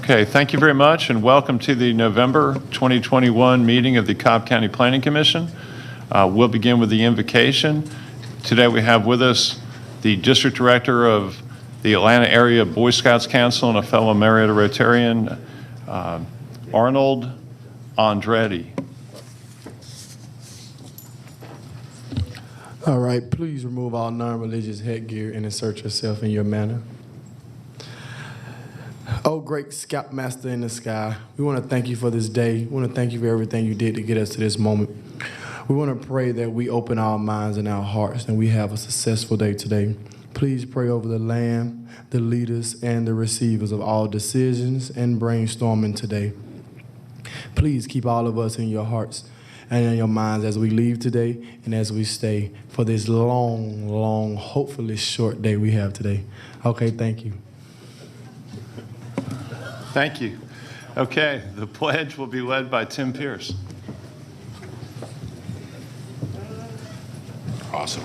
Okay, thank you very much, and welcome to the November 2021 meeting of the Cobb County Planning Commission. We'll begin with the invocation. Today we have with us the District Director of the Atlanta Area Boy Scouts Council and a fellow Marietta Rotarian, Arnold Andretti. All right, please remove all non-religious headgear and insert yourself in your manner. Oh, great Scoutmaster in the sky, we want to thank you for this day. We want to thank you for everything you did to get us to this moment. We want to pray that we open our minds and our hearts and we have a successful day today. Please pray over the land, the leaders, and the receivers of all decisions and brainstorming today. Please keep all of us in your hearts and in your minds as we leave today and as we stay for this long, hopefully short day we have today. Okay, thank you. Thank you. Okay, the pledge will be led by Tim Pierce. Awesome.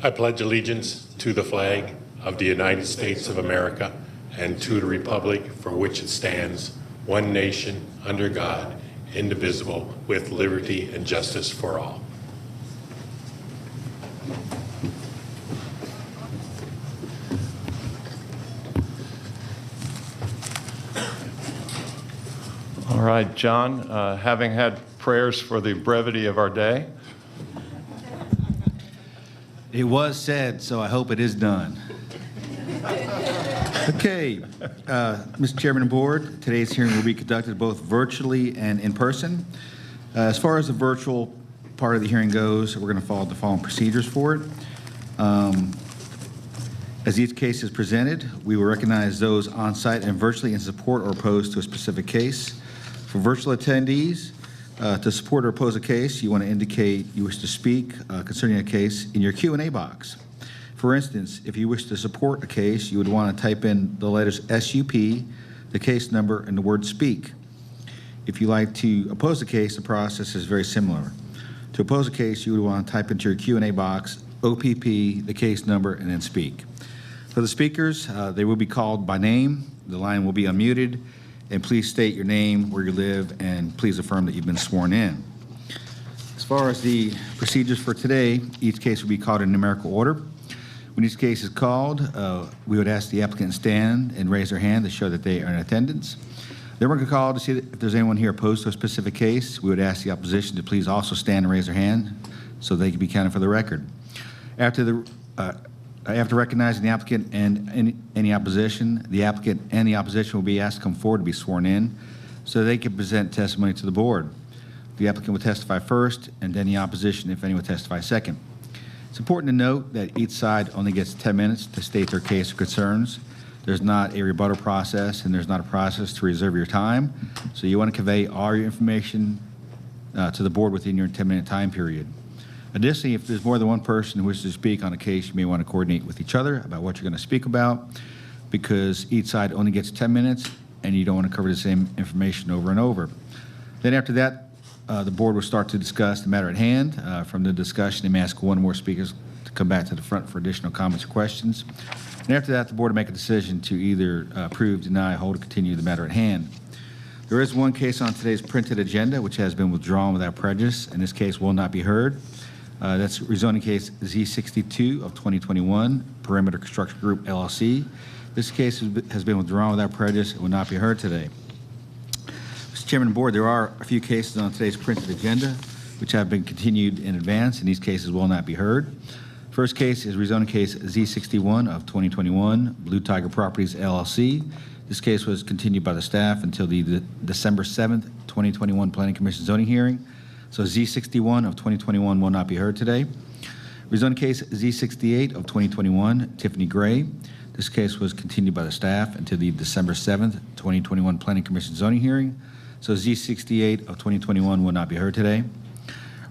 I pledge allegiance to the flag of the United States of America and to the republic for which it stands, one nation, under God, indivisible, with liberty and justice for all. All right, John, having had prayers for the brevity of our day. It was said, so I hope it is done. Okay, Mr. Chairman and Board, today's hearing will be conducted both virtually and in person. As far as the virtual part of the hearing goes, we're going to follow the following procedures for it. As each case is presented, we will recognize those on site and virtually in support or opposed to a specific case. For virtual attendees, to support or oppose a case, you want to indicate you wish to speak concerning a case in your Q&A box. For instance, if you wish to support a case, you would want to type in the letters SUP, the case number, and the word speak. If you like to oppose a case, the process is very similar. To oppose a case, you would want to type into your Q&A box OPP, the case number, and then speak. For the speakers, they will be called by name. The line will be unmuted. And please state your name, where you live, and please affirm that you've been sworn in. As far as the procedures for today, each case will be called in numerical order. When each case is called, we would ask the applicant to stand and raise their hand to show that they are in attendance. Then we're going to call to see if there's anyone here opposed to a specific case. We would ask the opposition to please also stand and raise their hand so they can be counted for the record. After recognizing the applicant and any opposition, the applicant and the opposition will be asked to come forward to be sworn in so they can present testimony to the board. The applicant will testify first, and then the opposition, if any, will testify second. It's important to note that each side only gets 10 minutes to state their case or concerns. There's not a rebuttal process, and there's not a process to reserve your time. So you want to convey all your information to the board within your 10-minute time period. Additionally, if there's more than one person who wishes to speak on a case, you may want to coordinate with each other about what you're going to speak about, because each side only gets 10 minutes and you don't want to cover the same information over and over. Then after that, the board will start to discuss the matter at hand. From the discussion, they may ask one or more speakers to come back to the front for additional comments or questions. And after that, the board will make a decision to either approve, deny, hold, or continue the matter at hand. There is one case on today's printed agenda which has been withdrawn without prejudice, and this case will not be heard. That's rezoning case Z62 of 2021, Perimeter Construction Group, LLC. This case has been withdrawn without prejudice and will not be heard today. Mr. Chairman and Board, there are a few cases on today's printed agenda which have been continued in advance, and these cases will not be heard. First case is rezoning case Z61 of 2021, Blue Tiger Properties, LLC. This case was continued by the staff until the December 7th, 2021 Planning Commission zoning hearing. So Z61 of 2021 will not be heard today. Rezone case Z68 of 2021, Tiffany Gray. This case was continued by the staff until the December 7th, 2021 Planning Commission zoning hearing. So Z68 of 2021 will not be heard today.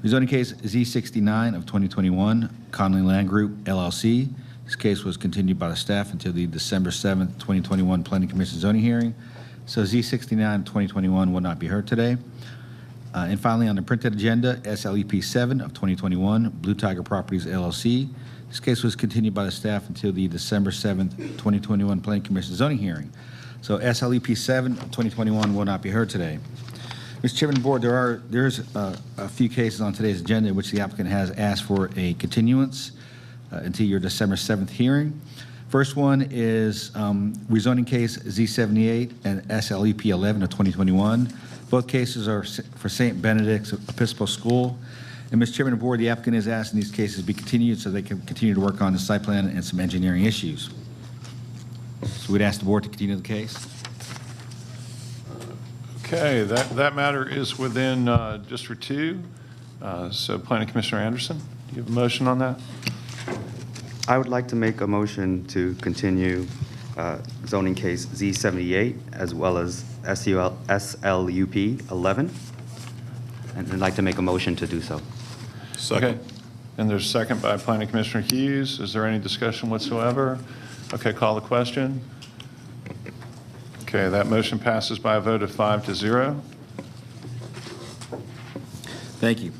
Rezoning case Z69 of 2021, Conley Land Group, LLC. This case was continued by the staff until the December 7th, 2021 Planning Commission zoning hearing. So Z69 of 2021 will not be heard today. And finally, on the printed agenda, SLEP 7 of 2021, Blue Tiger Properties, LLC. This case was continued by the staff until the December 7th, 2021 Planning Commission zoning hearing. So SLEP 7 of 2021 will not be heard today. Mr. Chairman of the Board, there's a few cases on today's agenda in which the applicant has asked for a continuance until your December 7th hearing. First one is rezoning case Z78 and SLEP 11 of 2021. Both cases are for St. Benedict's Episcopal School. And Mr. Chairman of the Board, the applicant is asking these cases be continued so they can continue to work on the site plan and some engineering issues. So we'd ask the board to continue the case. Okay, that matter is within District 2. So Planning Commissioner Anderson, do you have a motion on that? I would like to make a motion to continue zoning case Z78 as well as SLUP 11. And I'd like to make a motion to do so. Okay. And there's a second by Planning Commissioner Hughes. Is there any discussion whatsoever? Okay, call the question. Okay, that motion passes by a vote of 5-0. Thank you.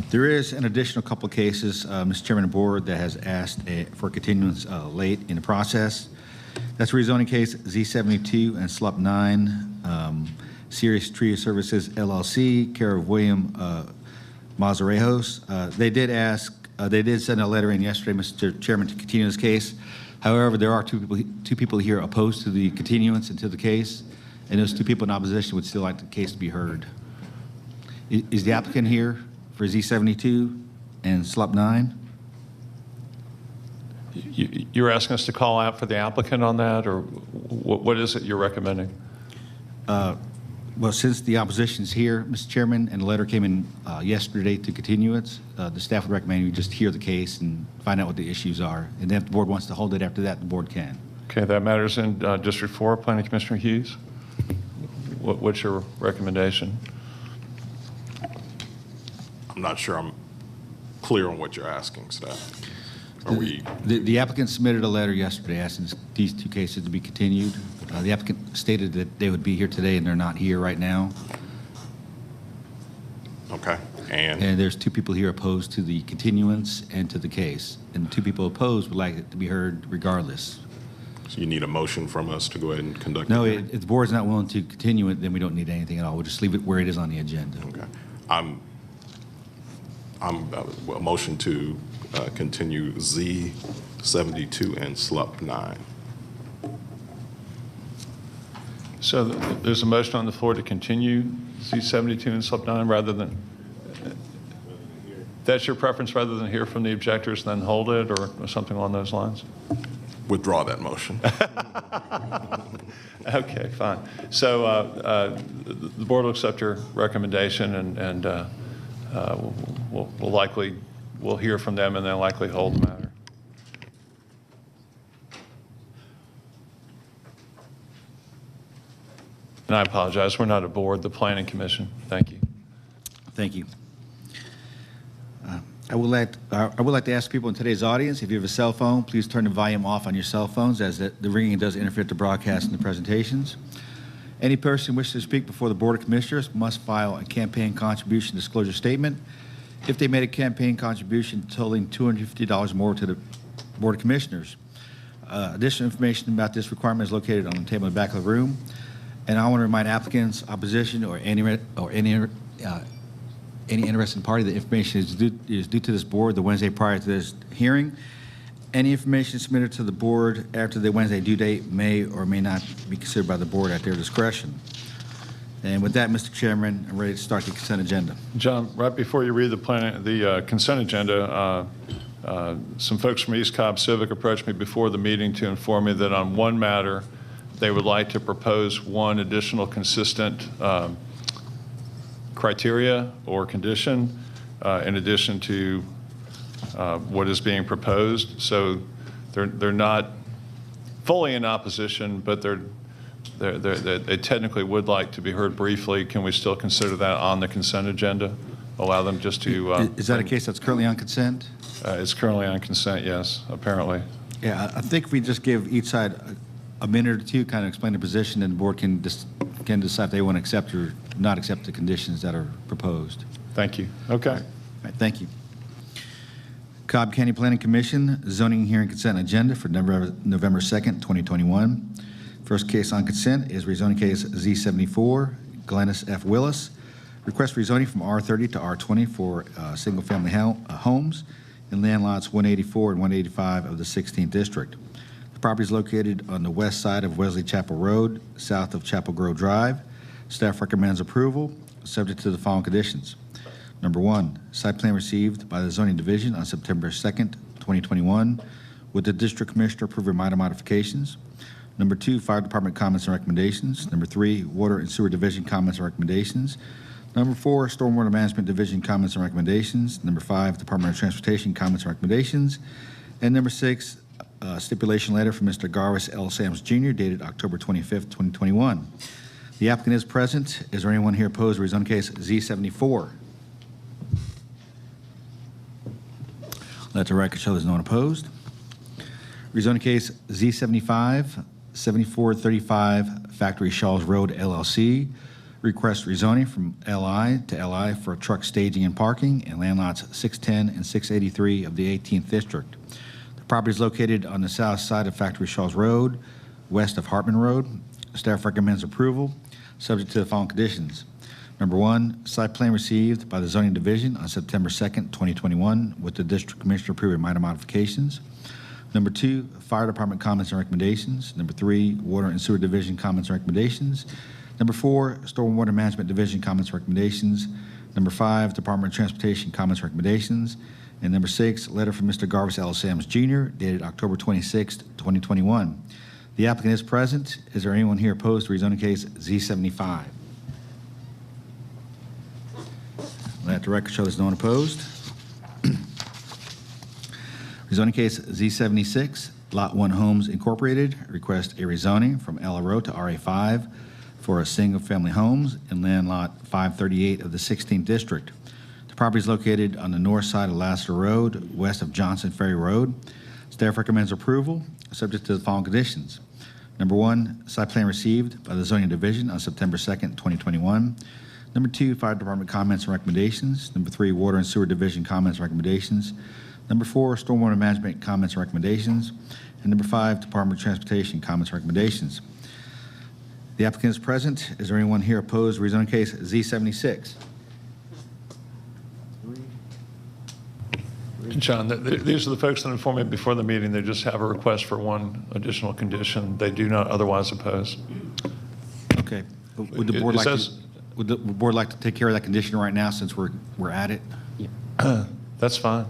There is an additional couple of cases, Mr. Chairman of the Board, that has asked for continuance late in the process. That's rezoning case Z72 and SLUP 9, Serious Tree Services LLC, care of William Mazarejos. They did send a letter in yesterday, Mr. Chairman, to continue this case. However, there are two people here opposed to the continuance and to the case, and those two people in opposition would still like the case to be heard. Is the applicant here for Z72 and SLUP 9? You're asking us to call out for the applicant on that, or what is it you're recommending? Well, since the opposition is here, Mr. Chairman, and the letter came in yesterday to continuance, the staff would recommend you just hear the case and find out what the issues are. And then if the board wants to hold it after that, the board can. Okay, that matters in District 4. Planning Commissioner Hughes, what's your recommendation? I'm not sure I'm clear on what you're asking, staff. Are we? The applicant submitted a letter yesterday asking these two cases to be continued. The applicant stated that they would be here today, and they're not here right now. Okay. And there's two people here opposed to the continuance and to the case. And the two people opposed would like it to be heard regardless. So you need a motion from us to go ahead and conduct No, the hearing? if the board's not willing to continue it, then we don't need anything at all. We'll just leave it where it is on the agenda. Okay. I'm a motion to continue Z72 and SLUP 9. So there's a motion on the floor to continue Z72 and SLUP 9 rather than, that's your preference, rather than hear from the objectors, then hold it, or something along those lines? Withdraw that motion. Okay, fine. So the board will accept your recommendation, and we'll hear from them, and they'll likely hold the matter. And I apologize, we're not a board, the Planning Commission. Thank you. Thank you. I would like to ask people in today's audience, if you have a cell phone, please turn the volume off on your cell phones, as the ringing does interfere with the broadcast and the presentations. Any person wishing to speak before the Board of Commissioners must file a campaign contribution disclosure statement. If they made a campaign contribution totaling $250 more to the Board of Commissioners. Additional information about this requirement is located on the table in the back of the room. And I want to remind applicants, opposition, or any interested party that information is due to this board the Wednesday prior to this hearing. Any information submitted to the board after the Wednesday due date may or may not be considered by the board at their discretion. And with that, Mr. Chairman, I'm ready to start the consent agenda. John, right before you read the consent agenda, some folks from East Cobb Civic approached me before the meeting to inform me that on one matter, they would like to propose one additional consistent criteria or condition in addition to what is being proposed. So they're not fully in opposition, but they technically would like to be heard briefly. Can we still consider that on the consent agenda? Allow them just to... Is that a case that's currently on consent? It's currently on consent, yes, apparently. Yeah, I think if we just give each side a minute or two, kind of explain the position, and the board can decide if they want to accept or not accept the conditions that are proposed. Thank you. Okay. All right, thank you. Cobb County Planning Commission zoning hearing consent agenda for November 2nd, 2021. First case on consent is rezoning case Z74, Glennis F. Willis. Request rezoning from R30 to R20 for single-family homes in land lots 184 and 185 of the 16th District. The property is located on the west side of Wesley Chapel Road, south of Chapel Grove Drive. Staff recommends approval, subject to the following conditions. Number one, site plan received by the Zoning Division on September 2nd, 2021, with the District Commissioner approving minor modifications. Number two, Fire Department comments and recommendations. Number three, Water and Sewer Division comments and recommendations. Number four, Stormwater Management Division comments and recommendations. Number five, Department of Transportation comments and recommendations. And number six, stipulation letter from Mr. Garvis L. Sams Jr. dated October 25th, 2021. The applicant is present. Is there anyone here opposed to rezone case Z74? Let the record show there's no one opposed. Rezoning case Z75, 7435 Factory Shawls Road LLC. Request rezoning from LI to LI for truck staging and parking in land lots 610 and 683 of the 18th District. The property is located on the south side of Factory Shawls Road, west of Hartman Road. Staff recommends approval, subject to the following conditions. Number one, site plan received by the Zoning Division on September 2nd, 2021, with the District Commissioner approving minor modifications. Number two, Fire Department comments and recommendations. Number three, Water and Sewer Division comments and recommendations. Number four, Stormwater Management Division comments and recommendations. Number five, Department of Transportation comments and recommendations. And number six, letter from Mr. Garvis L. Sams Jr. dated October 26th, 2021. The applicant is present. Is there anyone here opposed to rezoning case Z75? Let the record show there's no one opposed. Rezoning case Z76, Lot 1 Homes Incorporated, request a rezoning from LRO to RA5 for a single-family homes in land lot 538 of the 16th District. The property is located on the north side of Lassiter Road, west of Johnson Ferry Road. Staff recommends approval, subject to the following conditions. Number one, site plan received by the Zoning Division on September 2nd, 2021. Number two, Fire Department comments and recommendations. Number three, Water and Sewer Division comments and recommendations. Number four, Stormwater Management comments and recommendations. And number five, Department of Transportation comments and recommendations. The applicant is present. Is there anyone here opposed to rezoning case Z76? John, these are the folks that informed me before the meeting. They just have a request for one additional condition. They do not otherwise oppose. Okay. Would the board like to take care of that condition right now since we're at it? That's fine.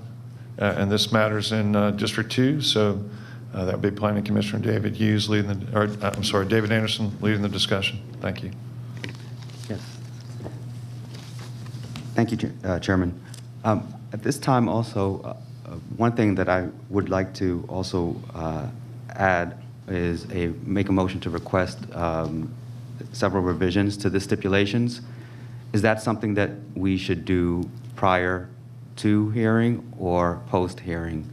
And this matters in District 2, so that would be Planning Commissioner David Hughes David Anderson leading the discussion. Thank you. Yes. Thank you, Chairman. At this time also, one thing that I would like to also add is make a motion to request several revisions to the stipulations. Is that something that we should do prior to hearing or post-hearing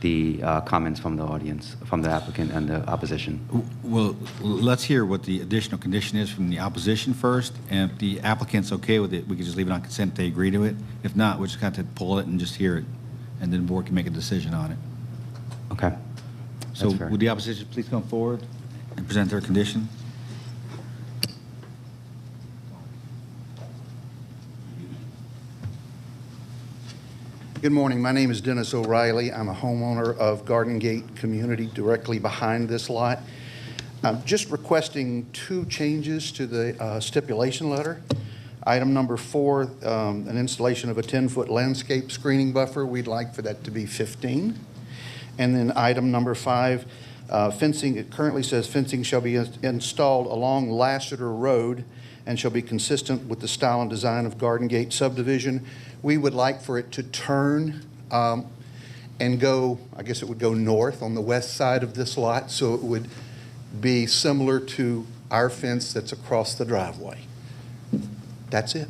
the comments from the audience, from the applicant and the opposition? Well, let's hear what the additional condition is from the opposition first, and if the applicant's okay with it, we can just leave it on consent if they agree to it. If not, we'll just have to pull it and just hear it, and then the board can make a decision on it. Okay. So That's fair. would the opposition please come forward and present their condition? Good morning. My name is Dennis O'Reilly. I'm a homeowner of Garden Gate community directly behind this lot. I'm just requesting two changes to the stipulation letter. Item number 4, an installation of a 10-foot landscape screening buffer. We'd like for that to be 15. And then item number 5, fencing. It currently says fencing shall be installed along Lassiter Road and shall be consistent with the style and design of Garden Gate subdivision. We would like for it to turn and go, I guess it would go north on the west side of this lot, so it would be similar to our fence that's across the driveway. That's it.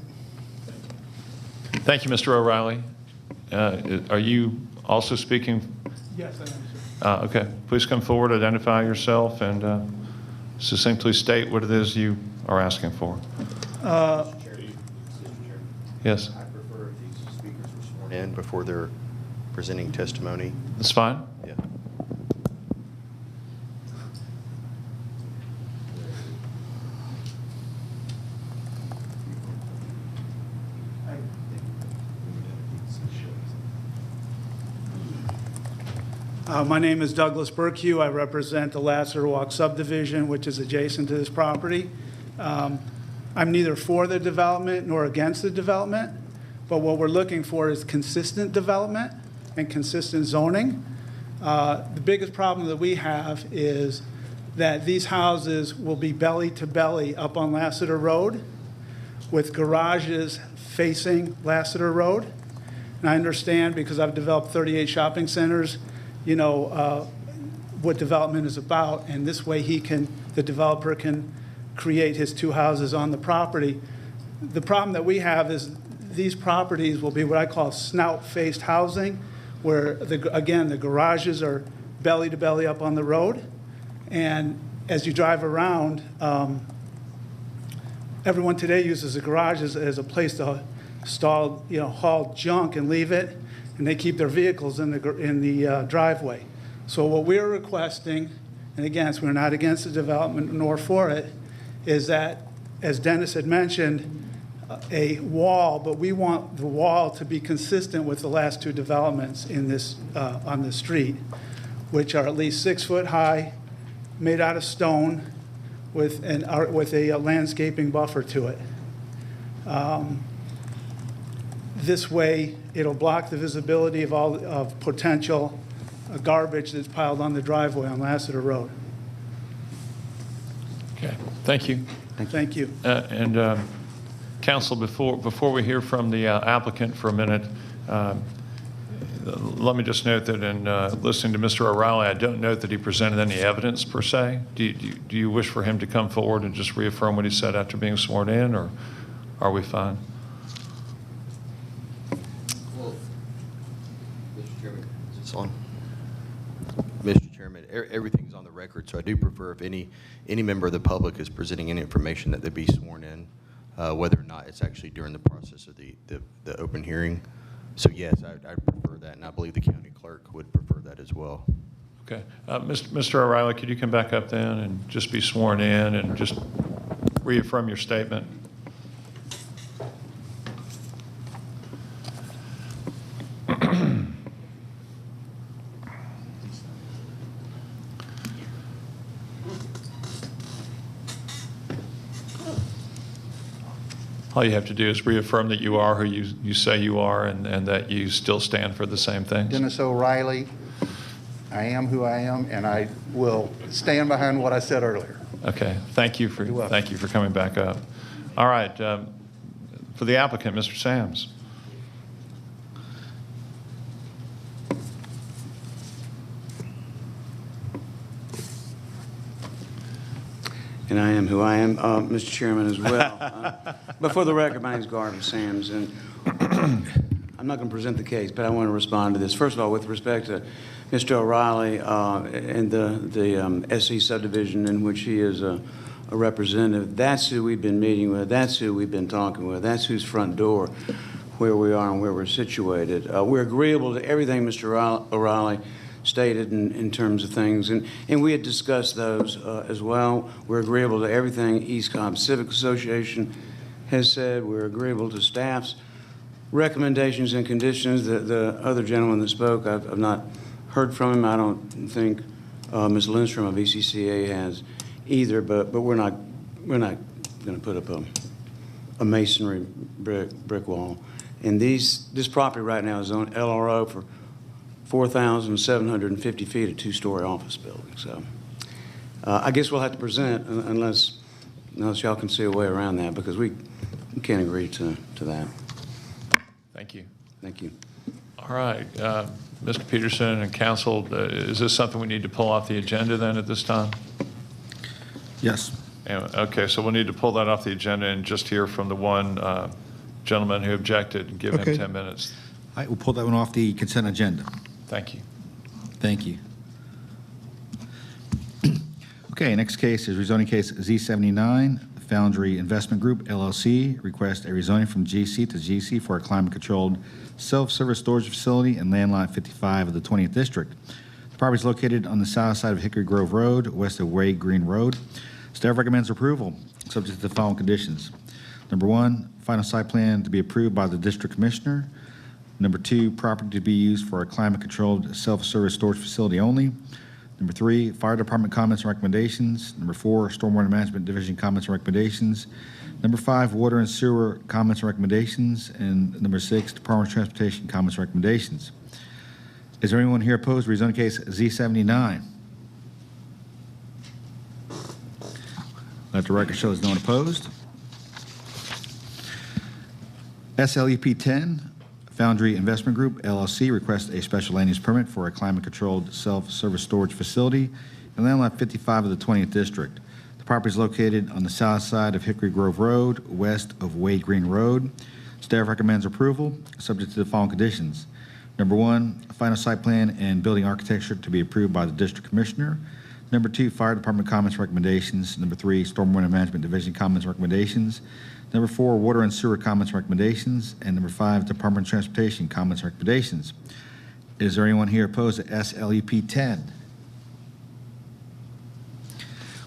Thank you, Mr. O'Reilly. Are you also speaking? Yes, I am, sir. Okay. Please come forward, identify yourself, and succinctly state what it is you are asking for. Yes. I prefer if these speakers were sworn in before they're presenting testimony. That's fine. Yeah. My name is Douglas Burkew. I represent the Lassiter Walk subdivision, which is adjacent to this property. I'm neither for the development nor against the development, but what we're looking for is consistent development and consistent zoning. The biggest problem that we have is that these houses will be belly to belly up on Lassiter Road with garages facing Lassiter Road. And I understand, because I've developed 38 shopping centers, you know, what development is about, and this way the developer can create his two houses on the property. The problem that we have is these properties will be what I call snout-faced housing, where, again, the garages are belly to belly up on the road. And as you drive around, everyone today uses the garages as a place to haul junk and leave it, and they keep their vehicles in the driveway. So what we're requesting, and again, so we're not against the development nor for it, is that, as Dennis had mentioned, a wall, but we want the wall to be consistent with the last two developments in this on the street, which are at least 6 foot high, made out of stone, with a landscaping buffer to it. This way, it'll block the visibility of potential garbage that's piled on the driveway on Lassiter Road. Okay, thank you. Thank you. And counsel, before we hear from the applicant for a minute, let me just note that in listening to Mr. O'Reilly, I don't note that he presented any evidence per se. Do you wish for him to come forward and just reaffirm what he said after being sworn in, or are we fine? Well, Mr. Chairman, is this on? Mr. Chairman, everything's on the record, so I do prefer if any member of the public is presenting any information that they be sworn in, whether or not it's actually during the process of the open hearing. So yes, I'd prefer that, and I believe the county clerk would prefer that as well. Okay. Mr. O'Reilly, could you come back up then and just be sworn in and just reaffirm your statement? All you have to do is reaffirm that you are who you say you are, and that you still stand for the same things. Dennis O'Reilly, I am who I am, and I will stand behind what I said earlier. Okay, thank you for coming back up. All right, for the applicant, Mr. Sams. And I am who I am, Mr. Chairman, as well. But for the record, my name is Garvin Sams, and I'm not going to present the case, but I want to respond to this. First of all, with respect to Mr. O'Reilly and the SC subdivision in which he is a representative, that's who we've been meeting with, that's who we've been talking with, that's whose front door where we are and where we're situated. We're agreeable to everything Mr. O'Reilly stated in terms of things, and we had discussed those as well. We're agreeable to everything East Cobb Civic Association has said. We're agreeable to staff's recommendations and conditions. The other gentleman that spoke, I've not heard from him. I don't think Ms. Lindstrom of ECCA has either, but we're not going to put up a masonry brick wall. And this property right now is on LRO for 4,750 feet, a two-story office building. So I guess we'll have to present unless y'all can see a way around that, because we can't agree to that. Thank you. Thank you. All right, Mr. Peterson and council, is this something we need to pull off the agenda then at this time? Yes. Okay, so we'll need to pull that off the agenda and just hear from the one gentleman who objected and give him 10 minutes. All right, we'll pull that one off the consent agenda. Thank you. Thank you. Okay, next case is rezoning case Z79, Foundry Investment Group, LLC, request a rezoning from GC to GC for a climate-controlled self-service storage facility in land lot 55 of the 20th District. The property is located on the south side of Hickory Grove Road, west of Way Green Road. Staff recommends approval, subject to the following conditions. Number one, final site plan to be approved by the District Commissioner. Number 2, property to be used for a climate-controlled self-service storage facility only. Number 3, Fire Department comments and recommendations. Number 4, Stormwater Management Division comments and recommendations. Number 5, Water and Sewer comments and recommendations. And number 6, Department of Transportation comments and recommendations. Is there anyone here opposed to rezoning case Z79? Let the record show there's no one opposed. SLEP 10, Foundry Investment Group, LLC, requests a special land use permit for a climate-controlled self-service storage facility in land lot 55 of the 20th District. The property is located on the south side of Hickory Grove Road, west of Wade Green Road. Staff recommends approval, subject to the following conditions. Number 1, final site plan and building architecture to be approved by the District Commissioner. Number 2, Fire Department comments and recommendations. Number 3, Stormwater Management Division comments and recommendations. Number 4, Water and Sewer comments and recommendations. And number 5, Department of Transportation comments and recommendations. Is there anyone here opposed to SLEP 10?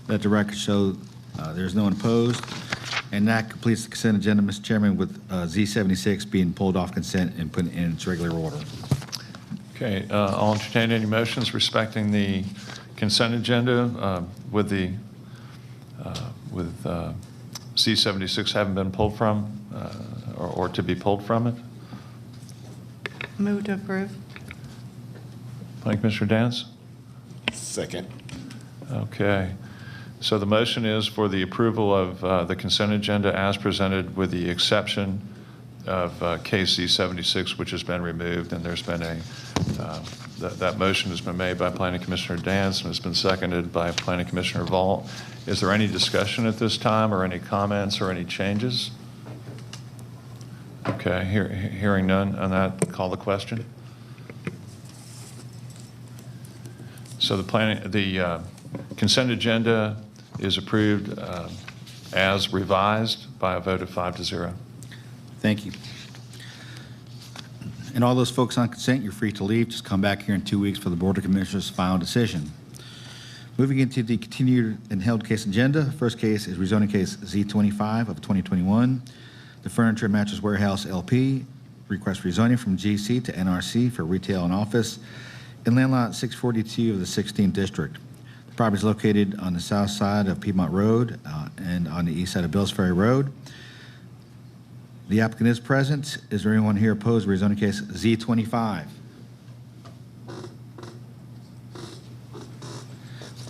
Let the record show there's no one opposed. And that completes the consent agenda, Mr. Chairman, with Z76 being pulled off consent and put in its regular order. Okay, I'll entertain any motions respecting the consent agenda with C76 having been pulled from or to be pulled from it. Move to approve. Planning Commissioner Dance? Second. Okay. So the motion is for the approval of the consent agenda as presented with the exception of case C76, which has been removed, and there's been that motion has been made by Planning Commissioner Dance and has been seconded by Planning Commissioner Vaught. Is there any discussion at this time or any comments or any changes? Okay, hearing none on that, call the question. So the consent agenda is approved as revised by a vote of 5-0. Thank you. And all those folks on consent, you're free to leave. Just come back here in 2 weeks for the Board of Commissioners' final decision. Moving into the continued and held case agenda, first case is rezoning case Z25 of 2021. The Furniture Mattress Warehouse LP requests rezoning from GC to NRC for retail and office in land lot 642 of the 16th District. The property is located on the south side of Piedmont Road and on the east side of Bills Ferry Road. The applicant is present. Is there anyone here opposed to rezoning case Z25?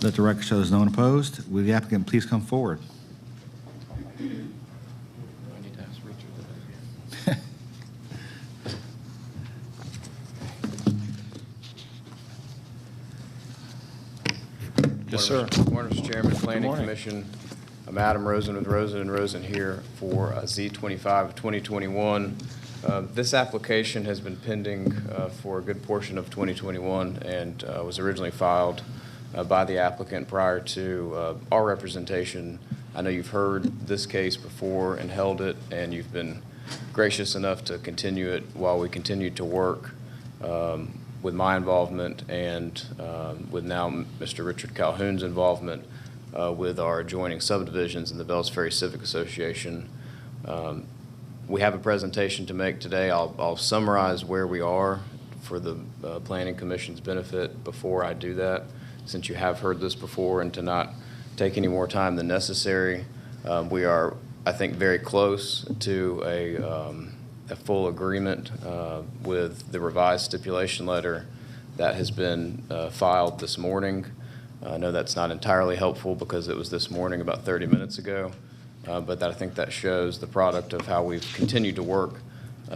Let the record show there's no one opposed. Will the applicant please come forward? I need to ask Richard. Yes, sir. Morning, Mr. Chairman, Planning morning. Commission. I'm Adam Rosen with Rosen & Rosen here for Z25 of 2021. This application has been pending for a good portion of 2021 and was originally filed by the applicant prior to our representation. I know you've heard this case before and held it, and you've been gracious enough to continue it while we continue to work with my involvement and with now Mr. Richard Calhoun's involvement with our adjoining subdivisions in the Bells Ferry Civic Association. We have a presentation to make today. I'll summarize where we are for the Planning Commission's benefit before I do that, since you have heard this before, and to not take any more time than necessary. We are, I think, very close to a full agreement with the revised stipulation letter that has been filed this morning. I know that's not entirely helpful because it was this morning about 30 minutes ago, but I think that shows the product of how we've continued to work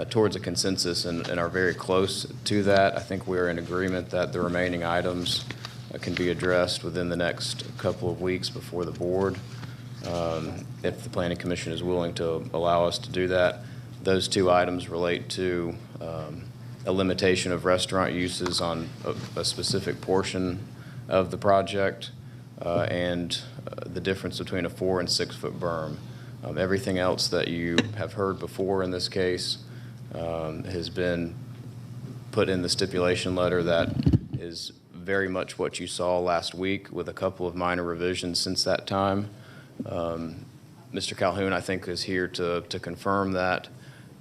towards a consensus and are very close to that. I think we're in agreement that the remaining items can be addressed within the next couple of weeks before the board, if the Planning Commission is willing to allow us to do that. Those two items relate to a limitation of restaurant uses on a specific portion of the project and the difference between a 4 and 6 foot berm. Everything else that you have heard before in this case has been put in the stipulation letter that is very much what you saw last week with a couple of minor revisions since that time. Mr. Calhoun, I think, is here to confirm that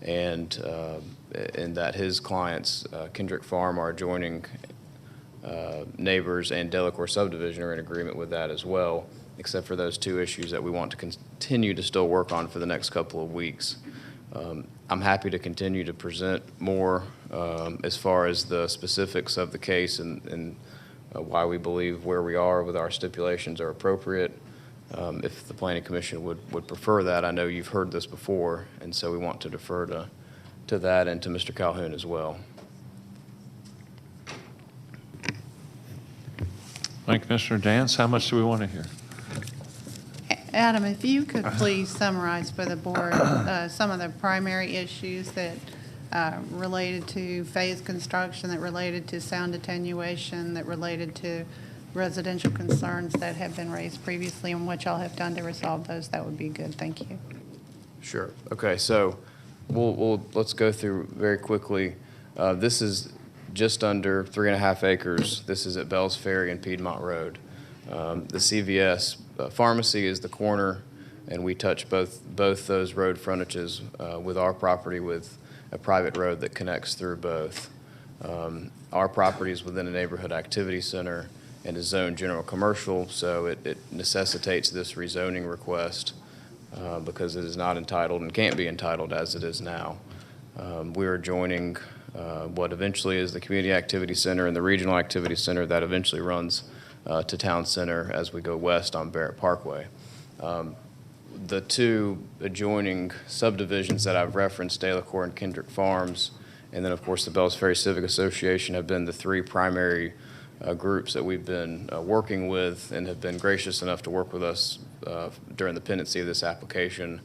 and that his clients, Kendrick Farm, our adjoining neighbors, and Delacorte subdivision are in agreement with that as well, except for those two issues that we want to continue to still work on for the next couple of weeks. I'm happy to continue to present more as far as the specifics of the case and why we believe where we are with our stipulations are appropriate. If the Planning Commission would prefer that. I know you've heard this before, and so we want to defer to that and to Mr. Calhoun as well. Thank you, Commissioner Dance. How much do we want to hear? Adam, if you could please summarize for the board some of the primary issues that related to phase construction, that related to sound attenuation, that related to residential concerns that have been raised previously, and what y'all have done to resolve those, that would be good. Thank you. Sure. Okay, so let's go through very quickly. This is just under 3.5 acres. This is at Bells Ferry and Piedmont Road. The CVS pharmacy is the corner, and we touch both those road frontages with our property with a private road that connects through both. Our property is within a neighborhood activity center and is zoned general commercial, so it necessitates this rezoning request because it is not entitled and can't be entitled as it is now. We're joining what eventually is the community activity center and the regional activity center that eventually runs to town center as we go west on Barrett Parkway. The two adjoining subdivisions that I've referenced, Delacorte and Kendrick Farms, and then of course the Bells Ferry Civic Association, have been the three primary groups that we've been working with and have been gracious enough to work with us during the pendency of this application,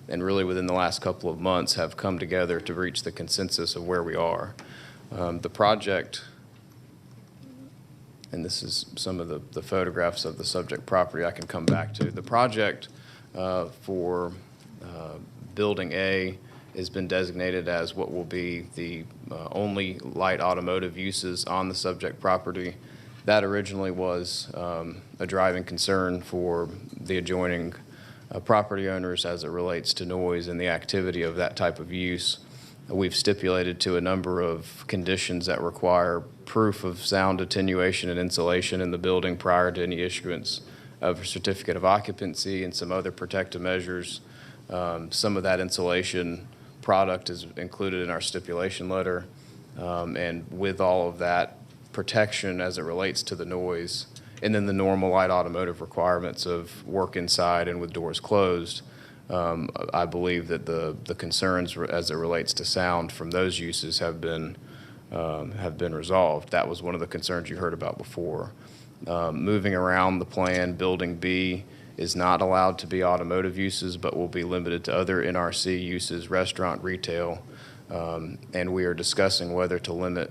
and really within the last couple of months have come together to reach the consensus of where we are. The project, and this is some of the photographs of the subject property I can come back to. The project for Building A has been designated as what will be the only light automotive uses on the subject property. That originally was a driving concern for the adjoining property owners as it relates to noise and the activity of that type of use. We've stipulated to a number of conditions that require proof of sound attenuation and insulation in the building prior to any issuance of a certificate of occupancy and some other protective measures. Some of that insulation product is included in our stipulation letter. And with all of that protection as it relates to the noise, and then the normal light automotive requirements of work inside and with doors closed, I believe that the concerns as it relates to sound from those uses have been resolved. That was one of the concerns you heard about before. Moving around the plan, Building B is not allowed to be automotive uses, but will be limited to other NRC uses, restaurant, retail, and we are discussing whether to limit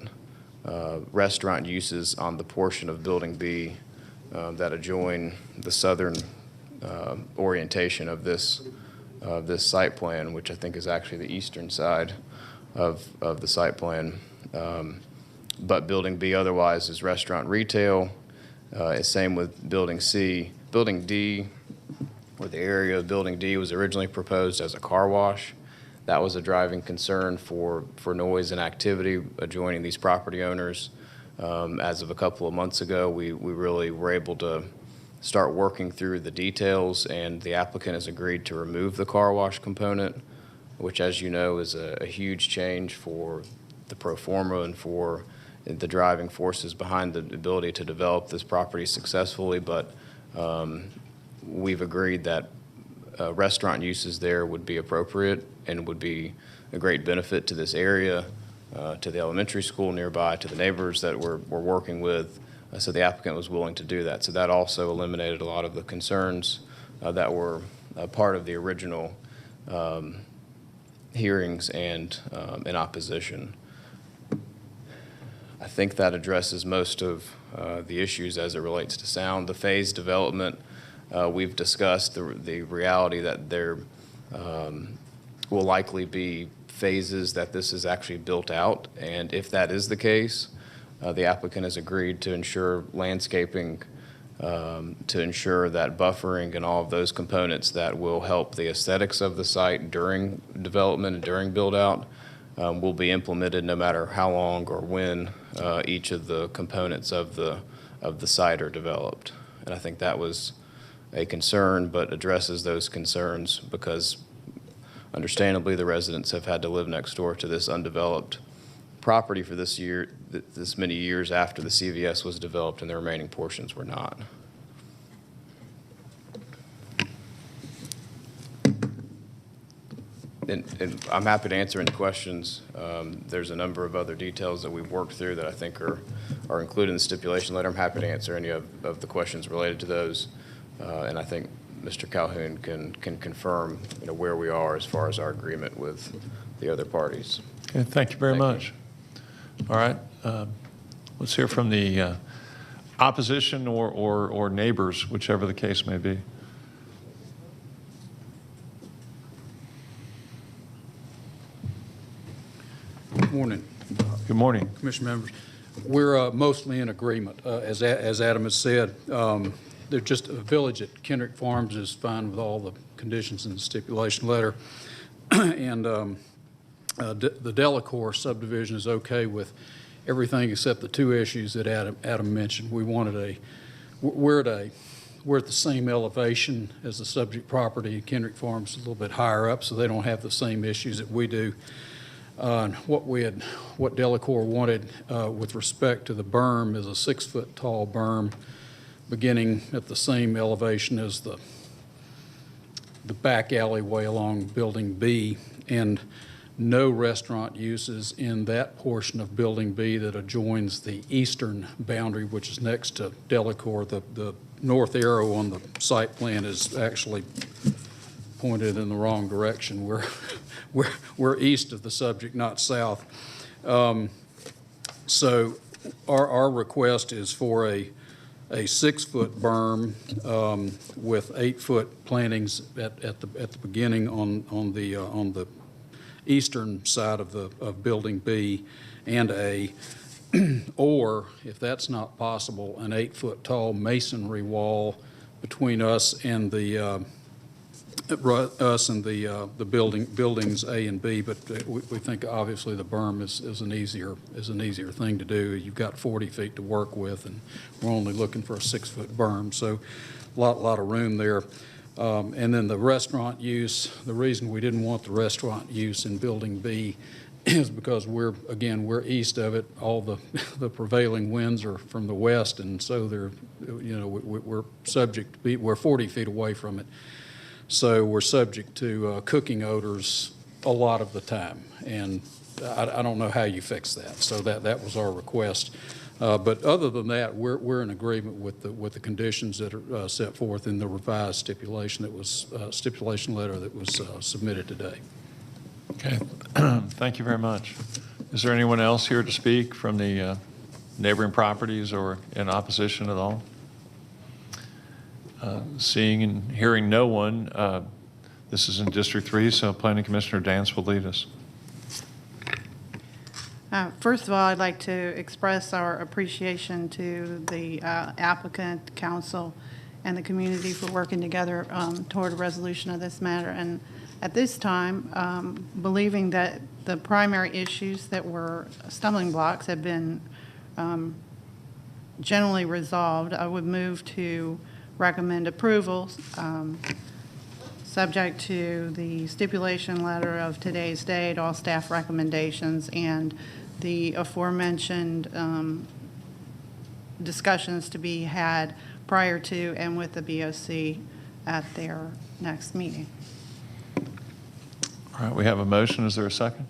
restaurant uses on the portion of Building B that adjoin the southern orientation of this site plan, which I think is actually the eastern side of the site plan. But Building B otherwise is restaurant, retail. Same with Building C. Building D, or the area of Building D, was originally proposed as a car wash. That was a driving concern for noise and activity adjoining these property owners. As of a couple of months ago, we really were able to start working through the details, and the applicant has agreed to remove the car wash component, which, as you know, is a huge change for the pro forma and for the driving forces behind the ability to develop this property successfully. But we've agreed that restaurant uses there would be appropriate and would be a great benefit to this area, to the elementary school nearby, to the neighbors that we're working with. So the applicant was willing to do that. So that also eliminated a lot of the concerns that were part of the original hearings and in opposition. I think that addresses most of the issues as it relates to sound. The phase development, we've discussed the reality that there will likely be phases that this is actually built out, and if that is the case, the applicant has agreed to ensure landscaping to ensure that buffering and all of those components that will help the aesthetics of the site during development and during build-out will be implemented no matter how long or when each of the components of the site are developed. And I think that was a concern, but addresses those concerns because understandably the residents have had to live next door to this undeveloped property for this many years after the CVS was developed and the remaining portions were not. And I'm happy to answer any questions. There's a number of other details that we've worked through that I think are included in the stipulation letter. I'm happy to answer any of the questions related to those. And I think Mr. Calhoun can confirm where we are as far as our agreement with the other parties. Okay, thank you very much. All right, let's hear from the opposition or neighbors, whichever the case may be. Good morning. Good morning. Commission members. We're mostly in agreement. As Adam has said, they're just a village at Kendrick Farms is fine with all the conditions in the stipulation letter. And the Delacour subdivision is okay with everything except the two issues that Adam mentioned. We're at the same elevation as the subject property. Kendrick Farms is a little bit higher up, so they don't have the same issues that we do. What Delacour wanted with respect to the berm is a 6-foot tall berm beginning at the same elevation as the back alleyway along Building B, and no restaurant uses in that portion of Building B that adjoins the eastern boundary, which is next to Delacour. The north arrow on the site plan is actually pointed in the wrong direction. We're east of the subject, not south. So our request is for a 6-foot berm with 8-foot plantings at the beginning on the eastern side of Building B, and or if that's not possible, an 8-foot tall masonry wall between us and the buildings A and B. But we think obviously the berm is an easier thing to do. You've got 40 feet to work with, and we're only looking for a 6-foot berm, so a lot of room there. And then the restaurant use, the reason we didn't want the restaurant use in Building B is because we're east of it. All the prevailing winds are from the west, and so we're subject, we're 40 feet away from it. So we're subject to cooking odors a lot of the time, and I don't know how you fix that. So that was our request. But other than that, we're in agreement with the conditions that are set forth in the revised stipulation letter that was submitted today. Okay, thank you very much. Is there anyone else here to speak from the neighboring properties or in opposition at all? Seeing and hearing no one, this is in District 3, so Planning Commissioner Dance will lead us. First of all, I'd like to express our appreciation to the applicant, council, and the community for working together toward a resolution of this matter. And at this time, believing that the primary issues that were stumbling blocks have been generally resolved, I would move to recommend approval, subject to the stipulation letter of today's date, all staff recommendations, and the aforementioned discussions to be had prior to and with the BOC at their next meeting. All right, we have a motion. Is there a second?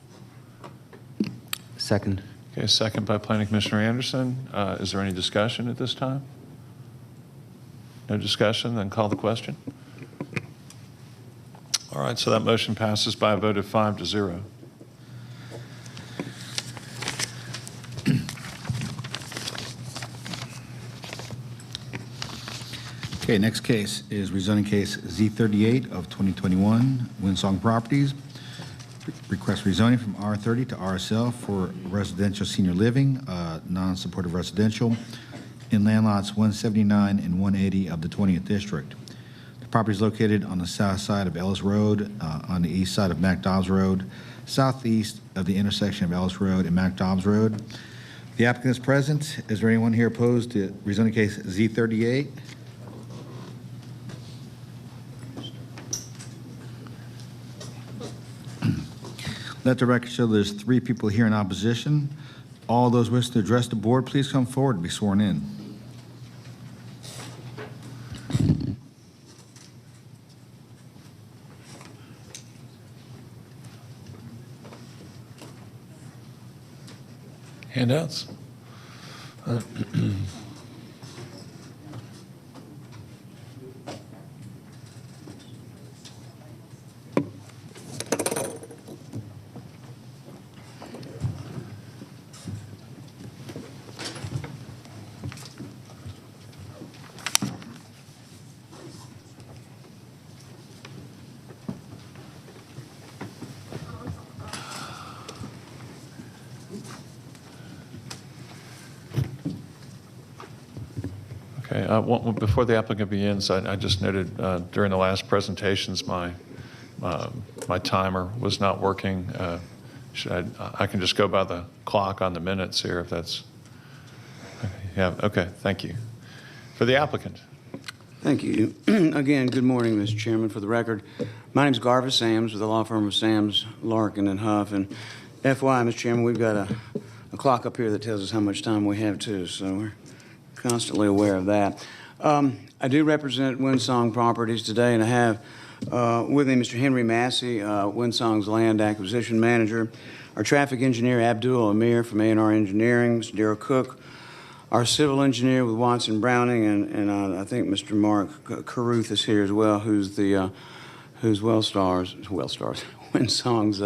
Second. Okay, second by Planning Commissioner Anderson. Is there any discussion at this time? No discussion, then call the question. All right, so that motion passes by a vote of 5-0. Okay, next case is rezoning case Z38 of 2021, Windsong Properties. Request rezoning from R30 to RSL for residential senior living, non-supportive residential. in land lots 179 and 180 of the 20th District. The property is located on the south side of Ellis Road, on the east side of McDobbs Road, southeast of the intersection of Ellis Road and McDobbs Road. The applicant is present. Is there anyone here opposed to rezoning case Z38? Let the record show there's 3 people here in opposition. All those wishing to address the board, please come forward to be sworn in. Handouts? Okay, before the applicant begins, I just noted during the last presentations, my timer was not working. I can just go by the clock on the minutes here if that's, yeah, okay, thank you. For the applicant. Thank you. Again, good morning, Mr. Chairman. For the record, my name's Garvis Sams with the law firm of Sams, Larkin, and Huff. And FYI, Mr. Chairman, we've got a clock up here that tells us how much time we have, too, so we're constantly aware of that. I do represent Windsong Properties today, and I have with me Mr. Henry Massey, Windsong's land acquisition manager, our traffic engineer, Abdul Amir from A&R Engineering, Mr. Darrell Cook, our civil engineer with Watson Browning, and I think Mr. Mark Caruth is here as well, who's Windsong's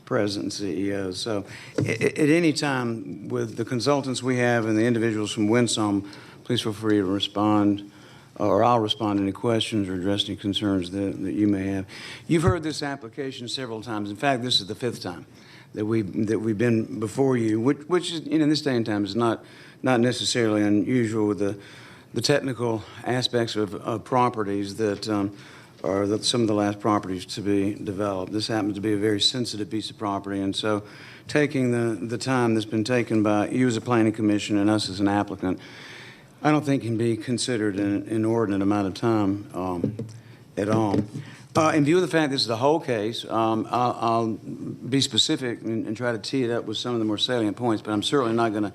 president and CEO. So at any time with the consultants we have and the individuals from Windsong, please feel free to respond, or I'll respond to any questions or address any concerns that you may have. You've heard this application several times. In fact, this is the 5th time that we've been before you, which is, in this day and time is not necessarily unusual with the technical aspects of properties that are some of the last properties to be developed. This happens to be a very sensitive piece of property, and so taking the time that's been taken by you as a planning commission and us as an applicant, I don't think can be considered an inordinate amount of time at all. In view of the fact this is the whole case, I'll be specific and try to tee it up with some of the more salient points, but I'm certainly not going to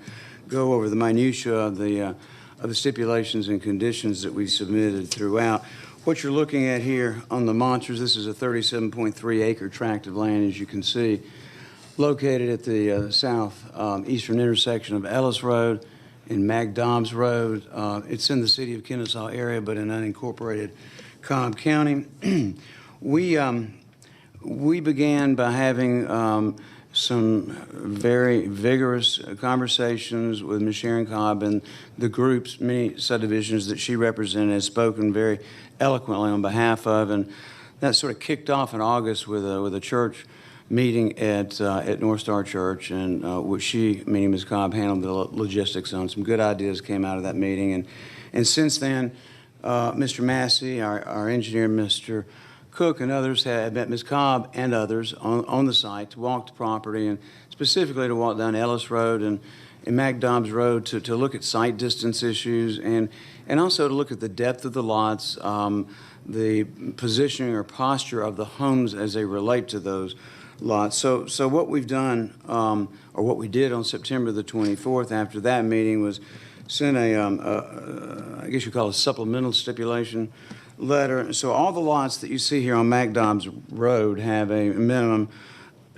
go over the minutiae of the stipulations and conditions that we submitted throughout. What you're looking at here on the monsters, this is a 37.3 acre tract of land, as you can see, located at the southeastern intersection of Ellis Road and McDobbs Road. It's in the city of Kennesaw area, but in unincorporated Cobb County. We began by having some very vigorous conversations with Ms. Sharon Cobb and the groups, many subdivisions that she represented, has spoken very eloquently on behalf of, and that sort of kicked off in August with a church meeting at North Star Church, and which she, meaning Ms. Cobb, handled the logistics on. Some good ideas came out of that meeting, and since then, Mr. Massey, our engineer, Mr. Cook, and others have met Ms. Cobb and others on the site to walk the property, and specifically to walk down Ellis Road and McDobbs Road to look at site distance issues, and also to look at the depth of the lots, the positioning or posture of the homes as they relate to those lots. So what we've done, or what we did on September the 24th after that meeting, was send I guess you call it a supplemental stipulation letter. So all the lots that you see here on McDobbs Road have a minimum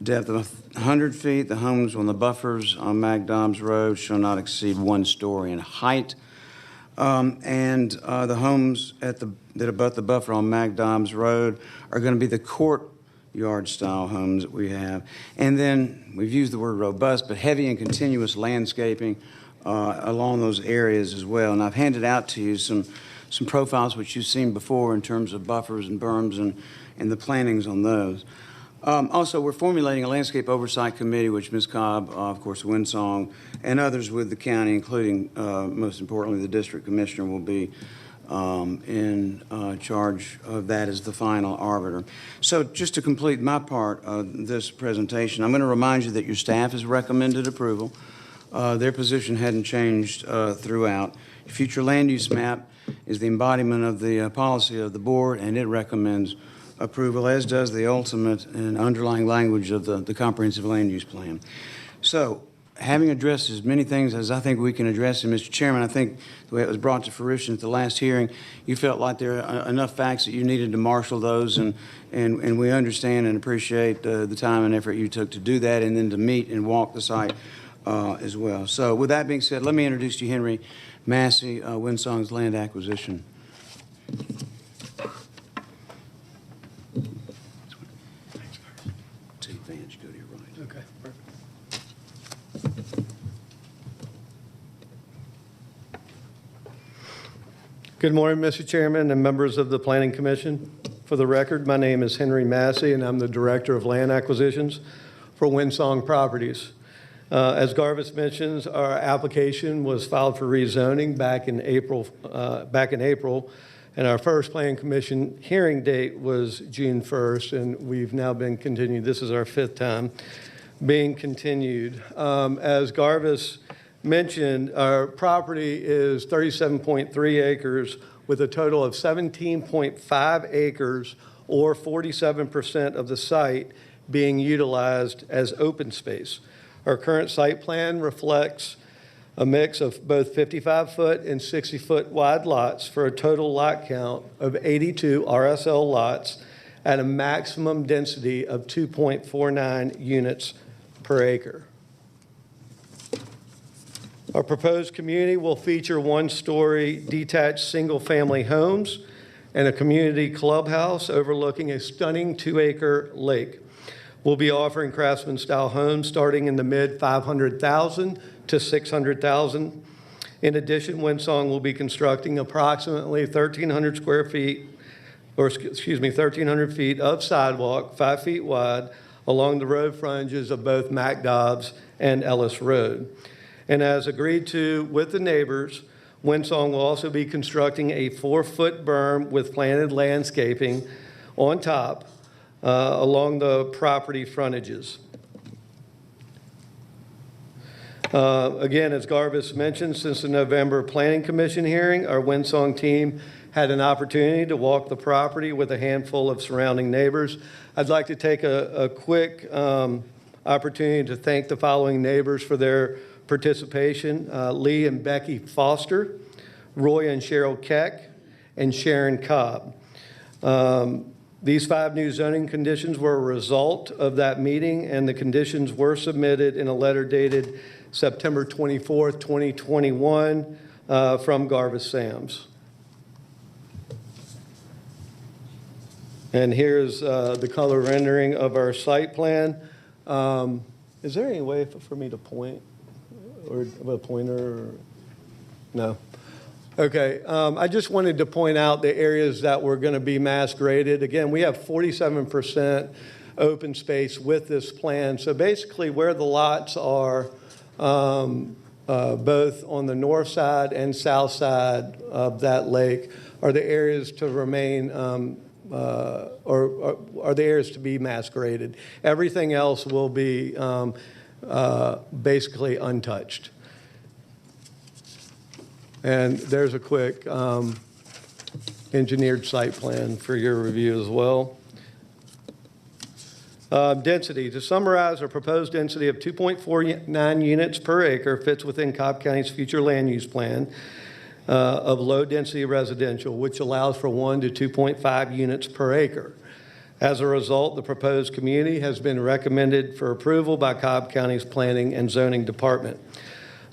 depth of 100 feet. The homes on the buffers on McDobbs Road shall not exceed 1 story in height. And the homes that abut the buffer on McDobbs Road are going to be the courtyard style homes that we have. And then we've used the word robust, but heavy and continuous landscaping along those areas as well. And I've handed out to you some profiles which you've seen before in terms of buffers and berms and the plantings on those. Also, we're formulating a landscape oversight committee, which Ms. Cobb, of course, Winsong, and others with the county, including, most importantly, the district commissioner, will be in charge of that as the final arbiter. So just to complete my part of this presentation, I'm going to remind you that your staff has recommended approval. Their position hadn't changed throughout. Future land use map is the embodiment of the policy of the board, and it recommends approval, as does the ultimate and underlying language of the comprehensive land use plan. So, having addressed as many things as I think we can address, and Mr. Chairman, I think the way it was brought to fruition at the last hearing, you felt like there are enough facts that you needed to marshal those, and we understand and appreciate the time and effort you took to do that, and then to meet and walk the site as well. So, with that being said, let me introduce to you Henry Massey, Winsong's land acquisition. Take advantage, go to your right. Okay, perfect. Good morning, Mr. Chairman and members of the Planning Commission. For the record, my name is Henry Massey, and I'm the Director of Land Acquisitions for Winsong Properties. As Garvis mentions, our application was filed for rezoning back in April, and our first Planning Commission hearing date was June 1st, and we've now been continued. This is our 5th time being continued. As Garvis mentioned, our property is 37.3 acres with a total of 17.5 acres, or 47% of the site being utilized as open space. Our current site plan reflects a mix of both 55-foot and 60-foot wide lots for a total lot count of 82 RSL lots at a maximum density of 2.49 units per acre. Our proposed community will feature one-story detached single-family homes and a community clubhouse overlooking a stunning 2-acre lake. We'll be offering craftsman-style homes starting in the mid-500,000 to 600,000. In addition, Winsong will be constructing approximately 1,300 square feet, or excuse me, 1,300 feet of sidewalk, 5 feet wide, along the road frontages of both McDobbs and Ellis Road. And as agreed to with the neighbors, Winsong will also be constructing a 4-foot berm with planted landscaping on top along the property frontages. Again, as Garvis mentioned, since the November Planning Commission hearing, our Winsong team had an opportunity to walk the property with a handful of surrounding neighbors. I'd like to take a quick opportunity to thank the following neighbors for their participation: Lee and Becky Foster, Roy and Cheryl Keck, and Sharon Cobb. These 5 new zoning conditions were a result of that meeting, and the conditions were submitted in a letter dated September 24th, 2021 from Garvis Sams. And here's the color rendering of our site plan. Is there any way for me to point, or a pointer? Or? No. Okay, I just wanted to point out the areas that were going to be mass graded. Again, we have 47% open space with this plan. So basically where the lots are, both on the north side and south side of that lake, are the areas to remain, or are the areas to be mass graded. Everything else will be basically untouched. And there's a quick engineered site plan for your review as well. Density. To summarize, our proposed density of 2.49 units per acre fits within Cobb County's future land use plan of low-density residential, which allows for 1 to 2.5 units per acre. As a result, the proposed community has been recommended for approval by Cobb County's Planning and Zoning Department.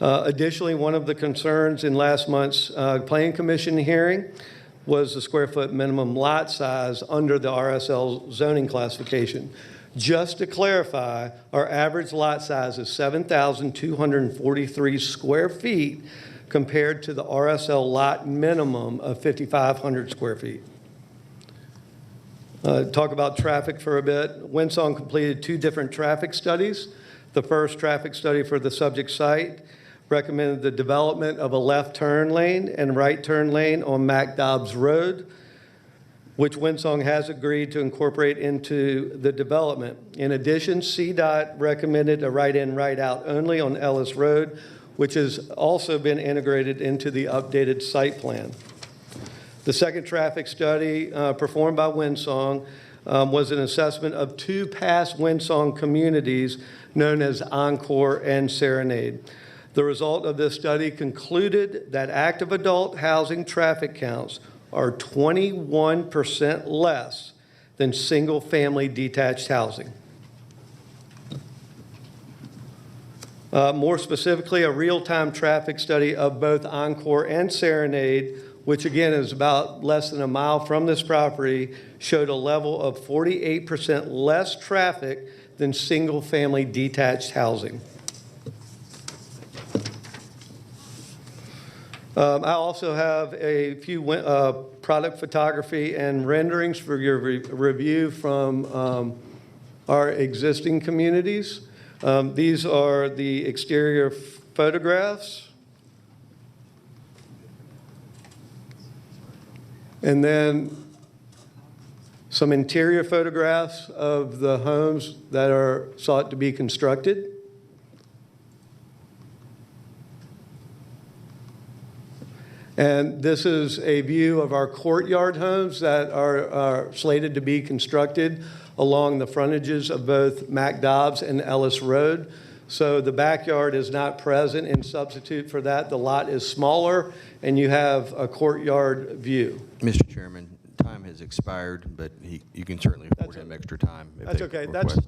Additionally, one of the concerns in last month's Planning Commission hearing was the square foot minimum lot size under the RSL zoning classification. Just to clarify, our average lot size is 7,243 square feet compared to the RSL lot minimum of 5,500 square feet. Talk about traffic for a bit. Windsong completed 2 different traffic studies. The first traffic study for the subject site recommended the development of a left turn lane and right turn lane on McDobbs Road, which Windsong has agreed to incorporate into the development. In addition, CDOT recommended a right-in, right-out only on Ellis Road, which has also been integrated into the updated site plan. The second traffic study performed by Windsong was an assessment of 2 past Windsong communities known as Encore and Serenade. The result of this study concluded that active adult housing traffic counts are 21% less than single-family detached housing. More specifically, a real-time traffic study of both Encore and Serenade, which again is about less than a mile from this property, showed a level of 48% less traffic than single-family detached housing. I also have a few product photography and renderings for your review from our existing communities. These are the exterior photographs. And then some interior photographs of the homes that are sought to be constructed. And this is a view of our courtyard homes that are slated to be constructed along the frontages of both McDobbs and Ellis Road. So the backyard is not present. In substitute for that, the lot is smaller, and you have a courtyard view. Mr. Chairman, time has expired, but you can certainly afford him extra time. If That's they okay. request.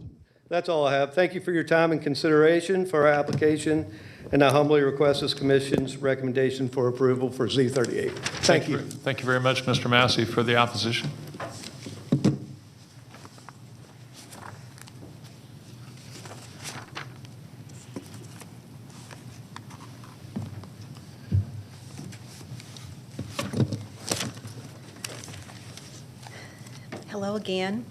That's all I have. Thank you for your time and consideration for our application, and I humbly request this commission's recommendation for approval for Z38. Thank you. Thank you very much, Mr. Massey, for the opposition. Hello again.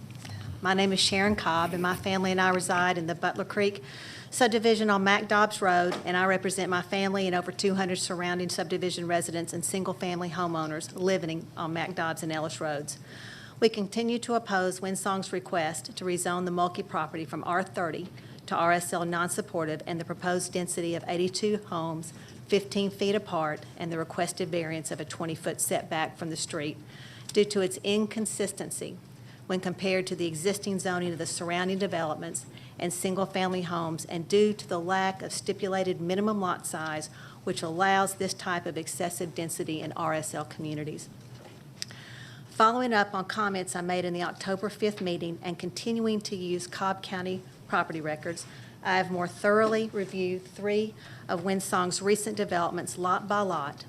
My name is Sharon Cobb, and my family and I reside in the Butler Creek subdivision on McDobbs Road, and I represent my family and over 200 surrounding subdivision residents and single-family homeowners living on McDobbs and Ellis Roads. We continue to oppose Windsong's request to rezone the Mulkey property from R30 to RSL non-supportive and the proposed density of 82 homes 15 feet apart and the requested variance of a 20-foot setback from the street due to its inconsistency when compared to the existing zoning of the surrounding developments and single-family homes, and due to the lack of stipulated minimum lot size, which allows this type of excessive density in RSL communities. Following up on comments I made in the October 5th meeting and continuing to use Cobb County property records, I have more thoroughly reviewed 3 of Windsong's recent developments lot by lot,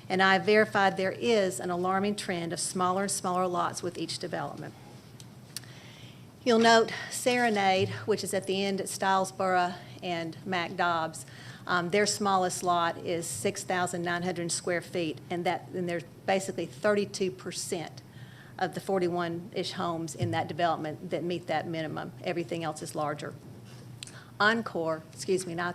and I have verified there is an alarming trend of smaller and smaller lots with each development. You'll note Serenade, which is at the end at Stylesboro and McDobbs, their smallest lot is 6,900 square feet, and there's basically 32% of the 41-ish homes in that development that meet that minimum. Everything else is larger. Encore, excuse me, I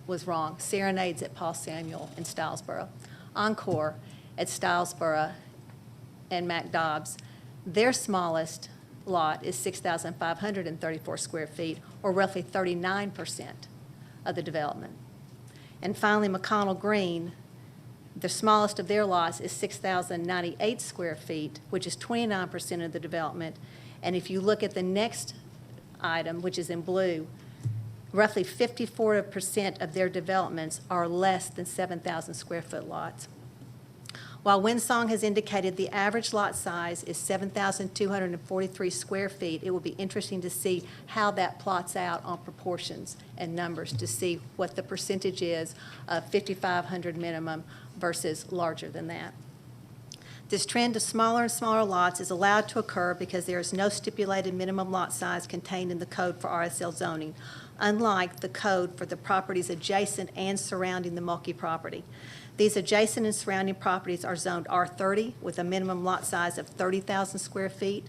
was wrong. Serenade's at Paul Samuel in Stylesboro. Encore at Stylesboro and McDobbs, their smallest lot is 6,534 square feet, or roughly 39% of the development. And finally, McConnell Green, the smallest of their lots is 6,098 square feet, which is 29% of the development. And if you look at the next item, which is in blue, roughly 54% of their developments are less than 7,000 square foot lots. While Windsong has indicated the average lot size is 7,243 square feet, it will be interesting to see how that plots out on proportions and numbers to see what the percentage is of 5,500 minimum versus larger than that. This trend to smaller and smaller lots is allowed to occur because there is no stipulated minimum lot size contained in the code for RSL zoning, unlike the code for the properties adjacent and surrounding the Mulkey property. These adjacent and surrounding properties are zoned R30 with a minimum lot size of 30,000 square feet.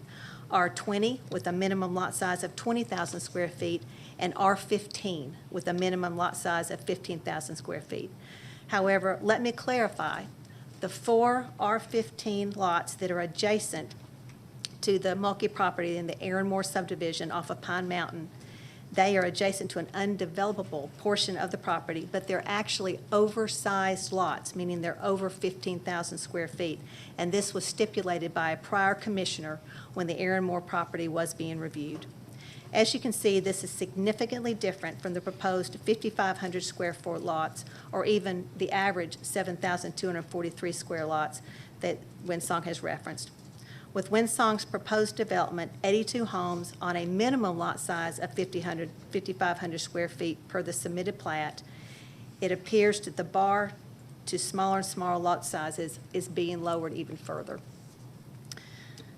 R20 with a minimum lot size of 20,000 square feet, and R15 with a minimum lot size of 15,000 square feet. However, let me clarify, the 4 R15 lots that are adjacent to the Mulkey property in the Aaron Moore subdivision off of Pine Mountain, they are adjacent to an undevelopable portion of the property, but they're actually oversized lots, meaning they're over 15,000 square feet. And this was stipulated by a prior commissioner when the Aaron Moore property was being reviewed. As you can see, this is significantly different from the proposed 5,500 square foot lots, or even the average 7,243 square lots that Windsong has referenced. With Windsong's proposed development, 82 homes on a minimum lot size of 5,500 square feet per the submitted plat, it appears that the bar to smaller and smaller lot sizes is being lowered even further.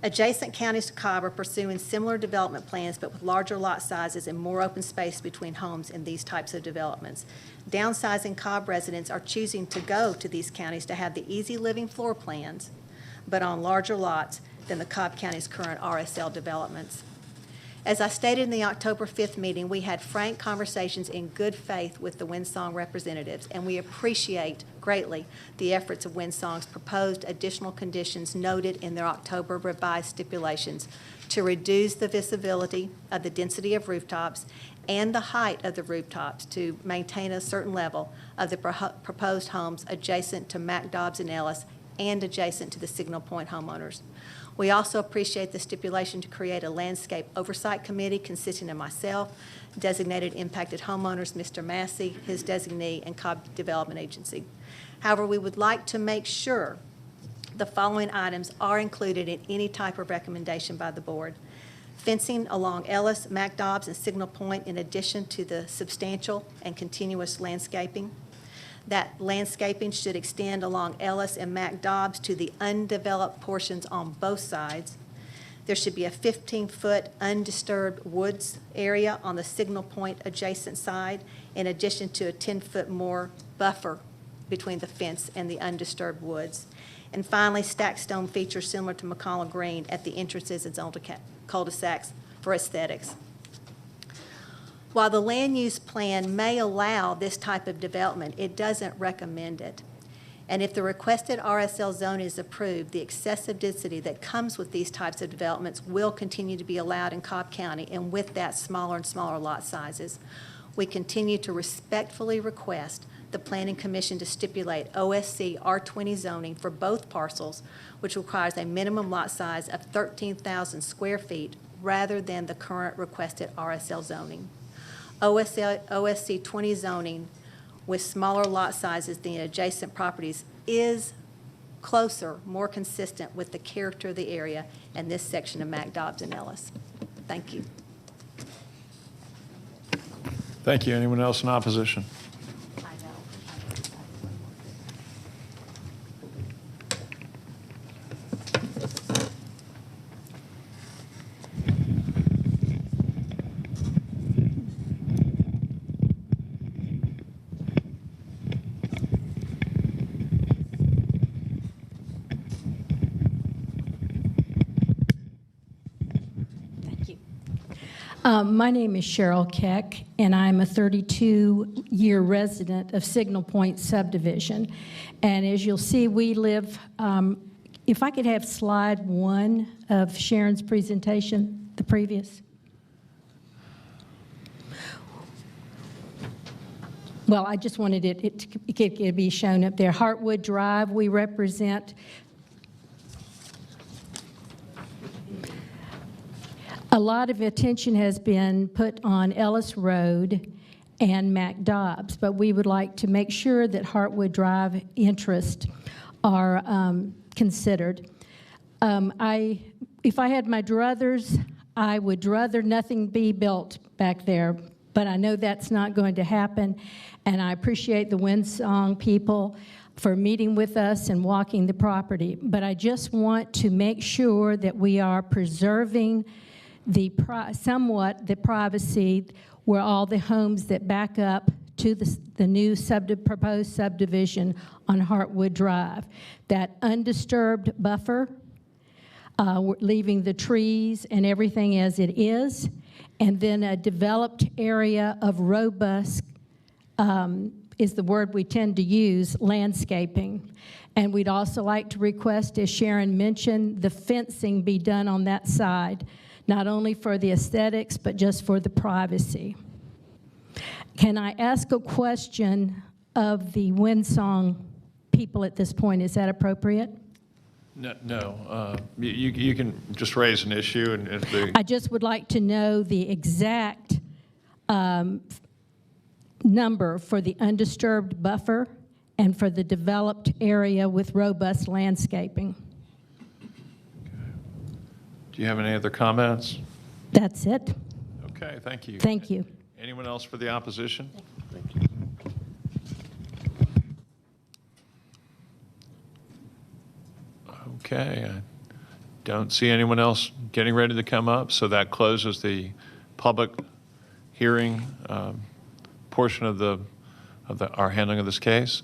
Adjacent counties to Cobb are pursuing similar development plans, but with larger lot sizes and more open space between homes in these types of developments. Downsizing Cobb residents are choosing to go to these counties to have the easy living floor plans, but on larger lots than the Cobb County's current RSL developments. As I stated in the October 5th meeting, we had frank conversations in good faith with the Windsong representatives, and we appreciate greatly the efforts of Windsong's proposed additional conditions noted in their October revised stipulations to reduce the visibility of the density of rooftops and the height of the rooftops to maintain a certain level of the proposed homes adjacent to Mac Dobbs and Ellis and adjacent to the Signal Point homeowners. We also appreciate the stipulation to create a landscape oversight committee consisting of myself, designated impacted homeowners, Mr. Massey, his designee, and Cobb Development Agency. However, we would like to make sure the following items are included in any type of recommendation by the board. Fencing along Ellis, Mac Dobbs, and Signal Point in addition to the substantial and continuous landscaping. That landscaping should extend along Ellis and Mac Dobbs to the undeveloped portions on both sides. There should be a 15-foot undisturbed woods area on the Signal Point adjacent side, in addition to a 10-foot more buffer between the fence and the undisturbed woods. And finally, stacked stone features similar to McConnell Green at the entrances and cul-de-sacs for aesthetics. While the land use plan may allow this type of development, it doesn't recommend it. And if the requested RSL zone is approved, the excessive density that comes with these types of developments will continue to be allowed in Cobb County, and with that, smaller and smaller lot sizes. We continue to respectfully request the Planning Commission to stipulate OSC R20 zoning for both parcels, which requires a minimum lot size of 13,000 square feet rather than the current requested RSL zoning. OSC 20 zoning with smaller lot sizes than adjacent properties is closer, more consistent with the character of the area and this section of Mac Dobbs and Ellis. Thank you. Thank you. Anyone else in opposition? My name is Cheryl Keck, and I'm a 32-year resident of Signal Point subdivision. And as you'll see, we live, if I could have slide 1 of Sharon's presentation, the previous. Well, I just wanted it to be shown up there. Heartwood Drive, we represent. A lot of attention has been put on Ellis Road and Mac Dobbs, but we would like to make sure that Heartwood Drive interests are considered. If I had my druthers, I would rather nothing be built back there, but I know that's not going to happen, and I appreciate the Windsong people for meeting with us and walking the property. But I just want to make sure that we are preserving somewhat the privacy where all the homes that back up to the new proposed subdivision on Heartwood Drive. That undisturbed buffer we're leaving the trees and everything as it is, and then a developed area of robust, is the word we tend to use, landscaping. And we'd also like to request, as Sharon mentioned, the fencing be done on that side, not only for the aesthetics, but just for the privacy. Can I ask a question of the Windsong people at this point? Is that appropriate? No. You can just raise an issue, and if the... I just would like to know the exact number for the undisturbed buffer and for the developed area with robust landscaping. Do you have any other comments? That's it. Okay, thank you. Thank you. Anyone else for the opposition? Thank you. Okay, I don't see anyone else getting ready to come up, so that closes the public hearing portion of our handling of this case,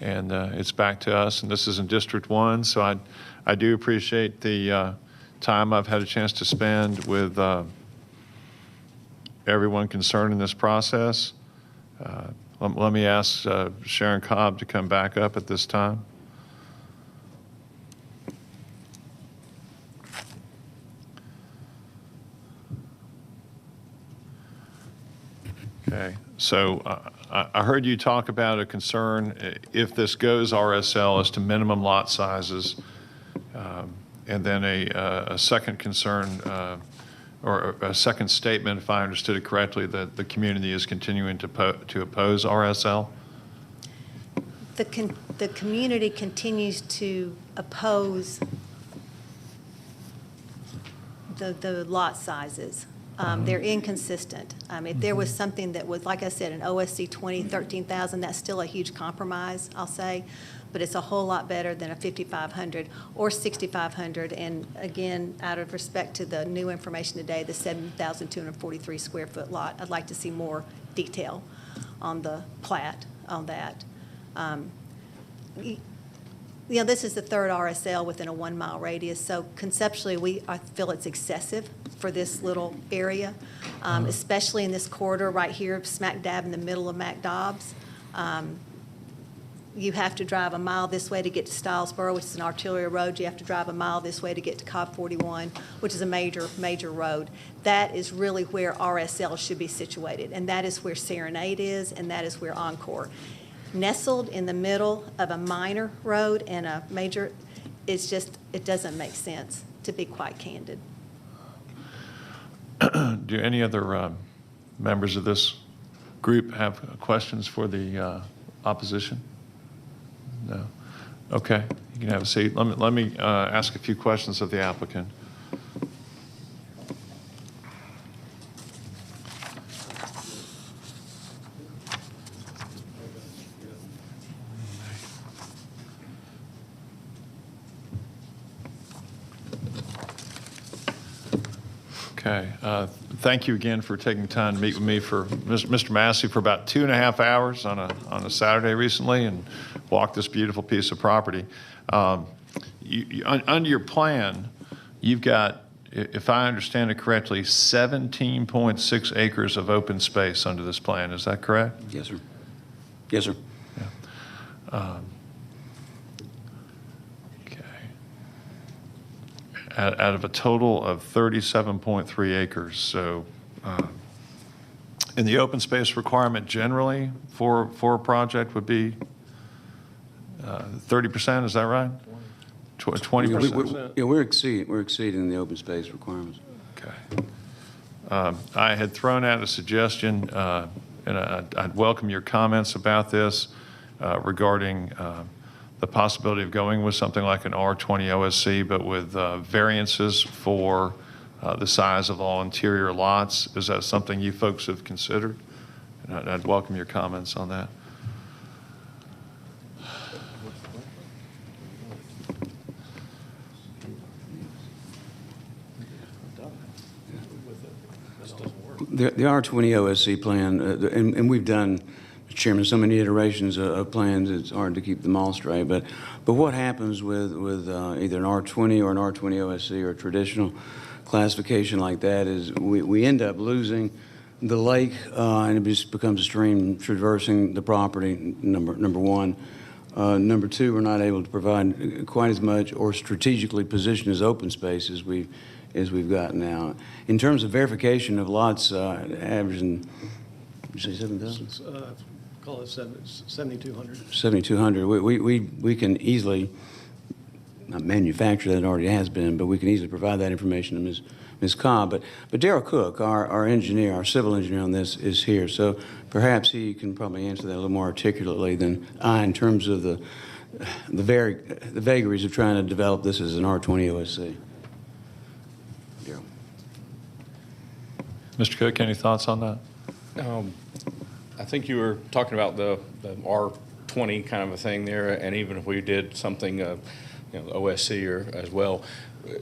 and it's back to us. And this is in District 1, so I do appreciate the time I've had a chance to spend with everyone concerned in this process. Let me ask Sharon Cobb to come back up at this time. Okay, so I heard you talk about a concern if this goes RSL as to minimum lot sizes, and then a second concern or a second statement, if I understood it correctly, that the community is continuing to oppose RSL? The community continues to oppose the lot sizes. They're inconsistent. If there was something that was, like I said, an OSC 20, 13,000, that's still a huge compromise, I'll say, but it's a whole lot better than a 5,500 or 6,500. And again, out of respect to the new information today, the 7,243 square foot lot, I'd like to see more detail on the plat on that. You know, this is the third RSL within a 1 mile radius, so conceptually, I feel it's excessive for this little area, especially in this corridor right here, smack dab in the middle of McDobbs. You have to drive a mile this way to get to Stylesboro, which is an arterial road. You have to drive a mile this way to get to Cobb 41, which is a major road. That is really where RSL should be situated, and that is where Serenade is, and that is where Encore. Nestled in the middle of a minor road and a major, it's just, it doesn't make sense, to be quite candid. Do any other members of this group have questions for the opposition? No. Okay, you can have a seat. Let me ask a few questions of the applicant. Okay. Thank you again for taking time to meet with me, for Mr. Massey, for about 2.5 hours on a Saturday recently, and walk this beautiful piece of property. Under your plan, you've got, if I understand it correctly, 17.6 acres of open space under this plan. Is that correct? Yes, sir. Yes, sir. Yeah. Out of a total of 37.3 acres. So in the open space requirement generally for a project would be 30%, is that right? 20%? Yeah, we're exceeding the open space requirements. Okay. I had thrown out a suggestion, and I'd welcome your comments about this regarding the possibility of going with something like an R20 OSC, but with variances for the size of all interior lots. Is that something you folks have considered? And I'd welcome your comments on that. The R20 OSC plan, and we've done Mr. Chairman, so many iterations of plans, it's hard to keep them all straight. But what happens with either an R20 or an R20 OSC or a traditional classification like that is we end up losing the lake, and it just becomes a stream traversing the property, number one. Number two, we're not able to provide quite as much or strategically position as open space as we've got now. In terms of verification of lots, averaging, did you say 7,000? Call it 7,200. 7,200. We can easily, not manufacture that, it already has been, but we can easily provide that information to Ms. Cobb. But Darrell Cook, our engineer, our civil engineer on this, is here. So perhaps he can probably answer that a little more articulately than I in terms of the vagaries of trying to develop this as an R20 OSC. Darrell. Mr. Cook, any thoughts on that? I think you were talking about the R20 kind of a thing there, and even if we did something, OSC or as well,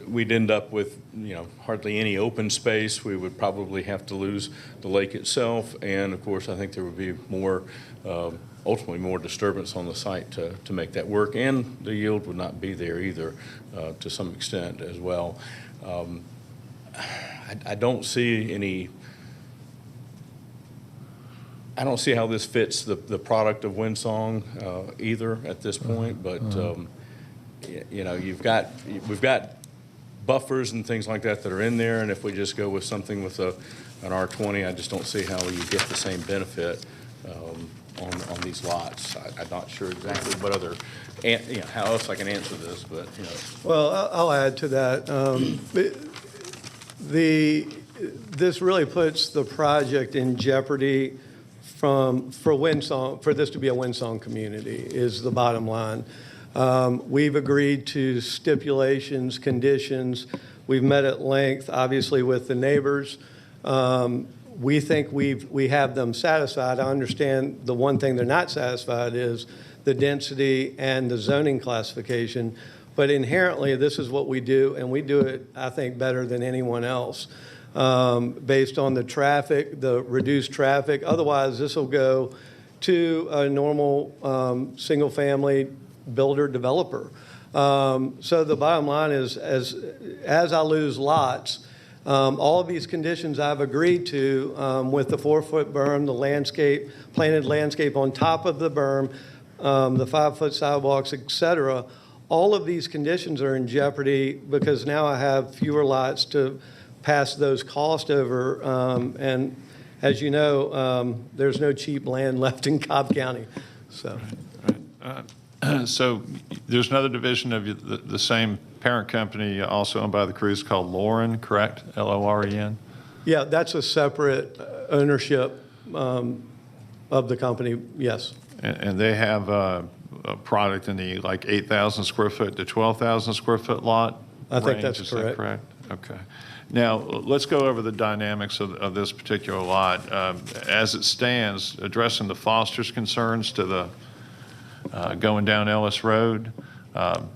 we'd end up with, hardly any open space. We would probably have to lose the lake itself, and of course, I think there would be more, ultimately more disturbance on the site to make that work, and the yield would not be there either, to some extent as well. I don't see how this fits the product of Windsong either at this point, but we've got buffers and things like that are in there, and if we just go with something with an R20, I just don't see how you get the same benefit on these lots. I'm not sure exactly what other, how else I can answer this, but Well, I'll add to that. This really puts the project in jeopardy for this to be a Windsong community is the bottom line. We've agreed to stipulations, conditions. We've met at length, obviously, with the neighbors. We think we have them satisfied. I understand the one thing they're not satisfied is the density and the zoning classification. But inherently, this is what we do, and we do it, I think, better than anyone else. Based on the traffic, the reduced traffic. Otherwise, this will go to a normal single-family builder developer. So the bottom line is, as I lose lots, all of these conditions I've agreed to with the 4-foot berm, the planted landscape on top of the berm, the 5-foot sidewalks, et cetera, all of these conditions are in jeopardy because now I have fewer lots to pass those costs over. And as you know, there's no cheap land left in Cobb County. So, So there's another division of the same parent company also owned by the Crews called Loren, correct? Loren? Yeah, that's a separate ownership of the company, yes. And they have a product in the 8,000 square foot to 12,000 square foot lot I think range, that's is correct. That correct? Okay. Now, let's go over the dynamics of this particular lot. As it stands, addressing the Foster's concerns to the going down Ellis Road,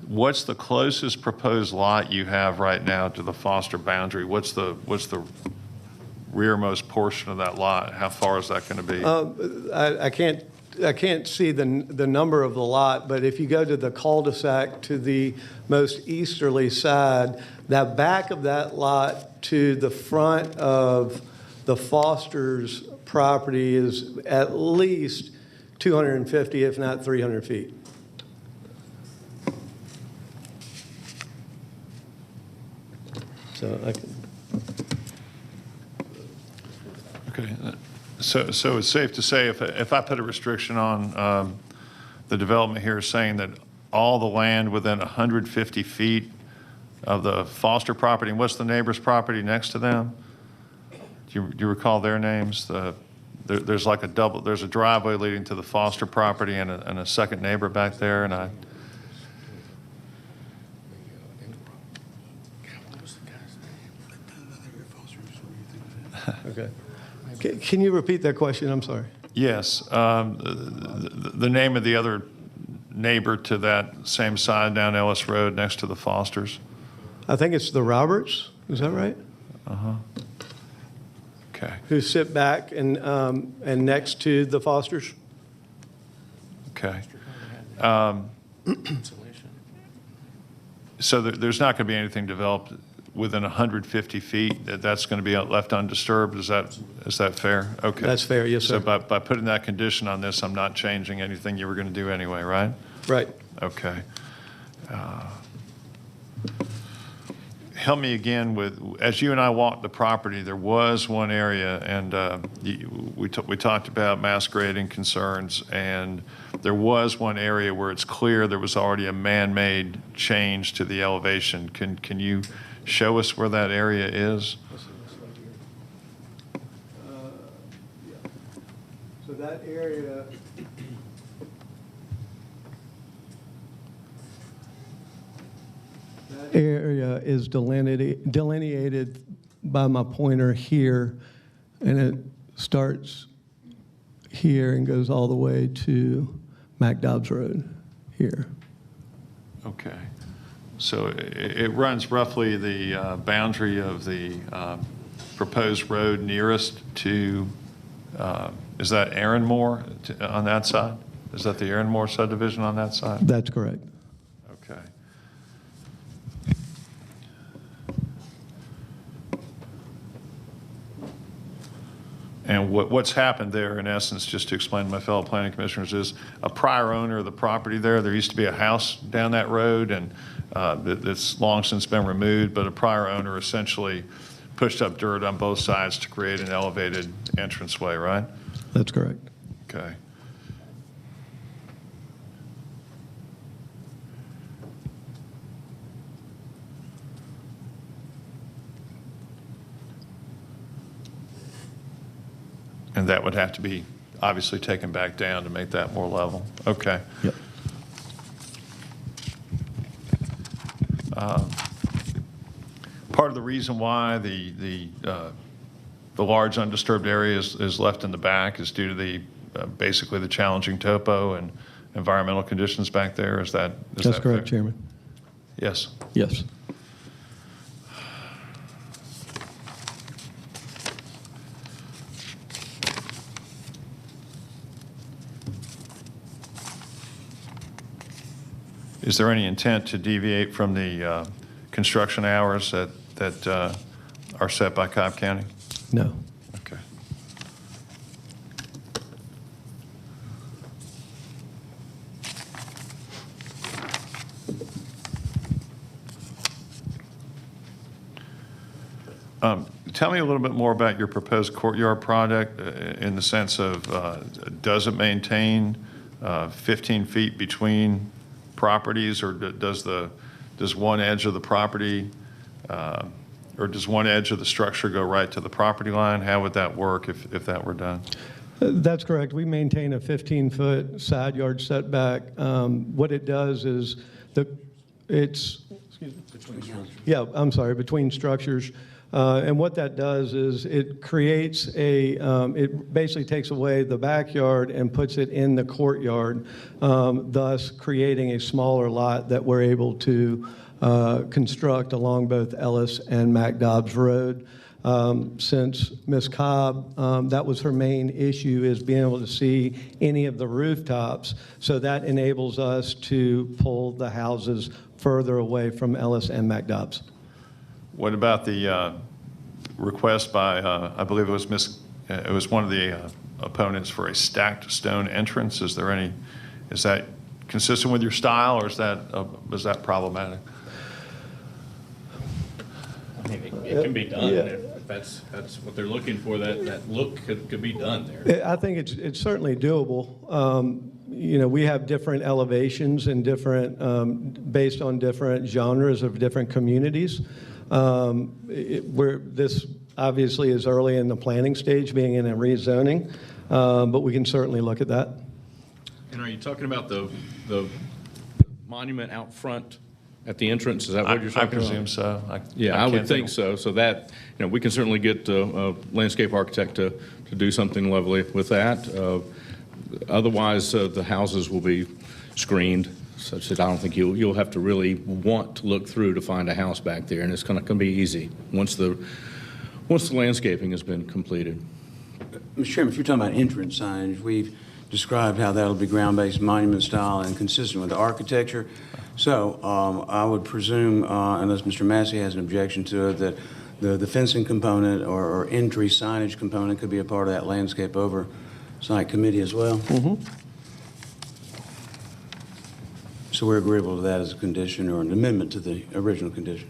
what's the closest proposed lot you have right now to the Foster boundary? What's the rearmost portion of that lot? How far is that going to be? I can't see the number of the lot, but if you go to the cul-de-sac to the most easterly side, that back of that lot to the front of the Foster's property is at least 250, if not 300 feet. So I can. Okay. So it's safe to say if I put a restriction on the development here saying that all the land within 150 feet of the Foster property, and what's the neighbor's property next to them? Do you recall their names? There's like there's a driveway leading to the Foster property and a second neighbor back there, and Okay. Can you repeat that question? I'm sorry. Yes. The name of the other neighbor to that same side down Ellis Road next to the Fosters? I think it's the Roberts. Is that right? Uh-huh. Okay. Who sit back and next to the Fosters? Okay. So there's not going to be anything developed within 150 feet, that's going to be left undisturbed? Is that fair? Okay. That's fair, yes, sir. So by putting that condition on this, I'm not changing anything you were going to do anyway, right? Right. Okay. Help me again with, as you and I walked the property, there was one area, and we talked about mass grading concerns, and there was one area where it's clear there was already a man-made change to the elevation. Can you show us where that area is? So that area, is delineated by my pointer here, and it starts here and goes all the way to McDobbs Road here. Okay. So it runs roughly the boundary of the proposed road nearest to, is that Aaronmore on that side? Is that the Aaronmore subdivision on that side? That's correct. Okay. And what's happened there, in essence, just to explain to my fellow planning commissioners, is a prior owner of the property there used to be a house down that road, and that's long since been removed, but a prior owner essentially pushed up dirt on both sides to create an elevated entranceway, right? That's correct. Okay. And that would have to be obviously taken back down to make that more level. Okay. Yep. Part of the reason why the large undisturbed area is left in the back is due to the basically the challenging topo and environmental conditions back there. Is that That's correct, fair? Chairman. Yes. Yes. Is there any intent to deviate from the construction hours that are set by Cobb County? No. Okay. Tell me a little bit more about your proposed courtyard project in the sense of does it maintain 15 feet between properties, or does one edge of the property or does one edge of the structure go right to the property line? How would that work if that were done? That's correct. We maintain a 15-foot side yard setback. What it does is between structures. And what that does is it creates it basically takes away the backyard and puts it in the courtyard, thus creating a smaller lot that we're able to construct along both Ellis and McDobbs Road. Since Ms. Cobb, that was her main issue, is being able to see any of the rooftops. So that enables us to pull the houses further away from Ellis and McDobbs. What about the request by, I believe it was one of the opponents for a stacked stone entrance? Is that consistent with your style, or is that problematic? I mean, it can be done. Yeah. If that's what they're looking for, that look could be done there. I think it's certainly doable. We have different elevations and different, based on different genres of different communities. This obviously is early in the planning stage, being in a rezoning, but we can certainly look at that. And are you talking about the monument out front at the entrance? Is that what you're talking about? I presume so. I would think so. So that, we can certainly get a landscape architect to do something lovely with that. Otherwise, the houses will be screened, such that I don't think you'll have to really want to look through to find a house back there, and it's going to be easy once the landscaping has been completed. Mr. Chairman, if you're talking about entrance signs, we've described how that'll be ground-based monument style and consistent with the architecture. So I would presume, unless Mr. Massey has an objection to it, that the fencing component or entry signage component could be a part of that landscape oversight committee as well. So we're agreeable to that as a condition or an amendment to the original condition.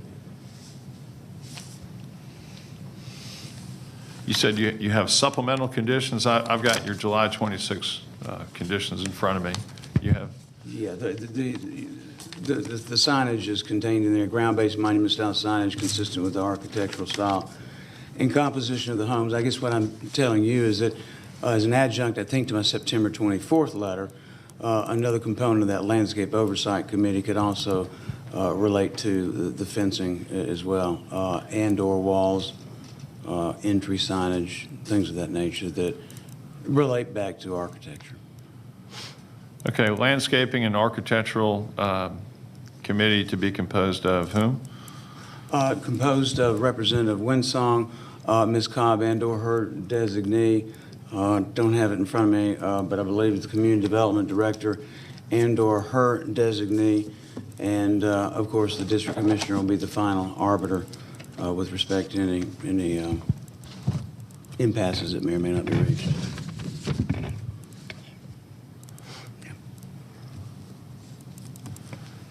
You said you have supplemental conditions. I've got your July 26 conditions in front of me. You have? Yeah, the signage is contained in there, ground-based monument style signage consistent with the architectural style and composition of the homes. I guess what I'm telling you is that as an adjunct, I think, to my September 24th letter, another component of that landscape oversight committee could also relate to the fencing as well, and/or walls, entry signage, things of that nature that relate back to architecture. Okay, landscaping and architectural committee to be composed of whom? Composed of Representative Winsong, Ms. Cobb, and/or her designee. Don't have it in front of me, but I believe it's the Community Development Director and/or her designee. And, of course, the District Commissioner will be the final arbiter with respect to any impasses that may or may not be reached.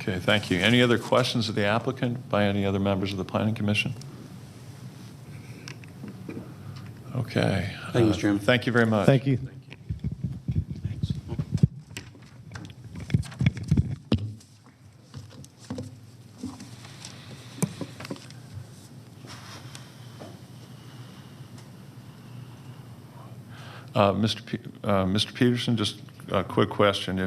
Okay, thank you. Any other questions of the applicant by any other members of the Planning Commission? Okay. Thank you, Mr. Chairman. Thank you very much. Thank you. Mr. Peterson, just a quick question.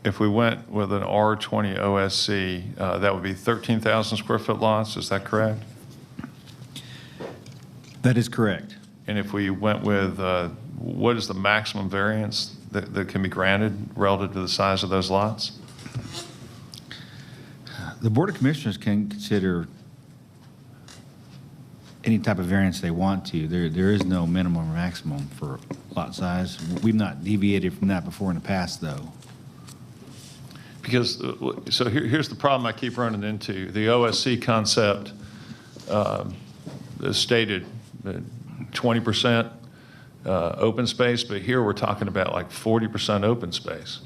If we went with an R20 OSC, that would be 13,000 square foot lots, is that correct? That is correct. And if we went with, what is the maximum variance that can be granted relative to the size of those lots? The Board of Commissioners can consider any type of variance they want to. There is no minimum or maximum for lot size. We've not deviated from that before in the past, though. Because, so here's the problem I keep running into. The OSC concept is stated 20% open space, but here we're talking about like 40% open space.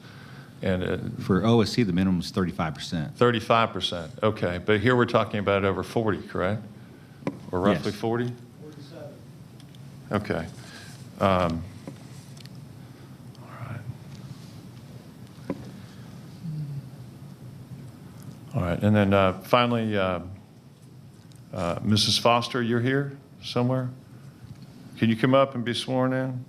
And for OSC, the minimum is 35%. 35%, okay. But here we're talking about over 40, correct? Or roughly Yes. 40? 47. Okay. All right, and then finally, Mrs. Foster, you're here somewhere? Can you come up and be sworn in?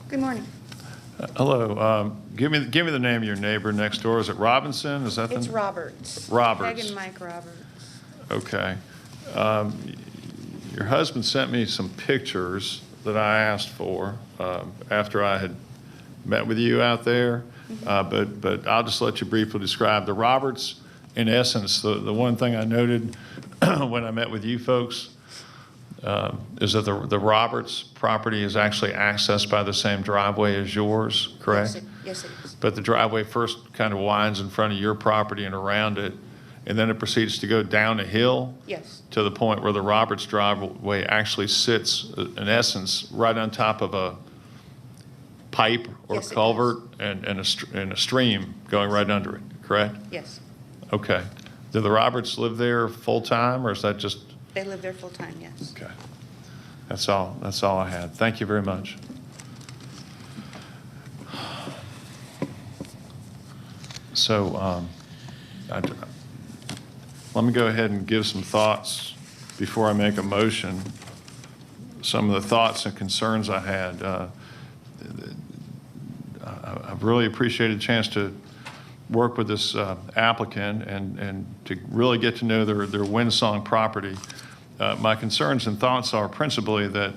Good morning. Hello. Give me the name of your neighbor next door. Is it Robinson? Is that It's the? Roberts. Roberts. Peg and Mike Roberts. Okay. Your husband sent me some pictures that I asked for after I had met with you out there, but I'll just let you briefly describe the Roberts. In essence, the one thing I noted when I met with you folks is that the Roberts property is actually accessed by the same driveway as yours, correct? Yes, it is. But the driveway first kind of winds in front of your property and around it, and then it proceeds to go down a hill? Yes. To the point where the Roberts driveway actually sits, in essence, right on top of a pipe or Yes, it culvert and a stream going right under it, correct? Yes. Okay. Do the Roberts live there full-time, or is that just? They live there full-time, yes. Okay. That's all I had. Thank you very much. So let me go ahead and give some thoughts before I make a motion. Some of the thoughts and concerns I had. I've really appreciated a chance to work with this applicant and to really get to know their Windsong property. My concerns and thoughts are principally that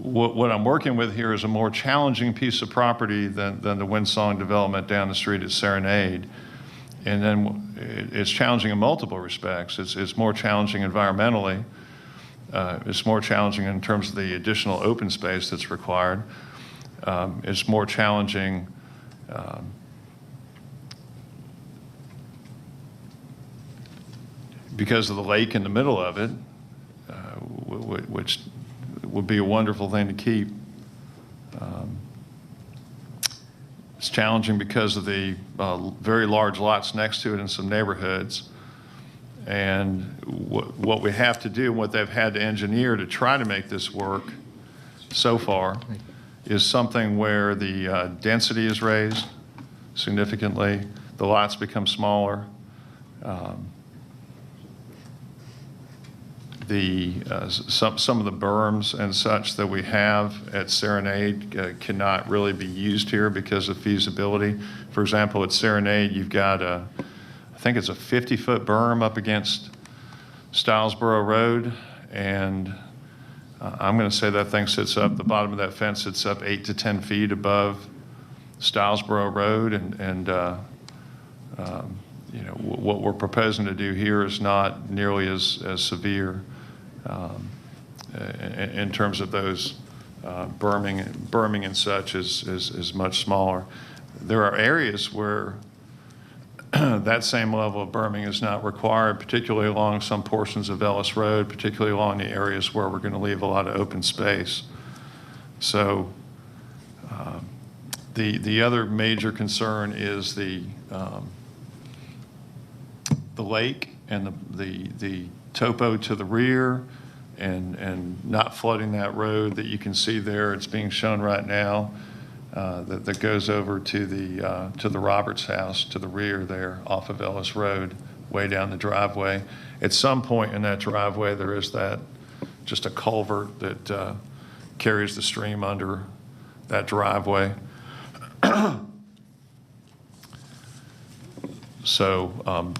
what I'm working with here is a more challenging piece of property than the Windsong development down the street at Serenade. And then it's challenging in multiple respects. It's more challenging environmentally. It's more challenging in terms of the additional open space that's required. It's more challenging because of the lake in the middle of it, which would be a wonderful thing to keep. It's challenging because of the very large lots next to it in some neighborhoods. And what we have to do, what they've had to engineer to try to make this work so far, is something where the density is raised significantly, the lots become smaller. Some of the berms and such that we have at Serenade cannot really be used here because of feasibility. For example, at Serenade, you've got I think it's a 50-foot berm up against Stylesboro Road, and I'm going to say that thing sits up, the bottom of that fence sits up 8 to 10 feet above Stylesboro Road, and you know, what we're proposing to do here is not nearly as severe in terms of those berming and such is much smaller. There are areas where that same level of berming is not required, particularly along some portions of Ellis Road, particularly along the areas where we're going to leave a lot of open space. So the other major concern is the lake and the topo to the rear, and not flooding that road that you can see there. It's being shown right now. That goes over to the Roberts house to the rear there off of Ellis Road, way down the driveway. At some point in that driveway, there is just a culvert that carries the stream under that driveway. So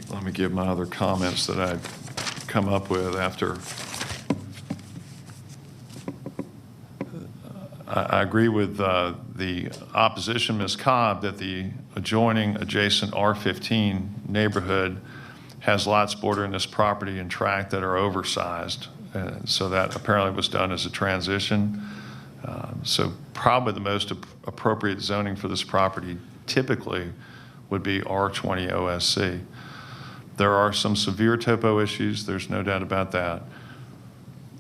let me give my other comments that I'd come up with after. I agree with the opposition, Ms. Cobb, that the adjacent R15 neighborhood has lots bordering this property and tract that are oversized. So that apparently was done as a transition. So probably the most appropriate zoning for this property typically would be R20 OSC. There are some severe topo issues, there's no doubt about that.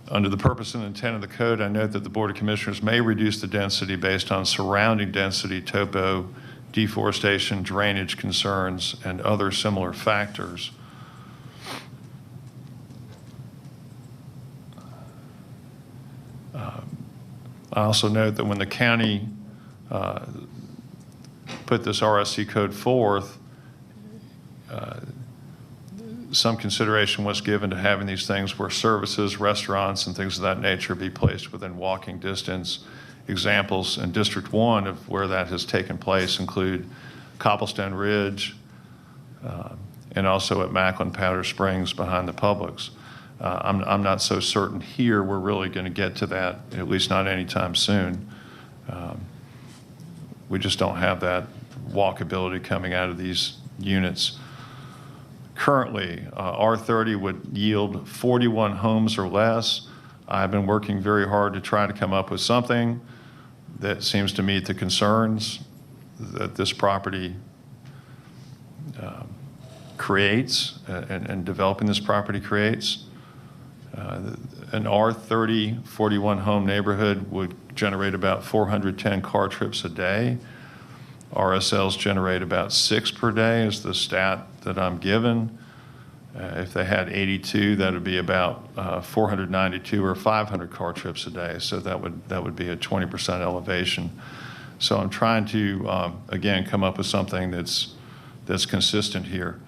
Under the purpose and intent of the code, I note that the Board of Commissioners may reduce the density based on surrounding density, topo, deforestation, drainage concerns, and other similar factors. I also note that when the county put this RSC code forth, some consideration was given to having these things where services, restaurants, and things of that nature be placed within walking distance. Examples in District 1 of where that has taken place include Cobblestone Ridge and also at Macklin Powder Springs behind the Publix. I'm not so certain here we're really going to get to that, at least not anytime soon. We just don't have that walkability coming out of these units. Currently, R30 would yield 41 homes or less. I've been working very hard to try to come up with something that seems to meet the concerns that this property creates and developing this property creates. An R30 41 home neighborhood would generate about 410 car trips a day. RSLs generate about 6 per day is the stat that I'm given. If they had 82, that would be about 492 or 500 car trips a day. So that would be a 20% elevation. So I'm trying to again come up with something that's consistent here.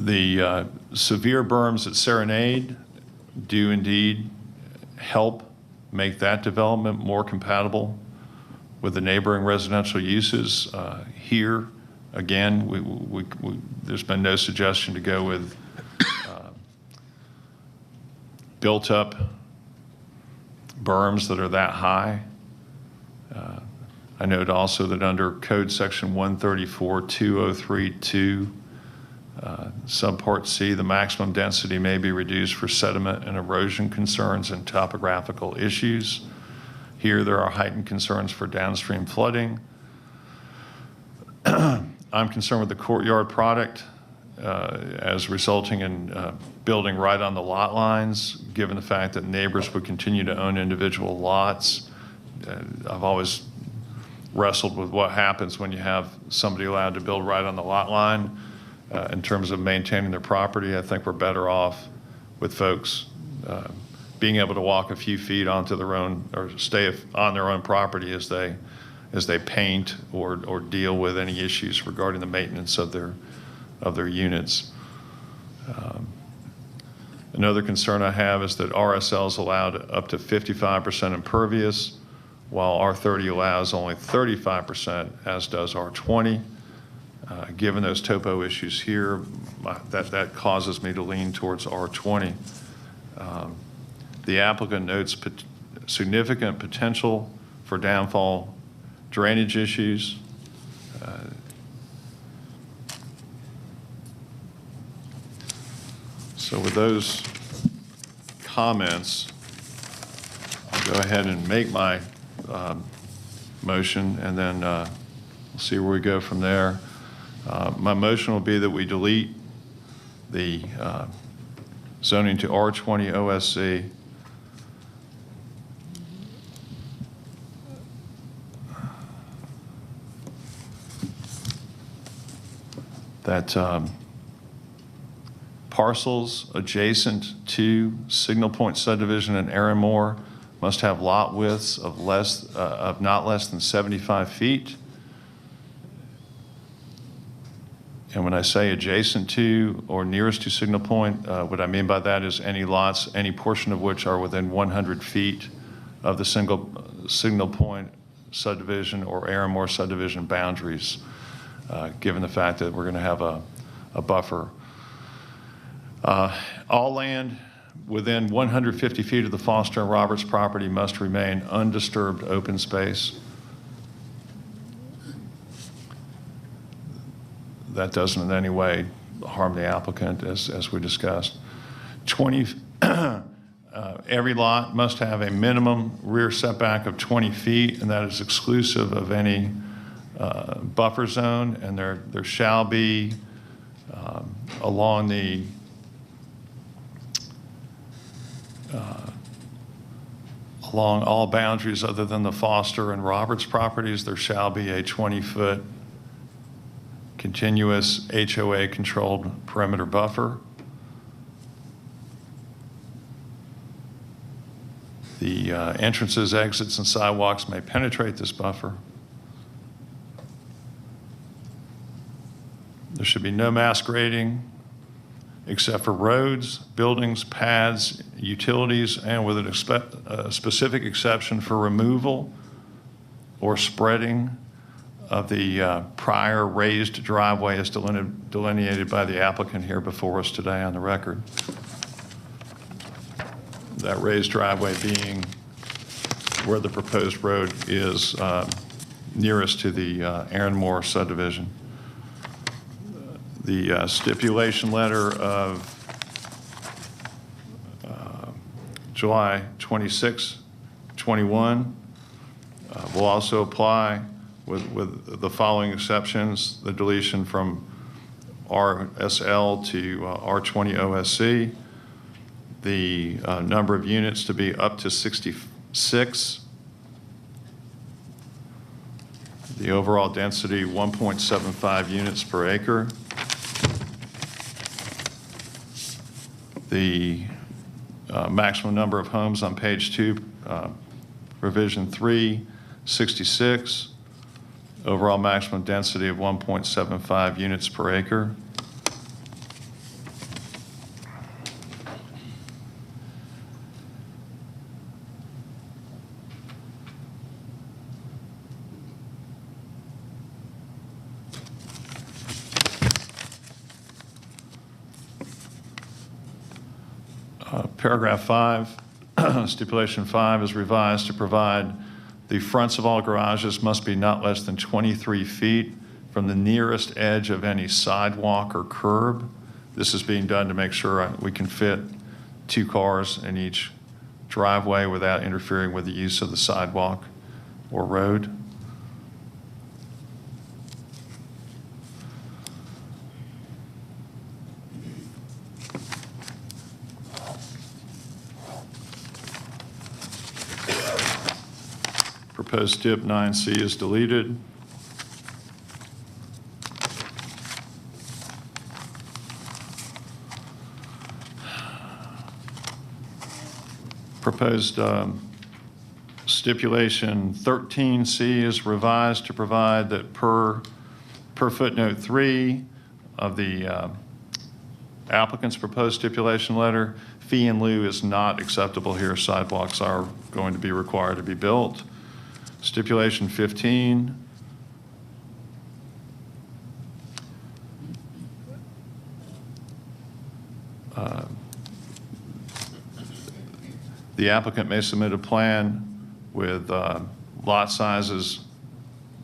The severe berms at Serenade do indeed help make that development more compatible with the neighboring residential uses. Here, again, there's been no suggestion to go with built-up berms that are that high. I note also that under Code Section 134-2032, Subpart C, the maximum density may be reduced for sediment and erosion concerns and topographical issues. Here, there are heightened concerns for downstream flooding. I'm concerned with the courtyard product as resulting in building right on the lot lines, given the fact that neighbors would continue to own individual lots. I've always wrestled with what happens when you have somebody allowed to build right on the lot line. In terms of maintaining their property, I think we're better off with folks being able to walk a few feet onto their own, or stay on their own property as they paint or deal with any issues regarding the maintenance of their units. Another concern I have is that RSL is allowed up to 55% impervious, while R30 allows only 35%, as does R20. Given those topo issues here, that causes me to lean towards R20. The applicant notes significant potential for downfall drainage issues. So with those comments, I'll go ahead and make my motion, and then we'll see where we go from there. My motion will be that we delete the zoning to R20 OSC. That parcels adjacent to Signal Point subdivision and Aaronmore must have lot widths of not less than 75 feet. And when I say adjacent to or nearest to Signal Point, what I mean by that is any lots, any portion of which are within 100 feet of the Signal Point subdivision or Aaronmore subdivision boundaries, given the fact that we're going to have a buffer. All land within 150 feet of the Foster and Roberts property must remain undisturbed open space. That doesn't in any way harm the applicant, as we discussed. Every lot must have a minimum rear setback of 20 feet, and that is exclusive of any buffer zone, and there shall be along the along all boundaries other than the Foster and Roberts properties, there shall be a 20-foot continuous HOA-controlled perimeter buffer. The entrances, exits, and sidewalks may penetrate this buffer. There should be no mass grading except for roads, buildings, pads, utilities, and with a specific exception for removal or spreading of the prior raised driveway as delineated by the applicant here before us today on the record. That raised driveway being where the proposed road is nearest to the Aaronmore subdivision. The stipulation letter of July 26, 21 will also apply with the following exceptions: the deletion from RSL to R20 OSC, the number of units to be up to 66, the overall density 1.75 units per acre, the maximum number of homes on page 2, revision 3, 66, overall maximum density of 1.75 units per acre. Paragraph 5, stipulation 5 is revised to provide the fronts of all garages must be not less than 23 feet from the nearest edge of any sidewalk or curb. This is being done to make sure we can fit 2 cars in each driveway without interfering with the use of the sidewalk or road. Proposed stip 9C is deleted. Proposed stipulation 13C is revised to provide that per footnote 3 of the applicant's proposed stipulation letter, fee in lieu is not acceptable here. Sidewalks are going to be required to be built. Stipulation 15. The applicant may submit a plan with lot sizes,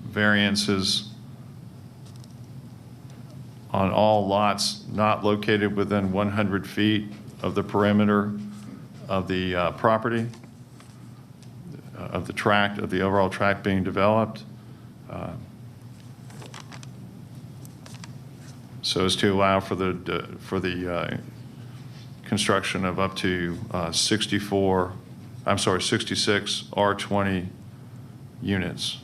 variances on all lots not located within 100 feet of the perimeter of the property, of the tract, of the overall tract being developed, so as to allow for the construction of up to 66 R20 units.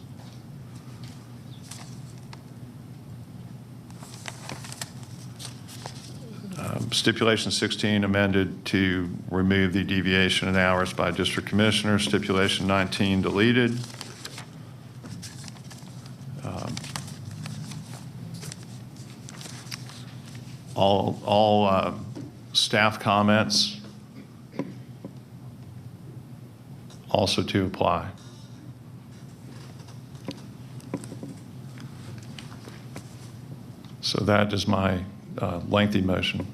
Stipulation 16 amended to remove the deviation in hours by district commissioner. Stipulation 19 deleted. All staff comments also to apply. So that is my lengthy motion.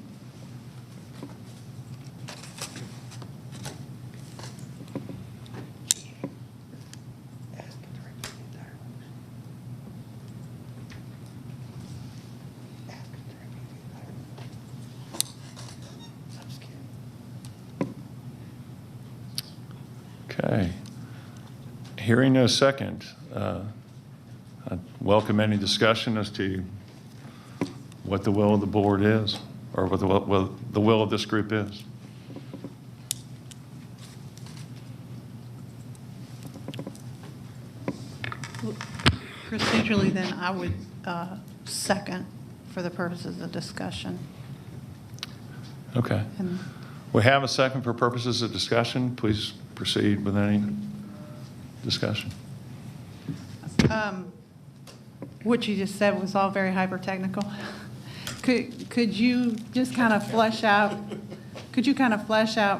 Okay. Hearing no second, I welcome any discussion as to what the will of the board is, or what the will of this group is. Procedurally, then, I would second for the purposes of discussion. Okay. And We have a second for purposes of discussion. Please proceed with any discussion. what you just said was all very hyper-technical. Could you just kind of flesh out,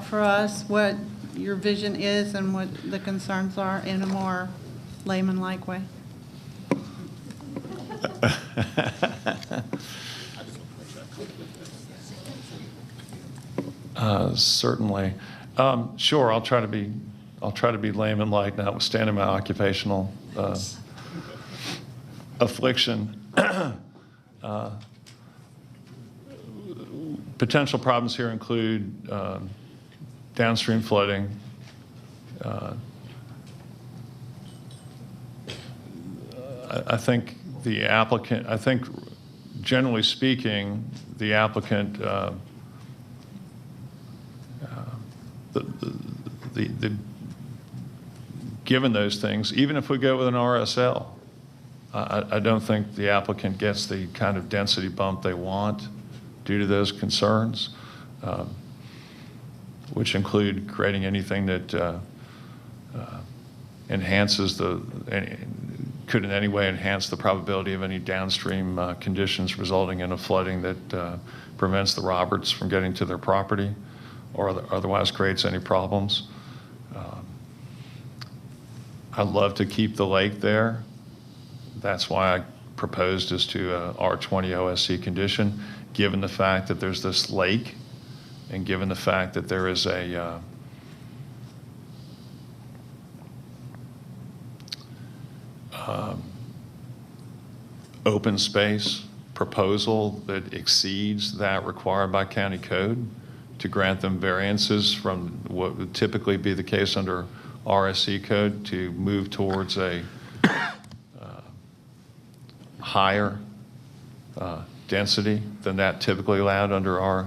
for us what your vision is and what the concerns are in a more layman-like way? Certainly. Sure, I'll try to be layman-like, notwithstanding my occupational affliction. Potential problems here include downstream flooding, I think generally speaking, the applicant, given those things, even if we go with an RSL, I don't think the applicant gets the kind of density bump they want due to those concerns, which include creating anything that could in any way enhance the probability of any downstream conditions resulting in a flooding that prevents the Roberts from getting to their property or otherwise creates any problems. I'd love to keep the lake there. That's why I proposed this to a R20 OSC condition, given the fact that there's this lake and given the fact that there is a open space proposal that exceeds that required by county code, to grant them variances from what would typically be the case under RSC code to move towards a higher density than that typically allowed under our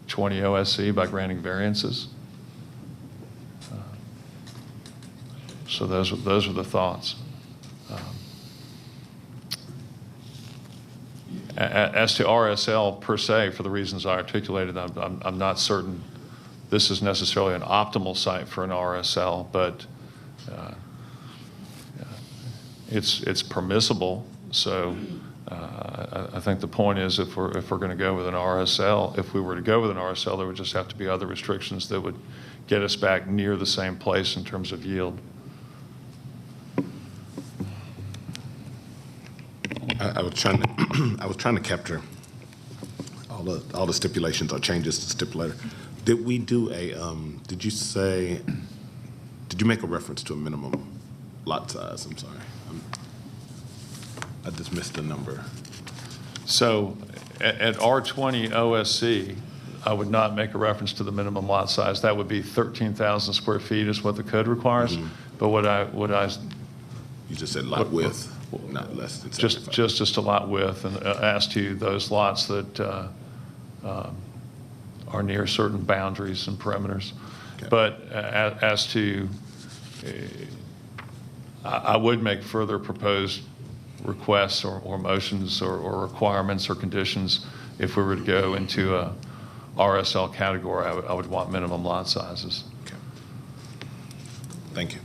20 OSC by granting variances. So those are the thoughts. As to RSL per se, for the reasons I articulated, I'm not certain this is necessarily an optimal site for an RSL, but it's permissible. So I think the point is, if we're going to go with an RSL, if we were to go with an RSL, there would just have to be other restrictions that would get us back near the same place in terms of yield. I was trying to capture all the stipulations or changes to stipulator. Did we do a? Did you make a reference to a minimum lot size? I'm sorry, I just missed the number. So at R20 OSC, I would not make a reference to the minimum lot size. That would be 13,000 square feet is what the code requires. Mm-hmm. But what I you just said lot width. Not less than 75. just a lot width, and as to those lots that are near certain boundaries and perimeters. Okay. But as to, I would make further proposed requests or motions or requirements or conditions if we were to go into a RSL category. I would want minimum lot sizes. Okay. Thank you.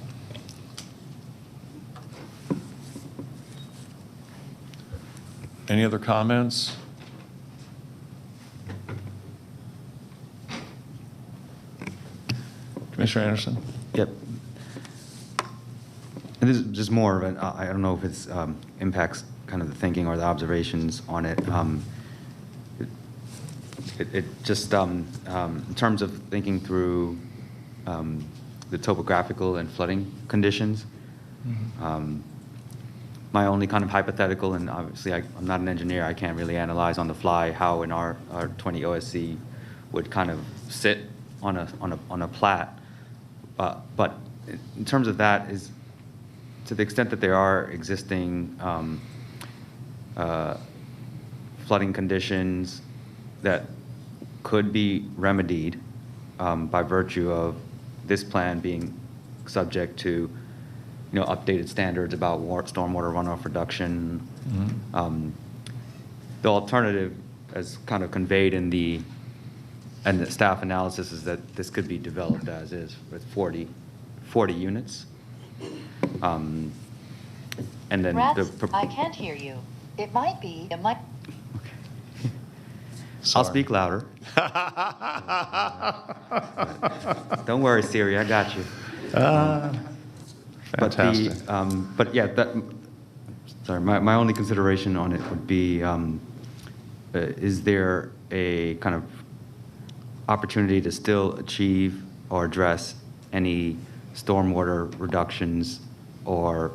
Any other comments? Commissioner Anderson? Yep. And this is just more of an, I don't know if it's impacts kind of the thinking or the observations on it. It just, in terms of thinking through the topographical and flooding conditions, my only kind of hypothetical, and obviously I'm not an engineer, I can't really analyze on the fly how an R20 OSC would kind of sit on a plat. But in terms of that, is to the extent that there are existing flooding conditions that could be remedied by virtue of this plan being subject to updated standards about stormwater runoff reduction. Mm-hmm. The alternative, as kind of conveyed in the staff analysis, is that this could be developed as is with 40 units. And then I can't hear you. It might be. I'll speak louder. Don't worry, Siri, I got you. Fantastic. But yeah, sorry, my only consideration on it would be, is there a kind of opportunity to still achieve or address any stormwater reductions or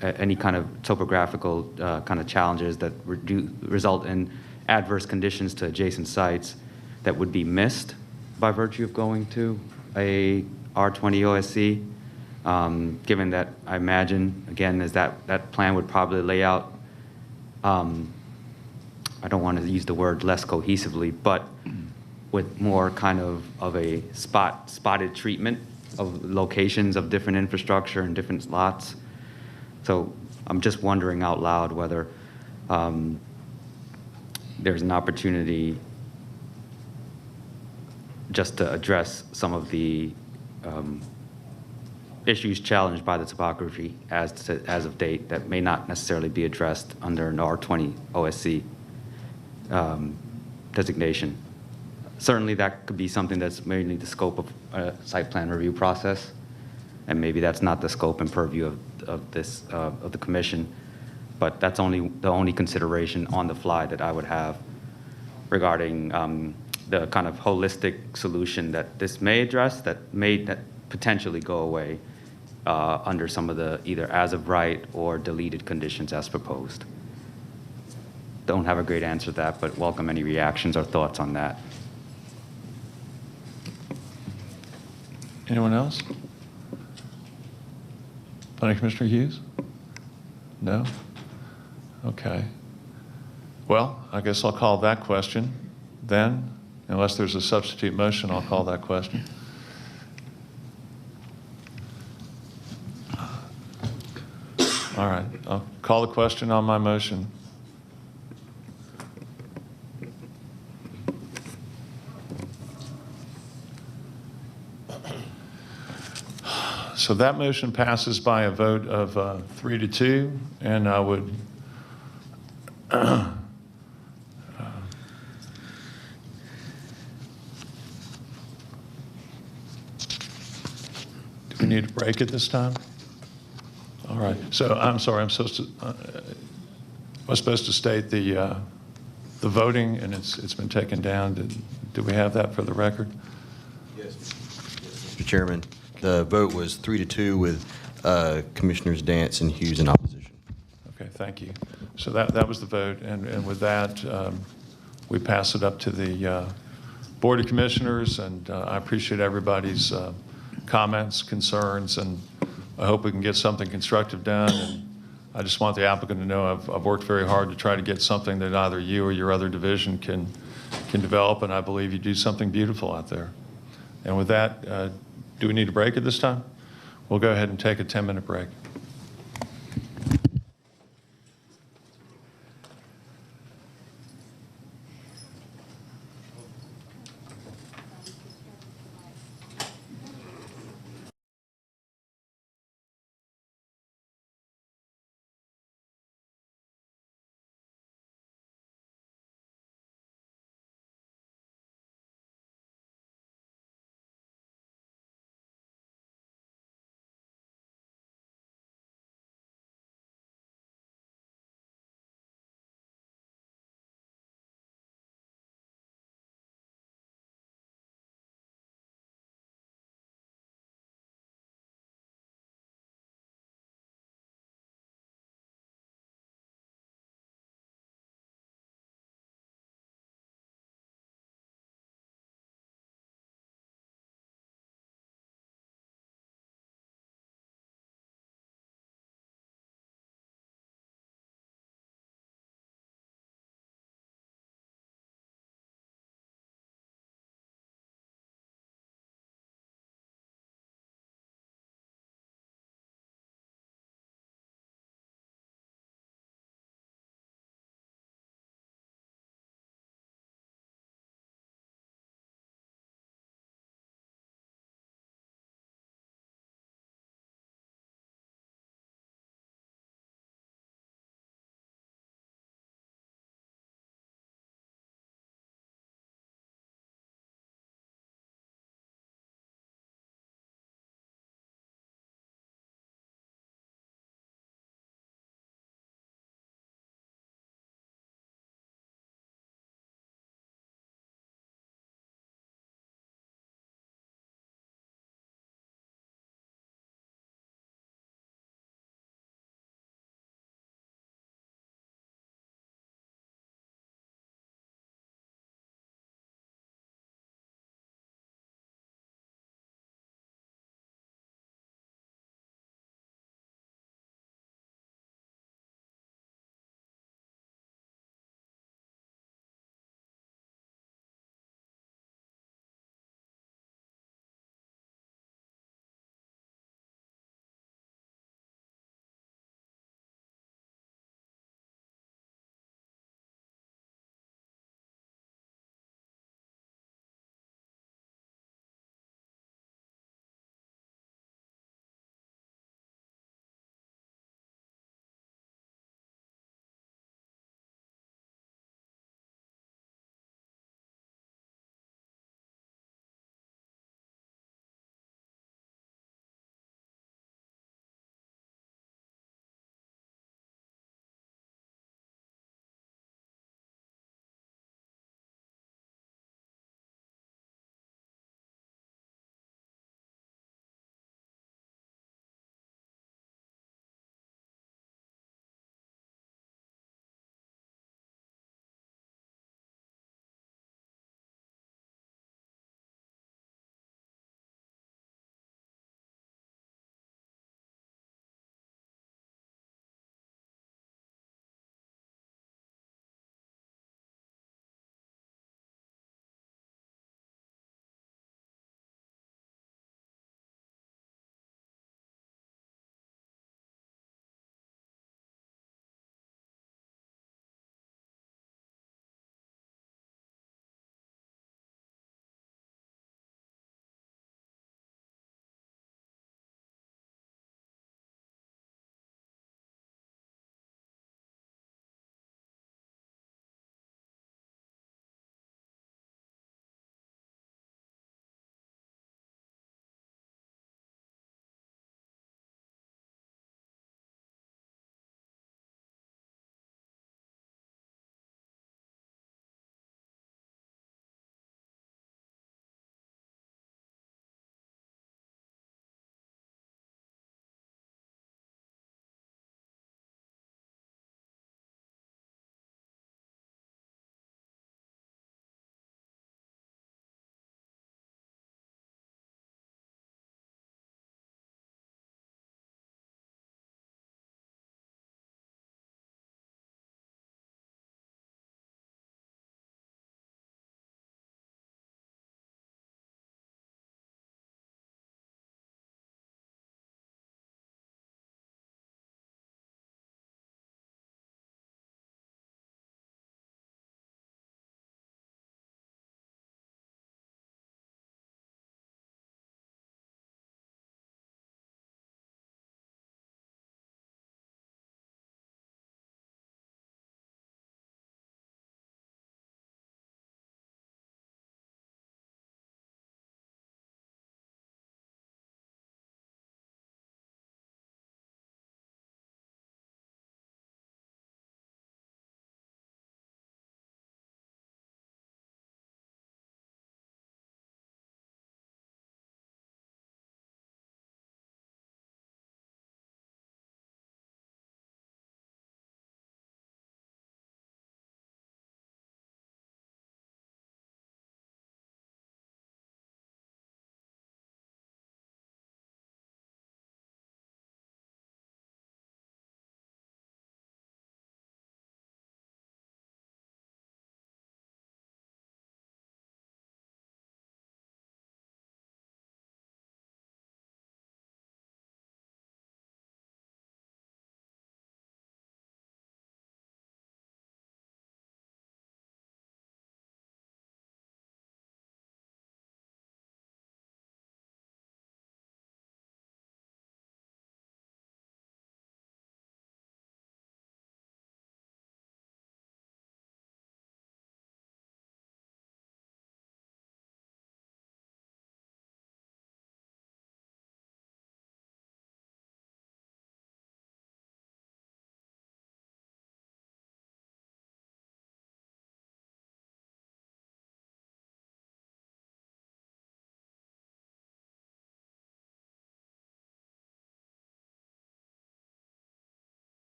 any kind of topographical kind of challenges that result in adverse conditions to adjacent sites that would be missed by virtue of going to a R20 OSC? Given that I imagine, again, is that plan would probably lay out, I don't want to use the word less cohesively, but with more kind of a spotted treatment of locations of different infrastructure and different lots. So I'm just wondering out loud whether there's an opportunity just to address some of the issues challenged by the topography as of date that may not necessarily be addressed under an R20 OSC designation. Certainly that could be something that's mainly the scope of a site plan review process, and maybe that's not the scope and purview of the commission, but that's the only consideration on the fly that I would have regarding the kind of holistic solution that this may address, that potentially go away under some of the either as of right or deleted conditions as proposed. Don't have a great answer to that, but welcome any reactions or thoughts on that. Anyone else? Planning Commissioner Hughes? No? Okay. Well, I guess I'll call that question then. Unless there's a substitute motion, I'll call that question. All right, I'll call the question on my motion. So that motion passes by a vote of 3-2, and I would do we need a break at this time? All right. So I'm sorry. I'm supposed to. Was supposed to state the voting, and it's been taken down. Do we have that for the record? Yes, Mr. Chairman. The vote was 3-2 with Commissioners Dance and Hughes in opposition. Okay, thank you. So that was the vote, and with that, we pass it up to the Board of Commissioners, and I appreciate everybody's comments, concerns, and I hope we can get something constructive done. And I just want the applicant to know I've worked very hard to try to get something that either you or your other division can develop, and I believe you do something beautiful out there. And with that, do we need a break at this time? We'll go ahead and take a 10-minute break.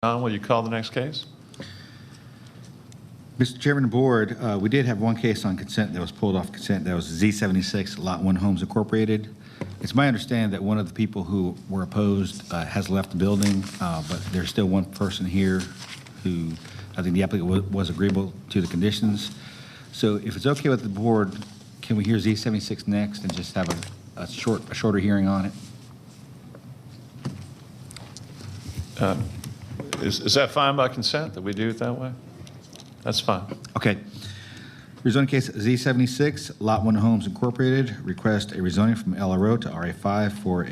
John, will you call the next case? Mr. Chairman and Board, we did have one case on consent that was pulled off consent. That was Z76 Lot 1 Homes Incorporated. It's my understanding that one of the people who were opposed has left the building, but there's still one person here who I think the applicant was agreeable to the conditions. So if it's okay with the board, can we hear Z76 next and just have a shorter hearing on it? Is that fine by consent that we do it that way? That's fine. Okay. Rezoning case Z76, Lot 1 Homes Incorporated, request a rezoning from LRO to RA5 for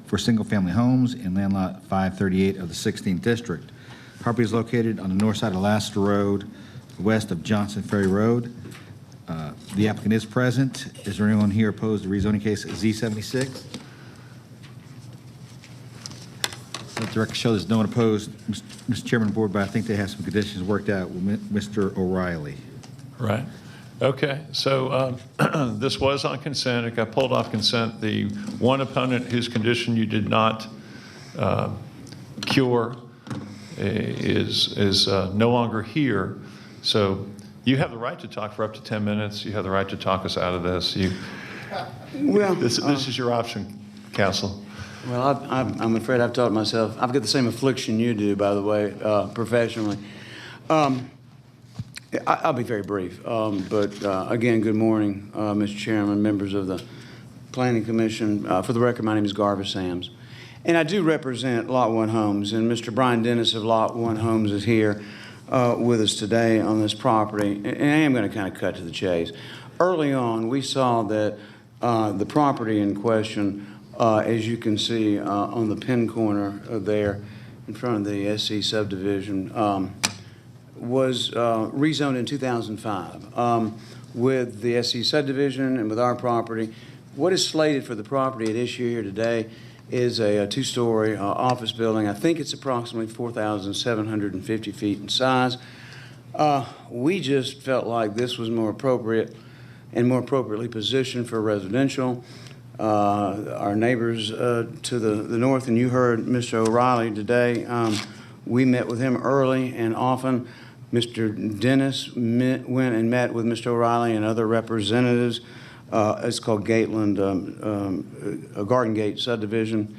single-family homes in land lot 538 of the 16th District. Property is located on the north side of Lassiter Road, west of Johnson Ferry Road. The applicant is present. Is there anyone here opposed to rezoning case Z76? Let the record show there's no one opposed. Mr. Chairman of the Board, but I think they have some conditions worked out with Mr. O'Reilly. Right. Okay. So this was on consent. It got pulled off consent. The one opponent whose condition you did not cure is no longer here. So you have the right to talk for up to 10 minutes. You have the right to talk us out of this. This is your option, counsel. Well, I'm afraid I've taught myself. I've got the same affliction you do, by the way, professionally. I'll be very brief. But again, good morning, Mr. Chairman, members of the Planning Commission. For the record, my name is Garva Sams. And I do represent Lot 1 Homes. And Mr. Brian Dennis of Lot 1 Homes is here with us today on this property. And I am going to kind of cut to the chase. Early on, we saw that the property in question, as you can see on the pin corner there in front of the SC subdivision, was rezoned in 2005. With the SC subdivision and with our property, what is slated for the property at issue here today is a two-story office building. I think it's approximately 4,750 feet in size. We just felt like this was more appropriate and more appropriately positioned for residential. Our neighbors to the north, and you heard Mr. O'Reilly today, we met with him early and often. Mr. Dennis went and met with Mr. O'Reilly and other representatives. It's called Gateland, Garden Gate subdivision,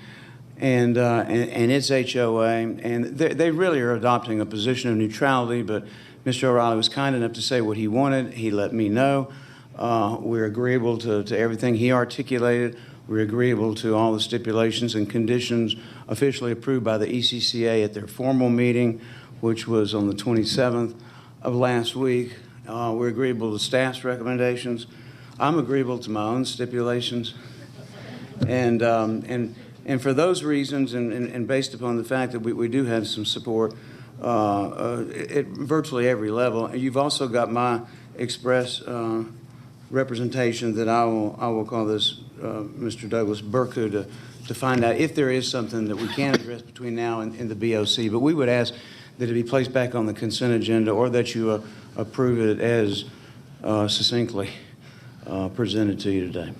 and its HOA. And they really are adopting a position of neutrality, but Mr. O'Reilly was kind enough to say what he wanted. He let me know. We're agreeable to everything he articulated. We're agreeable to all the stipulations and conditions officially approved by the ECCA at their formal meeting, which was on the 27th of last week. We're agreeable to staff's recommendations. I'm agreeable to my own stipulations. And for those reasons, and based upon the fact that we do have some support at virtually every level, you've also got my express representation that I will call this Mr. Douglas Burku to find out if there is something that we can address between now and the BOC. But we would ask that it be placed back on the consent agenda, or that you approve it as succinctly presented to you today.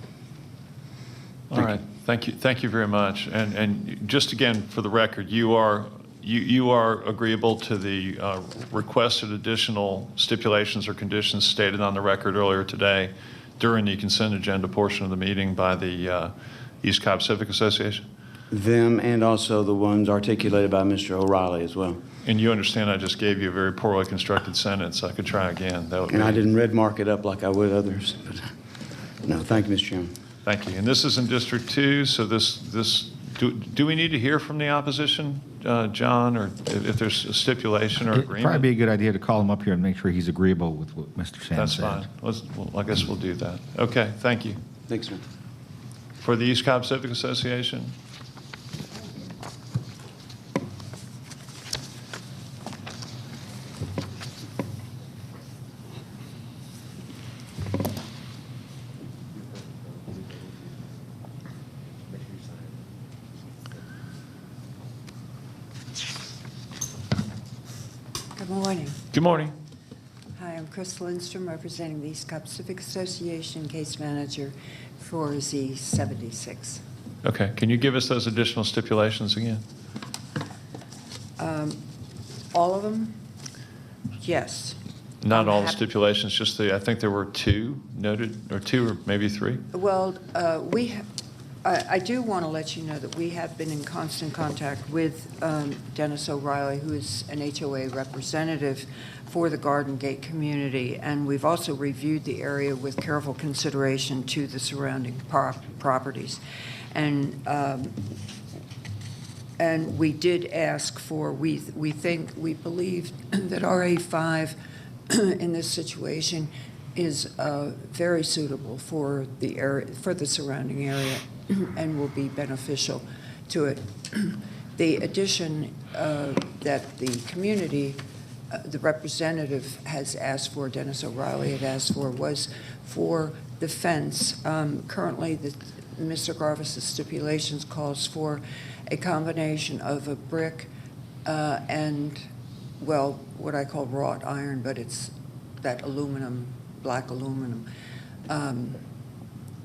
All right. Thank you very much. And just again, for the record, you are agreeable to the requested additional stipulations or conditions stated on the record earlier today during the consent agenda portion of the meeting by the East Cobb Civic Association? Them, and also the ones articulated by Mr. O'Reilly as well. And you understand I just gave you a very poorly constructed sentence. I could try again. I didn't red mark it up like I would others. But no, thank you, Mr. Chairman. Thank you. And this is in District 2, so do we need to hear from the opposition, John, or if there's a stipulation or agreement? It'd probably be a good idea to call him up here and make sure he's agreeable with what Mr. Sand said. That's fine. I guess we'll do that. Okay, thank you. Thanks, sir. For the East Cobb Civic Association? Good morning. Good morning. Hi, I'm Chris Lindstrom, representing the East Cobb Civic Association, case manager for Z76. Okay, can you give us those additional stipulations again? All of them? Yes. Not all the happy- stipulations, just I think there were two noted, or two or maybe three? Well, I do want to let you know that we have been in constant contact with Dennis O'Reilly, who is an HOA representative for the Garden Gate community, and we've also reviewed the area with careful consideration to the surrounding properties. And we did ask for, we believe that RA5 in this situation is very suitable for the area, for the surrounding area, and will be beneficial to it. The addition that the community, the representative has asked for, Dennis O'Reilly had asked for, was for the fence. Currently, Mr. Garvis's stipulations calls for a combination of a brick and, well, what I call wrought iron, but it's that aluminum, black aluminum,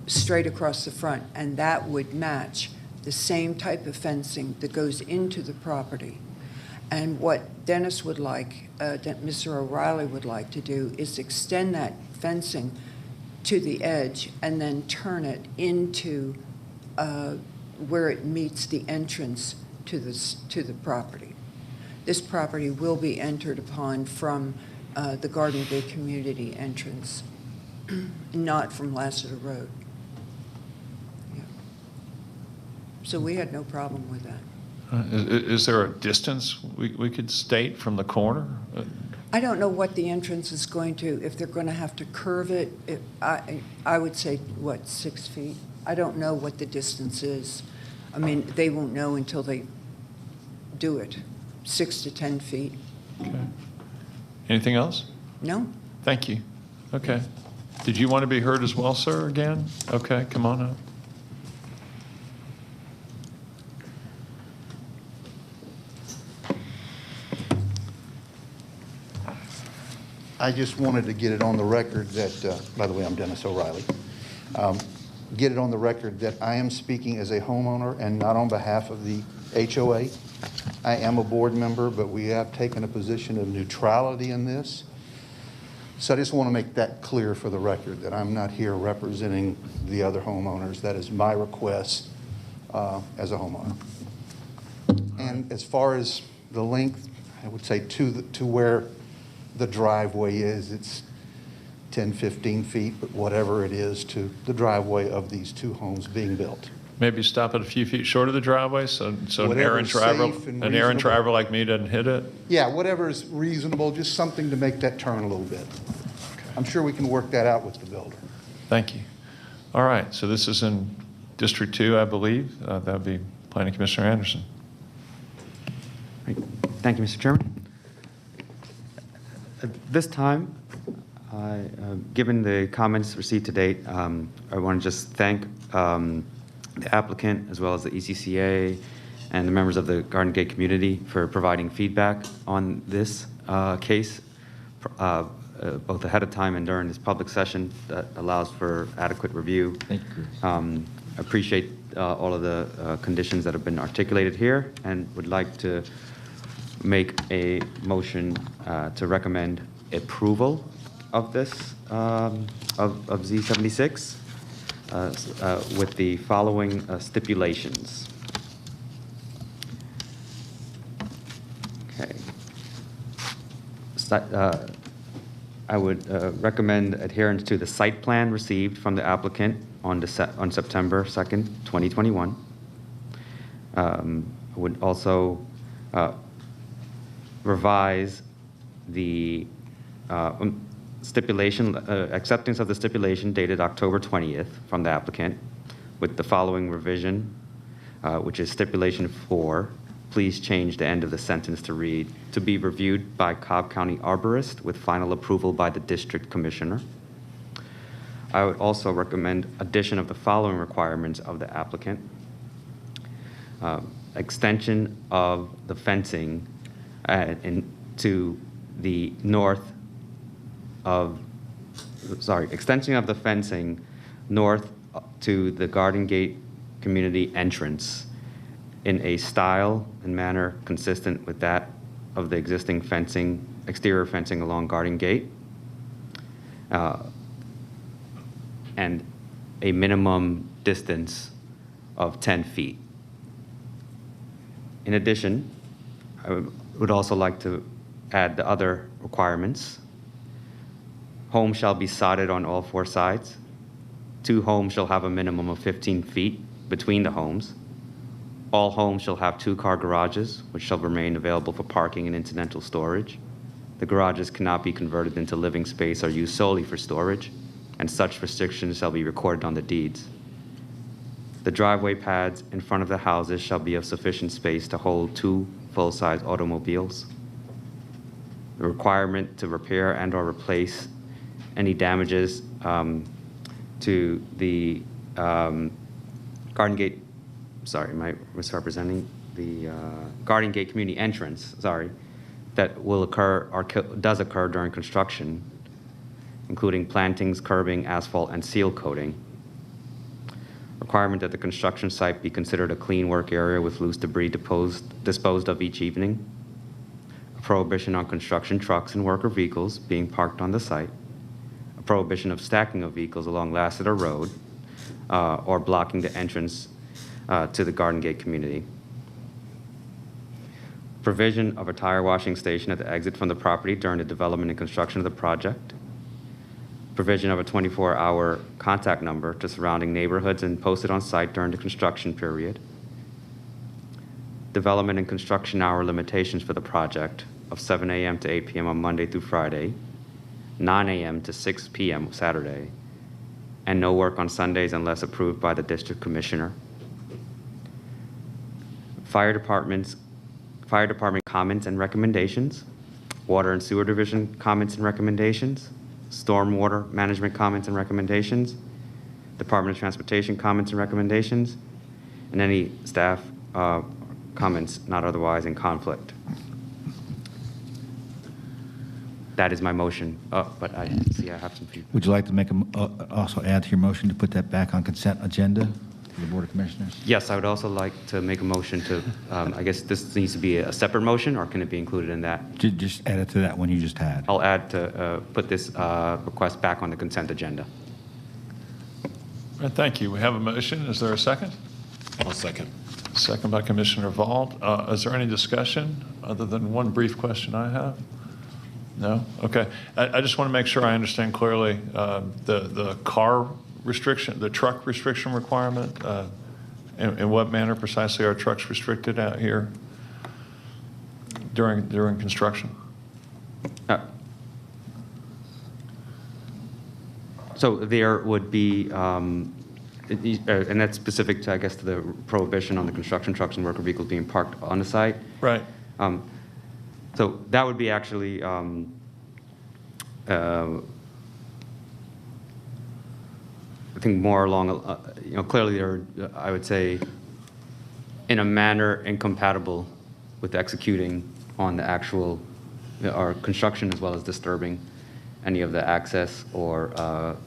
straight across the front, and that would match the same type of fencing that goes into the property. And what Dennis would like, that Mr. O'Reilly would like to do, is extend that fencing to the edge and then turn it into where it meets the entrance to the property. This property will be entered upon from the Garden Gate community entrance, not from Lassiter Road. Yeah. So we had no problem with that. Is there a distance we could state from the corner? I don't know what the entrance is going to, if they're going to have to curve it. I would say, what, 6 feet? I don't know what the distance is. I mean, they won't know until they do it, 6 to 10 feet. Okay. Anything else? No? Thank you. Okay. Did you want to be heard as well, sir, again? Okay, come on up. I just wanted to get it on the record that, by the way, I'm Dennis O'Reilly. Get it on the record that I am speaking as a homeowner and not on behalf of the HOA. I am a board member, but we have taken a position of neutrality in this. So I just want to make that clear for the record, that I'm not here representing the other homeowners. That is my request as a homeowner. And as far as the length, I would say to where the driveway is, it's 10, 15 feet, but whatever it is to the driveway of these two homes being built. Maybe stop at a few feet short of the driveway so an errant Whatever's driver, safe and an errant reasonable. driver like me doesn't hit it? Yeah, whatever is reasonable, just something to make that turn a little bit. I'm sure we can work that out with the builder. Thank you. All right, so this is in District 2, I believe. That would be Planning Commissioner Anderson. Thank you, Mr. Chairman. At this time, given the comments received to date, I want to just thank the applicant as well as the ECCA and the members of the Garden Gate community for providing feedback on this case, both ahead of time and during this public session that allows for adequate review. Thank you. Appreciate all of the conditions that have been articulated here, and would like to make a motion to recommend approval of this, of Z76, with the following stipulations. Okay. I would recommend adherence to the site plan received from the applicant on September 2nd, 2021. I would also revise the stipulation, acceptance of the stipulation dated October 20th from the applicant with the following revision, which is stipulation 4. Please change the end of the sentence to read, to be reviewed by Cobb County Arborist with final approval by the District Commissioner. I would also recommend addition of the following requirements of the applicant. Extension of the fencing to the north of, extension of the fencing north to the Garden Gate community entrance in a style and manner consistent with that of the existing fencing, exterior fencing along Garden Gate, and a minimum distance of 10 feet. In addition, I would also like to add the other requirements. Homes shall be sodded on all 4 sides. 2 homes shall have a minimum of 15 feet between the homes. All homes shall have 2-car garages, which shall remain available for parking and incidental storage. The garages cannot be converted into living space or used solely for storage, and such restrictions shall be recorded on the deeds. The driveway pads in front of the houses shall be of sufficient space to hold 2 full-size automobiles. The requirement to repair and/or replace any damages to the Garden Gate, sorry, am I misrepresenting? The Garden Gate community entrance, sorry, that will occur or does occur during construction, including plantings, curbing, asphalt, and seal coating. Requirement that the construction site be considered a clean work area with loose debris disposed of each evening. A prohibition on construction trucks and worker vehicles being parked on the site. A prohibition of stacking of vehicles along Lassiter Road or blocking the entrance to the Garden Gate community. Provision of a tire washing station at the exit from the property during the development and construction of the project. Provision of a 24-hour contact number to surrounding neighborhoods and posted on site during the construction period. Development and construction hour limitations for the project of 7 a.m. to 8 p.m. on Monday through Friday, 9 a.m. to 6 p.m. Saturday, and no work on Sundays unless approved by the district commissioner. Fire department comments and recommendations, Water and Sewer Division comments and recommendations, Stormwater Management comments and recommendations, Department of Transportation comments and recommendations, and any staff comments not otherwise in conflict. That is my motion. But I see I have some people. Would you like to make also add to your motion to put that back on consent agenda to the Board of Commissioners? Yes, I would also like to make a motion to, I guess this needs to be a separate motion, or can it be included in that? Just add it to that one you just had. I'll add to put this request back on the consent agenda. All right, thank you. We have a motion. Is there a second? I'll second. Second by Commissioner Vaught. Is there any discussion other than one brief question I have? No? Okay. I just want to make sure I understand clearly the car restriction, the truck restriction requirement. In what manner precisely are trucks restricted out here during construction? So there would be, and that's specific to, I guess, to the prohibition on the construction trucks and worker vehicles being parked on the site. Right. So that would be actually, I think more along, clearly they're, I would say, in a manner incompatible with executing on the actual, or construction as well as disturbing any of the access or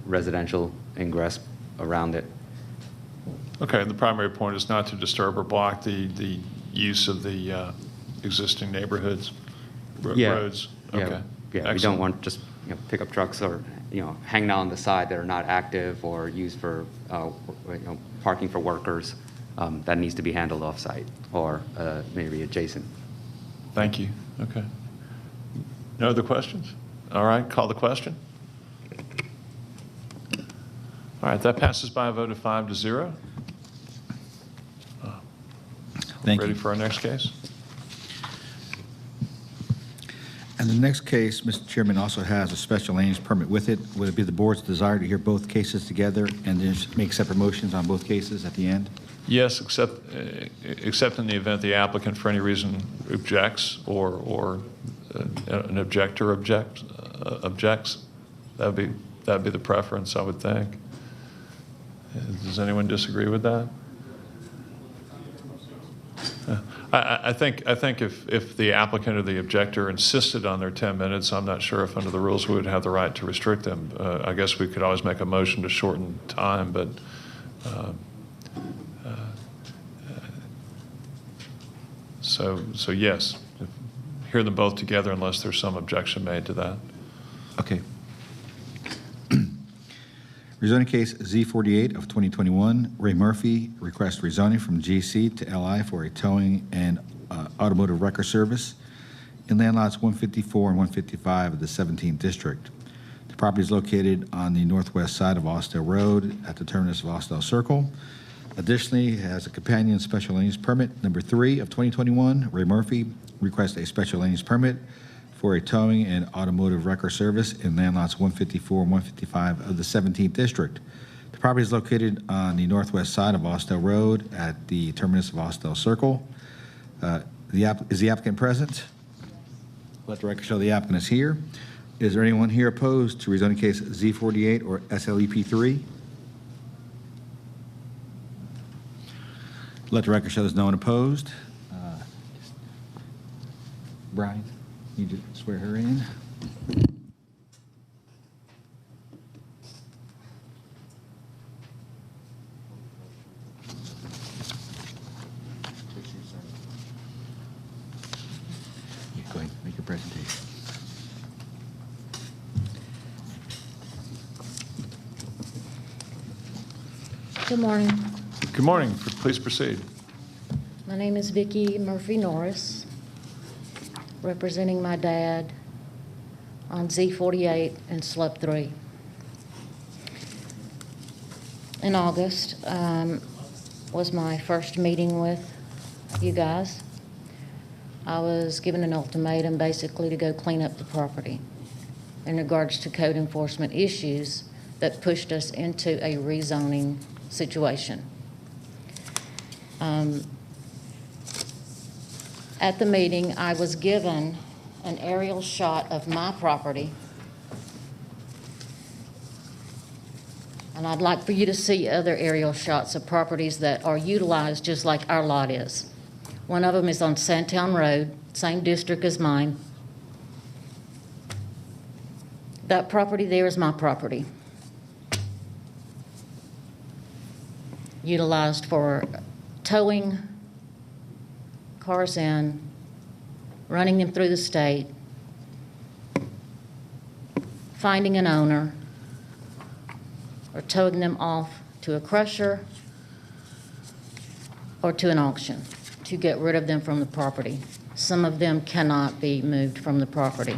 residential ingress around it. Okay, the primary point is not to disturb or block the use of the existing neighborhoods, roads? Okay. Yeah, we don't want just pickup trucks or hanging out on the side that are not active or used for parking for workers. That needs to be handled off-site or maybe adjacent. Thank you. Okay. No other questions? All right, call the question. All right, that passes by a vote of 5-0. Thank Ready you. for our next case? And the next case, Mr. Chairman, also has a special land use permit with it. Would it be the board's desire to hear both cases together and then make separate motions on both cases at the end? Yes, except in the event the applicant for any reason objects or an objector objects. That'd be the preference, I would think. Does anyone disagree with that? I think if the applicant or the objector insisted on their 10 minutes, I'm not sure if under the rules we would have the right to restrict them. I guess we could always make a motion to shorten time, but So yes, hear them both together unless there's some objection made to that. Okay. Rezoning case Z48 of 2021, Ray Murphy requests rezoning from GC to LI for a towing and automotive wrecker service in land lots 154 and 155 of the 17th district. The property is located on the northwest side of Austell Road at the terminus of Austell Circle. Additionally, it has a companion special land use permit number 3 of 2021. Ray Murphy requests a special land use permit for a towing and automotive wrecker service in land lots 154 and 155 of the 17th district. The property is located on the northwest side of Austell Road at the terminus of Austell Circle. Is the applicant present? Let the record show the applicant is here. Is there anyone here opposed to rezoning case Z48 or SLEP 3? Let the record show there's no one opposed. Brian, you need to swear her in. Go ahead, make your presentation. Good morning. Good morning. Please proceed. My name is Vicki Murphy Norris, representing my dad on Z48 and SLUP 3. In August was my first meeting with you guys. I was given an ultimatum basically to go clean up the property in regards to code enforcement issues that pushed us into a rezoning situation. At the meeting, I was given an aerial shot of my property, and I'd like for you to see other aerial shots of properties that are utilized just like our lot is. One of them is on Sandtown Road, same district as mine. That property there is my property. Utilized for towing cars in, running them through the state, finding an owner, or towing them off to a crusher or to an auction to get rid of them from the property. Some of them cannot be moved from the property.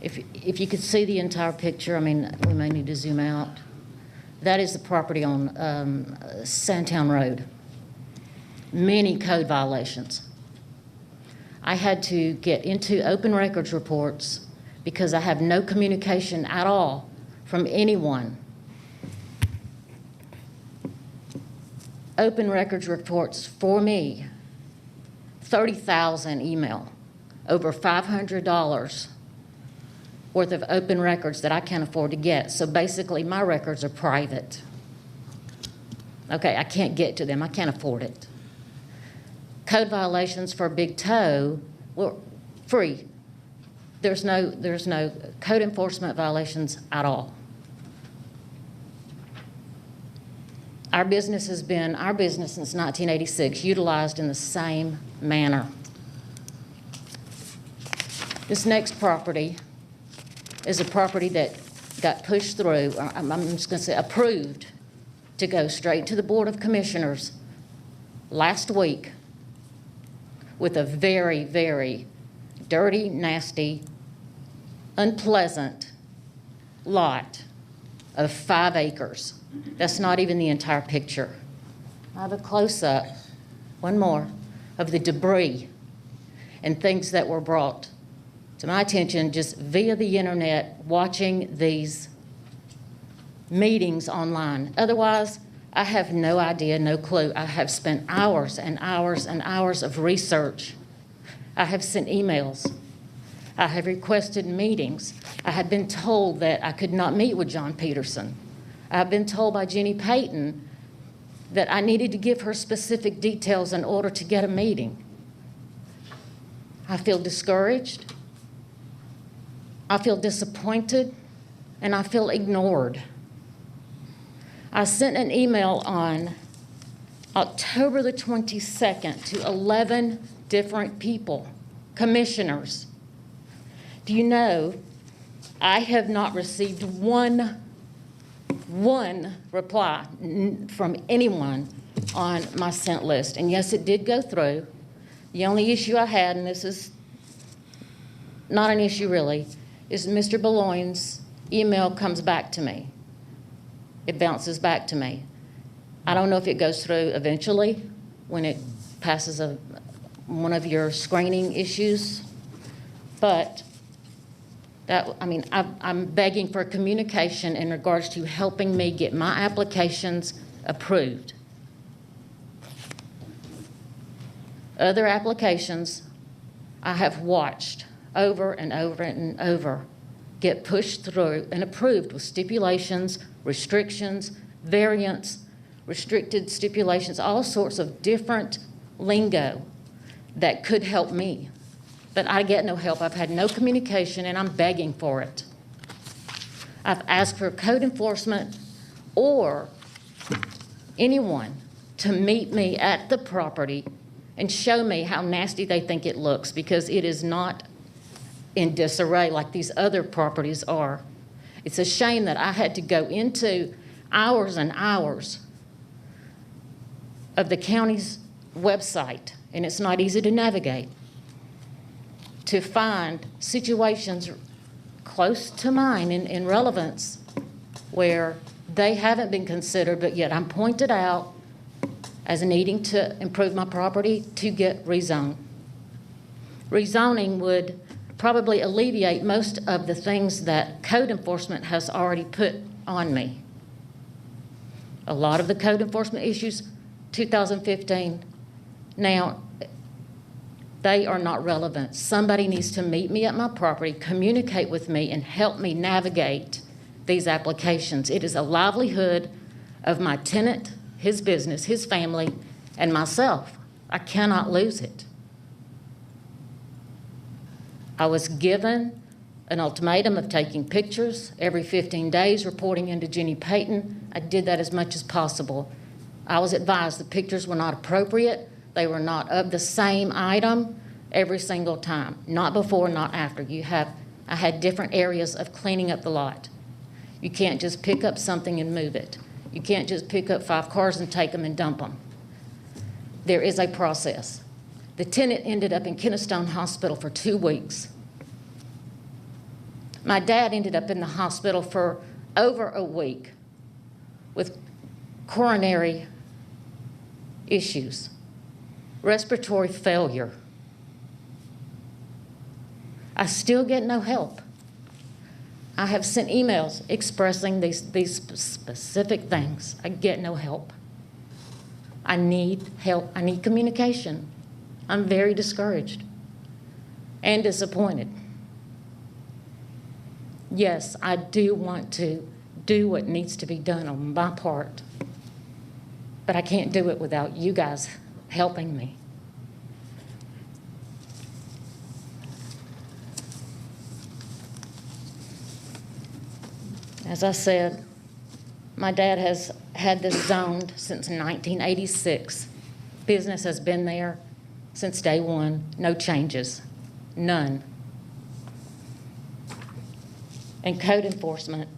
If you could see the entire picture, I mean, we may need to zoom out. That is the property on Sandtown Road. Many code violations. I had to get into open records reports because I have no communication at all from anyone. Open records reports for me, 30,000 email, over $500 worth of open records that I can't afford to get. So basically, my records are private. Okay, I can't get to them. I can't afford it. Code violations for big tow were free. There's no code enforcement violations at all. Our business has been, our business since 1986, utilized in the same manner. This next property is a property that got pushed through, I'm just going to say approved, to go straight to the Board of Commissioners last week with a very, very dirty, nasty, unpleasant lot of 5 acres. That's not even the entire picture. I have a close-up, one more, of the debris and things that were brought to my attention just via the internet, watching these meetings online. Otherwise, I have no idea, no clue. I have spent hours and hours and hours of research. I have sent emails. I have requested meetings. I had been told that I could not meet with John Peterson. I've been told by Jenny Payton that I needed to give her specific details in order to get a meeting. I feel discouraged. I feel disappointed, and I feel ignored. I sent an email on October the 22nd to 11 different people, commissioners. Do you know, I have not received one reply from anyone on my sent list. And yes, it did go through. The only issue I had, and this is not an issue really, is Mr. Bouloigne's email comes back to me. It bounces back to me. I don't know if it goes through eventually when it passes one of your screening issues, but I'm begging for communication in regards to helping me get my applications approved. Other applications I have watched over and over and over get pushed through and approved with stipulations, restrictions, variants, restricted stipulations, all sorts of different lingo that could help me. But I get no help. I've had no communication, and I'm begging for it. I've asked for code enforcement or anyone to meet me at the property and show me how nasty they think it looks, because it is not in disarray like these other properties are. It's a shame that I had to go into hours and hours of the county's website, and it's not easy to navigate, to find situations close to mine in relevance where they haven't been considered, but yet I'm pointed out as needing to improve my property to get rezoned. Rezoning would probably alleviate most of the things that code enforcement has already put on me. A lot of the code enforcement issues, 2015, now they are not relevant. Somebody needs to meet me at my property, communicate with me, and help me navigate these applications. It is a livelihood of my tenant, his business, his family, and myself. I cannot lose it. I was given an ultimatum of taking pictures every 15 days, reporting into Jenny Payton. I did that as much as possible. I was advised the pictures were not appropriate. They were not of the same item every single time, not before, not after. I had different areas of cleaning up the lot. You can't just pick up something and move it. You can't just pick up 5 cars and take them and dump them. There is a process. The tenant ended up in Kennestone Hospital for 2 weeks. My dad ended up in the hospital for over a week with coronary issues, respiratory failure. I still get no help. I have sent emails expressing these specific things. I get no help. I need help. I need communication. I'm very discouraged and disappointed. Yes, I do want to do what needs to be done on my part, but I can't do it without you guys helping me. As I said, my dad has had this zoned since 1986. Business has been there since day one, no changes, none. And code enforcement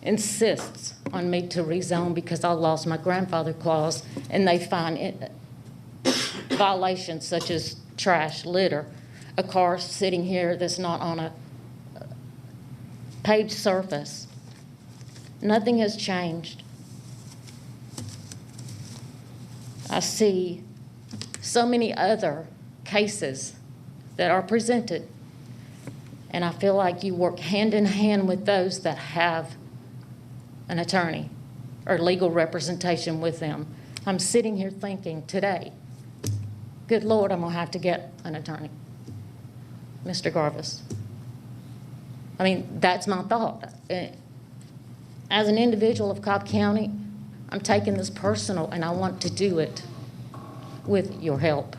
insists on me to rezone because I lost my grandfather clause, and they find violations such as trash, litter, a car sitting here that's not on a paved surface. Nothing has changed. I see so many other cases that are presented, and I feel like you work hand in hand with those that have an attorney or legal representation with them. I'm sitting here thinking today, good Lord, I'm gonna have to get an attorney. Mr. Garvis. I mean, that's my thought. As an individual of Cobb County, I'm taking this personal, and I want to do it with your help.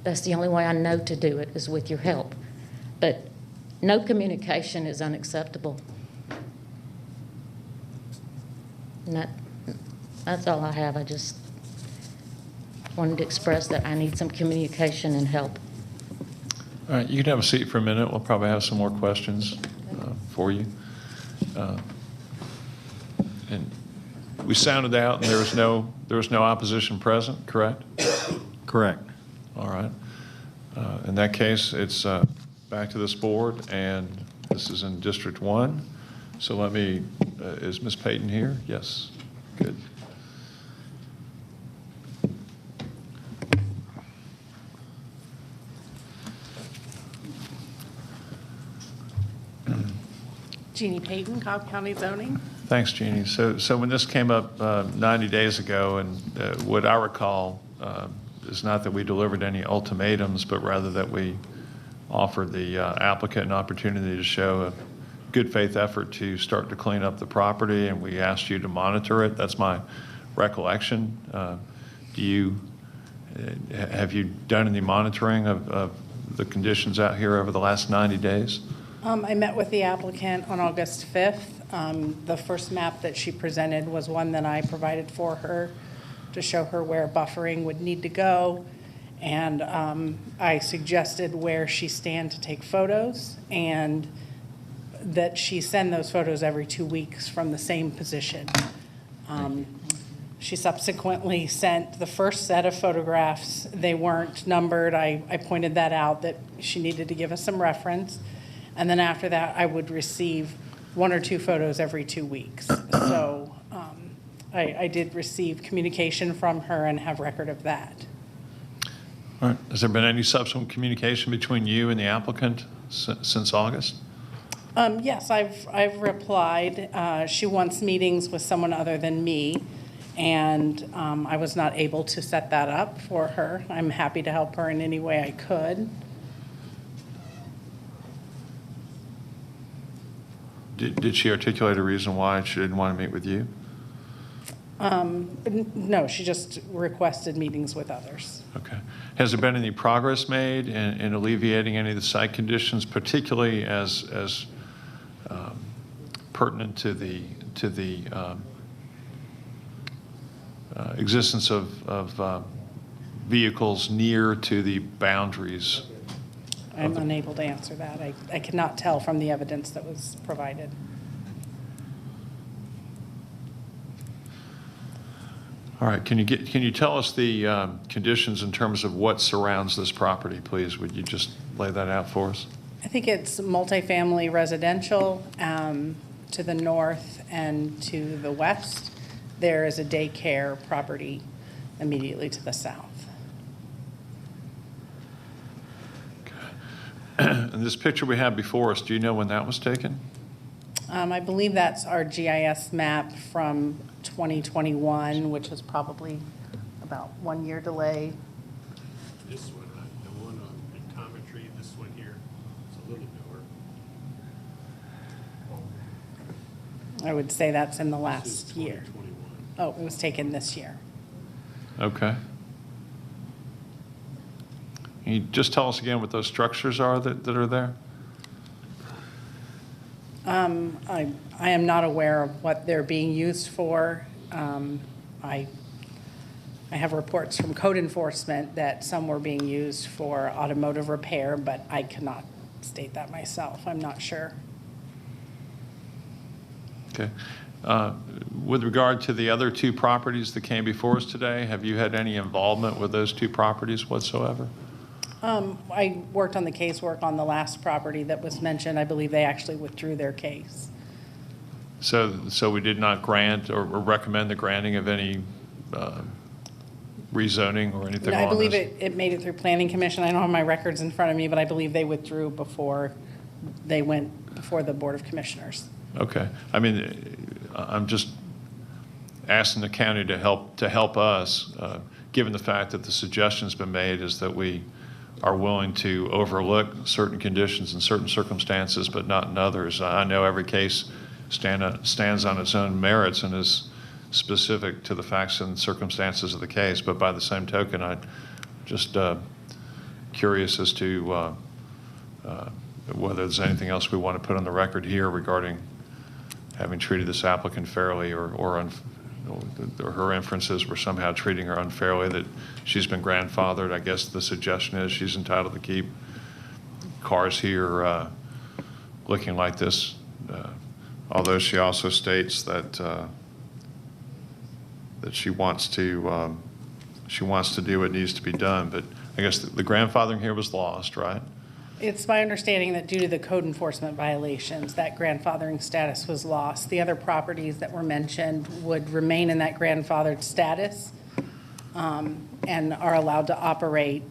That's the only way I know to do it, is with your help. But no communication is unacceptable. And that's all I have. I just wanted to express that I need some communication and help. All right, you can have a seat for a minute. We'll probably have some more questions for you. And we sounded out, and there was no opposition present, correct? Correct. All right. In that case, it's back to this board, and this is in District 1. So let me, is Ms. Payton here? Yes. Good. Jeannie Payton, Cobb County Zoning. Thanks, Jeannie. So when this came up 90 days ago, and what I recall is not that we delivered any ultimatums, but rather that we offered the applicant an opportunity to show a good faith effort to start to clean up the property, and we asked you to monitor it. That's my recollection. Have you done any monitoring of the conditions out here over the last 90 days? I met with the applicant on August 5th. The first map that she presented was one that I provided for her to show her where buffering would need to go. And I suggested where she stand to take photos, and that she send those photos every 2 weeks from the same position. She subsequently sent the first set of photographs. They weren't numbered. I pointed that out, that she needed to give us some reference. And then after that, I would receive 1 or 2 photos every 2 weeks. So I did receive communication from her and have record of that. All right. Has there been any subsequent communication between you and the applicant since August? Yes, I've replied. She wants meetings with someone other than me, and I was not able to set that up for her. I'm happy to help her in any way I could. Did she articulate a reason why she didn't want to meet with you? No, she just requested meetings with others. Okay. Has there been any progress made in alleviating any of the site conditions, particularly as pertinent to the existence of vehicles near to the boundaries? I'm unable to answer that. I cannot tell from the evidence that was provided. All right. Can you tell us the conditions in terms of what surrounds this property, please? Would you just lay that out for us? I think it's multifamily residential to the north, and to the west, there is a daycare property immediately to the south. And this picture we have before us, do you know when that was taken? I believe that's our GIS map from 2021, which was probably about 1 year delay. This one, the one on pictometry, this one here, it's a little newer. I would say that's in the last year. Oh, it was taken this year. Okay. Can you just tell us again what those structures are that are there? I am not aware of what they're being used for. I have reports from code enforcement that some were being used for automotive repair, but I cannot state that myself. I'm not sure. Okay. With regard to the other 2 properties that came before us today, have you had any involvement with those 2 properties whatsoever? I worked on the casework on the last property that was mentioned. I believe they actually withdrew their case. So we did not grant or recommend the granting of any rezoning or anything No, along I believe this? it made it through Planning Commission. I don't have my records in front of me, but I believe they withdrew before they went before the Board of Commissioners. Okay. I mean, I'm just asking the county to help us, given the fact that the suggestion's been made is that we are willing to overlook certain conditions in certain circumstances, but not in others. I know every case stands on its own merits and is specific to the facts and circumstances of the case, but by the same token, I'm just curious as to whether there's anything else we want to put on the record here regarding having treated this applicant fairly or her inferences were somehow treating her unfairly, that she's been grandfathered. I guess the suggestion is she's entitled to keep cars here looking like this, although she also states that that she wants to do what needs to be done. But I guess the grandfathering here was lost, right? It's my understanding that due to the code enforcement violations, that grandfathering status was lost. The other properties that were mentioned would remain in that grandfathered status and are allowed to operate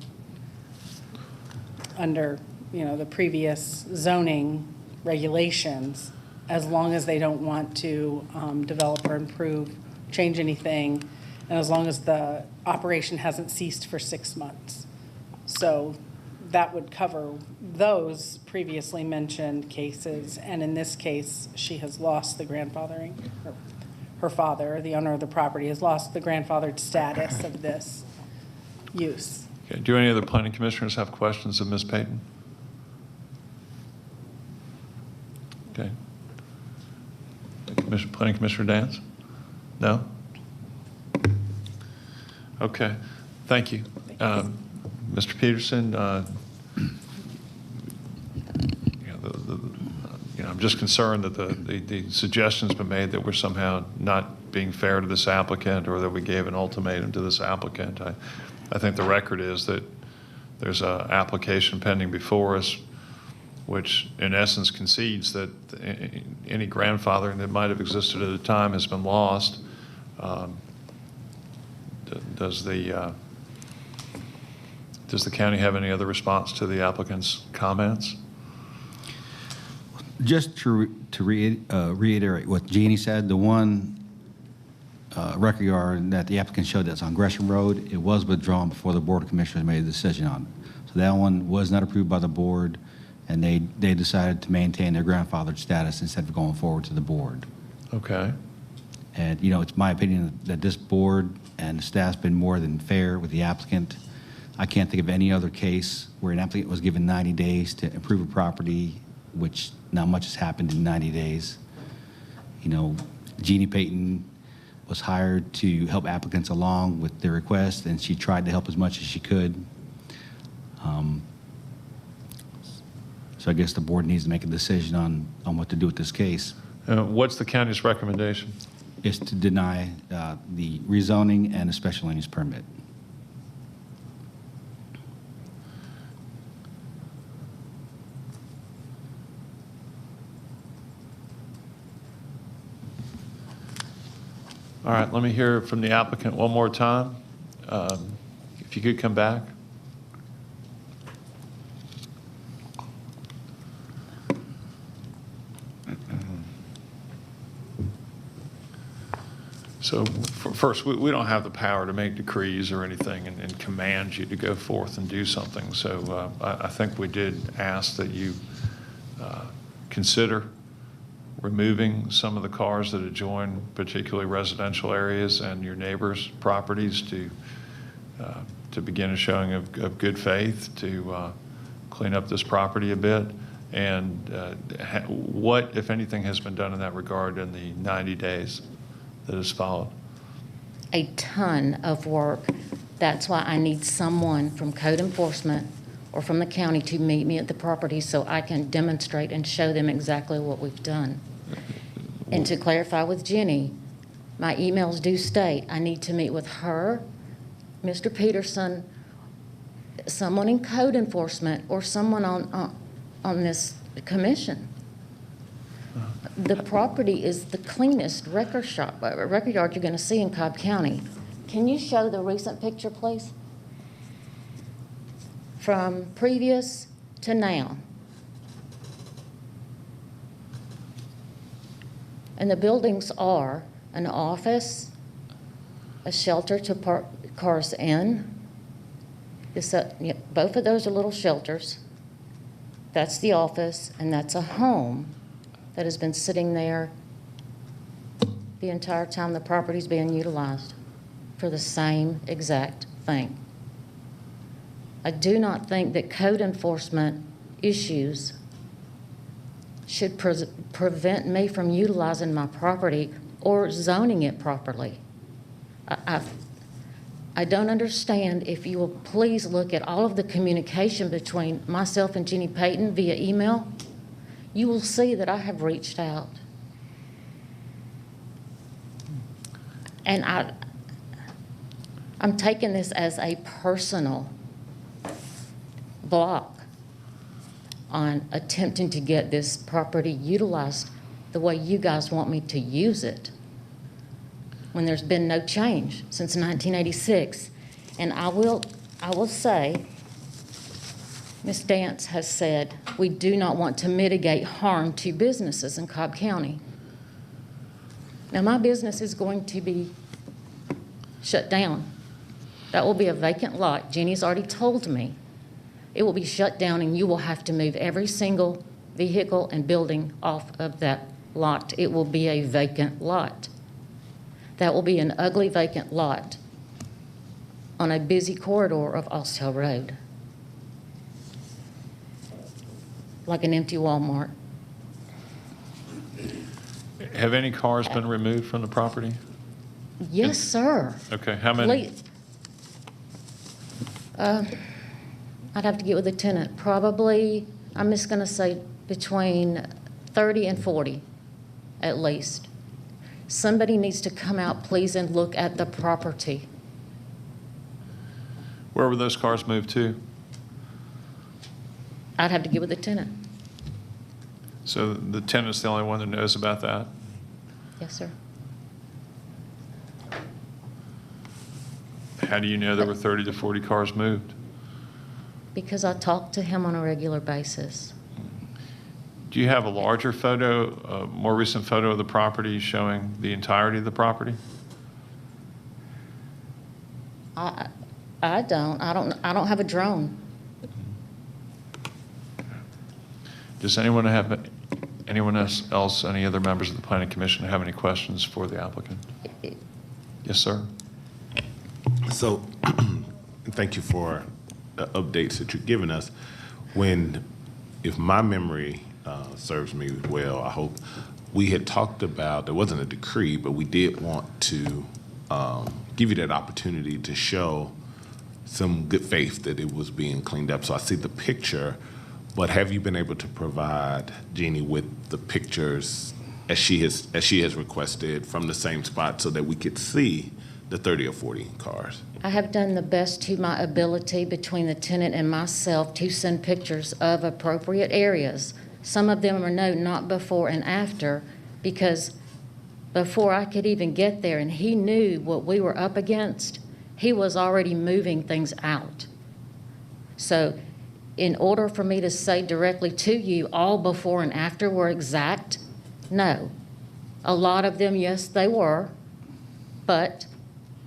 under, the previous zoning regulations, as long as they don't want to develop or improve, change anything, and as long as the operation hasn't ceased for 6 months. So that would cover those previously mentioned cases, and in this case, she has lost the grandfathering. Her father, the owner of the property, has lost the grandfathered status of this use. Okay. Do any other planning commissioners have questions of Ms. Payton? Okay. Planning Commissioner Dance? No? Okay. Thank you. Mr. Peterson, I'm just concerned that the suggestion's been made that we're somehow not being fair to this applicant or that we gave an ultimatum to this applicant. I think the record is that there's an application pending before us which in essence concedes that any grandfathering that might have existed at the time has been lost. Does the county have any other response to the applicant's comments? Just to reiterate what Jeannie said, the one record yard that the applicant showed that's on Gresham Road, it was withdrawn before the Board of Commissioners made a decision on it. So that one was not approved by the board, and they decided to maintain their grandfathered status instead of going forward to the board. Okay. And, it's my opinion that this board and the staff's been more than fair with the applicant. I can't think of any other case where an applicant was given 90 days to improve a property, which not much has happened in 90 days. Jeannie Payton was hired to help applicants along with their request, and she tried to help as much as she could. So I guess the board needs to make a decision on what to do with this case. What's the county's recommendation? Is to deny the rezoning and a special land use permit. All right, let me hear from the applicant one more time. If you could come back. So first, we don't have the power to make decrees or anything and command you to go forth and do something. So I think we did ask that you consider removing some of the cars that adjoin particularly residential areas and your neighbors' properties to begin a showing of good faith to clean up this property a bit. And what, if anything, has been done in that regard in the 90 days that has followed? A ton of work. That's why I need someone from code enforcement or from the county to meet me at the property so I can demonstrate and show them exactly what we've done. And to clarify with Jenny, my emails do state I need to meet with her, Mr. Peterson, someone in code enforcement, or someone on this commission. The property is the cleanest record yard you're going to see in Cobb County. Can you show the recent picture, please? From previous to now. And the buildings are an office, a shelter to park cars in. Both of those are little shelters. That's the office, and that's a home that has been sitting there the entire time the property's being utilized for the same exact thing. I do not think that code enforcement issues should prevent me from utilizing my property or zoning it properly. I don't understand. If you will please look at all of the communication between myself and Jenny Payton via email, you will see that I have reached out. And I'm taking this as a personal block on attempting to get this property utilized the way you guys want me to use it, when there's been no change since 1986. And I will say, Ms. Dance has said, we do not want to mitigate harm to businesses in Cobb County. Now, my business is going to be shut down. That will be a vacant lot. Jenny's already told me. It will be shut down, and you will have to move every single vehicle and building off of that lot. It will be a vacant lot. That will be an ugly vacant lot on a busy corridor of Austell Road, like an empty Walmart. Have any cars been removed from the property? Yes, sir. Okay, how many? I'd have to get with the tenant. Probably, I'm just going to say between 30 and 40, at least. Somebody needs to come out, please, and look at the property. Where were those cars moved to? I'd have to get with the tenant. So the tenant's the only one that knows about that? Yes, sir. How do you know there were 30 to 40 cars moved? Because I talk to him on a regular basis. Do you have a larger photo, a more recent photo of the property showing the entirety of the property? I don't have a drone. Does anyone else, any other members of the Planning Commission have any questions for the applicant? Yes, sir. So, thank you for the updates that you've given us. If my memory serves me well, I hope, we had talked about, there wasn't a decree, but we did want to give you that opportunity to show some good faith that it was being cleaned up. So I see the picture, but have you been able to provide Jeannie with the pictures as she has requested from the same spot so that we could see the 30 or 40 cars? I have done the best to my ability between the tenant and myself to send pictures of appropriate areas. Some of them are not before and after, because before I could even get there and he knew what we were up against, he was already moving things out. So in order for me to say directly to you all before and after were exact, no. A lot of them, yes, they were, but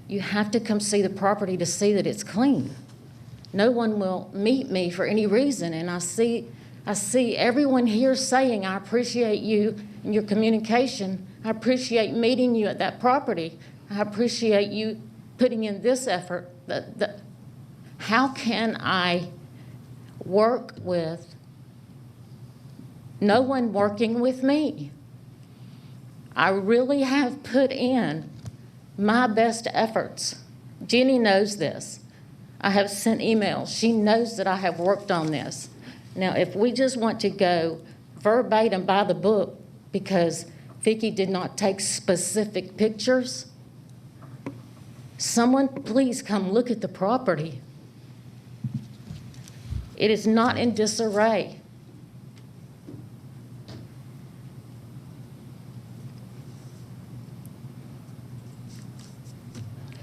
you have to come see the property to see that it's clean. No one will meet me for any reason, and I see everyone here saying, I appreciate you and your communication. I appreciate meeting you at that property. I appreciate you putting in this effort. How can I work with no one working with me? I really have put in my best efforts. Jenny knows this. I have sent emails. She knows that I have worked on this. Now, if we just want to go verbatim by the book because Vicki did not take specific pictures, someone please come look at the property. It is not in disarray.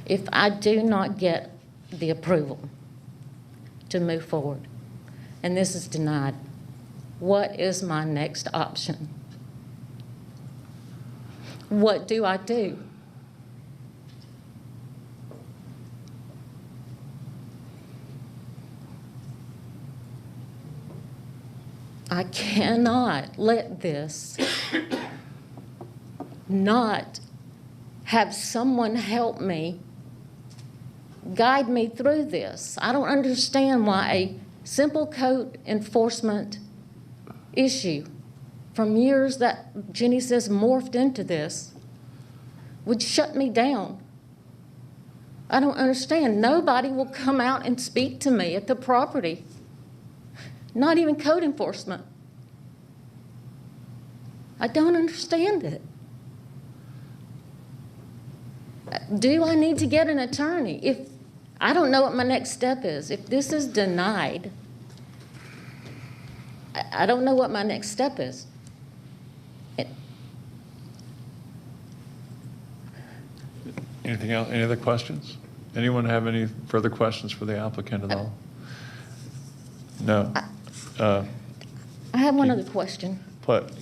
If I do not get the approval to move forward, and this is denied, what is my next option? What do I do? I cannot let this not have someone help me, guide me through this. I don't understand why a simple code enforcement issue from years that Jenny says morphed into this would shut me down. I don't understand. Nobody will come out and speak to me at the property, not even code enforcement. I don't understand it. Do I need to get an attorney? If I don't know what my next step is. If this is denied, I don't know what my next step is. Anything else? Any other questions? Anyone have any further questions for the applicant at all? No. I have one other question. But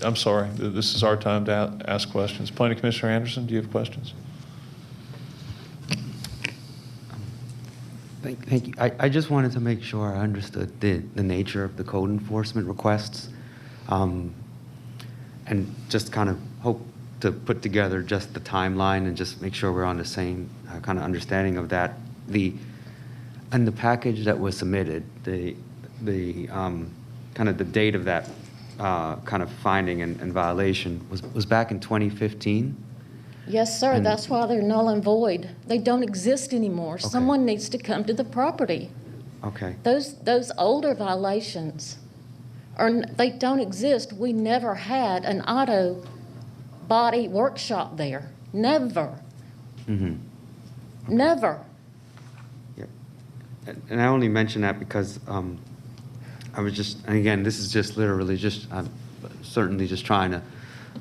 I'm sorry. This is our time to ask questions. Planning Commissioner Anderson, do you have questions? Thank you. I just wanted to make sure I understood the nature of the code enforcement requests, and just kind of hope to put together just the timeline and just make sure we're on the same kind of understanding of that. And the package that was submitted, the kind of the date of that kind of finding and violation was back in 2015. Yes, sir. And- That's why they're null and void. They don't exist anymore. Someone needs to come to the property. Okay. Those older violations they don't exist. We never had an auto body workshop there. Never. Mm-hmm. Never. And I only mention that because I was just, and again, this is just literally just, I'm certainly just trying to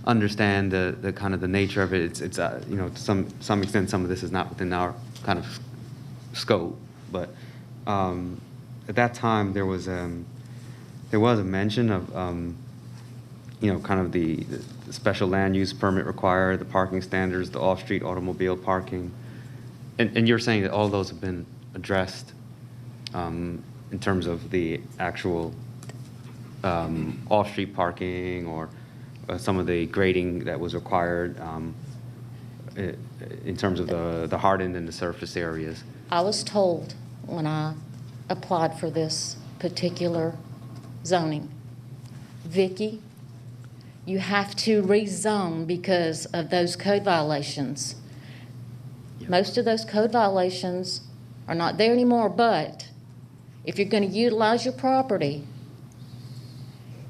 understand the kind of the nature of it. It's you know, to some extent, some of this is not within our kind of scope. But at that time, there was a mention of you know, kind of the special land use permit required, the parking standards, the off-street automobile parking, and you're saying that all those have been addressed in terms of the actual off-street parking or some of the grading that was required in terms of the hardened and the surface areas. I was told when I applied for this particular zoning, Vicki, you have to rezone because of those code violations. Yeah. Most of those code violations are not there anymore, but if you're going to utilize your property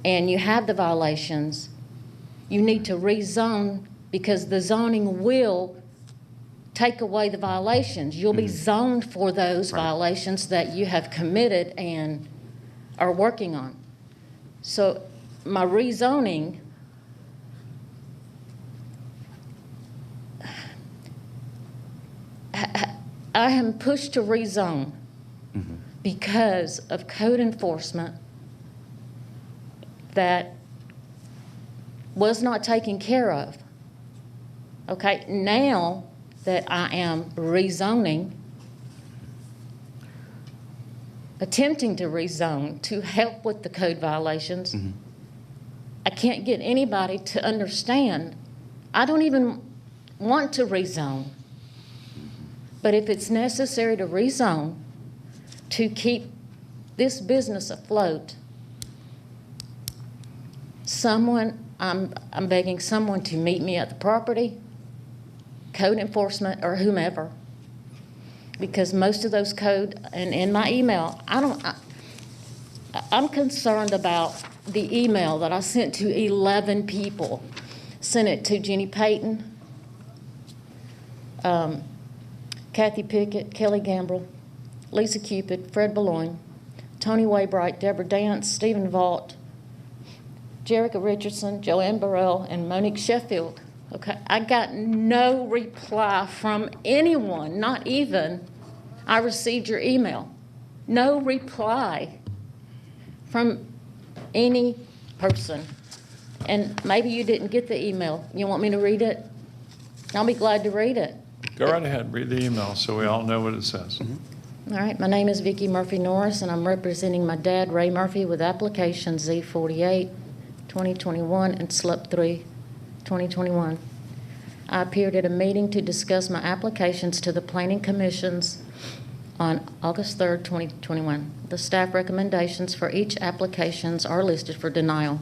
and you have the violations, you need to rezone because the zoning will take away the violations. You'll be zoned for those violations that you have committed and are working on. So my rezoning, I am pushed to rezone because of code enforcement that was not taken care of. Okay, now that I am rezoning, attempting to rezone to help with the code violations, I can't get anybody to understand. I don't even want to rezone. But if it's necessary to rezone to keep this business afloat, I'm begging someone to meet me at the property, code enforcement or whomever, because most of those code, and in my email, I'm concerned about the email that I sent to 11 people. Sent it to Jenny Payton, Kathy Pickett, Kelly Gambrell, Lisa Cupid, Fred Boulogne, Tony Waybright, Deborah Dance, Stephen Vaught, Jerica Richardson, Joanne Burrell, and Monique Sheffield. Okay, I got no reply from anyone, not even I received your email. No reply from any person. And maybe you didn't get the email. You want me to read it? I'll be glad to read it. Go right ahead, read the email so we all know what it says. All right, my name is Vicki Murphy Norris, and I'm representing my dad, Ray Murphy, with application Z48, 2021, and SLUP 3, 2021. I appeared at a meeting to discuss my applications to the Planning Commissions on August 3rd, 2021. The staff recommendations for each applications are listed for denial.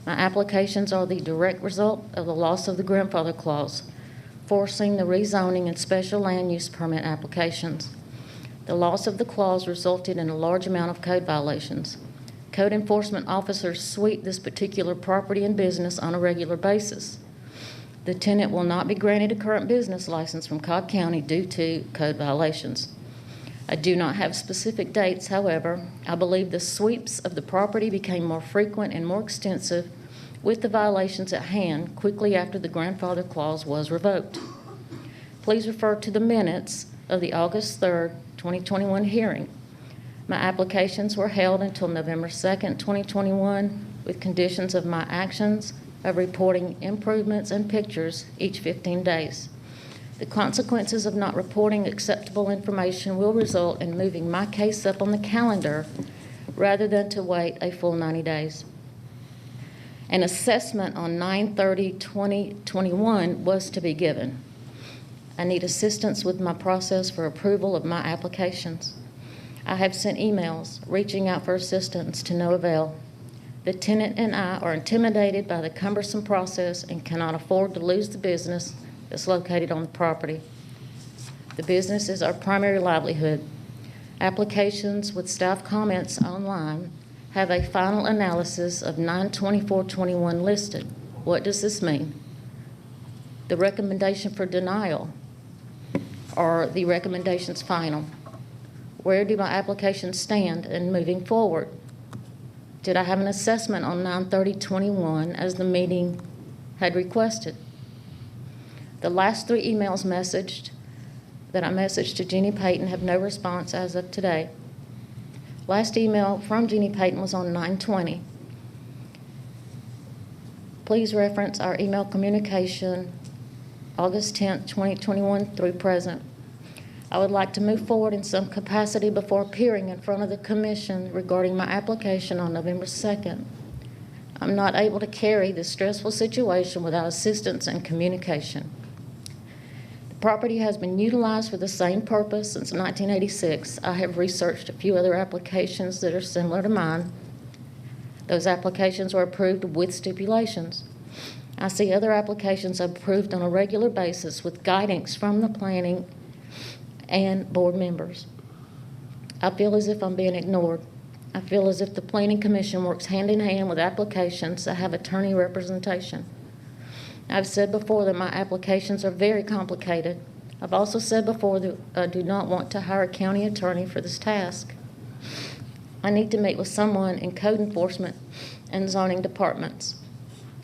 My applications are the direct result of the loss of the grandfather clause, forcing the rezoning and special land use permit applications. The loss of the clause resulted in a large amount of code violations. Code enforcement officers sweep this particular property and business on a regular basis. The tenant will not be granted a current business license from Cobb County due to code violations. I do not have specific dates, however. I believe the sweeps of the property became more frequent and more extensive with the violations at hand quickly after the grandfather clause was revoked. Please refer to the minutes of the August 3rd, 2021 hearing. My applications were held until November 2nd, 2021, with conditions of my actions of reporting improvements and pictures each 15 days. The consequences of not reporting acceptable information will result in moving my case up on the calendar rather than to wait a full 90 days. An assessment on 9/30/2021 was to be given. I need assistance with my process for approval of my applications. I have sent emails reaching out for assistance to no avail. The tenant and I are intimidated by the cumbersome process and cannot afford to lose the business that's located on the property. The business is our primary livelihood. Applications with staff comments online have a final analysis of 9/24/21 listed. What does this mean? The recommendation for denial, or the recommendations final? Where do my applications stand in moving forward? Did I have an assessment on 9/30/21 as the meeting had requested? The last 3 emails that I messaged to Jeannie Payton have no response as of today. Last email from Jeannie Payton was on 9/20. Please reference our email communication August 10th, 2021 through present. I would like to move forward in some capacity before appearing in front of the commission regarding my application on November 2nd. I'm not able to carry this stressful situation without assistance and communication. The property has been utilized for the same purpose since 1986. I have researched a few other applications that are similar to mine. Those applications were approved with stipulations. I see other applications approved on a regular basis with guidance from the planning and board members. I feel as if I'm being ignored. I feel as if the Planning Commission works hand in hand with applications that have attorney representation. I've said before that my applications are very complicated. I've also said before that I do not want to hire a county attorney for this task. I need to meet with someone in code enforcement and zoning departments.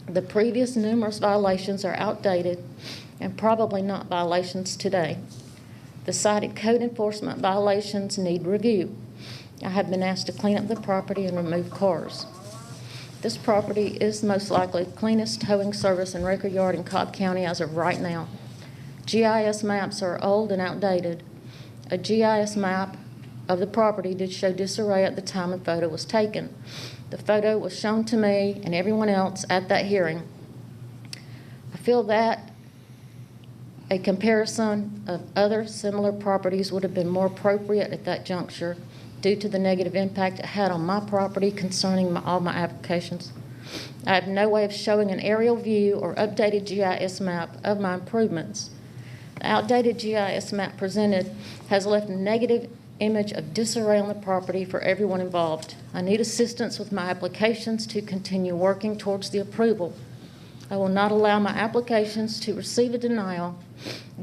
The previous numerous violations are outdated and probably not violations today. The cited code enforcement violations need review. I have been asked to clean up the property and remove cars. This property is most likely the cleanest towing service and record yard in Cobb County as of right now. GIS maps are old and outdated. A GIS map of the property did show disarray at the time the photo was taken. The photo was shown to me and everyone else at that hearing. I feel that a comparison of other similar properties would have been more appropriate at that juncture due to the negative impact it had on my property concerning all my applications. I have no way of showing an aerial view or updated GIS map of my improvements. The outdated GIS map presented has left a negative image of disarray on the property for everyone involved. I need assistance with my applications to continue working towards the approval. I will not allow my applications to receive a denial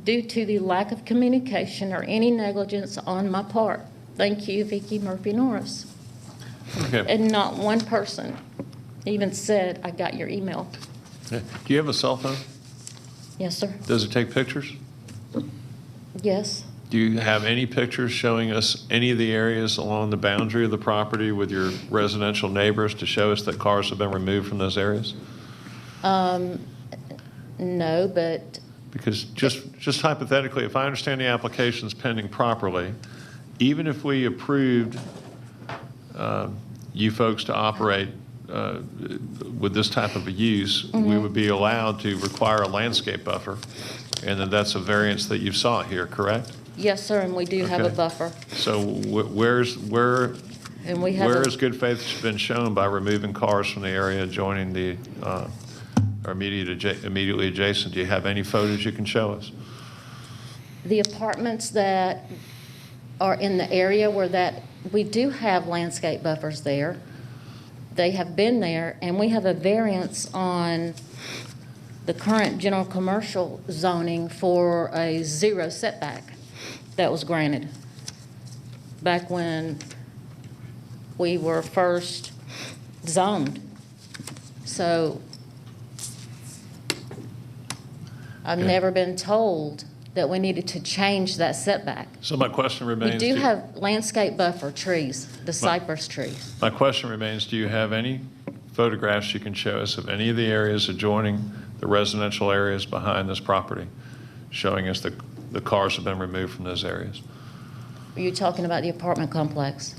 due to the lack of communication or any negligence on my part. Thank you, Vicki Murphy Norris. Okay. And not one person even said, I got your email. Okay. Do you have a cell phone? Yes, sir. Does it take pictures? Yes. Do you have any pictures showing us any of the areas along the boundary of the property with your residential neighbors to show us that cars have been removed from those areas? No, but Because just hypothetically, if I understand the application's pending properly, even if we approved you folks to operate with this type of a use, we would be allowed to require a landscape buffer, and then that's a variance that you saw here, correct? yes, sir, and we do have a Okay. buffer. So where And we have Where a- has good faith been shown by removing cars from the area adjoining the, or immediately adjacent? Do you have any photos you can show us? The apartments that are in the area where that, we do have landscape buffers there. They have been there, and we have a variance on the current general commercial zoning for a 0 setback that was granted back when we were first zoned. So I've never been told that we needed to change that setback. So my question We remains. do have landscape buffer trees, the cypress trees. My question remains, do you have any photographs you can show us of any of the areas adjoining the residential areas behind this property, showing us the cars have been removed from those areas? Are you talking about the apartment complex?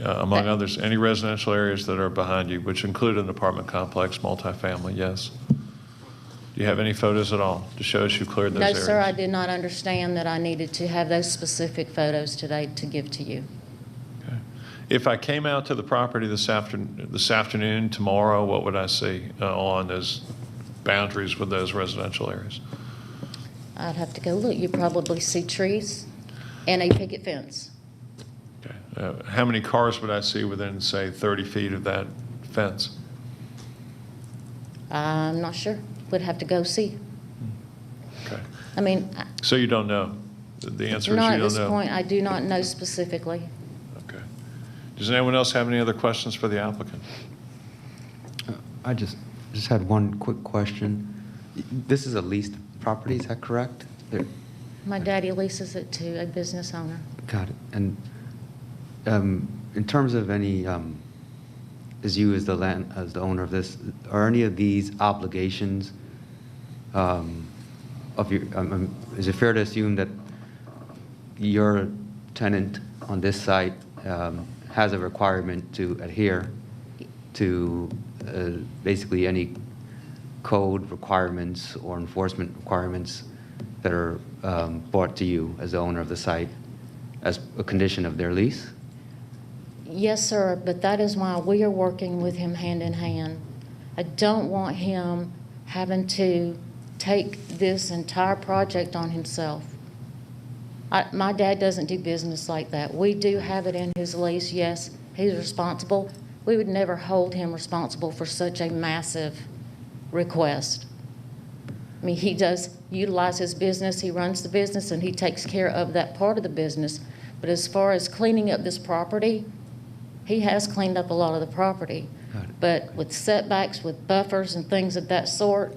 Among others, any residential areas that are behind you, which include an apartment complex, multifamily, yes. Do you have any photos at all to show us you cleared those No, areas? sir, I did not understand that I needed to have those specific photos today to give to you. Okay. If I came out to the property this afternoon, tomorrow, what would I see along those boundaries with those residential areas? I'd have to go look. You probably see trees and a picket fence. Okay. How many cars would I see within, say, 30 feet of that fence? I'm not sure. Would have to go see. Okay. I mean, So you don't know? The answer is you don't know? not at this point. I do not know specifically. Okay. Does anyone else have any other questions for the applicant? I just had one quick question. This is a leased property, is that correct? My daddy leases it to a business owner. Got it. And in terms of any, as you as the owner of this, are any of these obligations of your? Is it fair to assume that your tenant on this site has a requirement to adhere to basically any code requirements or enforcement requirements that are brought to you as the owner of the site as a condition of their lease? Yes, sir, but that is why we are working with him hand in hand. I don't want him having to take this entire project on himself. My dad doesn't do business like that. We do have it in his lease, yes, he's responsible. We would never hold him responsible for such a massive request. I mean, he does utilize his business, he runs the business, and he takes care of that part of the business. But as far as cleaning up this property, he has cleaned up a lot of the property. But with setbacks, with buffers and things of that sort,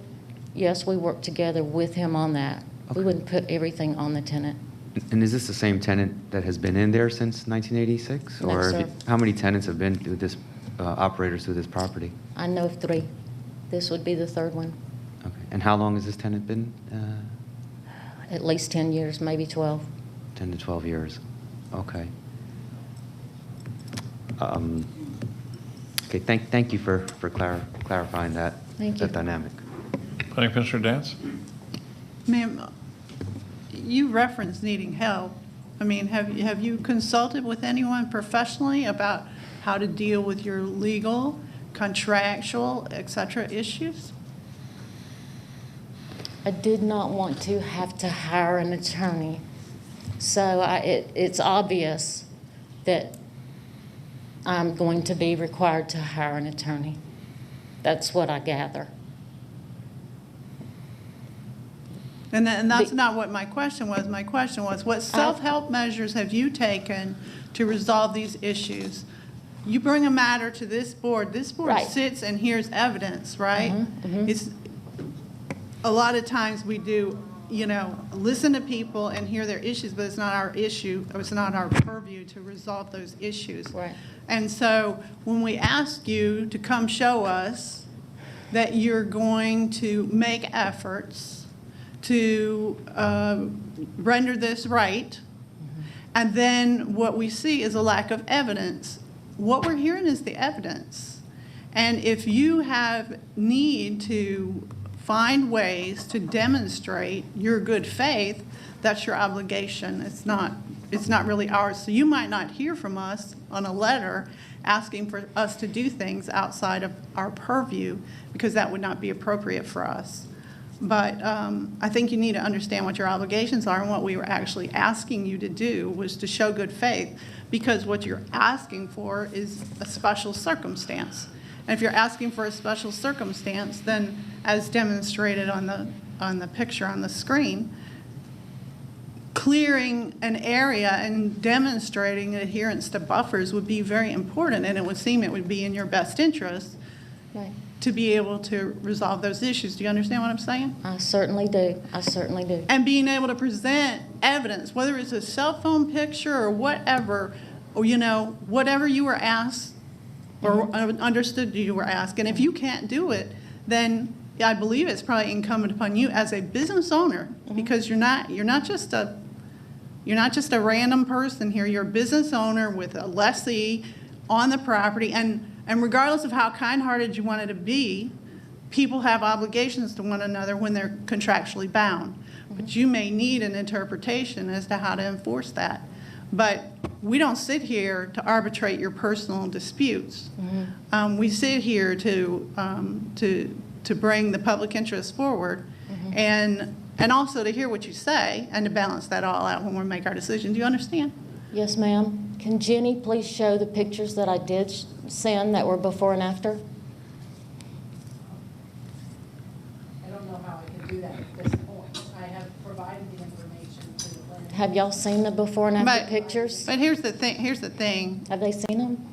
yes, we work together with him on that. We wouldn't put everything on the tenant. And is this the same tenant that has been in there since 1986? No, Or sir. how many tenants have been through this, operators through this property? I know of 3. This would be the 3rd one. Okay. And how long has this tenant been? At least 10 years, maybe 12. 10 to 12 years. Okay. Okay, thank you for clarifying that, Thank that you. dynamic. Planning Commissioner Dance? Ma'am, you referenced needing help. I mean, have you consulted with anyone professionally about how to deal with your legal, contractual, et cetera, issues? I did not want to have to hire an attorney. So it's obvious that I'm going to be required to hire an attorney. That's what I gather. And that's not what my question was. My question was, what self-help measures have you taken to resolve these issues? You bring a matter to this board. This board Right. sits and hears evidence, right? Mhm. It's a lot of times we do, listen to people and hear their issues, but it's not our issue. It's not our purview to resolve those issues. Right. And so when we ask you to come show us that you're going to make efforts to render this right, and then what we see is a lack of evidence. What we're hearing is the evidence. And if you have need to find ways to demonstrate your good faith, that's your obligation. it's not really ours. So you might not hear from us on a letter asking for us to do things outside of our purview, because that would not be appropriate for us. But I think you need to understand what your obligations are, and what we were actually asking you to do was to show good faith, because what you're asking for is a special circumstance. And if you're asking for a special circumstance, then as demonstrated on the picture on the screen, clearing an area and demonstrating adherence to buffers would be very important, and it would seem it would be in your best interest to be able to resolve those issues. Do you understand what I'm saying? I certainly do. I certainly do. And being able to present evidence, whether it's a cell phone picture or whatever, or, you know, whatever you were asked or understood you were asked. And if you can't do it, then I believe it's probably incumbent upon you as a business owner, because you're not just a random person here. You're a business owner with a lessee on the property, and regardless of how kind-hearted you want it to be, people have obligations to one another when they're contractually bound. But you may need an interpretation as to how to enforce that. But we don't sit here to arbitrate your personal disputes. We sit here to bring the public interest forward, and also to hear what you say and to balance that all out when we make our decision. Do you understand? Yes, ma'am. Can Jenny please show the pictures that I did send that were before and after? I don't know how I can do that at this point. I have provided the information to the planning. Have y'all seen the before and after pictures? But here's the thing. Have they seen them?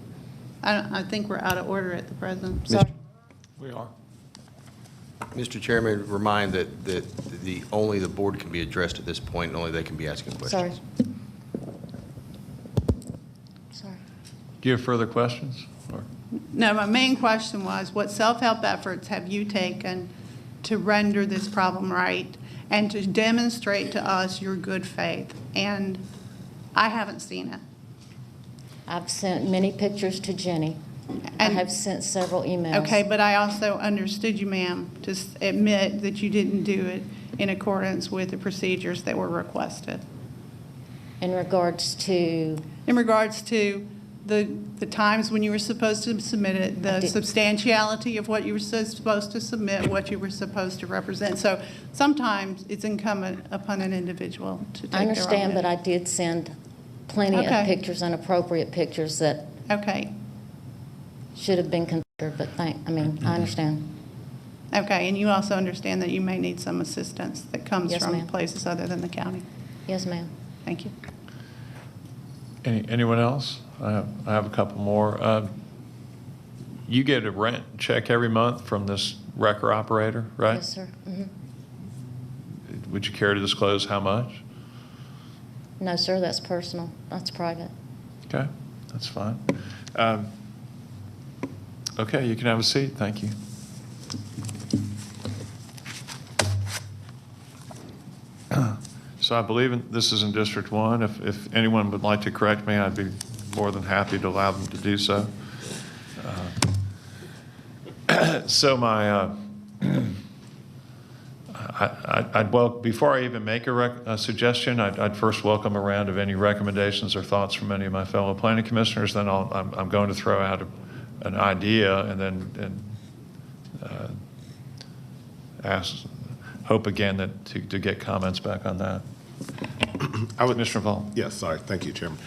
I think we're out of order at the present. Sorry. We are. Mr. Chairman, remind that only the board can be addressed at this point, and only they can be asking questions. Sorry. Sorry. Do you have further questions? Or- No, my main question was, what self-help efforts have you taken to render this problem right and to demonstrate to us your good faith? And I haven't seen it. I've sent many pictures to Jenny. I have sent several emails. Okay, but I also understood you, ma'am, to admit that you didn't do it in accordance with the procedures that were requested. In regards to? In regards to the times when you were supposed to submit it, the substantiality of what you were supposed to submit, what you were supposed to represent. So sometimes it's incumbent upon an individual to take their own. I understand, but I did send plenty of pictures, inappropriate pictures that should have been considered, but I understand. Okay, and you also understand that you may need some assistance that comes Yes, from ma'am. places other than the county. Yes, ma'am. Thank you. Anyone else? I have a couple more. You get a rent check every month from this wrecker operator, right? Yes, sir. Would you care to disclose how much? No, sir, that's personal. That's private. Okay, that's fine. Okay, you can have a seat. Thank you. So I believe this is in District 1. If anyone would like to correct me, I'd be more than happy to allow them to do so. So before I even make a suggestion, I'd first welcome a round of any recommendations or thoughts from any of my fellow planning commissioners. Then I'm going to throw out an idea and then hope again to get comments back on that. Commissioner Vaughn. Yes, sorry. Thank you, Chairman.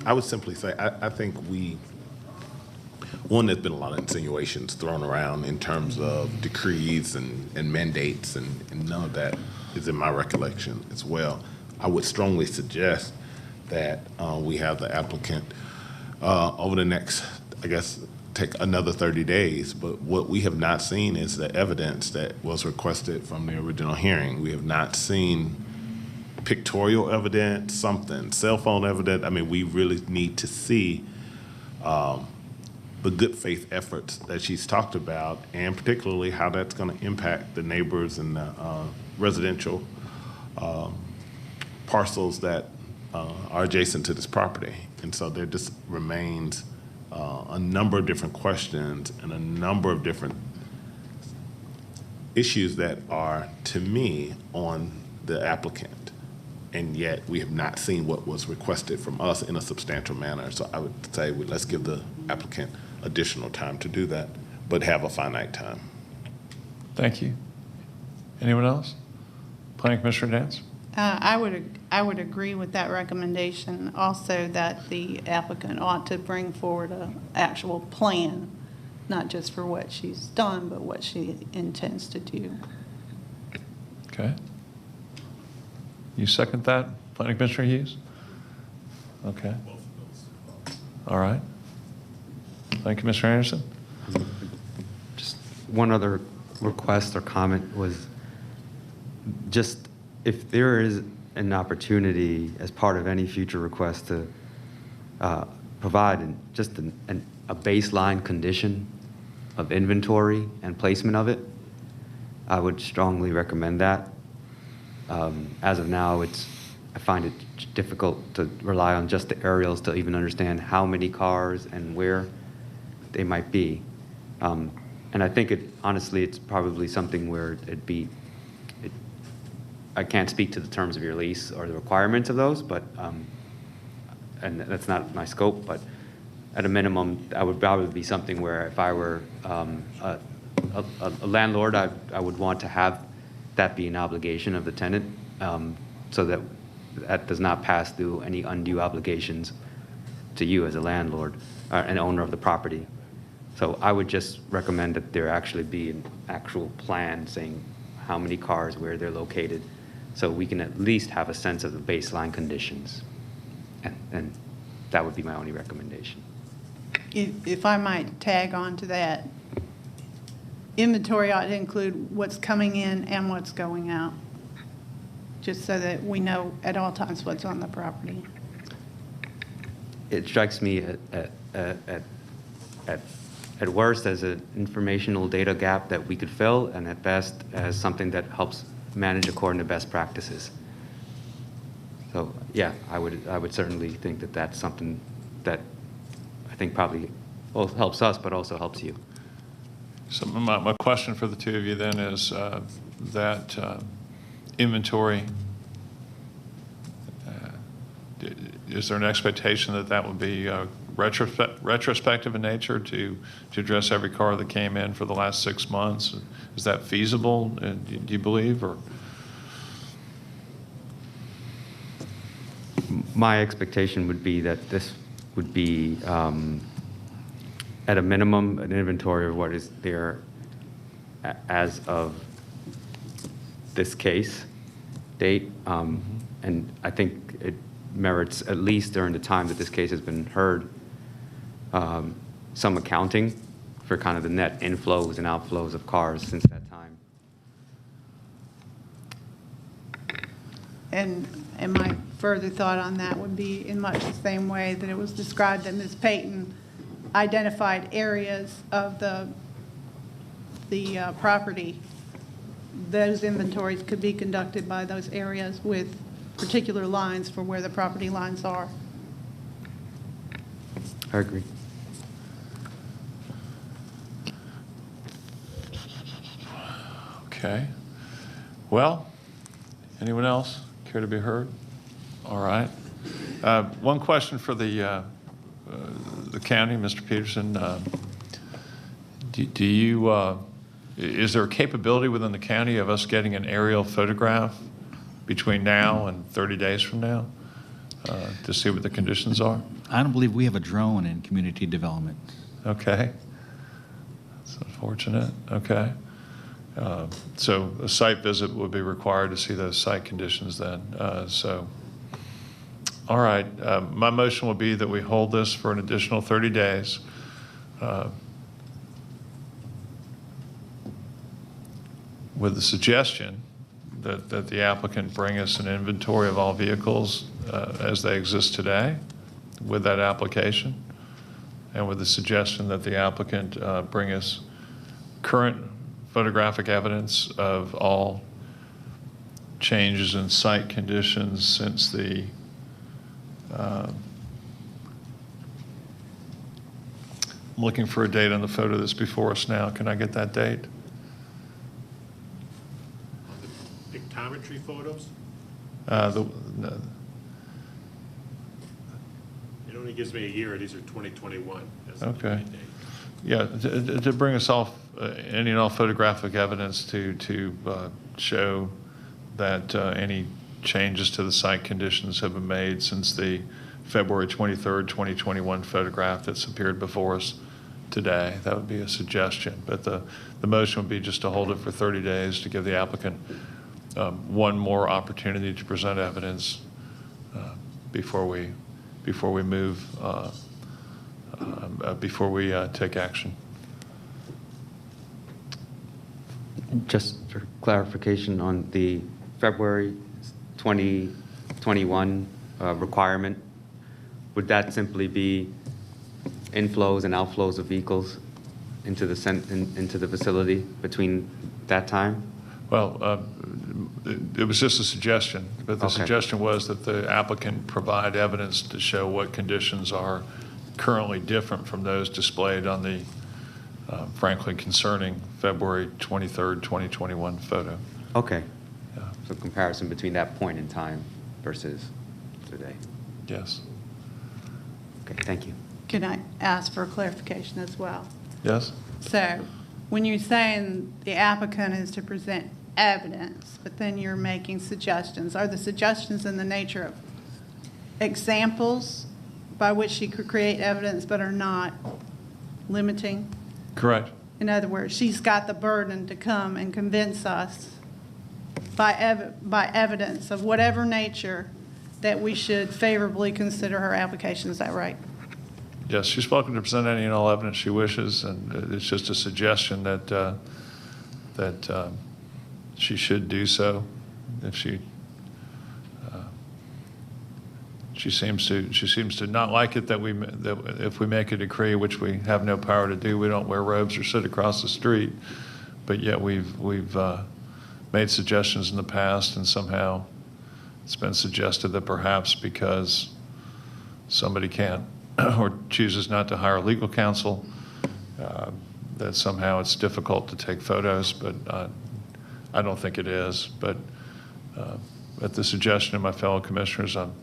I would simply say, I think there's been a lot of insinuations thrown around in terms of decrees and mandates, and none of that is in my recollection as well. I would strongly suggest that we have the applicant over the next, I guess, take another 30 days. But what we have not seen is the evidence that was requested from the original hearing. We have not seen pictorial evidence, cell phone evidence. I mean, we really need to see the good faith efforts that she's talked about, and particularly how that's going to impact the neighbors and the residential parcels that are adjacent to this property. And so there just remains a number of different questions and a number of different issues that are, to me, on the applicant. and yet we have not seen what was requested from us in a substantial manner. So I would say, let's give the applicant additional time to do that, but have a finite time. Thank you. Anyone else? Planning Commissioner Dance? I would agree with that recommendation. Also, that the applicant ought to bring forward an actual plan, not just for what she's done, but what she intends to do. Okay. You second that, Planning Commissioner Hughes? Okay. All right. Planning Commissioner Anderson? Just one other request or comment was just if there is an opportunity as part of any future request to provide a baseline condition of inventory and placement of it, I would strongly recommend that. As of now, I find it difficult to rely on just the aerials to even understand how many cars and where they might be. And I think honestly, it's probably something where I can't speak to the terms of your lease or the requirements of those, but, and that's not my scope, but at a minimum, I would probably be something where if I were a landlord, I would want to have that be an obligation of the tenant, so that that does not pass through any undue obligations to you as a landlord or an owner of the property. So I would just recommend that there actually be an actual plan saying how many cars, where they're located, so we can at least have a sense of the baseline conditions. And that would be my only recommendation. If I might tag on to that, inventory ought to include what's coming in and what's going out, just so that we know at all times what's on the property. It strikes me at worst as an informational data gap that we could fill, and at best as something that helps manage according to best practices. So yeah, I would certainly think that that's something that I think probably both helps us, but also helps you. So my question for the two of you then is that inventory, is there an expectation that that would be retrospective in nature to address every car that came in for the last 6 months? Is that feasible, do you believe? Or my expectation would be that this would be at a minimum an inventory of what is there as of this case date, and I think it merits, at least during the time that this case has been heard, some accounting for kind of the net inflows and outflows of cars since that time. And my further thought on that would be in much the same way that it was described that Ms. Payton identified areas of the property. Those inventories could be conducted by those areas with particular lines for where the property lines are. I agree. okay. Well, anyone else care to be heard? All right. One question for the county, Mr. Peterson. Is there a capability within the county of us getting an aerial photograph between now and 30 days from now to see what the conditions are? I don't believe we have a drone in community development. Okay. That's unfortunate. Okay. So a site visit would be required to see those site conditions then. All right. My motion will be that we hold this for an additional 30 days. With the suggestion that the applicant bring us an inventory of all vehicles as they exist today with that application, and with the suggestion that the applicant bring us current photographic evidence of all changes in site conditions since the I'm looking for a date on the photo that's before us now. Can I get that date? Pictometry photos? It only gives me a year. These are 2021. That's the Okay. beginning date. Yeah, to bring us off any and all photographic evidence to show that any changes to the site conditions have been made since the February 23rd, 2021 photograph that's appeared before us today. That would be a suggestion. But the motion would be just to hold it for 30 days to give the applicant one more opportunity to present evidence before we move, before we take action. Just for clarification on the February 2021 requirement, would that simply be inflows and outflows of vehicles into the facility between that time? Well, it was just a suggestion, but the suggestion was that the applicant provide evidence to show what conditions are currently different from those displayed on the frankly concerning February 23rd, 2021 photo. Okay. So comparison between that point in time versus today. Yes. Okay, thank you. Can I ask for clarification as well? Yes? So when you're saying the applicant is to present evidence, but then you're making suggestions, are the suggestions in the nature of examples by which she could create evidence but are not limiting? Correct. In other words, she's got the burden to come and convince us by evidence of whatever nature that we should favorably consider her application. Is that right? Yes, she's welcome to present any and all evidence she wishes, and it's just a suggestion that she should do so. If she seems to not like it that if we make a decree, which we have no power to do, we don't wear robes or sit across the street. But yet we've made suggestions in the past, and somehow it's been suggested that perhaps because somebody can't or chooses not to hire legal counsel, that somehow it's difficult to take photos, but I don't think it is. But at the suggestion of my fellow commissioners, I'm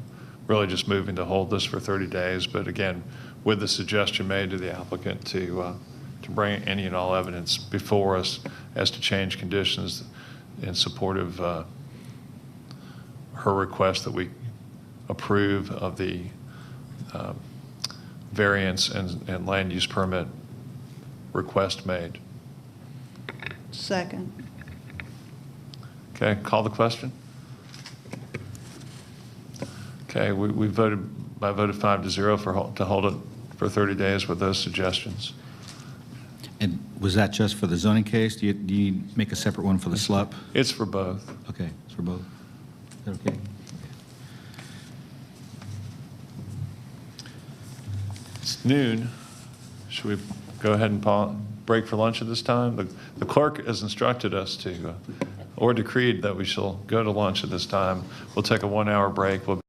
really just moving to hold this for 30 days. But again, with the suggestion made to the applicant to bring any and all evidence before us as to change conditions in support of her request that we approve of the variance and land use permit request made. Second. Okay, call the question. Okay, I voted 5-0 to hold it for 30 days with those suggestions. And was that just for the zoning case? Do you make a separate one for the SLUP? It's for both. Okay, it's for both. Is that okay? It's noon. Should we go ahead and break for lunch at this time? The clerk has instructed us to, or decreed that we shall go to lunch at this time. We'll take a 1-hour break. We'll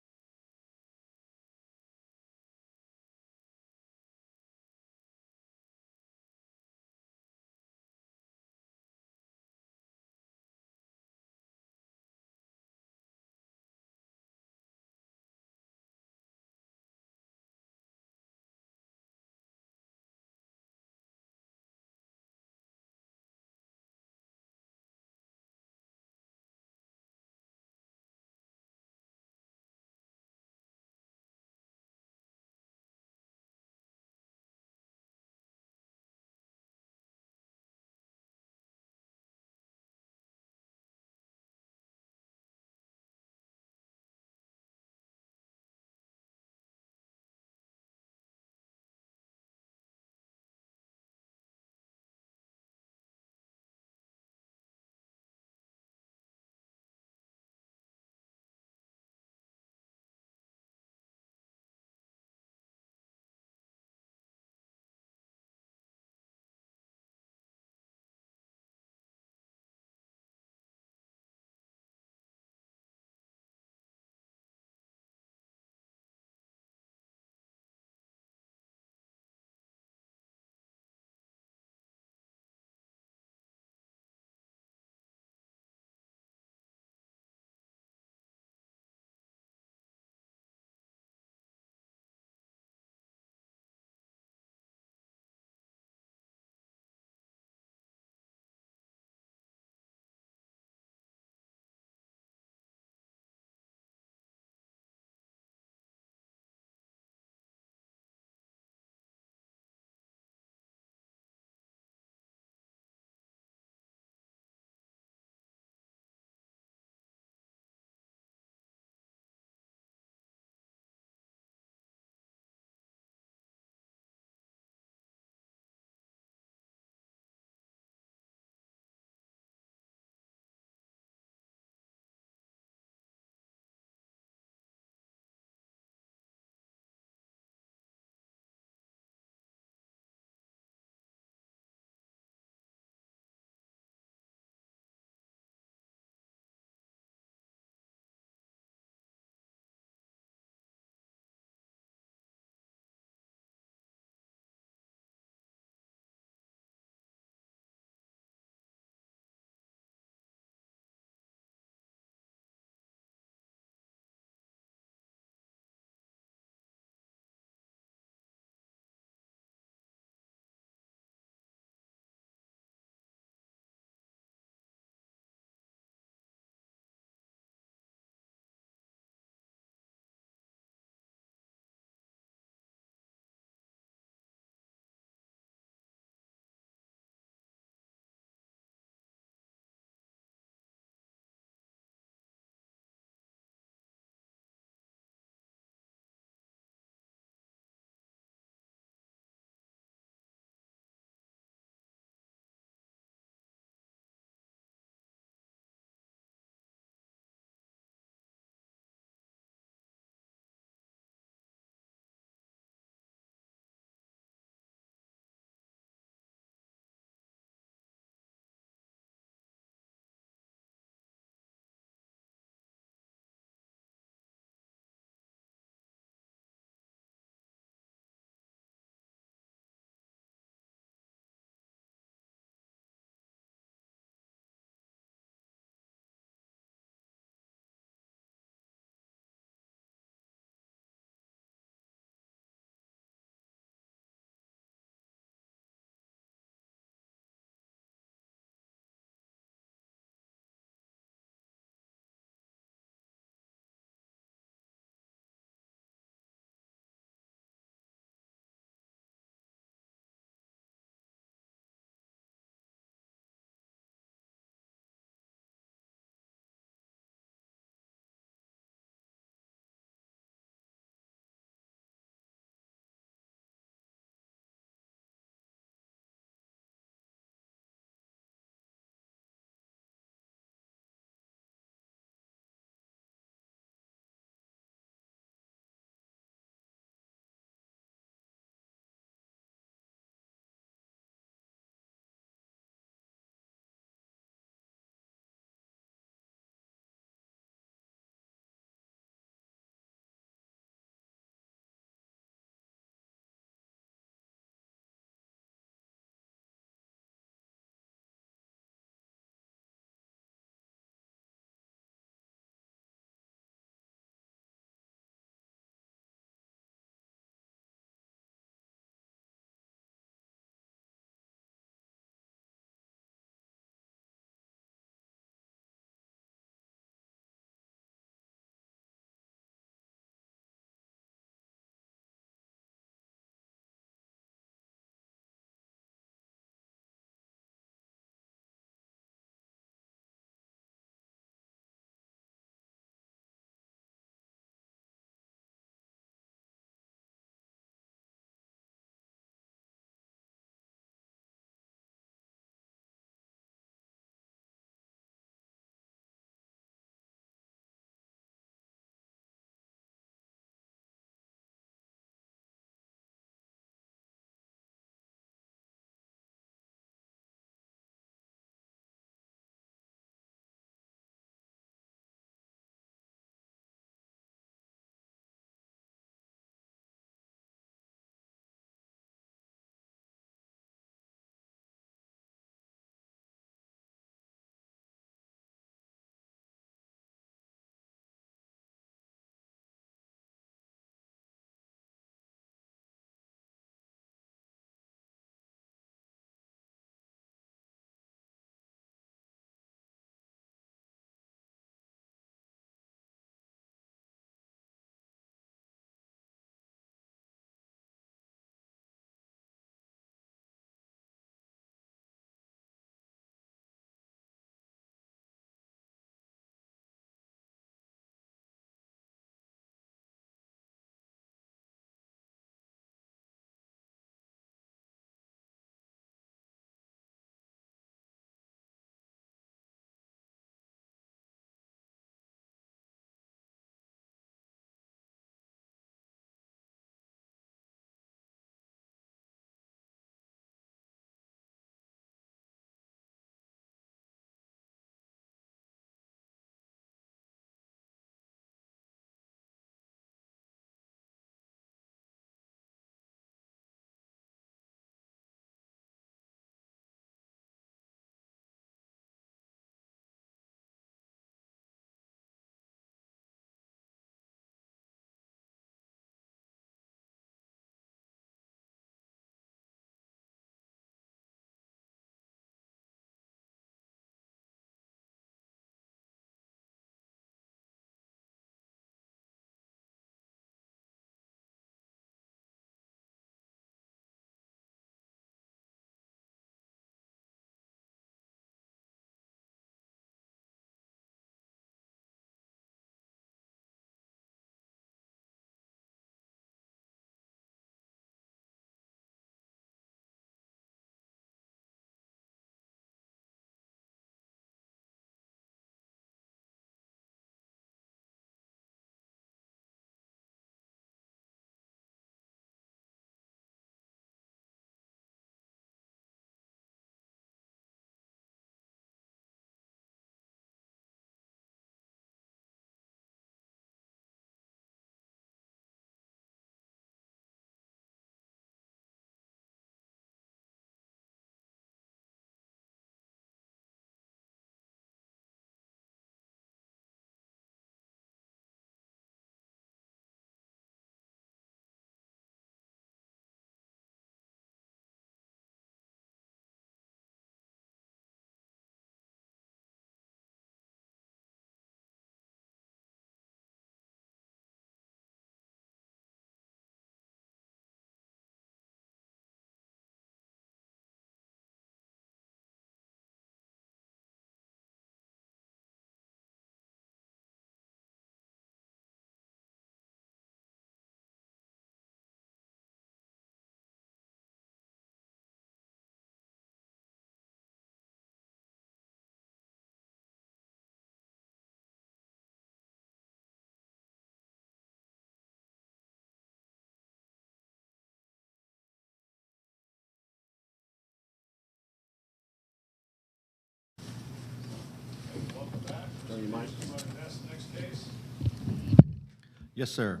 Yes, sir.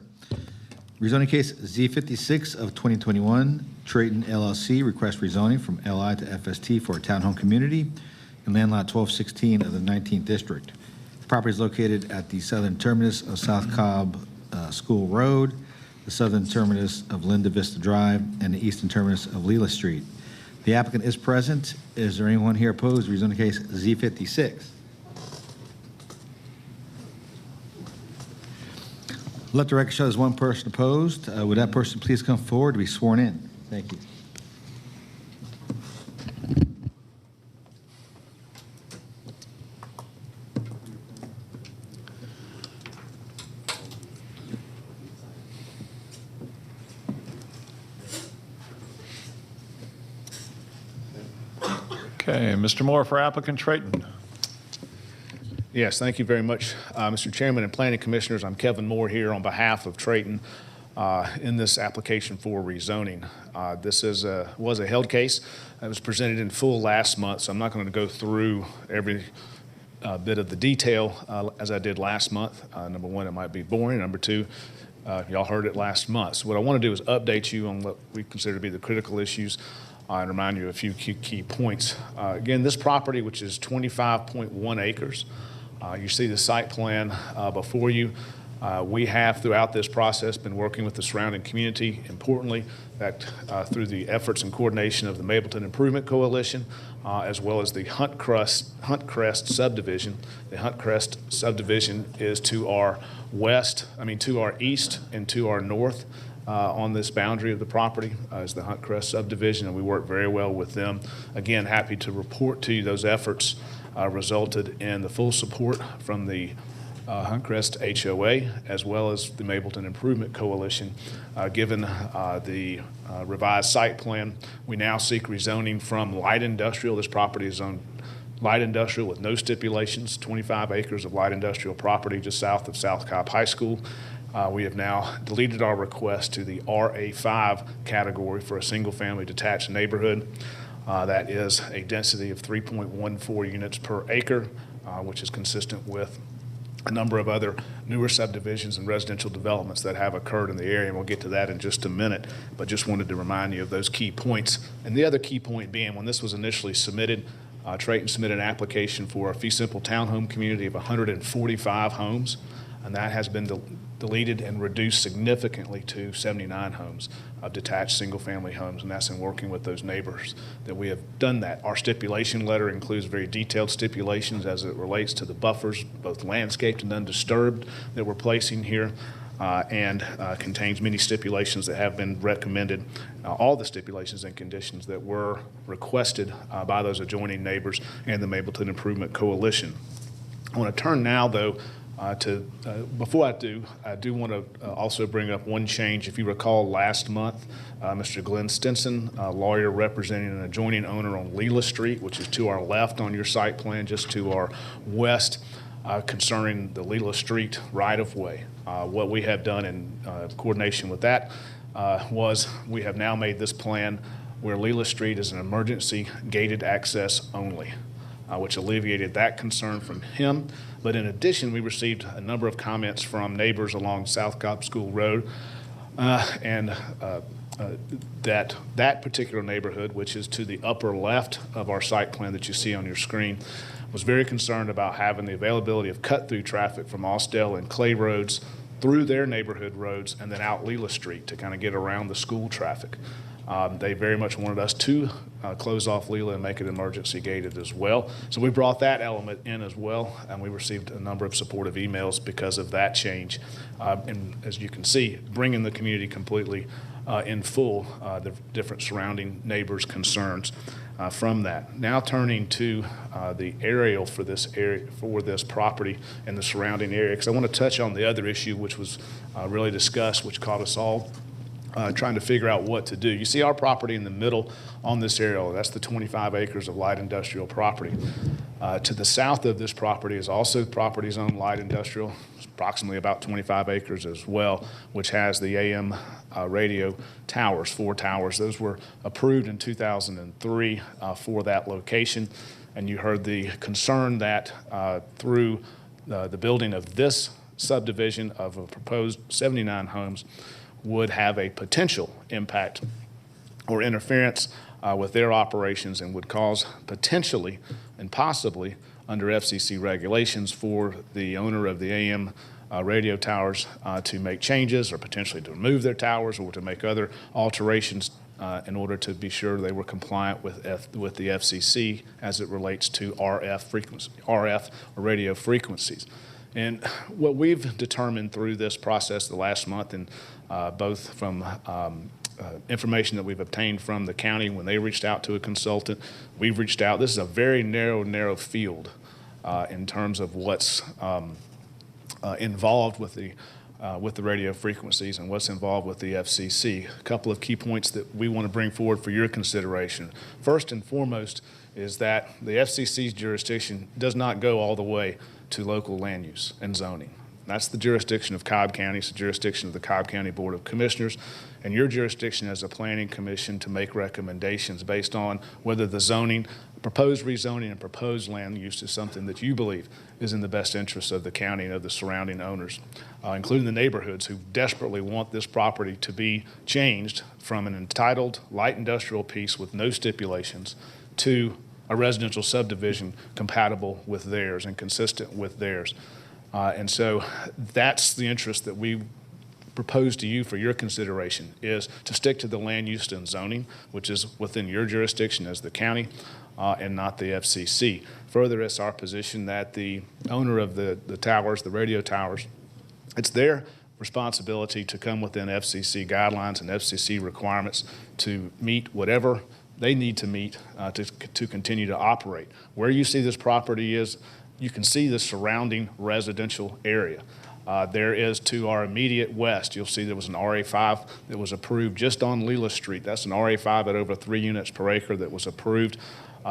Rezoning case Z56 of 2021, Trayton LLC request rezoning from LI to FST for a townhome community in land lot 1216 of the 19th district. The property is located at the southern terminus of South Cobb School Road, the southern terminus of Linda Vista Drive, and the eastern terminus of Leela Street. The applicant is present. Is there anyone here opposed to rezoning case Z56? Let the record show there's one person opposed. Would that person please come forward to be sworn in? Thank you. Okay, Mr. Moore for applicant Trayton. Yes, thank you very much, Mr. Chairman and Planning Commissioners. I'm Kevin Moore here on behalf of Trayton in this application for rezoning. This was a held case that was presented in full last month, so I'm not going to go through every bit of the detail as I did last month. Number one, it might be boring. Number two, y'all heard it last month. So what I want to do is update you on what we consider to be the critical issues and remind you of a few key points. Again, this property, which is 25.1 acres, you see the site plan before you. We have, throughout this process, been working with the surrounding community. Importantly, that through the efforts and coordination of the Mapleton Improvement Coalition, as well as the Huntcrest subdivision. The Huntcrest subdivision is to our to our east and to our north on this boundary of the property is the Huntcrest subdivision, and we work very well with them. Again, happy to report to you those efforts resulted in the full support from the Huntcrest HOA as well as the Mapleton Improvement Coalition. Given the revised site plan, we now seek rezoning from light industrial. This property is zoned light industrial with no stipulations, 25 acres of light industrial property just south of South Cobb High School. We have now deleted our request to the RA5 category for a single-family detached neighborhood. That is a density of 3.14 units per acre, which is consistent with a number of other newer subdivisions and residential developments that have occurred in the area, and we'll get to that in just a minute, but just wanted to remind you of those key points. And the other key point being, when this was initially submitted, Trayton submitted an application for a fee simple townhome community of 145 homes, and that has been deleted and reduced significantly to 79 homes of detached single-family homes, and that's in working with those neighbors that we have done that. Our stipulation letter includes very detailed stipulations as it relates to the buffers, both landscaped and undisturbed, that we're placing here, and contains many stipulations that have been recommended, all the stipulations and conditions that were requested by those adjoining neighbors and the Mapleton Improvement Coalition. I want to turn now, though, before I do want to also bring up one change. If you recall, last month, Mr. Glenn Stinson, a lawyer representing an adjoining owner on Leela Street, which is to our left on your site plan, just to our west, concerning the Leela Street right-of-way. What we have done in coordination with that was we have now made this plan where Leela Street is an emergency gated access only, which alleviated that concern from him. But in addition, we received a number of comments from neighbors along South Cobb School Road, and that particular neighborhood, which is to the upper left of our site plan that you see on your screen, was very concerned about having the availability of cut-through traffic from Austell and Clay roads through their neighborhood roads and then out Leela Street to kind of get around the school traffic. They very much wanted us to close off Leela and make it emergency gated as well. So we brought that element in as well, and we received a number of supportive emails because of that change. And as you can see, bringing the community completely in full, the different surrounding neighbors' concerns from that. Now turning to the aerial for this area, for this property and the surrounding area, because I want to touch on the other issue which was really discussed, which caught us all trying to figure out what to do. You see our property in the middle on this aerial. That's the 25 acres of light industrial property. To the south of this property is also property zone light industrial. It's approximately about 25 acres as well, which has the AM radio towers, 4 towers. Those were approved in 2003 for that location. And you heard the concern that through the building of this subdivision of a proposed 79 homes would have a potential impact or interference with their operations and would cause potentially and possibly under FCC regulations for the owner of the AM radio towers to make changes or potentially to remove their towers or to make other alterations in order to be sure they were compliant with the FCC as it relates to RF or radio frequencies. And what we've determined through this process the last month, and both from information that we've obtained from the county when they reached out to a consultant, we've reached out. This is a very narrow field in terms of what's involved with the radio frequencies and what's involved with the FCC. A couple of key points that we want to bring forward for your consideration. First and foremost is that the FCC's jurisdiction does not go all the way to local land use and zoning. That's the jurisdiction of Cobb County. It's the jurisdiction of the Cobb County Board of Commissioners, and your jurisdiction as a planning commission to make recommendations based on whether the zoning, proposed rezoning and proposed land use is something that you believe is in the best interest of the county and of the surrounding owners, including the neighborhoods who desperately want this property to be changed from an entitled light industrial piece with no stipulations to a residential subdivision compatible with theirs and consistent with theirs. And so that's the interest that we propose to you for your consideration, is to stick to the land use and zoning, which is within your jurisdiction as the county and not the FCC. Further, it's our position that the owner of the towers, the radio towers, it's their responsibility to come within FCC guidelines and FCC requirements to meet whatever they need to meet to continue to operate. Where you see this property is, you can see the surrounding residential area. There is to our immediate west, you'll see there was an RA5 that was approved just on Leela Street. That's an RA5 at over 3 units per acre that was approved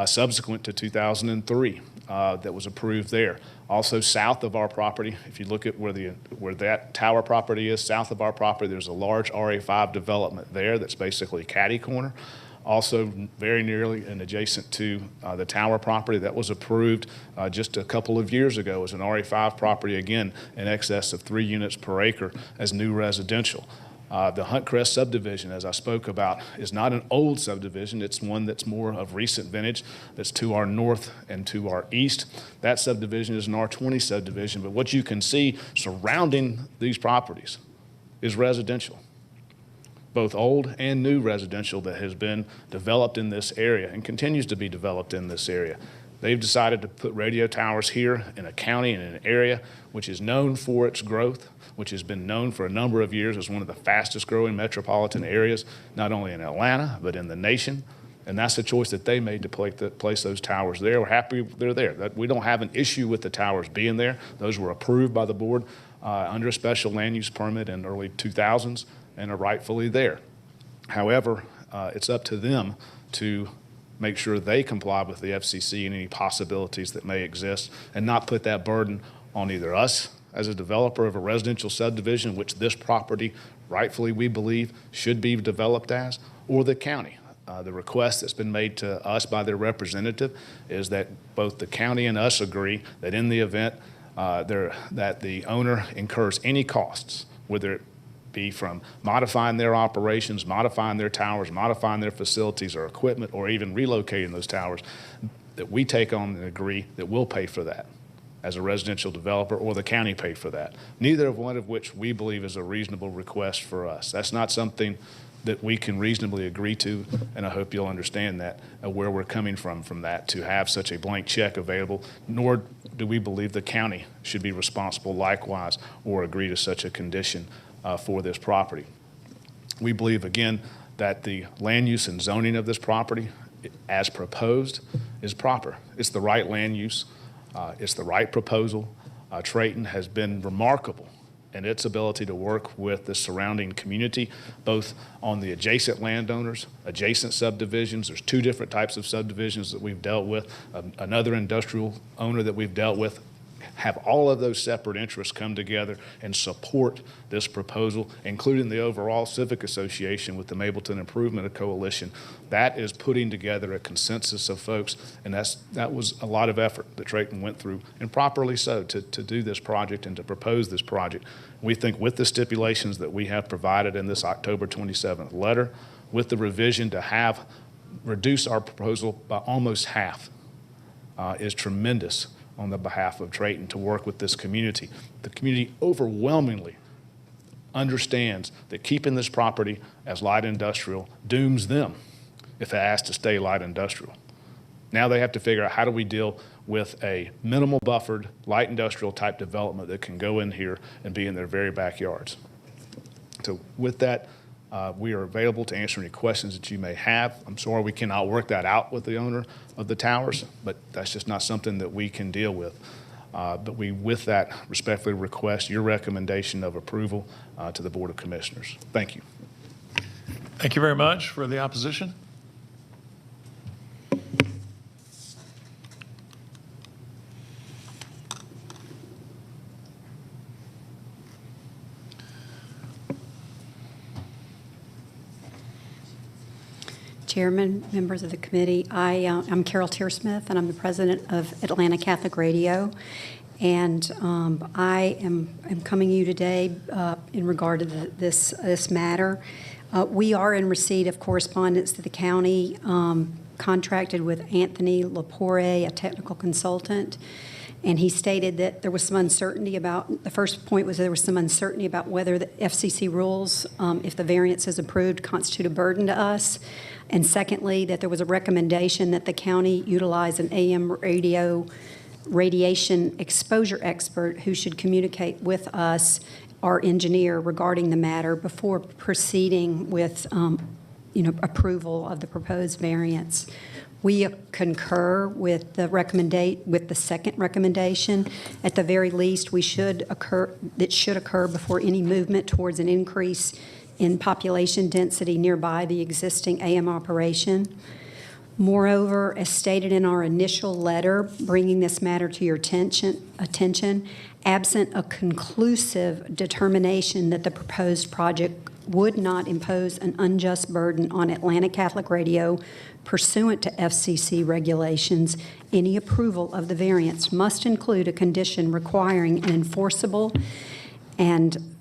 subsequent to 2003 that was approved there. Also south of our property, if you look at where that tower property is, south of our property, there's a large RA5 development there that's basically catty corner. Also very nearly and adjacent to the tower property that was approved just a couple of years ago as an RA5 property, again, in excess of 3 units per acre as new residential. The Hunt Crest subdivision, as I spoke about, is not an old subdivision. It's one that's more of recent vintage, that's to our north and to our east. That subdivision is an R20 subdivision, but what you can see surrounding these properties is residential, both old and new residential that has been developed in this area and continues to be developed in this area. They've decided to put radio towers here in a county and in an area which is known for its growth, which has been known for a number of years as one of the fastest growing metropolitan areas, not only in Atlanta, but in the nation. And that's the choice that they made to place those towers there. We're happy they're there. We don't have an issue with the towers being there. Those were approved by the board under a special land use permit in the early 2000s and are rightfully there. However, it's up to them to make sure they comply with the FCC and any possibilities that may exist and not put that burden on either us as a developer of a residential subdivision, which this property rightfully we believe should be developed as, or the county. The request that's been made to us by their representative is that both the county and us agree that in the event that the owner incurs any costs, whether it be from modifying their operations, modifying their towers, modifying their facilities or equipment, or even relocating those towers, that we take on and agree that we'll pay for that as a residential developer, or the county pay for that. Neither of one of which we believe is a reasonable request for us. That's not something that we can reasonably agree to, and I hope you'll understand that, where we're coming from that, to have such a blank check available, nor do we believe the county should be responsible likewise or agree to such a condition for this property. We believe, again, that the land use and zoning of this property, as proposed, is proper. It's the right land use. It's the right proposal. Trayton has been remarkable in its ability to work with the surrounding community, both on the adjacent landowners, adjacent subdivisions. There's 2 different types of subdivisions that we've dealt with. Another industrial owner that we've dealt with have all of those separate interests come together and support this proposal, including the overall civic association with the Mableton Improvement Coalition. That is putting together a consensus of folks, and that was a lot of effort that Trayton went through, and properly so, to do this project and to propose this project. We think with the stipulations that we have provided in this October 27th letter, with the revision to reduce our proposal by almost half, is tremendous on the behalf of Trayton to work with this community. The community overwhelmingly understands that keeping this property as light industrial dooms them if it has to stay light industrial. Now they have to figure out, how do we deal with a minimal buffered light industrial type development that can go in here and be in their very backyards. So with that, we are available to answer any questions that you may have. I'm sorry we cannot work that out with the owner of the towers, but that's just not something that we can deal with. But we, with that, respectfully request your recommendation of approval to the Board of Commissioners. Thank you. Thank you very much. For the opposition? Chairman, members of the committee, I'm Carol Tearsmith, and I'm the president of Atlanta Catholic Radio. And I am coming to you today in regard to this matter. We are in receipt of correspondence that the county contracted with Anthony Lepore, a technical consultant, and he stated that there was some uncertainty about, the first point was there was some uncertainty about whether the FCC rules, if the variance is approved, constitute a burden to us. And secondly, that there was a recommendation that the county utilize an AM radiation exposure expert who should communicate with us, our engineer, regarding the matter before proceeding with approval of the proposed variance. We concur with the second recommendation. At the very least, it should occur before any movement towards an increase in population density nearby the existing AM operation. Moreover, as stated in our initial letter bringing this matter to your attention, absent a conclusive determination that the proposed project would not impose an unjust burden on Atlanta Catholic Radio pursuant to FCC regulations, any approval of the variance must include a condition requiring an enforceable and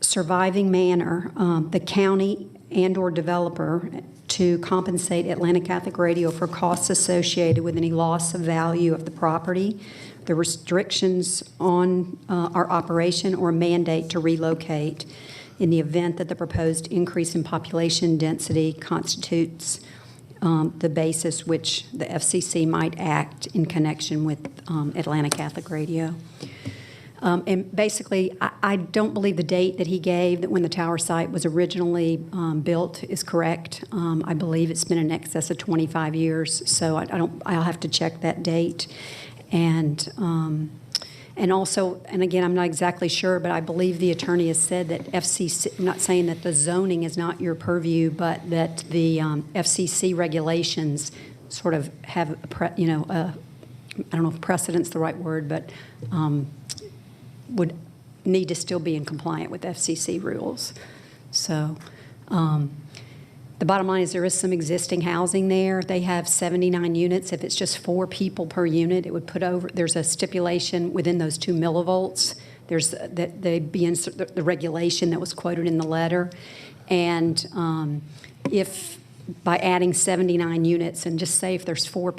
surviving manner, the county and/or developer to compensate Atlanta Catholic Radio for costs associated with any loss of value of the property, the restrictions on our operation, or mandate to relocate in the event that the proposed increase in population density constitutes the basis which the FCC might act in connection with Atlanta Catholic Radio. And basically, I don't believe the date that he gave, that when the tower site was originally built, is correct. I believe it's been in excess of 25 years, so I'll have to check that date. And also, and again, I'm not exactly sure, but I believe the attorney has said that FCC, I'm not saying that the zoning is not your purview, but that the FCC regulations sort of have, I don't know if precedent's the right word, but would need to still be in compliant with FCC rules. So the bottom line is there is some existing housing there. They have 79 units. If it's just 4 people per unit, it would put over, there's a stipulation within those 2 millivolts. There's the regulation that was quoted in the letter. And if by adding 79 units, and just say if there's 4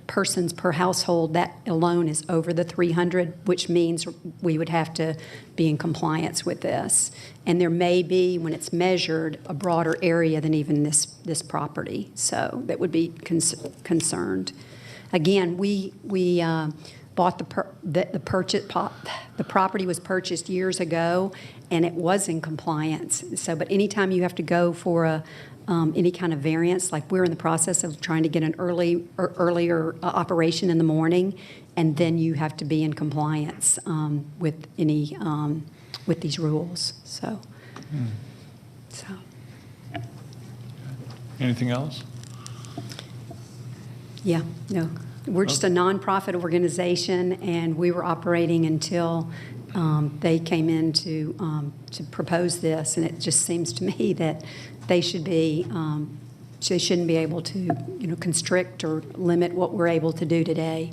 persons per household, that alone is over the 300, which means we would have to be in compliance with this. And there may be, when it's measured, a broader area than even this property. So that would be concerned. Again, we bought the property was purchased years ago, and it was in compliance. So, but anytime you have to go for any kind of variance, like we're in the process of trying to get an earlier operation in the morning, and then you have to be in compliance with any with these rules. So, Anything else? Yeah, no. We're just a nonprofit organization, and we were operating until they came in to propose this, and it just seems to me that they should be, they shouldn't be able to, constrict or limit what we're able to do today.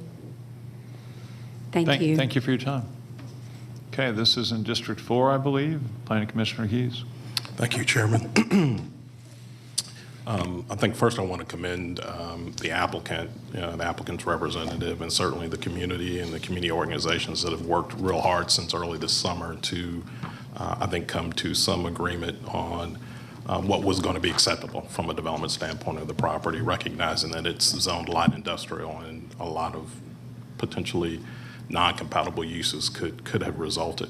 Thank you. Thank you for your time. Okay, this is in District 4, I believe. Planning Commissioner Hughes. Thank you, Chairman. I think first I want to commend the applicant, the applicant's representative, and certainly the community and the community organizations that have worked real hard since early this summer to, I think, come to some agreement on what was going to be acceptable from a development standpoint of the property, recognizing that it's zoned light industrial and a lot of potentially non-compatible uses could have resulted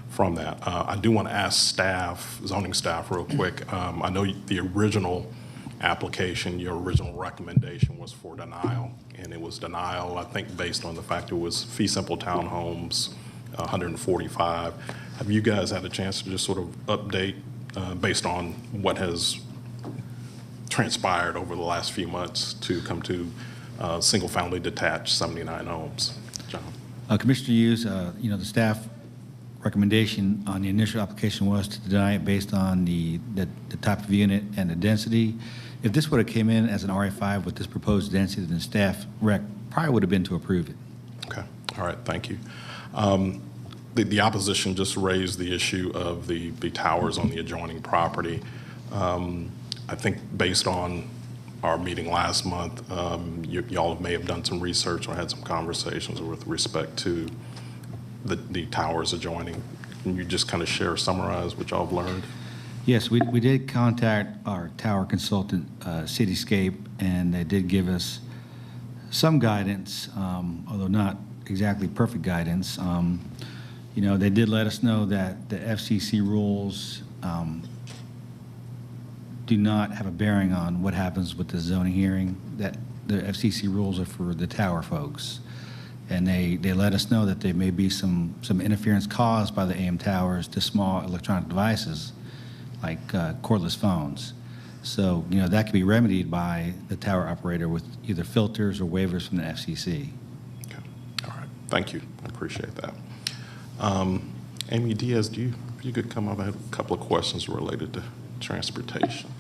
from that. I do want to ask staff, zoning staff, real quick. I know the original application, your original recommendation was for denial, and it was denial, I think, based on the fact it was fee simple townhomes, 145. Have you guys had a chance to just sort of update based on what has transpired over the last few months to come to single-family detached 79 homes? John? Commissioner Hughes, the staff recommendation on the initial application was to deny it based on the type of unit and the density. If this would have came in as an RA5 with this proposed density, then staff rec probably would have been to approve it. Okay, all right, thank you. The opposition just raised the issue of the towers on the adjoining property. I think based on our meeting last month, y'all may have done some research or had some conversations with respect to the towers adjoining. Can you just kind of summarize what y'all have learned? Yes, we did contact our tower consultant, Cityscape, and they did give us some guidance, although not exactly perfect guidance. They did let us know that the FCC rules do not have a bearing on what happens with the zoning hearing, that the FCC rules are for the tower folks. And they let us know that there may be some interference caused by the AM towers to small electronic devices like cordless phones. So, that can be remedied by the tower operator with either filters or waivers from the FCC. Okay, all right, thank you, I appreciate that. Amy Diaz, if you could come up, I have a couple of questions related to transportation.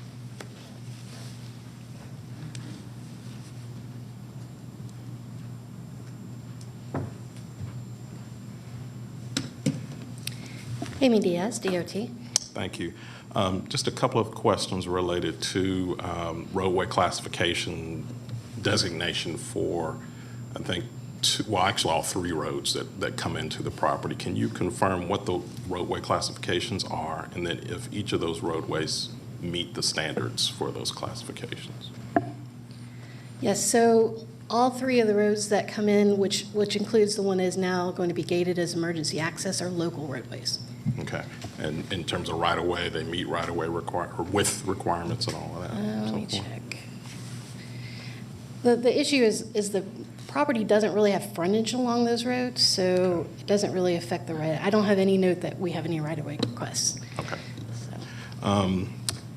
Amy Diaz, DOT. Thank you. Just a couple of questions related to roadway classification designation for, I think, actually all three roads that come into the property. Can you confirm what the roadway classifications are, and then if each of those roadways meet the standards for those classifications? Yes, so all three of the roads that come in, which includes the one that is now going to be gated as emergency access, are local roadways. Okay, and in terms of right-of-way, they meet right-of-way with requirements and all of that? Let me check. The issue is the property doesn't really have frontage along those roads, so it doesn't really affect the right. I don't have any note that we have any right-of-way requests. Okay. So.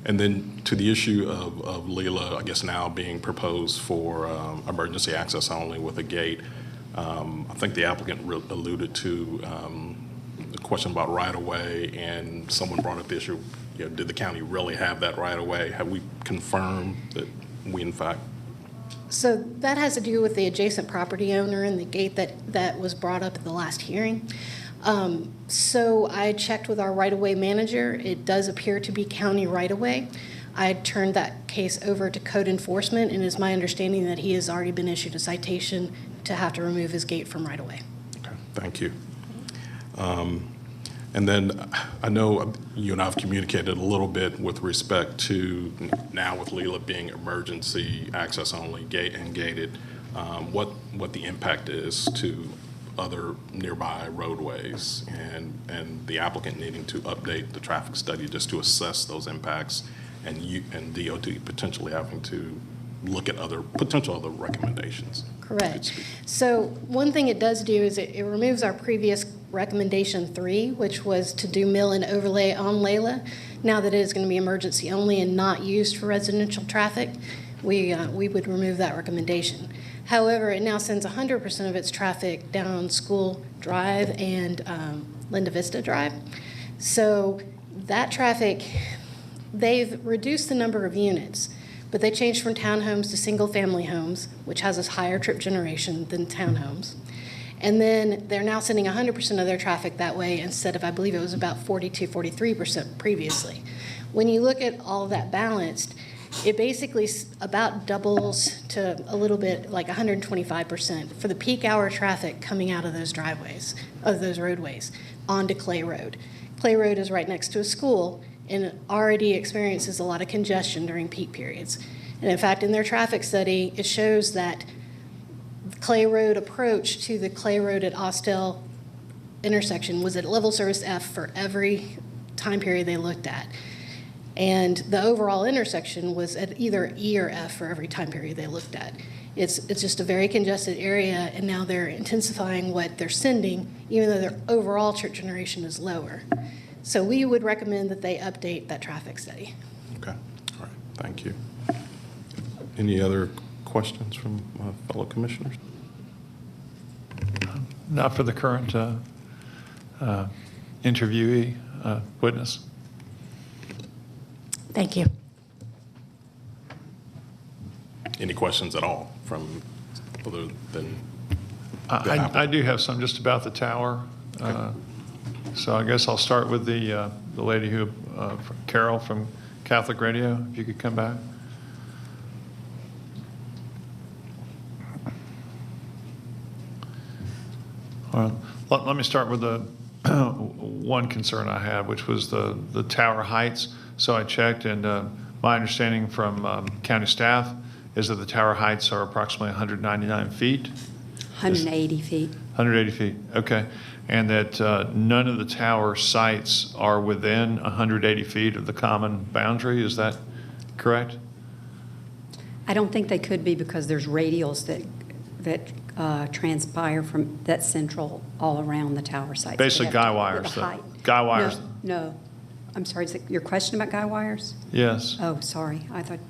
And then to the issue of Leela, I guess now being proposed for emergency access only with a gate, I think the applicant alluded to the question about right-of-way, and someone brought up the issue, did the county really have that right-of-way? Have we confirmed that we, in fact? So that has to do with the adjacent property owner and the gate that was brought up at the last hearing. So I checked with our right-of-way manager. It does appear to be county right-of-way. I turned that case over to code enforcement, and it's my understanding that he has already been issued a citation to have to remove his gate from right-of-way. Okay, thank you. And then I know you and I have communicated a little bit with respect to now with Leela being emergency access only and gated, what the impact is to other nearby roadways and the applicant needing to update the traffic study just to assess those impacts, and DOT potentially having to look at potential other recommendations. Correct. So one thing it does do is it removes our previous recommendation 3, which was to do mill and overlay on Leila. Now that it is going to be emergency only and not used for residential traffic, we would remove that recommendation. However, it now sends 100% of its traffic down School Drive and Linda Vista Drive. So that traffic, they've reduced the number of units, but they changed from townhomes to single-family homes, which has a higher trip generation than townhomes. And then they're now sending 100% of their traffic that way instead of, I believe it was about 43% previously. When you look at all of that balanced, it basically about doubles to a little bit like 125% for the peak hour traffic coming out of those driveways, of those roadways, onto Clay Road. Clay Road is right next to a school and it already experiences a lot of congestion during peak periods. And in fact, in their traffic study, it shows that Clay Road approach to the Clay Road at Austell intersection was at level service F for every time period they looked at. And the overall intersection was at either E or F for every time period they looked at. It's just a very congested area, and now they're intensifying what they're sending, even though their overall trip generation is lower. So we would recommend that they update that traffic study. Okay, all right, thank you. Any other questions from fellow commissioners? Not for the current interviewee, witness. Thank you. Any questions at all from other than the I applicant? do have some just about the tower. So I guess I'll start with the lady who, Carol from Catholic Radio, if you could come back. All right. Let me start with the one concern I had, which was the tower heights. So I checked, and my understanding from county staff is that the tower heights are approximately 199 feet. 180 feet. 180 feet, okay. And that none of the tower sites are within 180 feet of the common boundary, is that correct? I don't think they could be because there's radials that transpire from that central all around the tower sites. Basically They have guy to- wires, the though. height. Guy wires. No, I'm sorry, is it your question about guy wires? Yes. Oh, sorry, I thought,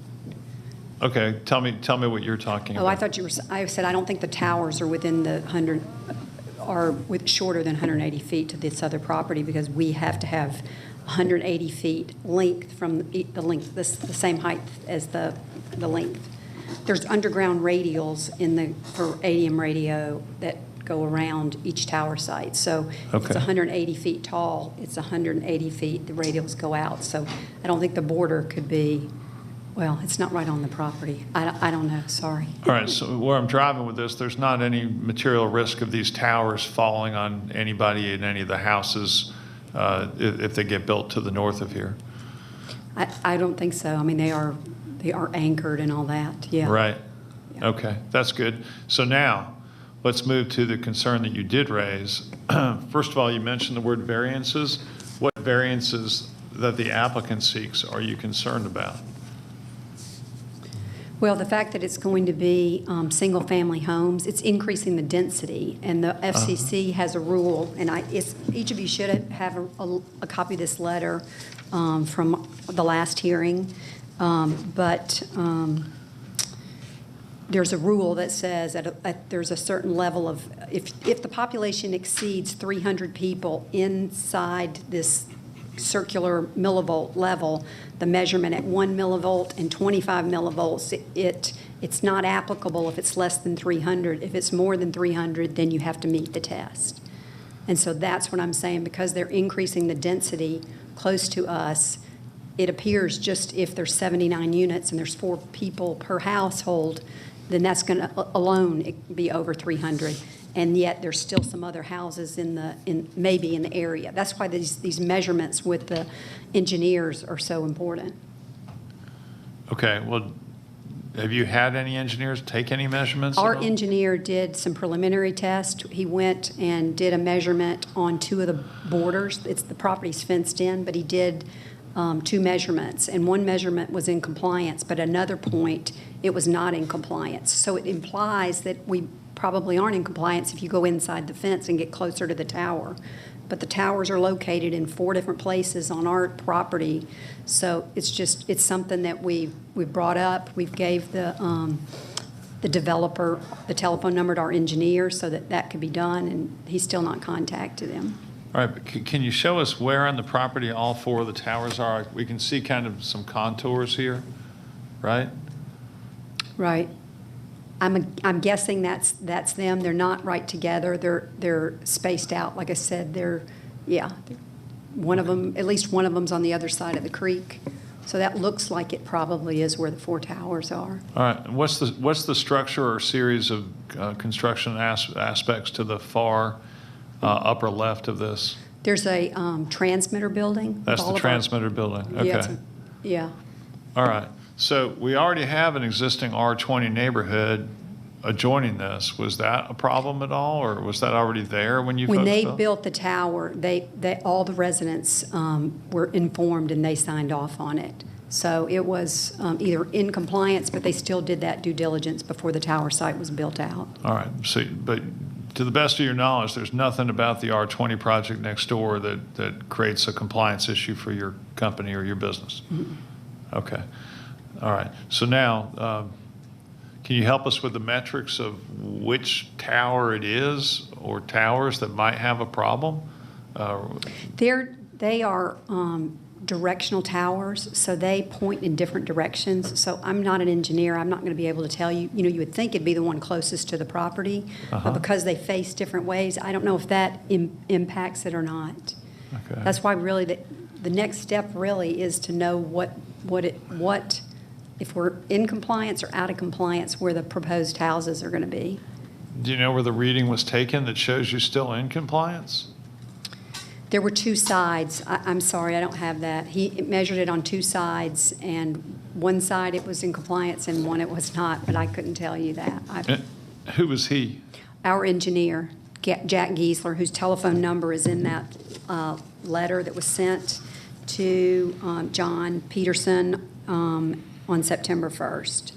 Okay, tell me what you're talking about. oh, I thought you were, I said, I don't think the towers are within the 100, are shorter than 180 feet to this other property because we have to have 180 feet length from the length, the same height as the length. There's underground radials for ADM radio that go around each tower site. So if it's Okay. 180 feet tall, it's 180 feet, the radials go out. So I don't think the border could be, well, it's not right on the property. I don't know, sorry. All right, so where I'm driving with this, there's not any material risk of these towers falling on anybody in any of the houses if they get built to the north of here? I don't think so. I mean, they are anchored and all that, yeah. Right. Yeah. Okay, that's good. So now, let's move to the concern that you did raise. First of all, you mentioned the word variances. What variances that the applicant seeks are you concerned about? Well, the fact that it's going to be single-family homes, it's increasing the density, and the FCC has a rule, and each of you should have a copy of this letter from the last hearing, but there's a rule that says that there's a certain level of, if the population exceeds 300 people inside this circular millivolt level, the measurement at 1 millivolt and 25 millivolts, it's not applicable if it's less than 300. If it's more than 300, then you have to meet the test. And so that's what I'm saying, because they're increasing the density close to us, it appears just if there's 79 units and there's 4 people per household, then that's going to alone be over 300. And yet there's still some other houses maybe in the area. That's why these measurements with the engineers are so important. Okay, well, have you had any engineers take any measurements? Our at all? engineer did some preliminary tests. He went and did a measurement on 2 of the borders. The property's fenced in, but he did 2 measurements, and 1 measurement was in compliance, but another point, it was not in compliance. So it implies that we probably aren't in compliance if you go inside the fence and get closer to the tower. But the towers are located in 4 different places on our property, so it's something that we've brought up. We've gave the the developer the telephone number to our engineer so that that could be done, and he's still not contacted him. All right, but can you show us where on the property all 4 of the towers are? We can see kind of some contours here, right? Right. I'm guessing that's them. They're not right together. They're spaced out. Like I said, one of them, at least one of them's on the other side of the creek. So that looks like it probably is where the 4 towers are. All right, and what's the structure or series of construction aspects to the far upper left of this? There's a transmitter building. That's the transmitter building, okay. Yeah. All right, so we already have an existing R20 neighborhood adjoining this. Was that a problem at all, or was that already there when you folks When they built? built the tower, all the residents were informed and they signed off on it. So it was either in compliance, but they still did that due diligence before the tower site was built out. All right, so, but to the best of your knowledge, there's nothing about the R20 project next door that creates a compliance issue for your company or your business? Mm-hmm. Okay, all right. So now, can you help us with the metrics of which tower it is or towers that might have a problem? They are directional towers, so they point in different directions. So I'm not an engineer. I'm not going to be able to tell you. You know, you would think it'd be the one closest to the property, but because they face different ways, I don't know if that impacts it or not. Okay. That's why really the next step really is to know what if we're in compliance or out of compliance, where the proposed houses are going to be. Do you know where the reading was taken that shows you're still in compliance? There were 2 sides. I'm sorry, I don't have that. He measured it on 2 sides, and one side it was in compliance and one it was not, but I couldn't tell you that. Who was he? Our engineer, Jack Giesler, whose telephone number is in that letter that was sent to John Peterson on September 1st.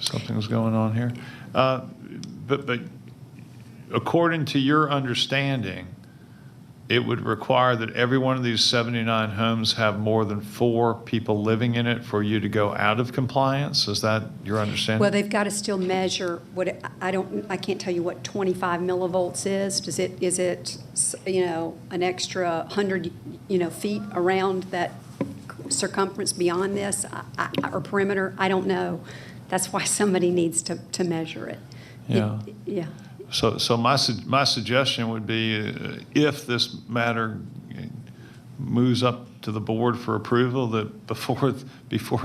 Something's going on here. But according to your understanding, it would require that every one of these 79 homes have more than 4 people living in it for you to go out of compliance? Is that your understanding? Well, they've got to still measure what I can't tell you what 25 millivolts is. Is it an extra 100 feet around that circumference beyond this or perimeter? I don't know. That's why somebody needs to measure it. Yeah. Yeah. So my suggestion would be, if this matter moves up to the board for approval, that before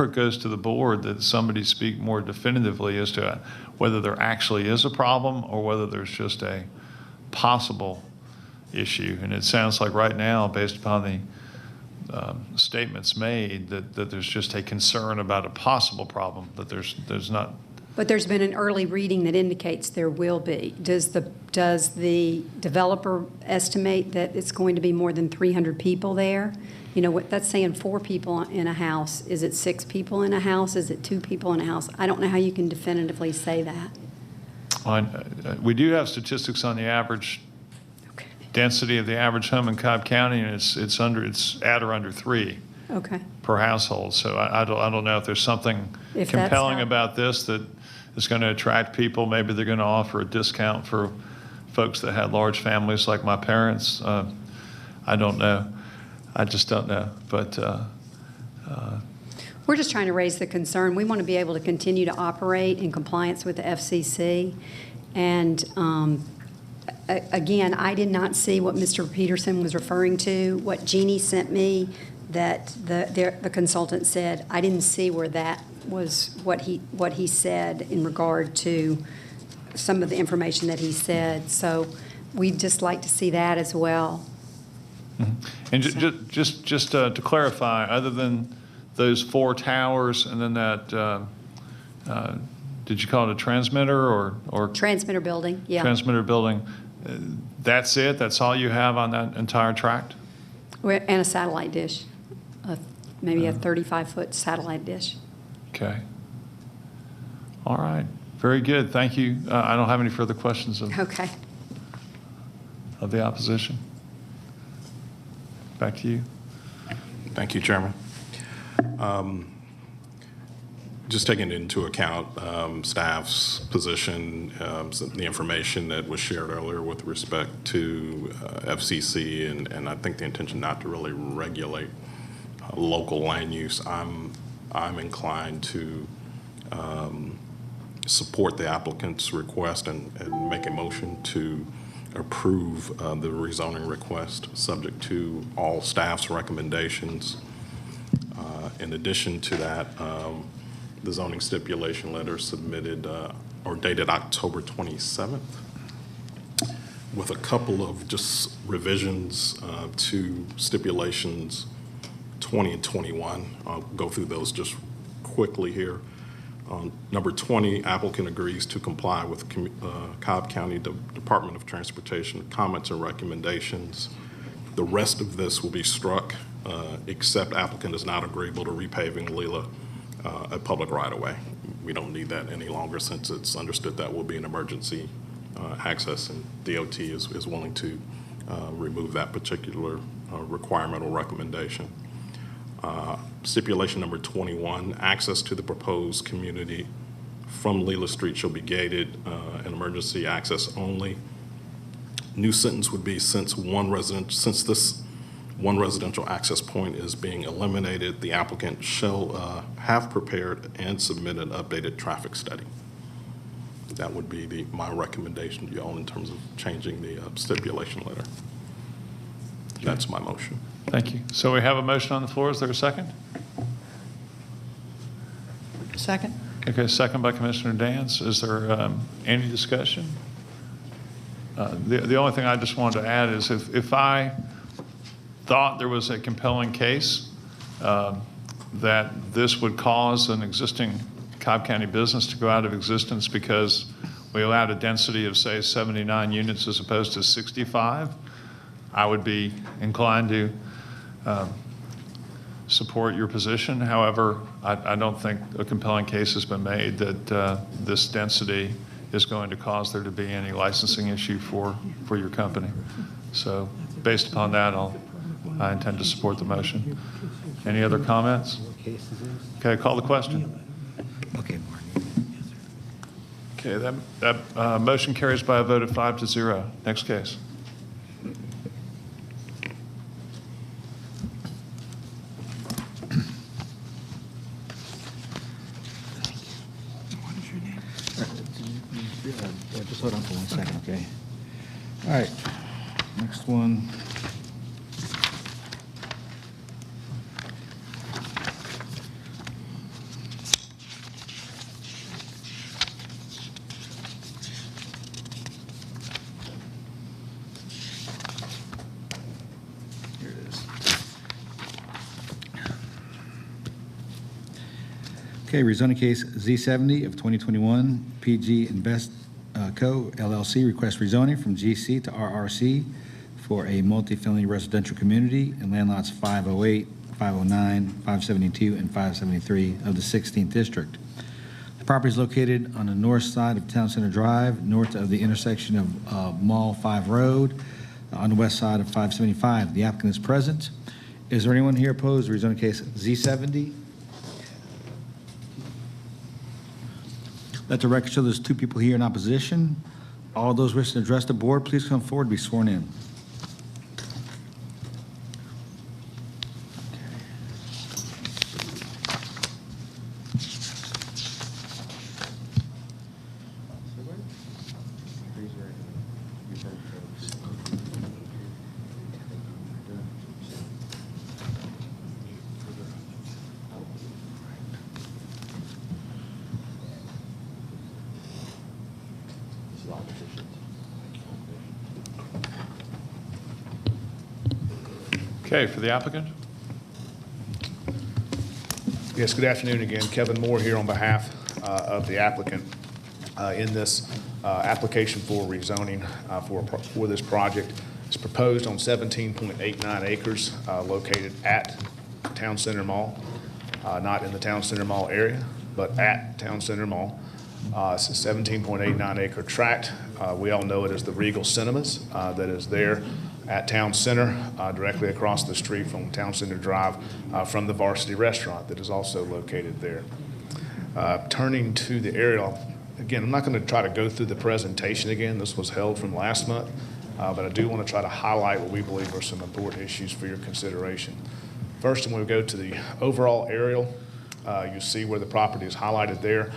it goes to the board, that somebody speak more definitively as to whether there actually is a problem or whether there's just a possible issue. And it sounds like right now, based upon the statements made, that there's just a concern about a possible problem, that there's not. But there's been an early reading that indicates there will be. Does the developer estimate that it's going to be more than 300 people there? You know, that's saying 4 people in a house. Is it 6 people in a house? Is it 2 people in a house? I don't know how you can definitively say that. We do have statistics on the average density of the average home in Cobb County, and it's at or under 3 per household. So I don't know if there's something compelling about this that is going to attract people. Maybe they're going to offer a discount for folks that had large families like my parents. I don't know. I just don't know. But we're just trying to raise the concern. We want to be able to continue to operate in compliance with the FCC. And again, I did not see what Mr. Peterson was referring to. What Jeannie sent me, that the consultant said, I didn't see where that was what he said in regard to some of the information that he said. So we'd just like to see that as well. Mm-hmm. And just to clarify, other than those 4 towers and then that, did you call it a transmitter or transmitter building? Yeah. Transmitter building. That's it? That's all you have on that entire tract? And a satellite dish, maybe a 35-foot satellite dish. Okay. All right. Very good. Thank you. I don't have any further questions of the opposition. back to you. Thank you, Chairman. Just taking into account staff's position, the information that was shared earlier with respect to FCC, and I think the intention not to really regulate local land use, I'm inclined to support the applicant's request and make a motion to approve the rezoning request, subject to all staff's recommendations. In addition to that, the zoning stipulation letter submitted or dated October 27th with a couple of just revisions to stipulations 20 and 21. I'll go through those just quickly here. Number 20, applicant agrees to comply with Cobb County Department of Transportation comments and recommendations. The rest of this will be struck, except applicant is not agreeable to repaving Leela a public right-of-way. We don't need that any longer since it's understood that will be an emergency access, and DOT is willing to remove that particular requirement or recommendation. Stipulation number 21, access to the proposed community from Leela Street shall be gated, and emergency access only. New sentence would be since this one residential access point is being eliminated, the applicant shall have prepared and submit an updated traffic study. That would be my recommendation to you all in terms of changing the stipulation letter. That's my motion. Thank you. So we have a motion on the floor. Is there a second? Second. Okay, second by Commissioner Dance. Is there any discussion? The only thing I just wanted to add is if I thought there was a compelling case that this would cause an existing Cobb County business to go out of existence because we allowed a density of, say, 79 units as opposed to 65, I would be inclined to support your position. However, I don't think a compelling case has been made that this density is going to cause there to be any licensing issue for your company. So based upon that, I intend to support the motion. Any other comments? Okay, call the question. Okay, that motion carries by a vote of 5-0. Next case. Just hold on for 1 second, okay? All right, next one. Here it is. Okay, rezoning case Z70 of 2021, PG Invest Co. LLC requests rezoning from GC to RRC for a multifamily residential community in land lots 508, 509, 572, and 573 of the 16th District. The property is located on the north side of Town Center Drive, north of the intersection of Mall 5 Road, on the west side of 575. The applicant is present. Is there anyone here opposed to rezoning case Z70? Let the record show there's 2 people here in opposition. All those wishing to address the board, please come forward to be sworn in. Okay, for the applicant. Yes, good afternoon again. Kevin Moore here on behalf of the applicant in this application for rezoning for this project. It's proposed on 17.89 acres located at Town Center Mall, not in the Town Center Mall area, but at Town Center Mall. It's a 17.89 acre tract We all know it as the Regal Cinemas that is there at Town Center, directly across the street from Town Center Drive, from the Varsity Restaurant that is also located there. Turning to the aerial, again, I'm not going to try to go through the presentation again. This was held from last month, but I do want to try to highlight what we believe are some important issues for your consideration. First, when we go to the overall aerial, you see where the property is highlighted there,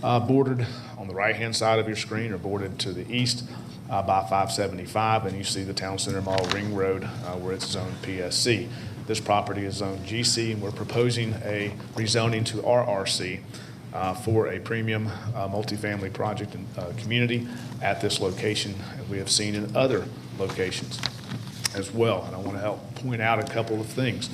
bordered on the right-hand side of your screen or bordered to the east by 575, and you see the Town Center Mall Ring Road where it's zoned PSC. This property is zoned GC, and we're proposing a rezoning to RRC for a premium multifamily project and community at this location, as we have seen in other locations as well. And I want to help point out a couple of things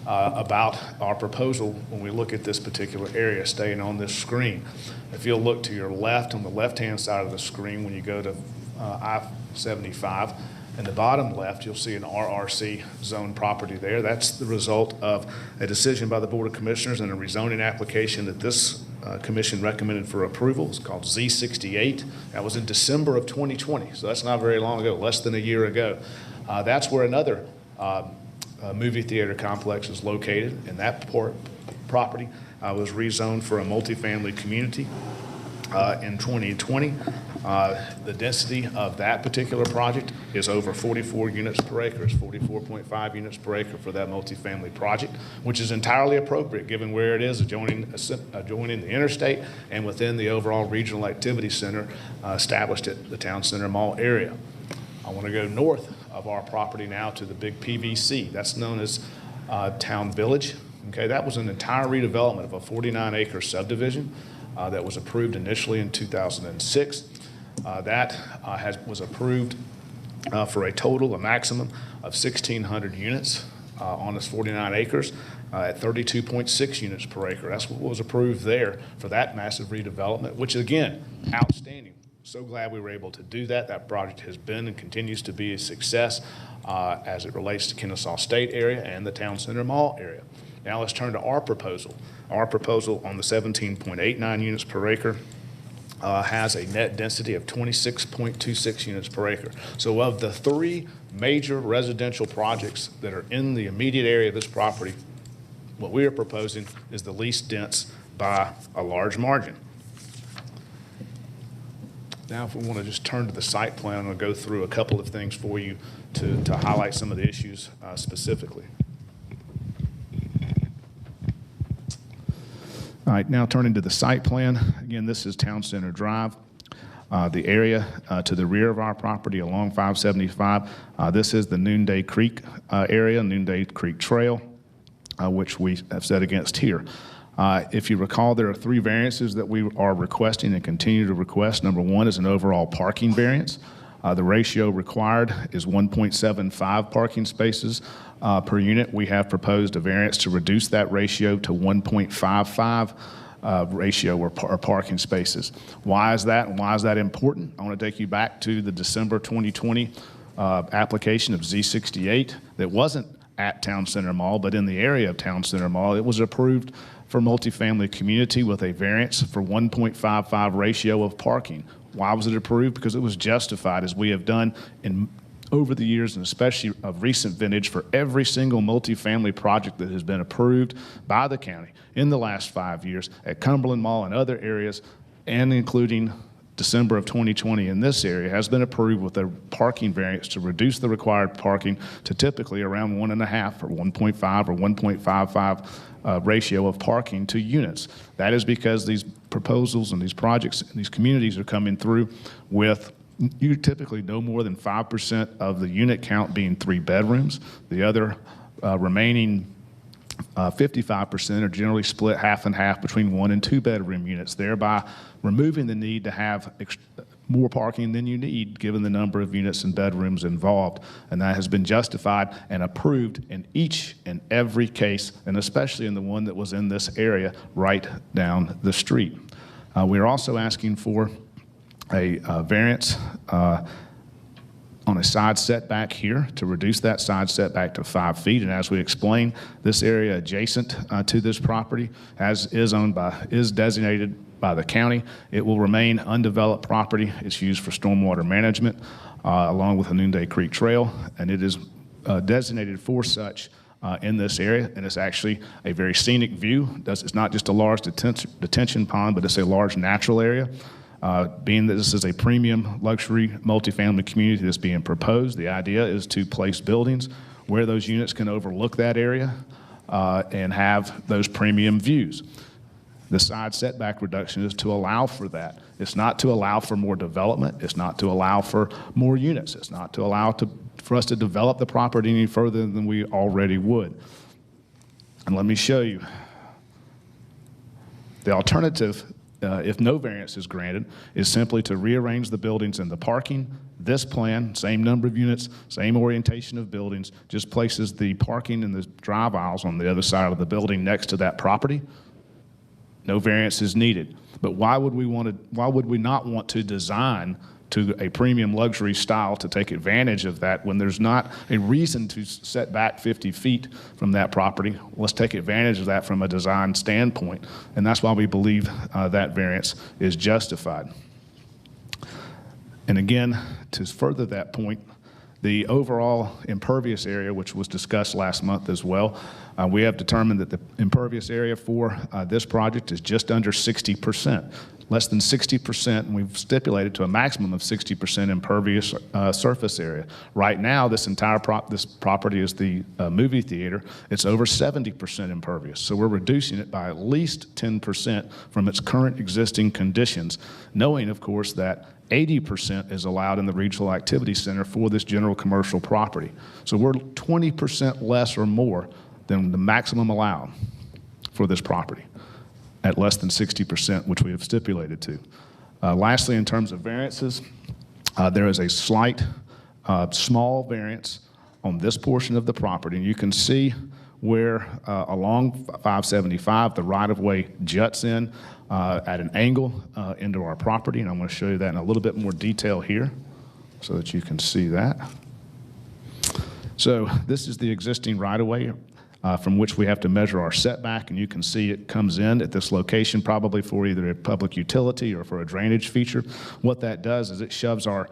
about our proposal when we look at this particular area, staying on this screen. If you'll look to your left, on the left-hand side of the screen, when you go to I-75, in the bottom left, you'll see an RRC zone property there. That's the result of a decision by the Board of Commissioners and a rezoning application that this commission recommended for approval. It's called Z68. That was in December of 2020, so that's not very long ago, less than a year ago. That's where another movie theater complex is located, and that property was rezoned for a multifamily community in 2020. The density of that particular project is over 44 units per acre. It's 44.5 units per acre for that multifamily project, which is entirely appropriate given where it is, adjoining the interstate and within the overall regional activity center established at the Town Center Mall area. I want to go north of our property now to the big PVC. That's known as Town Village. Okay, that was an entire redevelopment of a 49-acre subdivision that was approved initially in 2006. That was approved for a total, a maximum of 1,600 units on this 49 acres at 32.6 units per acre. That's what was approved there for that massive redevelopment, which again, outstanding. So glad we were able to do that. That project has been and continues to be a success as it relates to Kennesaw State area and the Town Center Mall area. Now let's turn to our proposal. Our proposal on the 17.89 units per acre has a net density of 26.26 units per acre. So of the three major residential projects that are in the immediate area of this property, what we are proposing is the least dense by a large margin. Now, if we want to just turn to the site plan, I'm going to go through a couple of things for you to highlight some of the issues specifically. All right, now turning to the site plan. Again, this is Town Center Drive. The area to the rear of our property along 575, this is the Noonday Creek area, Noonday Creek Trail, which we have set against here. If you recall, there are three variances that we are requesting and continue to request. Number one is an overall parking variance. The ratio required is 1.75 parking spaces per unit. We have proposed a variance to reduce that ratio to 1.55 ratio or parking spaces. Why is that, and why is that important? I want to take you back to the December 2020 application of Z68 that wasn't at Town Center Mall, but in the area of Town Center Mall. It was approved for multifamily community with a variance for 1.55 ratio of parking. Why was it approved? Because it was justified, as we have done over the years, and especially of recent vintage, for every single multifamily project that has been approved by the county in the last 5 years at Cumberland Mall and other areas, and including December of 2020 in this area, has been approved with a parking variance to reduce the required parking to typically around 1.5 or 1.5 or 1.55 ratio of parking to units. That is because these proposals and these projects and these communities are coming through with you typically no more than 5% of the unit count being 3 bedrooms. The other remaining 55% are generally split half and half between 1 and 2 bedroom units, thereby removing the need to have more parking than you need given the number of units and bedrooms involved. And that has been justified and approved in each and every case, and especially in the one that was in this area right down the street. We are also asking for a variance on on a side setback here to reduce that side setback to 5 feet. And as we explained, this area adjacent to this property is designated by the county. It will remain undeveloped property. It's used for stormwater management along with the Noonday Creek Trail, and it is designated for such in this area, and it's actually a very scenic view. It's not just a large detention pond, but it's a large natural area. Being that this is a premium luxury multifamily community that's being proposed, the idea is to place buildings where those units can overlook that area and have those premium views. The side setback reduction is to allow for that. It's not to allow for more development. It's not to allow for more units. It's not to allow for us to develop the property any further than we already would. And let me show you. The alternative, if no variance is granted, is simply to rearrange the buildings and the parking. This plan, same number of units, same orientation of buildings, just places the parking and the drive aisles on the other side of the building next to that property. No variance is needed. But why would we not want to design to a premium luxury style to take advantage of that when there's not a reason to set back 50 feet from that property? Let's take advantage of that from a design standpoint, and that's why we believe that variance is justified. And again, to further that point, the overall impervious area, which was discussed last month as well, we have determined that the impervious area for this project is just under 60%, less than 60%, and we've stipulated to a maximum of 60% impervious surface area. Right now, this entire this property is the movie theater. It's over 70% impervious, so we're reducing it by at least 10% from its current existing conditions, knowing, of course, that 80% is allowed in the Regional Activity Center for this general commercial property. So we're 20% less or more than the maximum allowed for this property at less than 60%, which we have stipulated to. Lastly, in terms of variances, there is a slight, small variance on this portion of the property. And you can see where along 575, the right-of-way juts in at an angle into our property, and I'm going to show you that in a little bit more detail here so that you can see that. So this is the existing right-of-way from which we have to measure our setback, and you can see it comes in at this location probably for either a public utility or for a drainage feature. What that does is it shoves our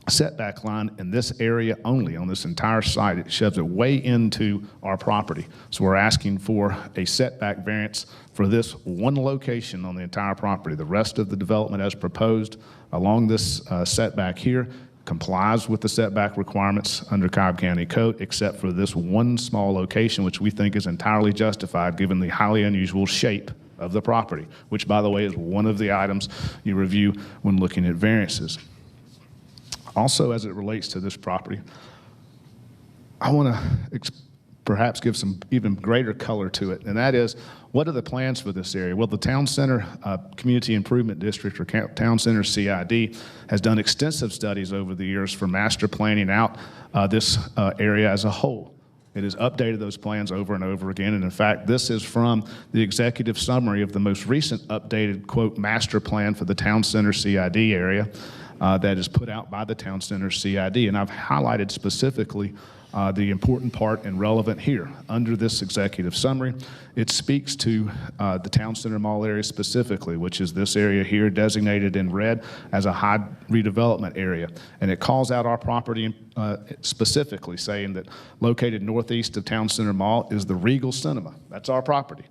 setback line in this area only, on this entire site. It shoves it way into our property. So we're asking for a setback variance for this one location on the entire property. The rest of the development as proposed along this setback here complies with the setback requirements under Cobb County Code, except for this one small location, which we think is entirely justified given the highly unusual shape of the property, which, by the way, is one of the items you review when looking at variances. Also, as it relates to this property, I want to perhaps give some even greater color to it, and that is, what are the plans for this area? Well, the Town Center Community Improvement District, or Town Center CID, has done extensive studies over the years for master planning out this area as a whole. It has updated those plans over and over again, and in fact, this is from the executive summary of the most recent updated, quote, master plan for the Town Center CID area that is put out by the Town Center CID, and I've highlighted specifically the important part and relevant here. Under this executive summary, it speaks to the Town Center Mall area specifically, which is this area here designated in red as a high redevelopment area. And it calls out our property specifically, saying that located northeast of Town Center Mall is the Regal Cinema. That's our property.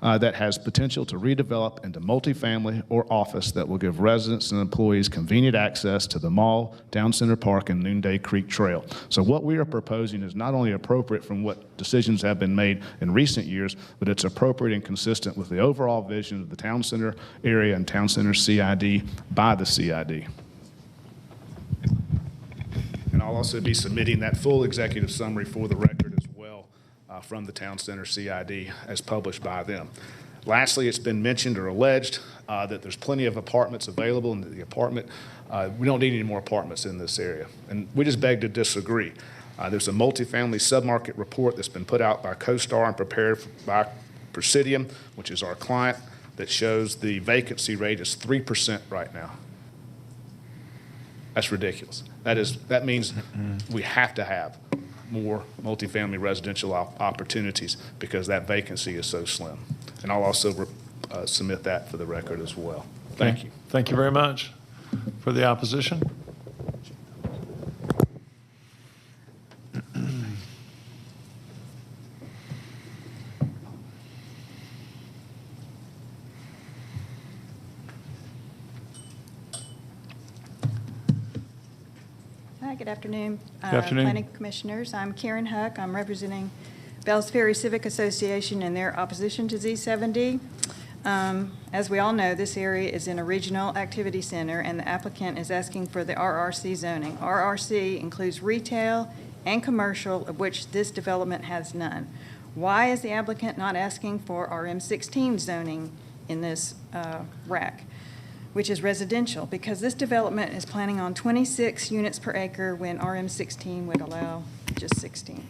That has potential to redevelop into multifamily or office that will give residents and employees convenient access to the mall, Town Center Park, and Noonday Creek Trail. So what we are proposing is not only appropriate from what decisions have been made in recent years, but it's appropriate and consistent with the overall vision of the Town Center area and Town Center CID by the CID. And I'll also be submitting that full executive summary for the record as well from the Town Center CID as published by them. Lastly, it's been mentioned or alleged that there's plenty of apartments available in the apartment. We don't need any more apartments in this area, and we just beg to disagree. There's a multifamily submarket report that's been put out by CoStar and prepared by Presidium, which is our client, that shows the vacancy rate is 3% right now. That's ridiculous. That means we have to have more multifamily residential opportunities because that vacancy is so slim. And I'll also submit that for the record as well. Thank you. Thank you very much. For the opposition? Hi, good afternoon. Good afternoon. Planning Commissioners, I'm Karen Huck. I'm representing Bells Ferry Civic Association in their opposition to Z7D. As we all know, this area is in a regional activity center, and the applicant is asking for the RRC zoning. RRC includes retail and commercial, of which this development has none. Why is the applicant not asking for RM16 zoning in this RAC, which is residential? Because this development is planning on 26 units per acre when RM16 would allow just 16.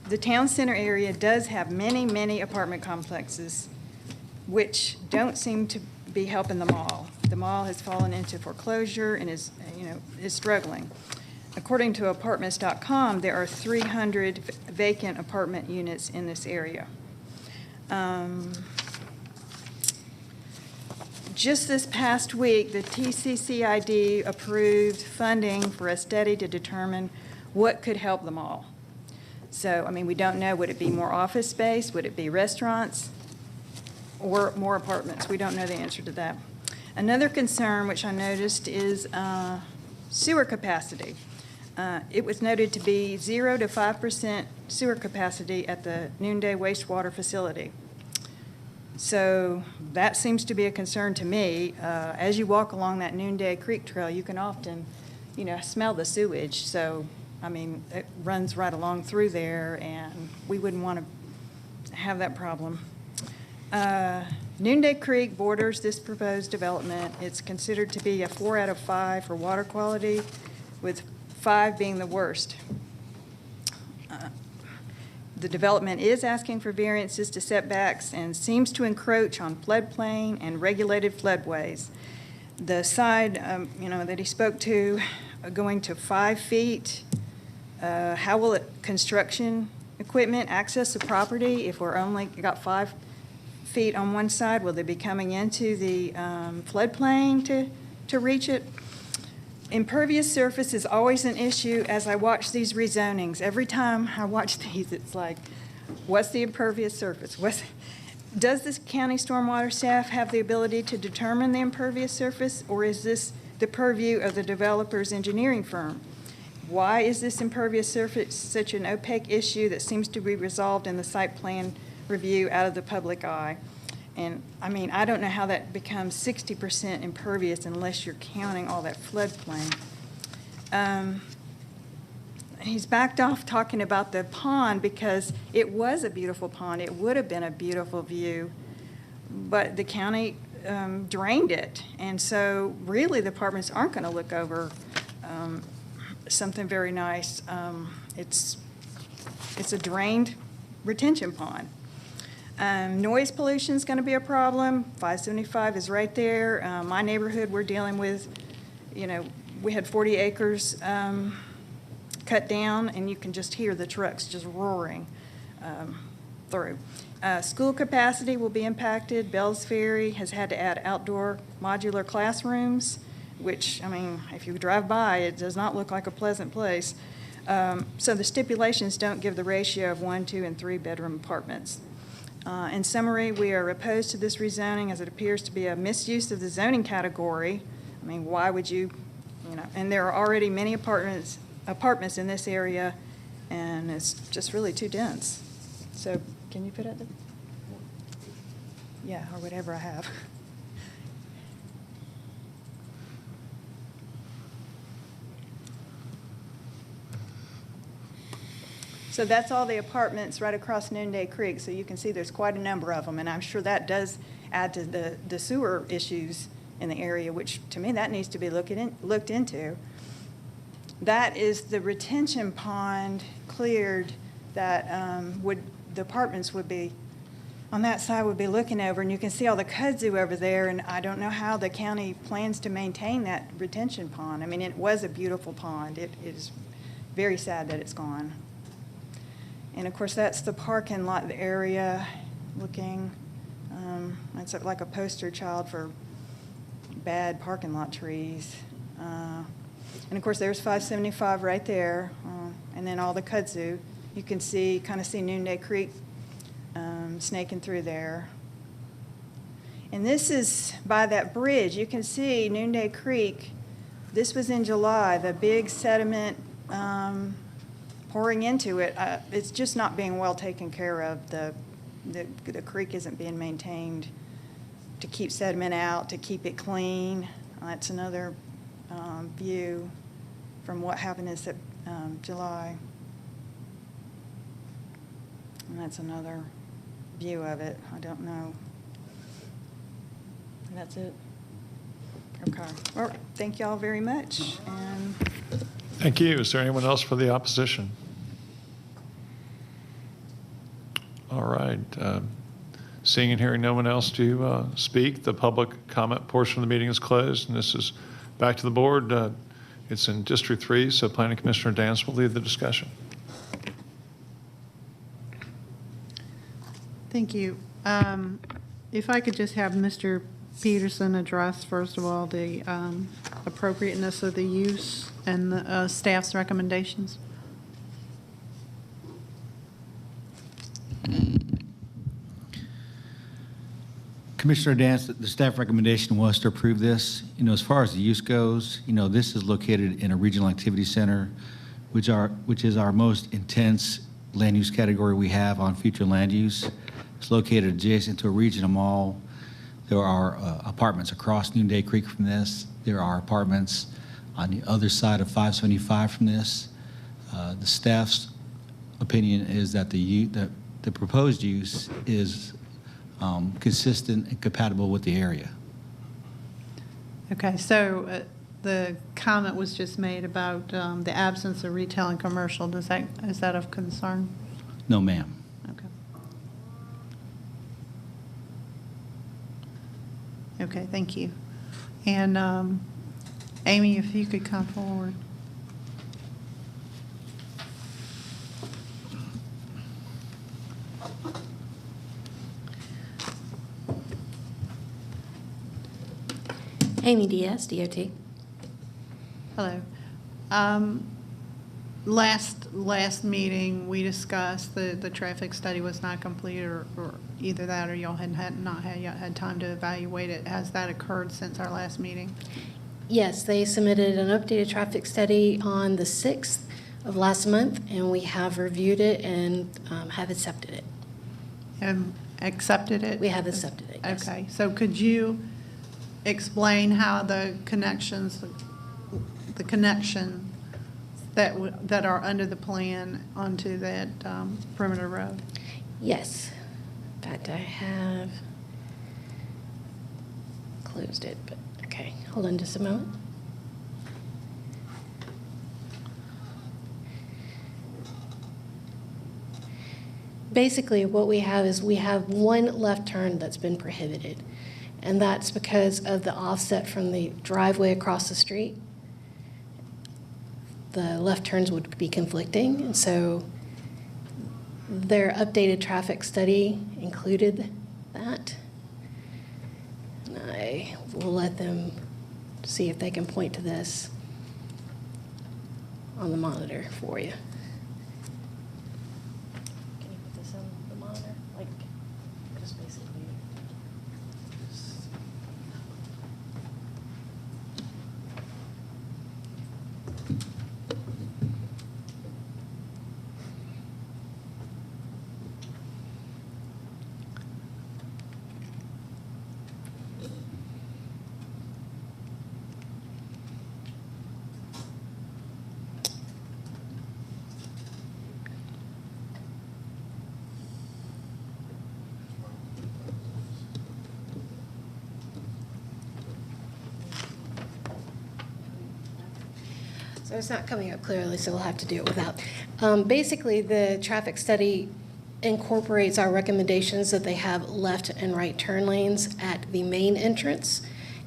The town center area does have many, many apartment complexes which don't seem to be helping the mall. The mall has fallen into foreclosure and is struggling. According to apartments.com, there are 300 vacant apartment units in this area. Just this past week, the TCCID approved funding for a study to determine what could help the mall. So, I mean, we don't know, would it be more office space? Would it be restaurants? Or more apartments? We don't know the answer to that. Another concern, which I noticed, is sewer capacity. It was noted to be 0 to 5% sewer capacity at the Noonday wastewater facility. So that seems to be a concern to me. As you walk along that Noonday Creek Trail, you can often, smell the sewage. So, I mean, it runs right along through there, and we wouldn't want to have that problem. Noonday Creek borders this proposed development. It's considered to be a 4 out of 5 for water quality, with 5 being the worst. The development is asking for variances to setbacks and seems to encroach on floodplain and regulated floodways. The side, that he spoke to, going to 5 feet, how will construction equipment access the property if we're only got 5 feet on one side? Will they be coming into the floodplain to reach it? Impervious surface is always an issue as I watch these rezonings. Every time I watch these, it's like, what's the impervious surface? Does this county stormwater staff have the ability to determine the impervious surface, or is this the purview of the developer's engineering firm? Why is this impervious surface such an opaque issue that seems to be resolved in the site plan review out of the public eye? And, I mean, I don't know how that becomes 60% impervious unless you're counting all that floodplain. He's backed off talking about the pond because it was a beautiful pond. It would have been a beautiful view, but the county drained it. And so really the apartments aren't going to look over something very nice. It's a drained retention pond. Noise pollution is going to be a problem. 575 is right there. My neighborhood, we're dealing with, we had 40 acres cut down, and you can just hear the trucks just roaring through. School capacity will be impacted. Bells Ferry has had to add outdoor modular classrooms, which, I mean, if you drive by, it does not look like a pleasant place. So the stipulations don't give the ratio of 1, 2, and 3 bedroom apartments. In summary, we are opposed to this rezoning as it appears to be a misuse of the zoning category. I mean, why would you, and there are already many apartments in this area, and it's just really too dense. So can you put it there? Yeah, or whatever I have. So that's all the apartments right across Noonday Creek. So you can see there's quite a number of them, and I'm sure that does add to the sewer issues in the area, which to me that needs to be looked into. That is the retention pond cleared that the apartments would be on that side would be looking over, and you can see all the kudzu over there, and I don't know how the county plans to maintain that retention pond. I mean, it was a beautiful pond. It is very sad that it's gone. And of course, that's the parking lot area looking. It's like a poster child for bad parking lot trees. And of course, there's 575 right there, and then all the kudzu. You can kind of see Noonday Creek snaking through there. And this is by that bridge. You can see Noonday Creek. This was in July, the big sediment pouring into it. It's just not being well taken care of. The creek isn't being maintained to keep sediment out, to keep it clean. That's another view from what happened in July. And that's another view of it. I don't know. And that's it. Okay. Well, thank you all very much. And Thank you. Is there anyone else for the opposition? All right. Seeing and hearing no one else to speak, the public comment portion of the meeting is closed, and this is back to the board. It's in District 3, so Planning Commissioner Dance will lead the discussion. Thank you. If I could just have Mr. Peterson address, first of all, the appropriateness of the use and the staff's recommendations. Commissioner Dance, the staff recommendation was to approve this. As far as the use goes, this is located in a regional activity center, which is our most intense land use category we have on future land use. It's located adjacent to a regional mall. There are apartments across Noonday Creek from this. There are apartments on the other side of 575 from this. The staff's opinion is that the proposed use is consistent and compatible with the area. Okay, so the comment was just made about the absence of retail and commercial. Is that of concern? No, ma'am. Okay. Okay, thank you. And Amy, if you could come forward. Amy Diaz, DOT. Hello. Last meeting, we discussed the traffic study was not complete, or either that or y'all had not had time to evaluate it. Has that occurred since our last meeting? Yes, they submitted an updated traffic study on the 6th of last month, and we have reviewed it and have accepted it. Accepted it? We have accepted it, yes. Okay, so could you explain how the connection that are under the plan onto that perimeter road? Yes. In fact, I have closed it, but okay, hold on just a moment. Basically, what we have is we have one left turn that's been prohibited, and that's because of the offset from the driveway across the street. The left turns would be conflicting, and so their updated traffic study included that. And I will let them see if they can point to this on the monitor for you. Can you put this on the monitor? Like, just basically. So it's not coming up clearly, so we'll have to do it without. Basically, the traffic study incorporates our recommendations that they have left and right turn lanes at the main entrance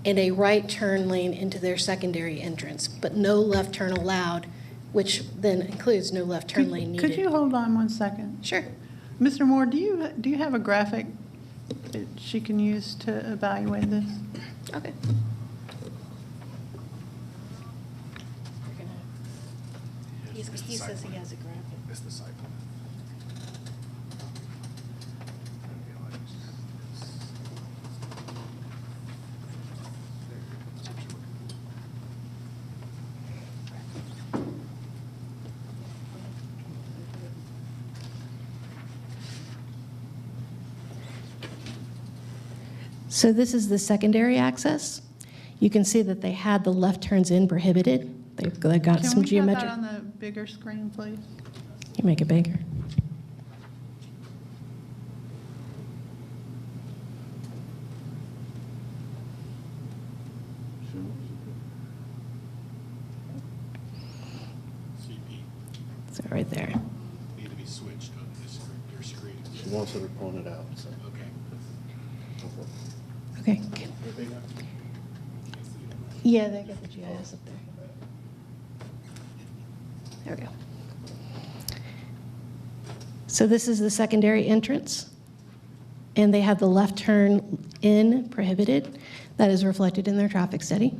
and a right turn lane into their secondary entrance, but no left turn allowed, which then includes no left turn lane needed. Could you hold on one second? Sure. Mr. Moore, do you have a graphic that she can use to evaluate this? Okay. He says he has a graphic. It's the site plan. So this is the secondary access. You can see that they had the left turns in prohibited. They've got some Can we geometric. have that on the bigger screen, please? You make it bigger. So right there. Need to be switched on your screen. She wants it pointed out, so. Okay. Yeah, they got the GIS up there. There we go. So this is the secondary entrance, and they have the left turn in prohibited. That is reflected in their traffic study.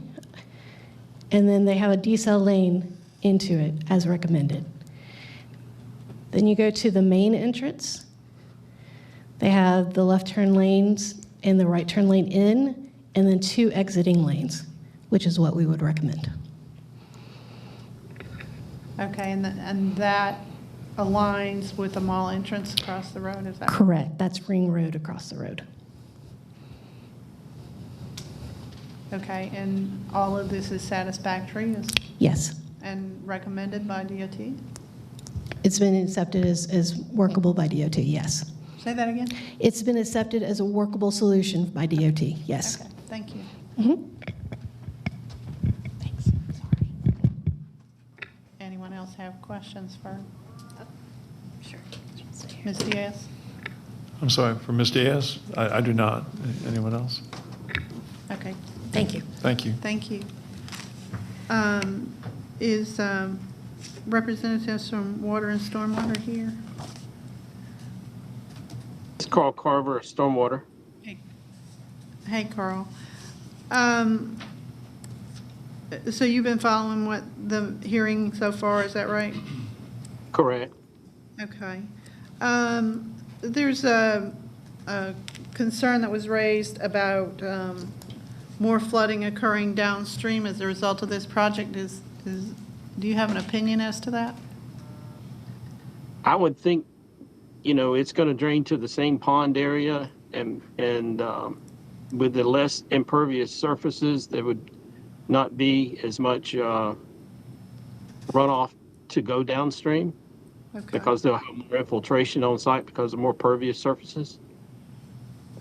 And then they have a decel lane into it as recommended. Then you go to the main entrance. They have the left turn lanes and the right turn lane in, and then 2 exiting lanes, which is what we would recommend. Okay, and that aligns with the mall entrance across the road, is that right? Correct. That's Ring Road across the road. Okay, and all of this is satisfactory Yes. and recommended by DOT? It's been accepted as workable by DOT, yes. Say that again? It's been accepted as a workable solution by DOT, yes. Okay, thank you. Mhm. Anyone else have questions for Sure. Ms. Diaz? I'm sorry, for Ms. Diaz? I do not. Anyone else? Okay, Thank you. Thank you. thank you. Is representatives from Water and Stormwater here? It's Carl Carver, Stormwater. Hey, Carl. So you've been following what the hearing so far, is that right? Correct. Okay. There's a concern that was raised about more flooding occurring downstream as a result of this project. Do you have an opinion as to that? I would think, it's going to drain to the same pond area and with the less impervious surfaces, there would not be as much runoff to go downstream. Okay. Because they'll have more infiltration on site because of more pervious surfaces.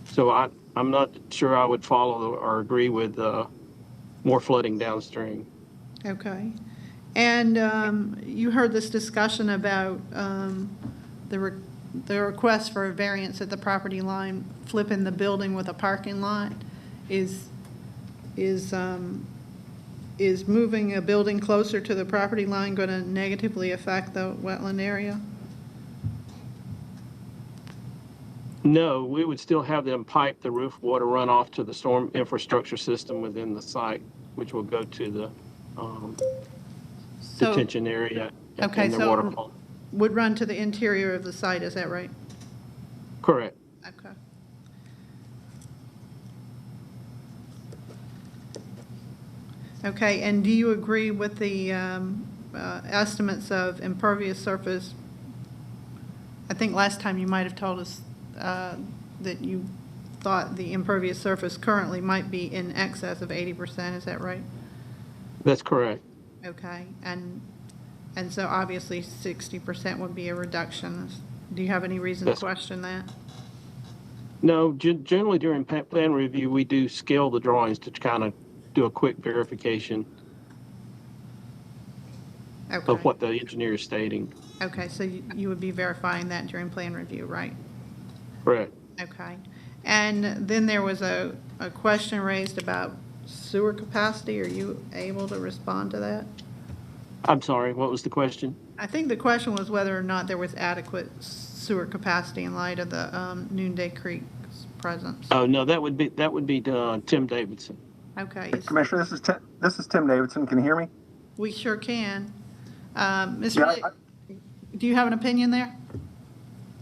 So I'm not sure I would follow or agree with more flooding downstream. Okay. And you heard this discussion about the request for a variance at the property line, flipping the building with a parking lot. Is moving a building closer to the property line going to negatively affect the wetland area? No, we would still have them pipe the roof water runoff to the storm infrastructure system within the site, which will go to the detention area Okay, and the so waterfall. would run to the interior of the site, is that right? Correct. Okay. Okay, and do you agree with the estimates of impervious surface? I think last time you might have told us that you thought the impervious surface currently might be in excess of 80%, is that right? That's correct. Okay, and so obviously 60% would be a reduction. Do you have any reason to question that? No, generally during plan review, we do scale the drawings to kind of do a quick verification. Okay. of what the engineer is stating. Okay, so you would be verifying that during plan review, right? Correct. Okay. And then there was a question raised about sewer capacity. Are you able to respond to that? I'm sorry, what was the question? I think the question was whether or not there was adequate sewer capacity in light of the Noonday Creek's presence. Oh, no, that would be Tim Davidson. Okay. Commissioner, this is Tim Davidson. Can you hear me? We sure can. Mr. Yeah, Lee, do you have an opinion there?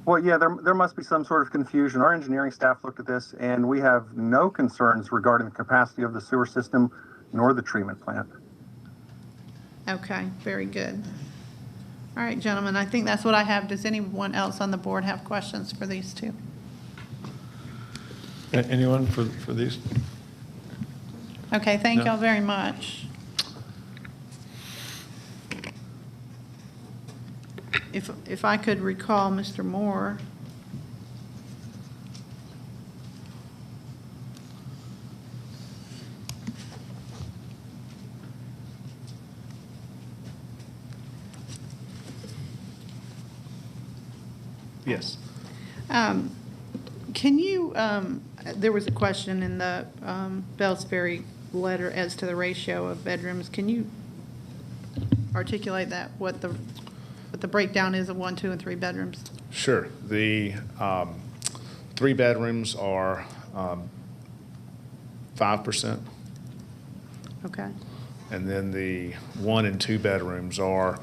Well, yeah, there must be some sort of confusion. Our engineering staff looked at this, and we have no concerns regarding the capacity of the sewer system nor the treatment plant. Okay, very good. All right, gentlemen, I think that's what I have. Does anyone else on the board have questions for these two? Anyone for these? Okay, thank No. y'all very much. If I could recall Mr. Moore. Yes. Can you, there was a question in the Bells Ferry letter as to the ratio of bedrooms. Can you articulate that, what the breakdown is of 1, 2, and 3 bedrooms? Sure. The 3 bedrooms are 5%, Okay, and then the 1 and 2 bedrooms are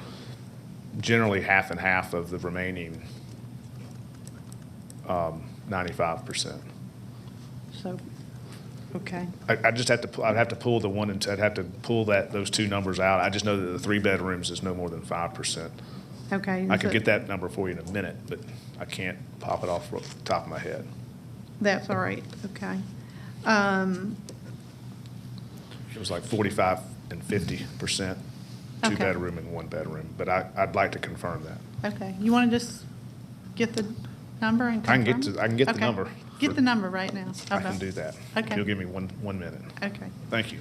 generally half and half of the remaining 95%. so, okay, I'd have to pull the 1 and 2, I'd have to pull those 2 numbers out. I just know that the 3 bedrooms is no more than 5%. okay. I could get that number for you in a minute, but I can't pop it off the top of my head. That's all right, okay. It was like 45 and 50%, Okay. 2-bedroom and 1-bedroom, but I'd like to confirm that. Okay, you want to just get the number and I confirm? can get the Okay. number. Get the number right now. I can do that. Okay. You'll give me one minute. Okay. Thank you.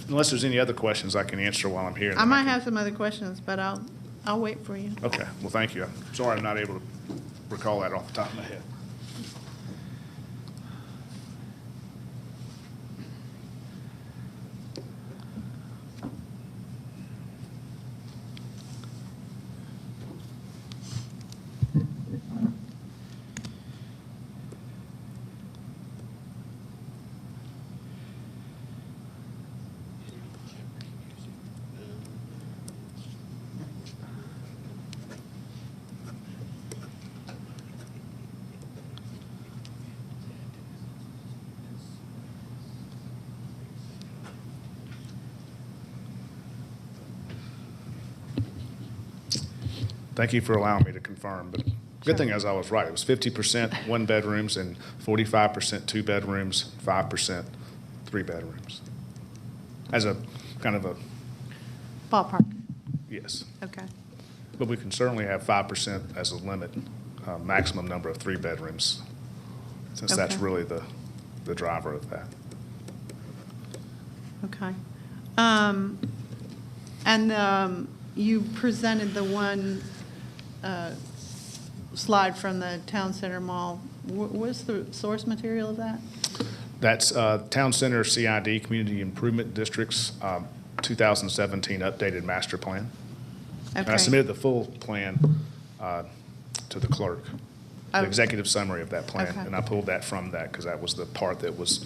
Unless there's any other questions I can answer while I'm here. I might have some other questions, but I'll wait for you. Okay, well, thank you. I'm sorry I'm not able to recall that off the top of my head. Thank you for allowing me to confirm, but good thing is I was right. It was 50% 1-bedrooms and 45% 2-bedrooms, 5% 3-bedrooms. As a kind of a, Ballpark, yes. okay. But we can certainly have 5% as a limit, maximum number of 3-bedrooms, since that's Okay. really the driver of that. Okay. And you presented the one slide from the Town Center Mall. What's the source material of that? That's Town Center CID, Community Improvement District's 2017 updated master plan. And I Okay. submitted the full plan to the clerk, the Oh. executive summary of that plan. Okay. And I pulled that from that because that was the part that was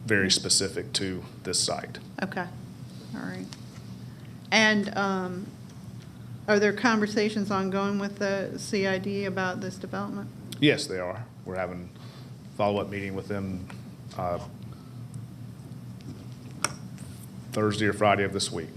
very specific to this site. Okay, all right. And are there conversations ongoing with the CID about this development? Yes, they are. We're having a follow-up meeting with them Thursday or Friday of this week.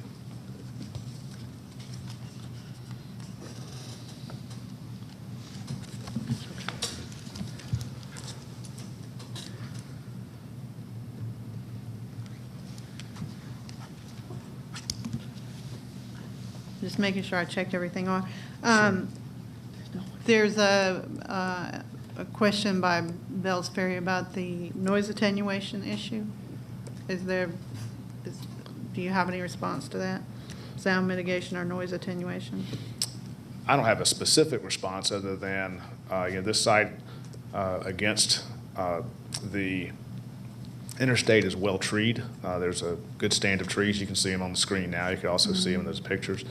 Just making sure I checked everything off. There's a question by Bells Ferry about the noise attenuation issue. Do you have any response to that? sound mitigation or noise attenuation? I don't have a specific response other than, this site against the interstate is well treed. There's a good stand of trees. You can see them on the screen now. You can also see them in those pictures.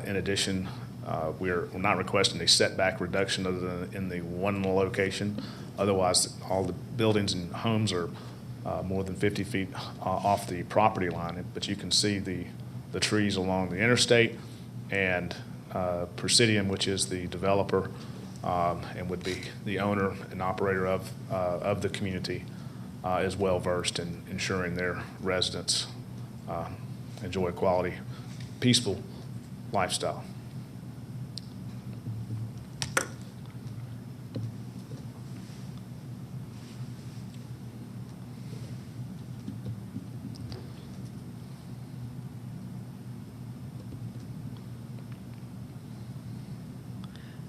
In addition, we're not requesting a setback reduction other than in the one location. Otherwise, all the buildings and homes are more than 50 feet off the property line. But you can see the trees along the interstate, and Presidium, which is the developer and would be the owner and operator of the community, is well versed in ensuring their residents enjoy a quality, peaceful lifestyle.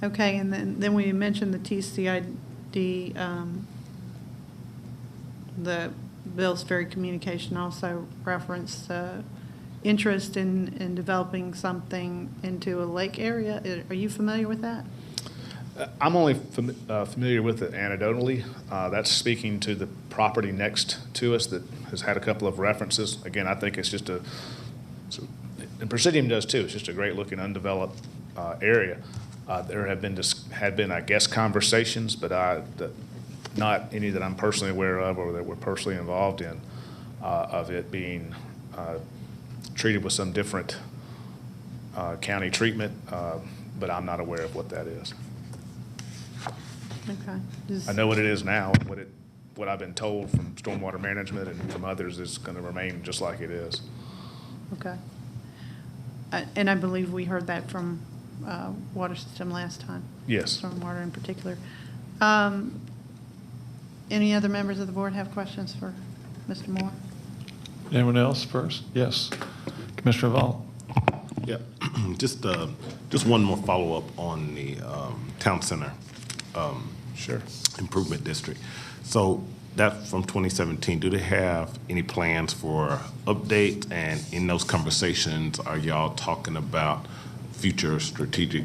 Okay, and then we mentioned the TCID, the Bill's Ferry communication also referenced interest in developing something into a lake area. Are you familiar with that? I'm only familiar with it anecdotally. That's speaking to the property next to us that has had a couple of references. Again, I think it's just and Presidium does too, it's just a great looking undeveloped area. There have been, I guess, conversations, but not any that I'm personally aware of or that we're personally involved in, of it being treated with some different county treatment, but I'm not aware of what that is. Okay. I know what it is now. What I've been told from stormwater management and from others is going to remain just like it is. Okay. And I believe we heard that from water system last time. Yes. Stormwater in particular. Any other members of the board have questions for Mr. Moore? Anyone else first? Yes. Commissioner Vaughn. Yeah, just one more follow-up on the town center Sure. improvement district. So that from 2017, do they have any plans for updates? And in those conversations, are y'all talking about future strategic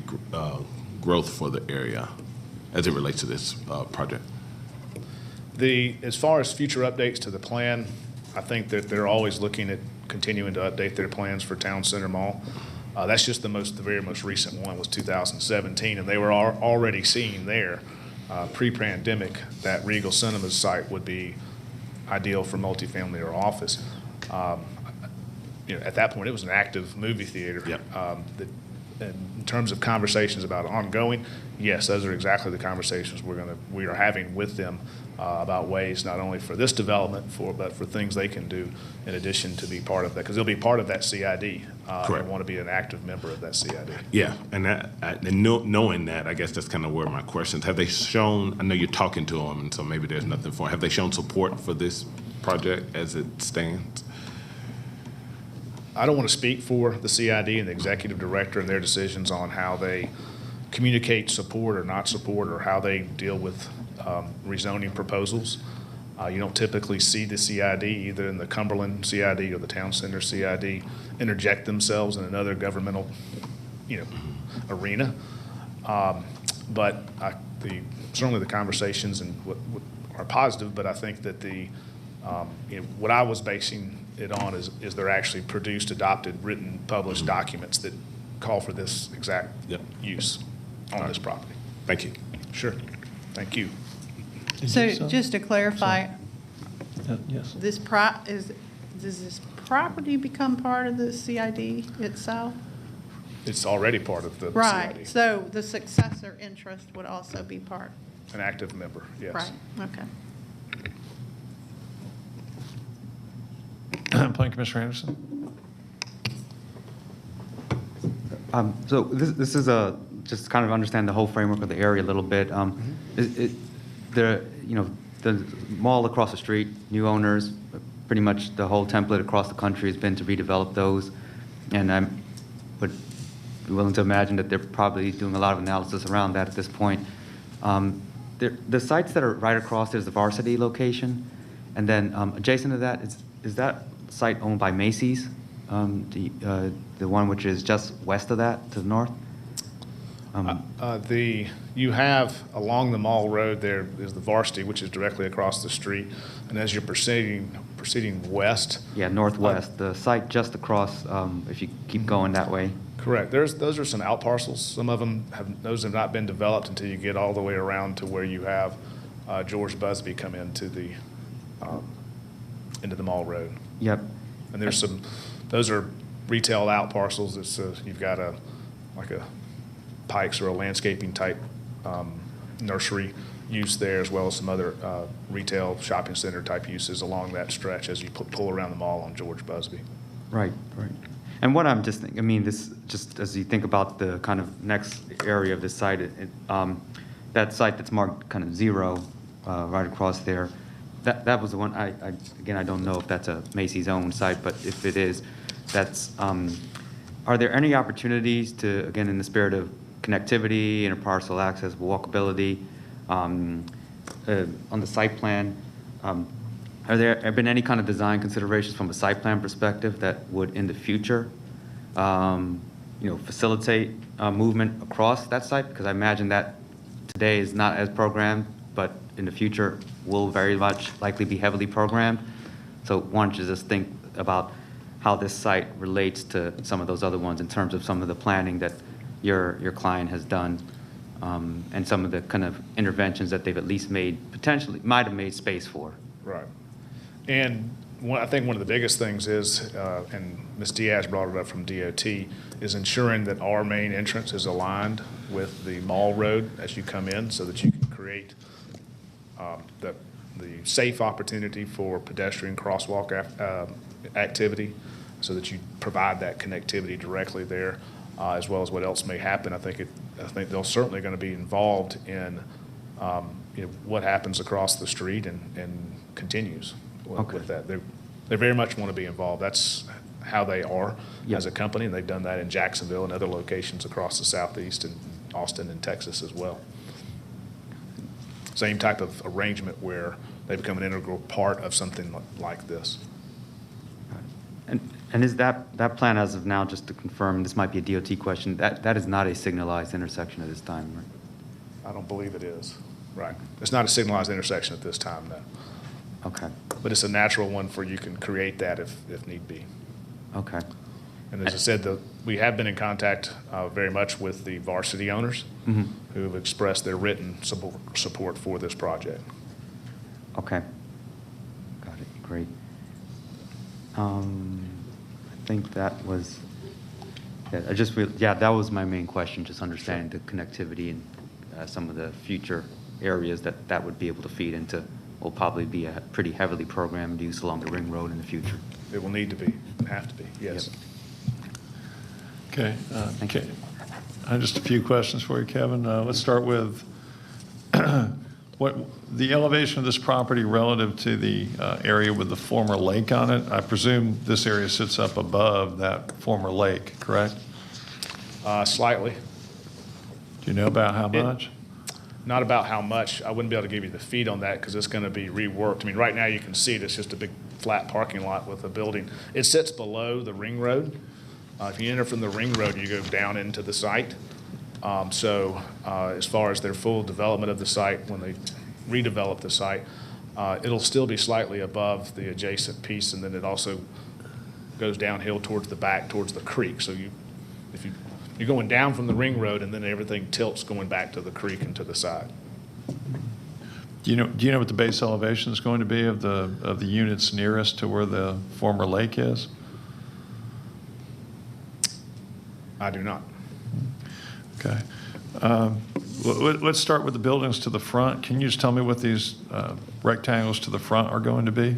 growth for the area as it relates to this project? As far as future updates to the plan, I think that they're always looking at continuing to update their plans for Town Center Mall. That's just the very most recent one was 2017, and they were already seeing there pre-pandemic that Regal Cinemas site would be ideal for multifamily or office. At that point, it was an active movie theater. Yep. In terms of conversations about ongoing, yes, those are exactly the conversations we are having with them about ways not only for this development, but for things they can do in addition to be part of that, because they'll be part of that CID. Correct. And want to be an active member of that CID. Yeah, and knowing that, I guess that's kind of where my questions. Have they shown, I know you're talking to them, and so maybe there's nothing for, have they shown support for this project as it stands? I don't want to speak for the CID and the executive director and their decisions on how they communicate support or not support or how they deal with rezoning proposals. You don't typically see the CID, either in the Cumberland CID or the Town Center CID, interject themselves in another governmental, arena. But certainly the conversations and what are positive, but I think that what I was basing it on is they're actually produced, adopted, written, published documents that call for this exact use on this property. Thank you. Sure. Thank you. So just to clarify, Yes. does this property become part of the CID itself? It's already part of the Right, CID. so the successor interest would also be part? An active member, yes. Right, okay. Planning Commissioner Anderson. So this is just to kind of understand the whole framework of the area a little bit. The mall across the street, new owners, pretty much the whole template across the country has been to redevelop those. And I would be willing to imagine that they're probably doing a lot of analysis around that at this point. The sites that are right across, there's the Varsity location. And then adjacent to that, is that site owned by Macy's? The one which is just west of that, to the north? You have, along the Mall Road, there is the Varsity, which is directly across the street. And as you're proceeding west. Yeah, northwest, the site just across, if you keep going that way. Correct. Those are some out parcels. Some of them those have not been developed until you get all the way around to where you have George Busby come into the Mall Road. Yep. And those are retail out parcels. You've got like a Pikes or a landscaping type nursery use there, as well as some other retail shopping center type uses along that stretch as you pull around the mall on George Busby. Right, right. And what I'm just thinking, I mean, this, just as you think about the kind of next area of this site, that site that's marked kind of 0 right across there, that was the one, again, I don't know if that's a Macy's owned site, but if it is, that's, are there any opportunities to, again, in the spirit of connectivity, interparcel access, walkability, on the site plan, have there been any kind of design considerations from a site plan perspective that would, in the future, facilitate movement across that site? Because I imagine that today is not as programmed, but in the future will very much likely be heavily programmed. So why don't you just think about how this site relates to some of those other ones in terms of some of the planning that your client has done, and some of the kind of interventions that they've at least might have made space for. Right. And I think one of the biggest things is, and Ms. Diaz brought it up from DOT, is ensuring that our main entrance is aligned with the Mall Road as you come in, so that you can create the safe opportunity for pedestrian crosswalk activity, so that you provide that connectivity directly there, as well as what else may happen. I think they're certainly going to be involved in what happens across the street and continues with that. They very much want to be involved. That's how they are as a company, and they've done that in Jacksonville and other locations across the Southeast and Austin and Texas as well. Same type of arrangement where they become an integral part of something like this. And is that plan as of now, just to confirm, this might be a DOT question, that is not a signalized intersection at this time, right? I don't believe it is. Right. It's not a signalized intersection at this time, no. Okay. But it's a natural one for you can create that if need be. Okay. And as I said, we have been in contact very much with the Varsity owners who have expressed their written support for this project. Okay. Got it. Great. I think that was, that was my main question, just understanding the connectivity and some of the future areas that would be able to feed into will probably be a pretty heavily programmed use along the ring road in the future. It will need to be, have to be, yes. Yep. Okay. Just a few questions for you, Kevin. Let's start with what the elevation of this property relative to the area with the former lake on it. I presume this area sits up above that former lake, correct? Slightly. Do you know about how much? Not about how much. I wouldn't be able to give you the feet on that because it's going to be reworked. I mean, right now you can see it. It's just a big flat parking lot with a building. It sits below the ring road. If you enter from the ring road, you go down into the site. As far as their full development of the site, when they redevelop the site, it'll still be slightly above the adjacent piece, and then it also goes downhill towards the back, towards the creek. So you're going down from the ring road, and then everything tilts going back to the creek and to the side. Do you know what the base elevation is going to be of the units nearest to where the former lake is? I do not. Okay. Let's start with the buildings to the front. Can you just tell me what these rectangles to the front are going to be?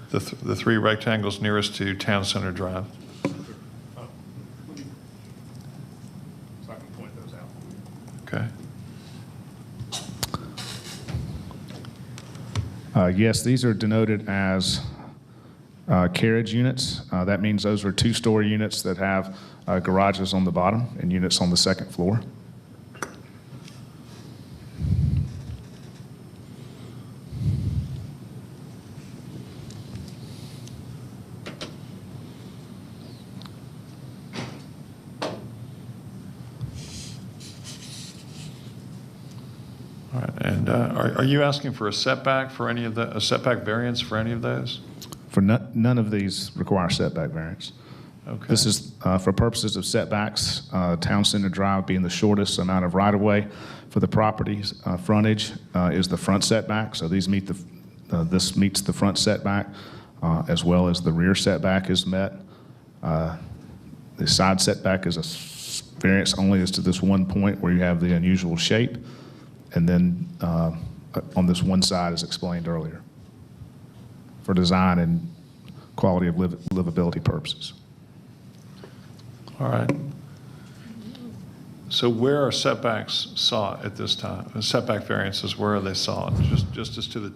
The three rectangles nearest to Town Center Drive. So I can point those out. Okay. Yes, these are denoted as carriage units. That means those are two-story units that have garages on the bottom and units on the second floor. All right, and are you asking for a setback for any of the, a setback variance for any of those? For none of these require setback variance. Okay. This is for purposes of setbacks, Town Center Drive being the shortest amount of right-of-way for the property's frontage is the front setback. So these meet the, this meets the front setback as well as the rear setback is met. The side setback is a variance only as to this one point where you have the unusual shape. And then on this one side, as explained earlier, for design and quality of livability purposes. All right. So where are setbacks sought at this time? Setback variances, where are they sought? Just as to the...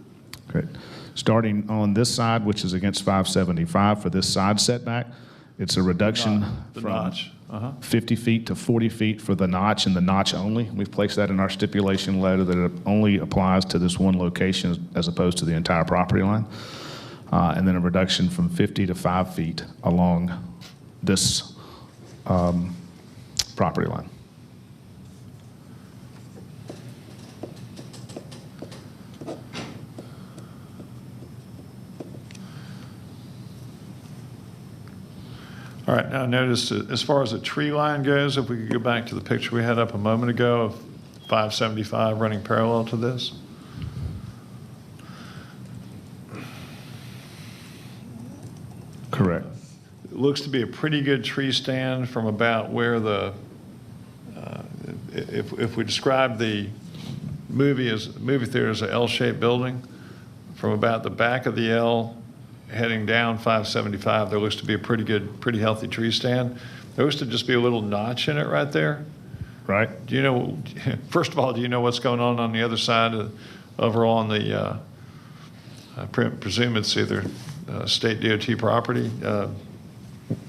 Okay. Starting on this side, which is against 575 for this side setback, it's a reduction the from notch. 50 feet to 40 feet for the notch and the notch only. We've placed that in our stipulation letter that it only applies to this one location as opposed to the entire property line. And then a reduction from 50 to 5 feet along this property line. All right, now notice as far as the tree line goes, if we could go back to the picture we had up a moment ago of 575 running parallel to this. Correct. It looks to be a pretty good tree stand from about where the, if we describe the movie theater as an L-shaped building, from about the back of the L heading down 575, there looks to be a pretty good, pretty healthy tree stand. There looks to just be a little notch in it right there. Right. Do you know, first of all, do you know what's going on the other side over on the, I presume it's either state DOT property?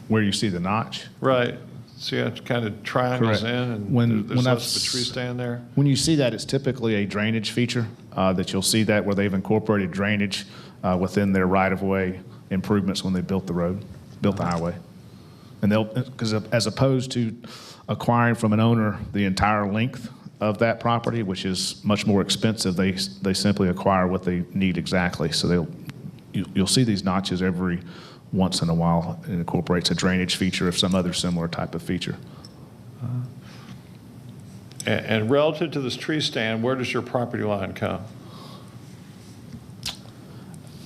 Where you see the notch? Right. See how it kind of triangles Correct. in and When there's less of a tree stand there? When you see that, it's typically a drainage feature that you'll see that where they've incorporated drainage within their right-of-way improvements when they built the road, built the highway. And they'll, because as opposed to acquiring from an owner the entire length of that property, which is much more expensive, they simply acquire what they need exactly. So you'll see these notches every once in a while. It incorporates a drainage feature or some other similar type of feature. And relative to this tree stand, where does your property line come?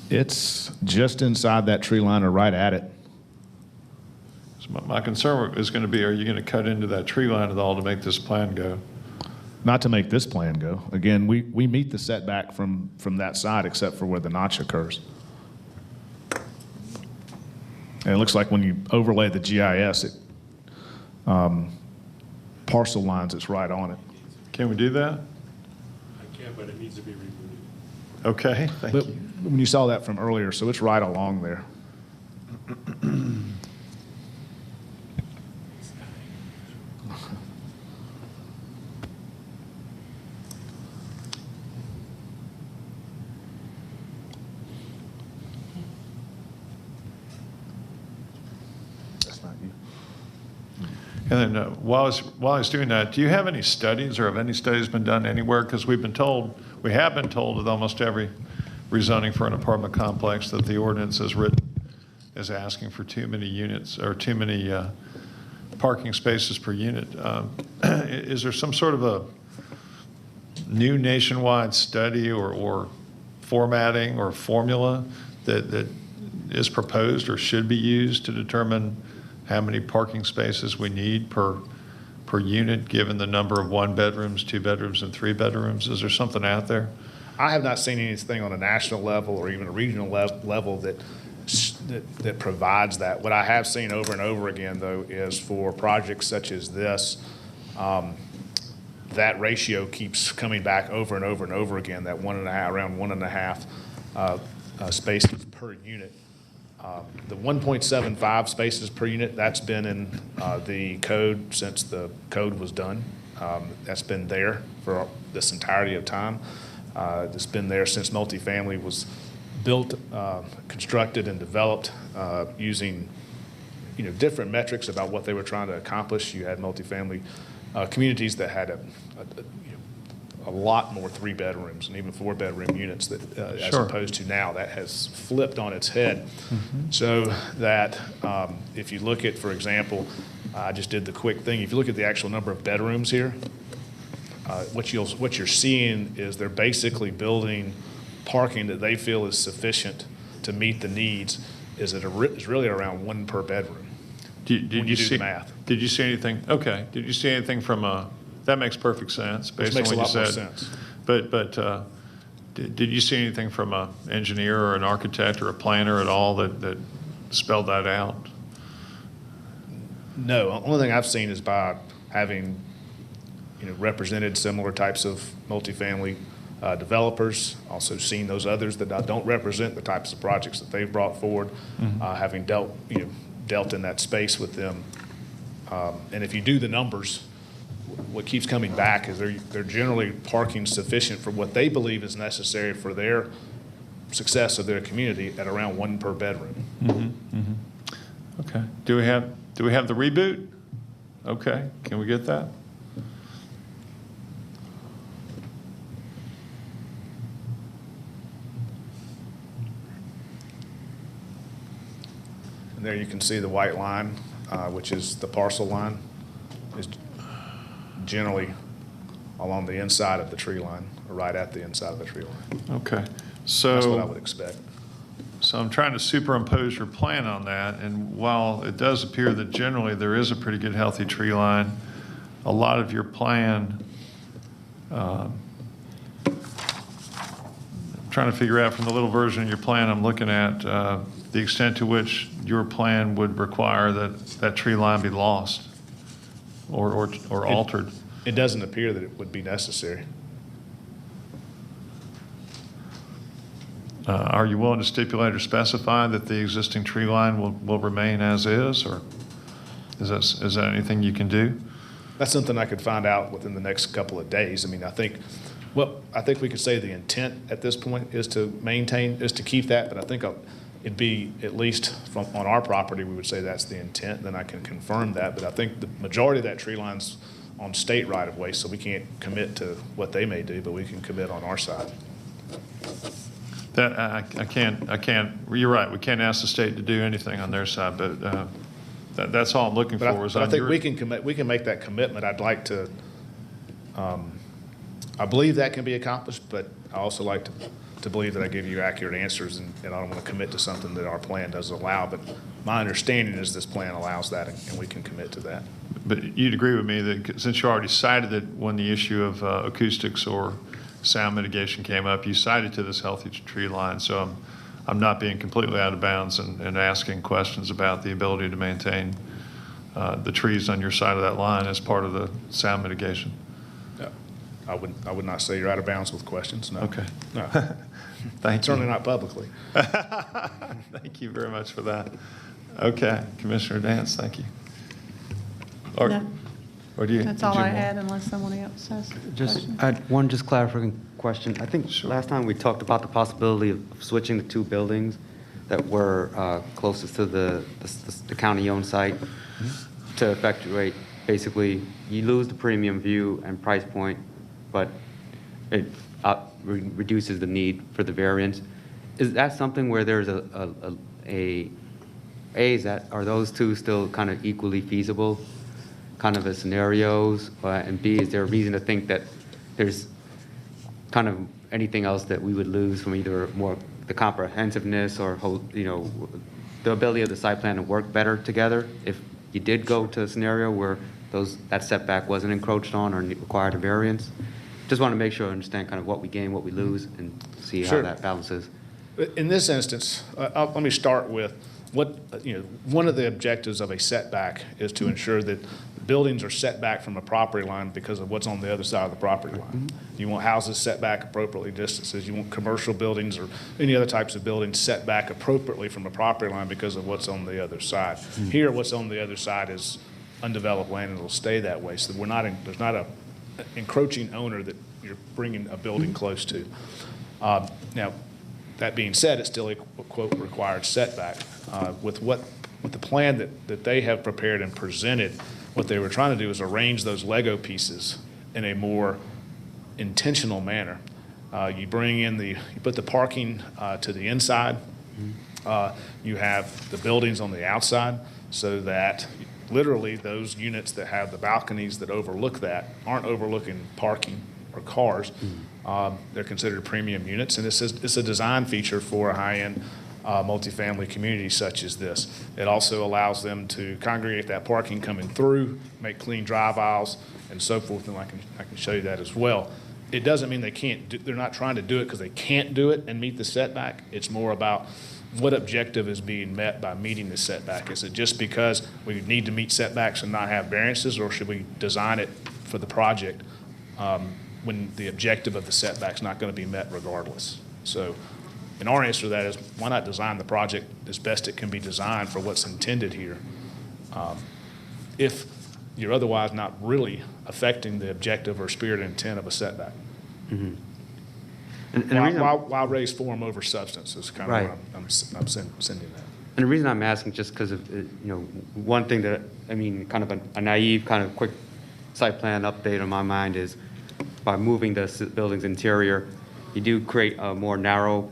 It's just inside that tree line or right at it. So my concern is going to be, are you going to cut into that tree line at all to make this plan go? Not to make this plan go. Again, we meet the setback from that side except for where the notch occurs. And it looks like when you overlay the GIS, it parcel lines, it's right on it. Can we do that? I can, but it needs to be rebooted. Okay, thank But you. when you saw that from earlier, so it's right along there. That's not you. And then while I was doing that, do you have any studies or have any studies been done anywhere? Because we have been told with almost every rezoning for an apartment complex that the ordinance is written as asking for too many units or too many parking spaces per unit. Is there some sort of a new nationwide study or formatting or formula that is proposed or should be used to determine how many parking spaces we need per unit, given the number of 1 bedrooms, 2 bedrooms, and 3 bedrooms? Is there something out there? I have not seen anything on a national level or even a regional level that provides that. What I have seen over and over again, though, is for projects such as this, that ratio keeps coming back over and over and over again, that around 1.5 spaces per unit. The 1.75 spaces per unit, that's been in the code since the code was done. That's been there for this entirety of time. It's been there since multifamily was built, constructed, and developed using different metrics about what they were trying to accomplish. You had multifamily communities that had a lot more 3-bedrooms and even 4-bedroom units that, as Sure. opposed to now. That has flipped on its head. So that if you look at, for example, I just did the quick thing. If you look at the actual number of bedrooms here, what you're seeing is they're basically building parking that they feel is sufficient to meet the needs. Is really around 1 per bedroom. Did when you do see the math. Did you see anything? Okay. Did you see anything from that makes perfect sense based Which makes on what a lot you more said. sense. But did you see anything from an engineer or an architect or a planner at all that spelled that out? No, the only thing I've seen is by having, represented similar types of multifamily developers, also seen those others that don't represent the types of projects that they've brought forward, having dealt in that space with them. And if you do the numbers, what keeps coming back is they're generally parking sufficient for what they believe is necessary for their success of their community at around 1 per bedroom. Okay. Do we have the reboot? Okay. Can we get that? And there you can see the white line, which is the parcel line, is generally along the inside of the tree line, or right at the inside of the tree line. Okay. So That's what I would expect. So I'm trying to superimpose your plan on that, and while it does appear that generally there is a pretty good healthy tree line, a lot of your plan, I'm trying to figure out from the little version of your plan I'm looking at, the extent to which your plan would require that tree line be lost or altered. It doesn't appear that it would be necessary. Are you willing to stipulate or specify that the existing tree line will remain as is, or is that anything you can do? That's something I could find out within the next couple of days. I mean, I think we could say the intent at this point is to keep that, but I think it'd be, at least on our property, we would say that's the intent, then I can confirm that. But I think the majority of that tree line's on state right-of-way, so we can't commit to what they may do, but we can commit on our side. That I can't, you're right, we can't ask the state to do anything on their side, but that's all I'm looking for. But I think we can make that commitment. I'd like to, I believe that can be accomplished, but I also like to believe that I give you accurate answers, and I don't want to commit to something that our plan doesn't allow. But my understanding is this plan allows that, and we can commit to that. But you'd agree with me that since you already cited it when the issue of acoustics or sound mitigation came up, you cited to this healthy tree line. So I'm not being completely out of bounds and asking questions about the ability to maintain the trees on your side of that line as part of the sound mitigation. I would not say you're out of bounds with questions, no. Okay. No. Thank you. Certainly not publicly. Thank you very much for that. Okay, Commissioner Dance, thank you. Or do you? That's all I had, unless someone else has Just questions. one clarifying question. I think last time we talked about the possibility of switching the 2 buildings that were closest to the county-owned site to effectuate, basically, you lose the premium view and price point, but it reduces the need for the variance. Is that something where there's are those 2 still kind of equally feasible, kind of as scenarios? And B, is there a reason to think that there's kind of anything else that we would lose from either more the comprehensiveness or the ability of the site plan to work better together if you did go to a scenario where that setback wasn't encroached on or required a variance? Just want to make sure I understand kind of what we gain, what we lose, and see how that balances. In this instance, let me start with one of the objectives of a setback is to ensure that buildings are set back from a property line because of what's on the other side of the property line. You want houses set back appropriately distances. You want commercial buildings or any other types of buildings set back appropriately from a property line because of what's on the other side. Here, what's on the other side is undeveloped land, and it'll stay that way. So there's not a encroaching owner that you're bringing a building close to. Now, that being said, it's still a quote required setback. With the plan that they have prepared and presented, what they were trying to do is arrange those Lego pieces in a more intentional manner. You put the parking to the inside. You have the buildings on the outside, so that literally those units that have the balconies that overlook that aren't overlooking parking or cars. They're considered premium units, and it's a design feature for a high-end multifamily community such as this. It also allows them to congregate that parking coming through, make clean drive aisles, and so forth, and I can show you that as well. It doesn't mean they're not trying to do it because they can't do it and meet the setback. It's more about what objective is being met by meeting the setback. Is it just because we need to meet setbacks and not have variances, or should we design it for the project when the objective of the setback's not going to be met regardless? So, and our answer to that is, why not design the project as best it can be designed for what's intended here, if you're otherwise not really affecting the objective or spirit and intent of a setback. Mm-hmm. Why raise form over substance is kind of Right. what I'm sending that. And the reason I'm asking, just because of, one thing that, kind of a naive, kind of quick site plan update on my mind is, by moving the building's interior, you do create a more narrow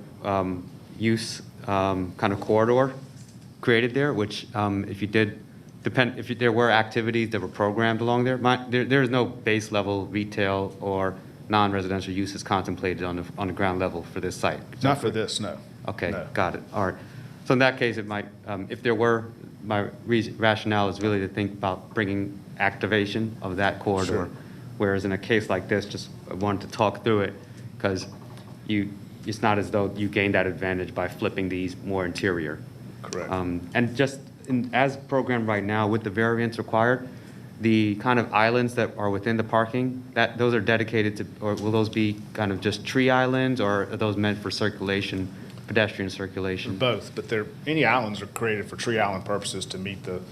use kind of corridor created there, which if there were activities that were programmed along there, there is no base level retail or non-residential uses contemplated on the ground level for this site. Not for this, no. Okay, No. got it. All right. So in that case, it might, if there were, my rationale is really to think about bringing activation of that corridor. Sure. Whereas in a case like this, just I wanted to talk through it, because it's not as though you gain that advantage by flipping these more interior. Correct. And just as programmed right now, with the variance required, the kind of islands that are within the parking, those are dedicated to, or will those be kind of just tree islands, or are those meant for circulation, pedestrian circulation? Both, but any islands are created for tree island purposes to meet the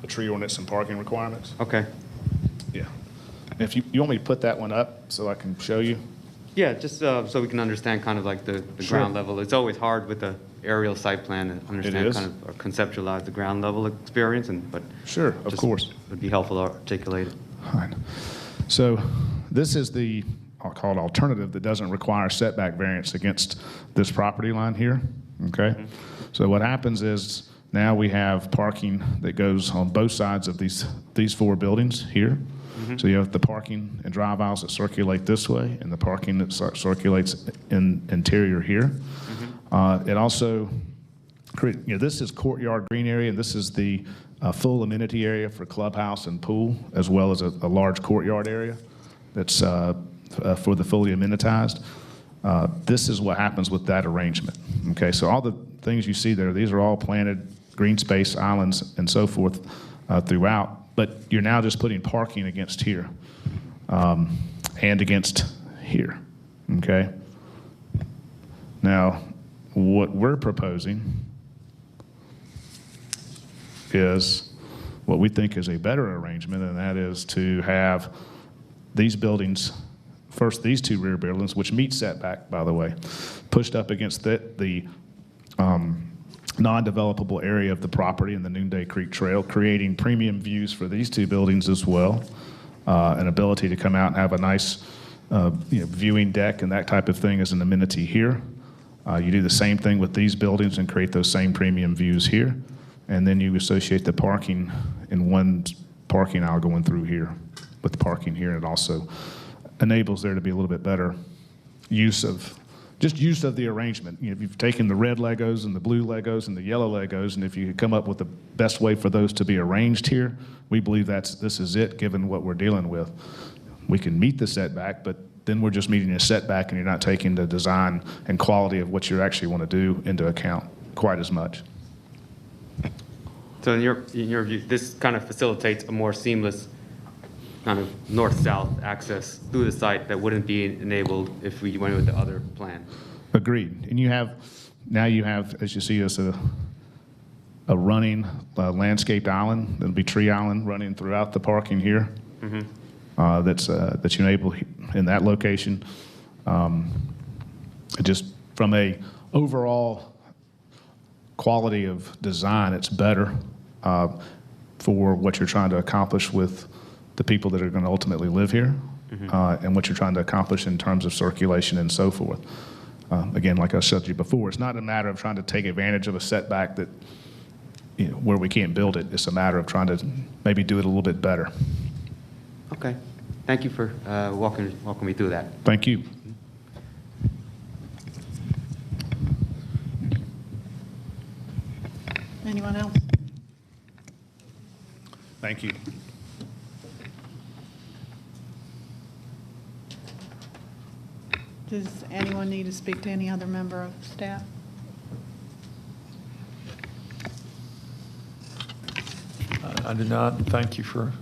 tree ordinance and parking requirements. Okay. Yeah. And if you want me to put that one up so I can show you? Yeah, just so we can understand kind of like the Sure. ground level. It's always hard with the aerial site plan to understand is. kind of, or conceptualize the ground level experience, but Sure, of just course. would be helpful to articulate it. Fine. So this is the, I'll call it alternative, that doesn't require setback variance against this property line here, okay? Mm-hmm. So what happens is, now we have parking that goes on both sides of these four buildings here. Mm-hmm. So you have the parking and drive aisles that circulate this way, and the parking that circulates in interior here. It also, this is courtyard green area, and this is the full amenity area for clubhouse and pool, as well as a large courtyard area that's for the fully amenitized. This is what happens with that arrangement. Okay, so all the things you see there, these are all planted green space islands and so forth throughout, but you're now just putting parking against here and against here. Okay. Now, what we're proposing is what we think is a better arrangement, and that is to have these buildings, first these two rear buildings, which meet setback, by the way, pushed up against the non-developable area of the property in the Noonday Creek Trail, creating premium views for these two buildings as well, an ability to come out and have a nice viewing deck and that type of thing as an amenity here. You do the same thing with these buildings and create those same premium views here. And then you associate the parking in one parking aisle going through here with the parking here. And it also enables there to be a little bit better use of the arrangement. If you've taken the red Legos and the blue Legos and the yellow Legos, and if you could come up with the best way for those to be arranged here, we believe this is it, given what we're dealing with. We can meet the setback, but then we're just meeting a setback, and you're not taking the design and quality of what you actually want to do into account quite as much. So in your view, this kind of facilitates a more seamless kind of north-south access through the site that wouldn't be enabled if we went with the other plan. Agreed. And you have, as you see, as a running landscaped island. There'll be tree island running throughout the parking here. Mm-hmm. That you enable in that location. Just from a overall quality of design, it's better for what you're trying to accomplish with the people that are going to ultimately live here. and what you're trying to accomplish in terms of circulation and so forth. Again, like I said to you before, it's not a matter of trying to take advantage of a setback that, where we can't build it. It's a matter of trying to maybe do it a little bit better. Okay. Thank you for walking me through that. Thank you. Anyone else? Thank you. Does anyone need to speak to any other member of staff? I do not. Thank you for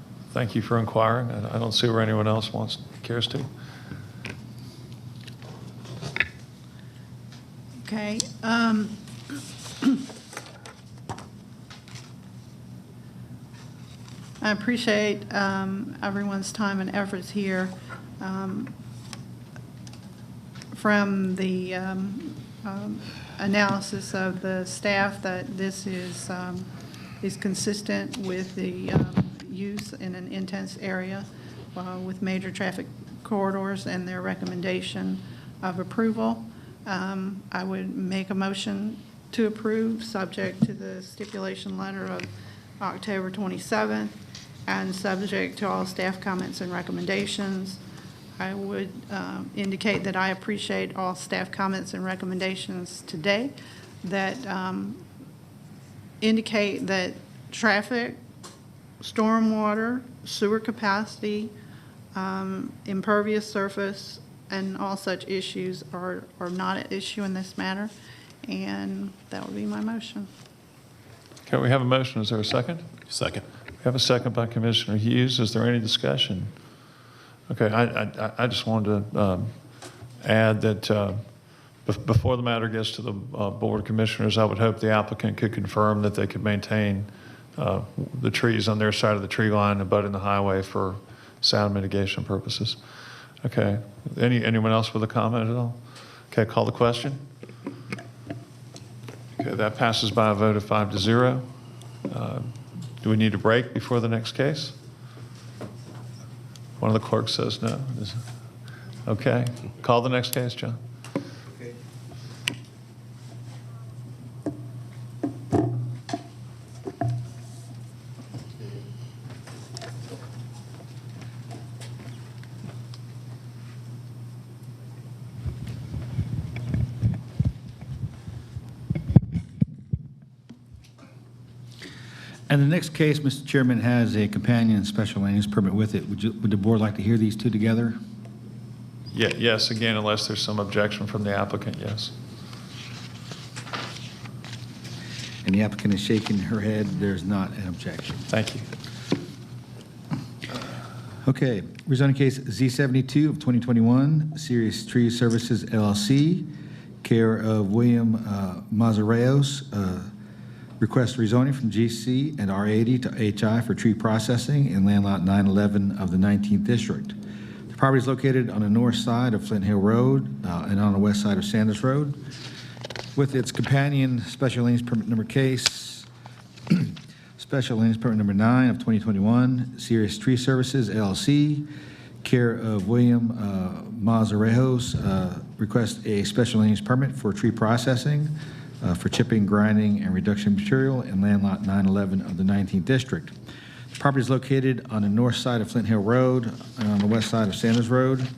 inquiring. I don't see where anyone else cares to. Okay. I appreciate everyone's time and efforts here. From the analysis of the staff, that this is consistent with the use in an intense area with major traffic corridors and their recommendation of approval. I would make a motion to approve, subject to the stipulation letter of October 27th, and subject to all staff comments and recommendations. I would indicate that I appreciate all staff comments and recommendations today that indicate that traffic, stormwater, sewer capacity, impervious surface, and all such issues are not an issue in this matter, and that would be my motion. Okay, we have a motion. Is there a second? Second. We have a second by Commissioner Hughes. Is there any discussion? Okay, I just wanted to add that before the matter gets to the Board of Commissioners, I would hope the applicant could confirm that they could maintain the trees on their side of the tree line abutting the highway for sound mitigation purposes. Okay, anyone else with a comment at all? Okay, call the question. Okay, that passes by a vote of 5-0. Do we need a break before the next case? One of the clerks says no. Okay, call the next case, John. And the next case, Mr. Chairman, has a companion special land use permit with it. Would the board like to hear these two together? Yeah, yes, again, unless there's some objection from the applicant, yes. And the applicant is shaking her head. There's not an objection. Thank you. Okay, rezoning case Z72 of 2021, Serious Tree Services LLC, care of William Mazareos, request rezoning from GC and R80 to HI for tree processing in land lot 911 of the 19th district. The property is located on the north side of Flint Hill Road and on the west side of Sanders Road. With its companion special land use permit number case, special land use permit number 9 of 2021, Serious Tree Services LLC, care of William Mazarejos, request a special land use permit for tree processing for chipping, grinding, and reduction of material in land lot 911 of the 19th district. The property is located on the north side of Flint Hill Road and on the west side of Sanders Road.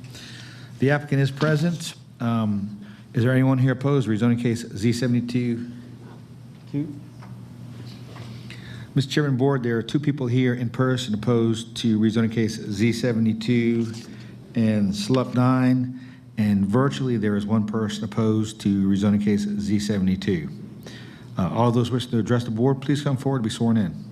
The applicant is present. Is there anyone here opposed to rezoning case Z72? Mr. Chairman, Board, there are two people here in person opposed to rezoning case Z72 and SLUP 9, and virtually there is one person opposed to rezoning case Z72. All those wishing to address the board, please come forward to be sworn in.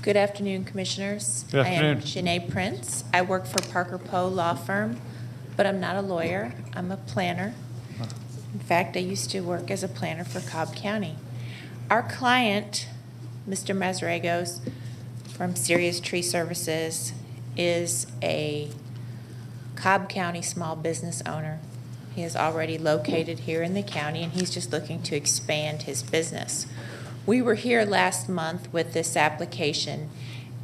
Good afternoon, Commissioners. Good afternoon. I am Janae Prince. I work for Parker Poe Law Firm, but I'm not a lawyer. I'm a planner. In fact, I used to work as a planner for Cobb County. Our client, Mr. Mazaregos from Serious Tree Services, is a Cobb County small business owner. He is already located here in the county, and he's just looking to expand his business. We were here last month with this application,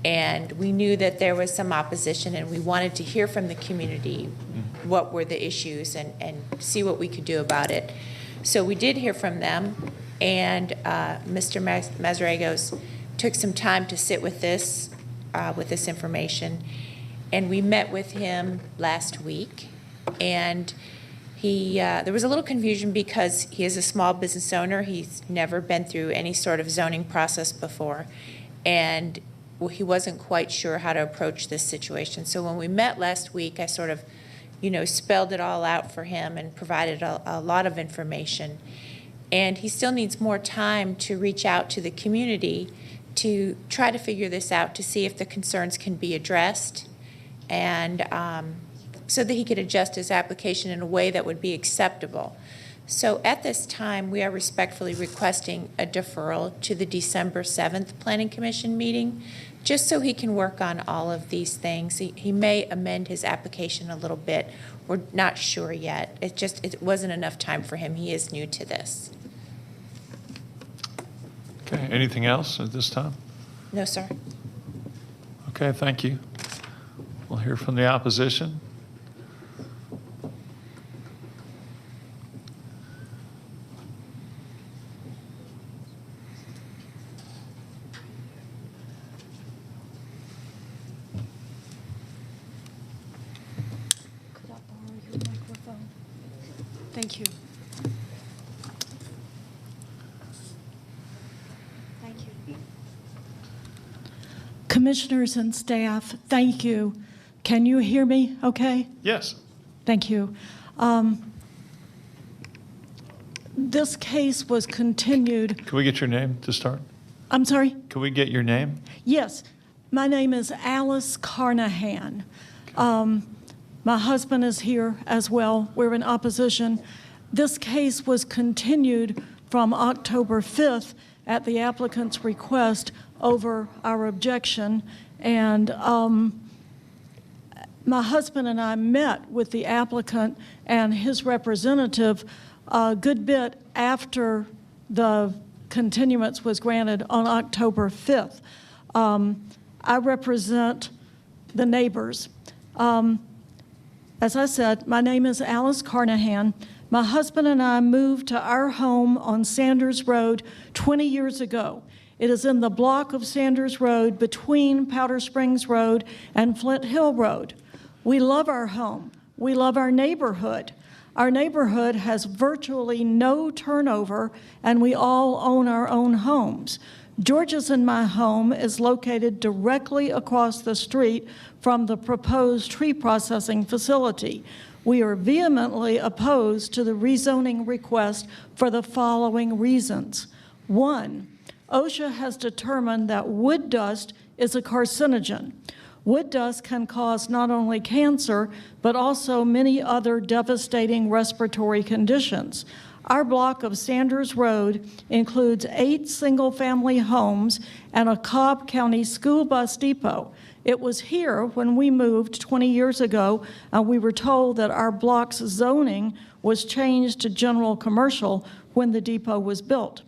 and we knew that there was some opposition, and we wanted to hear from the community what were the issues and see what we could do about it. So we did hear from them, and Mr. Mazaregos took some time to sit with this information, and we met with him last week, and there was a little confusion because he is a small business owner. He's never been through any sort of zoning process before, and he wasn't quite sure how to approach this situation. So when we met last week, I sort of, spelled it all out for him and provided a lot of information. And he still needs more time to reach out to the community to try to figure this out, to see if the concerns can be addressed, and so that he could adjust his application in a way that would be acceptable. So at this time, we are respectfully requesting a deferral to the December 7th Planning Commission meeting, just so he can work on all of these things. He may amend his application a little bit. We're not sure yet. It wasn't enough time for him. He is new to this. Okay, anything else at this time? No, sir. Okay, thank you. We'll hear from the opposition. Thank you. Thank you. Commissioners and staff, thank you. Can you hear me okay? Yes. Thank you. This case was continued. Can we get your name to start? I'm sorry? Can we get your name? Yes. My name is Alice Carnahan. My husband is here as well. We're in opposition. This case was continued from October 5th at the applicant's request over our objection. And my husband and I met with the applicant and his representative a good bit after the continuance was granted on October 5th. I represent the neighbors. As I said, my name is Alice Carnahan. My husband and I moved to our home on Sanders Road 20 years ago. It is in the block of Sanders Road between Powder Springs Road and Flint Hill Road. We love our home. We love our neighborhood. Our neighborhood has virtually no turnover, and we all own our own homes. George's and my home is located directly across the street from the proposed tree processing facility. We are vehemently opposed to the rezoning request for the following reasons. One, OSHA has determined that wood dust is a carcinogen. Wood dust can cause not only cancer, but also many other devastating respiratory conditions. Our block of Sanders Road includes 8 single-family homes and a Cobb County school bus depot. It was here when we moved 20 years ago, and we were told that our block's zoning was changed to general commercial when the depot was built.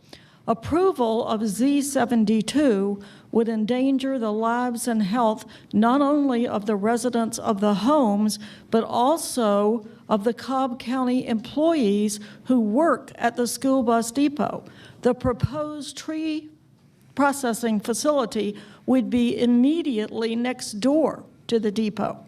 Approval of Z72 would endanger the lives and health not only of the residents of the homes, but also of the Cobb County employees who work at the school bus depot. The proposed tree processing facility would be immediately next door to the depot.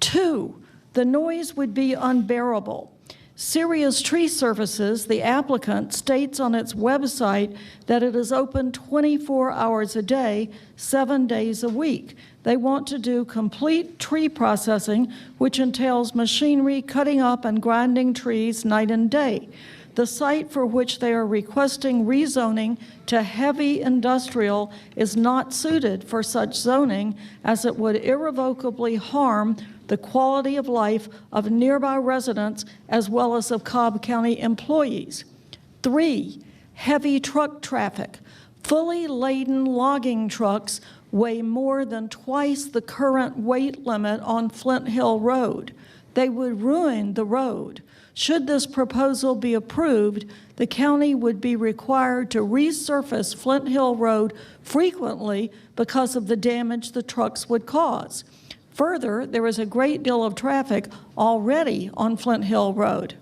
2, the noise would be unbearable. Serious Tree Services, the applicant, states on its website that it is open 24 hours a day, 7 days a week. They want to do complete tree processing, which entails machinery cutting up and grinding trees night and day. The site for which they are requesting rezoning to heavy industrial is not suited for such zoning, as it would irrevocably harm the quality of life of nearby residents as well as of Cobb County employees. 3, heavy truck traffic. Fully laden logging trucks weigh more than twice the current weight limit on Flint Hill Road. They would ruin the road. Should this proposal be approved, the county would be required to resurface Flint Hill Road frequently because of the damage the trucks would cause. Further, there is a great deal of traffic already on Flint Hill Road.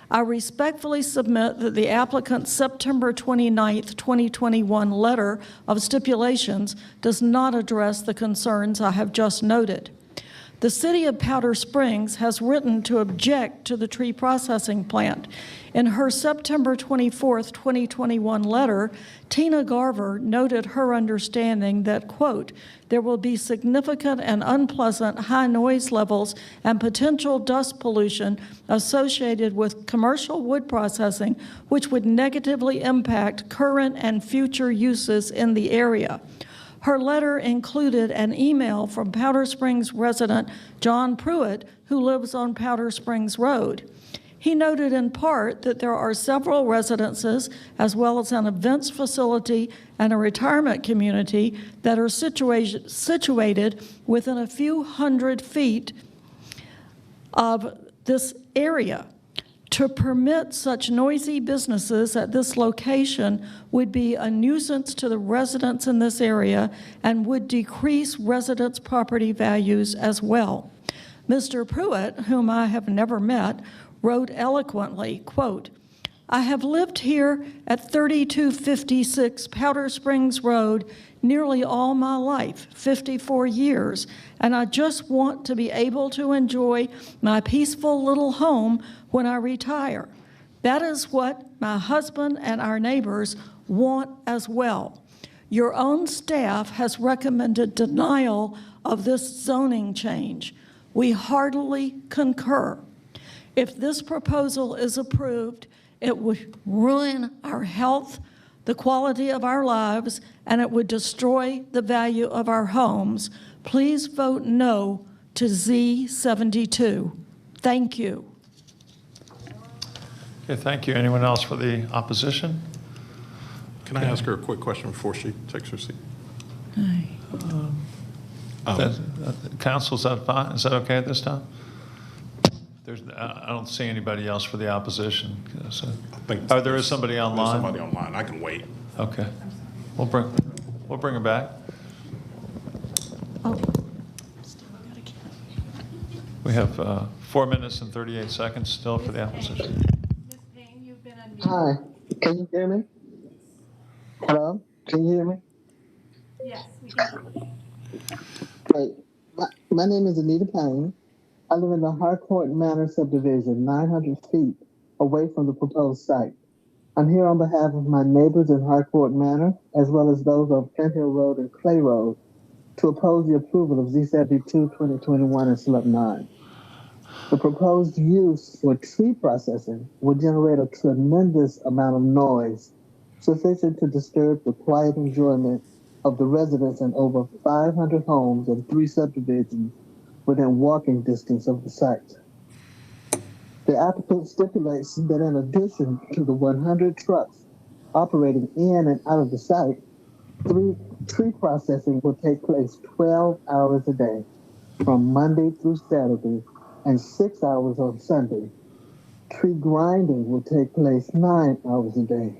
I respectfully submit that the applicant's September 29, 2021 letter of stipulations does not address the concerns I have just noted. The City of Powder Springs has written to object to the tree processing plant. In her September 24, 2021 letter, Tina Garver noted her understanding that, quote, there will be significant and unpleasant high noise levels and potential dust pollution associated with commercial wood processing, which would negatively impact current and future uses in the area. Her letter included an email from Powder Springs resident John Pruitt, who lives on Powder Springs Road. He noted in part that there are several residences, as well as an events facility and a retirement community that are situated within a few hundred feet of this area. To permit such noisy businesses at this location would be a nuisance to the residents in this area and would decrease residents' property values as well. Mr. Pruitt, whom I have never met, wrote eloquently, quote, I have lived here at 3256 Powder Springs Road nearly all my life, 54 years, and I just want to be able to enjoy my peaceful little home when I retire. That is what my husband and our neighbors want as well. Your own staff has recommended denial of this zoning change. We heartily concur. If this proposal is approved, it would ruin our health, the quality of our lives, and it would destroy the value of our homes. Please vote no to Z72. Thank you. Okay, thank you. Anyone else for the opposition? Can I ask her a quick question before she takes her seat? Council, is that fine? Is that okay at this time? I don't see anybody else for the opposition. So, there is somebody online? There's somebody online. I can wait. Okay. We'll bring her back. We have 4 minutes and 38 seconds still for the opposition. Hi, can you hear me? Hello, can you hear me? Yes, we can. Great. My name is Anita Payne. I live in the Harcourt Manor subdivision, 900 feet away from the proposed site. I'm here on behalf of my neighbors in Harcourt Manor, as well as those on Flint Hill Road and Clay Road, to oppose the approval of Z72 2021 and SLUP 9. The proposed use for tree processing would generate a tremendous amount of noise, sufficient to disturb the quiet enjoyment of the residents in over 500 homes in 3 subdivisions within walking distance of the site. The applicant stipulates that in addition to the 100 trucks operating in and out of the site, tree processing will take place 12 hours a day, from Monday through Saturday, and 6 hours on Sunday. Tree grinding will take place 9 hours a day.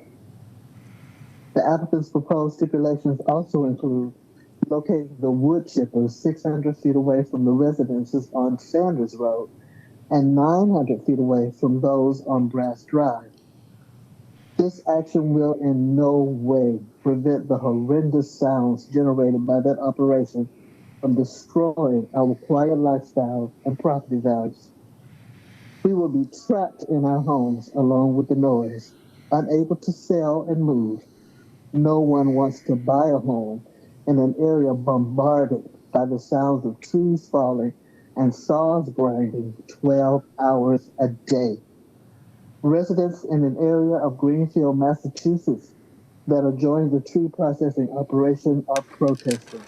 The applicant's proposed stipulations also include locating the wood chippers 600 feet away from the residences on Sanders Road and 900 feet away from those on Brass Drive. This action will in no way prevent the horrendous sounds generated by that operation from destroying our quiet lifestyle and property values. We will be trapped in our homes along with the noise, unable to sell and move. No one wants to buy a home in an area bombarded by the sounds of trees falling and saws grinding 12 hours a day. Residents in an area of Greenfield, Massachusetts that are joining the tree processing operation are protesting.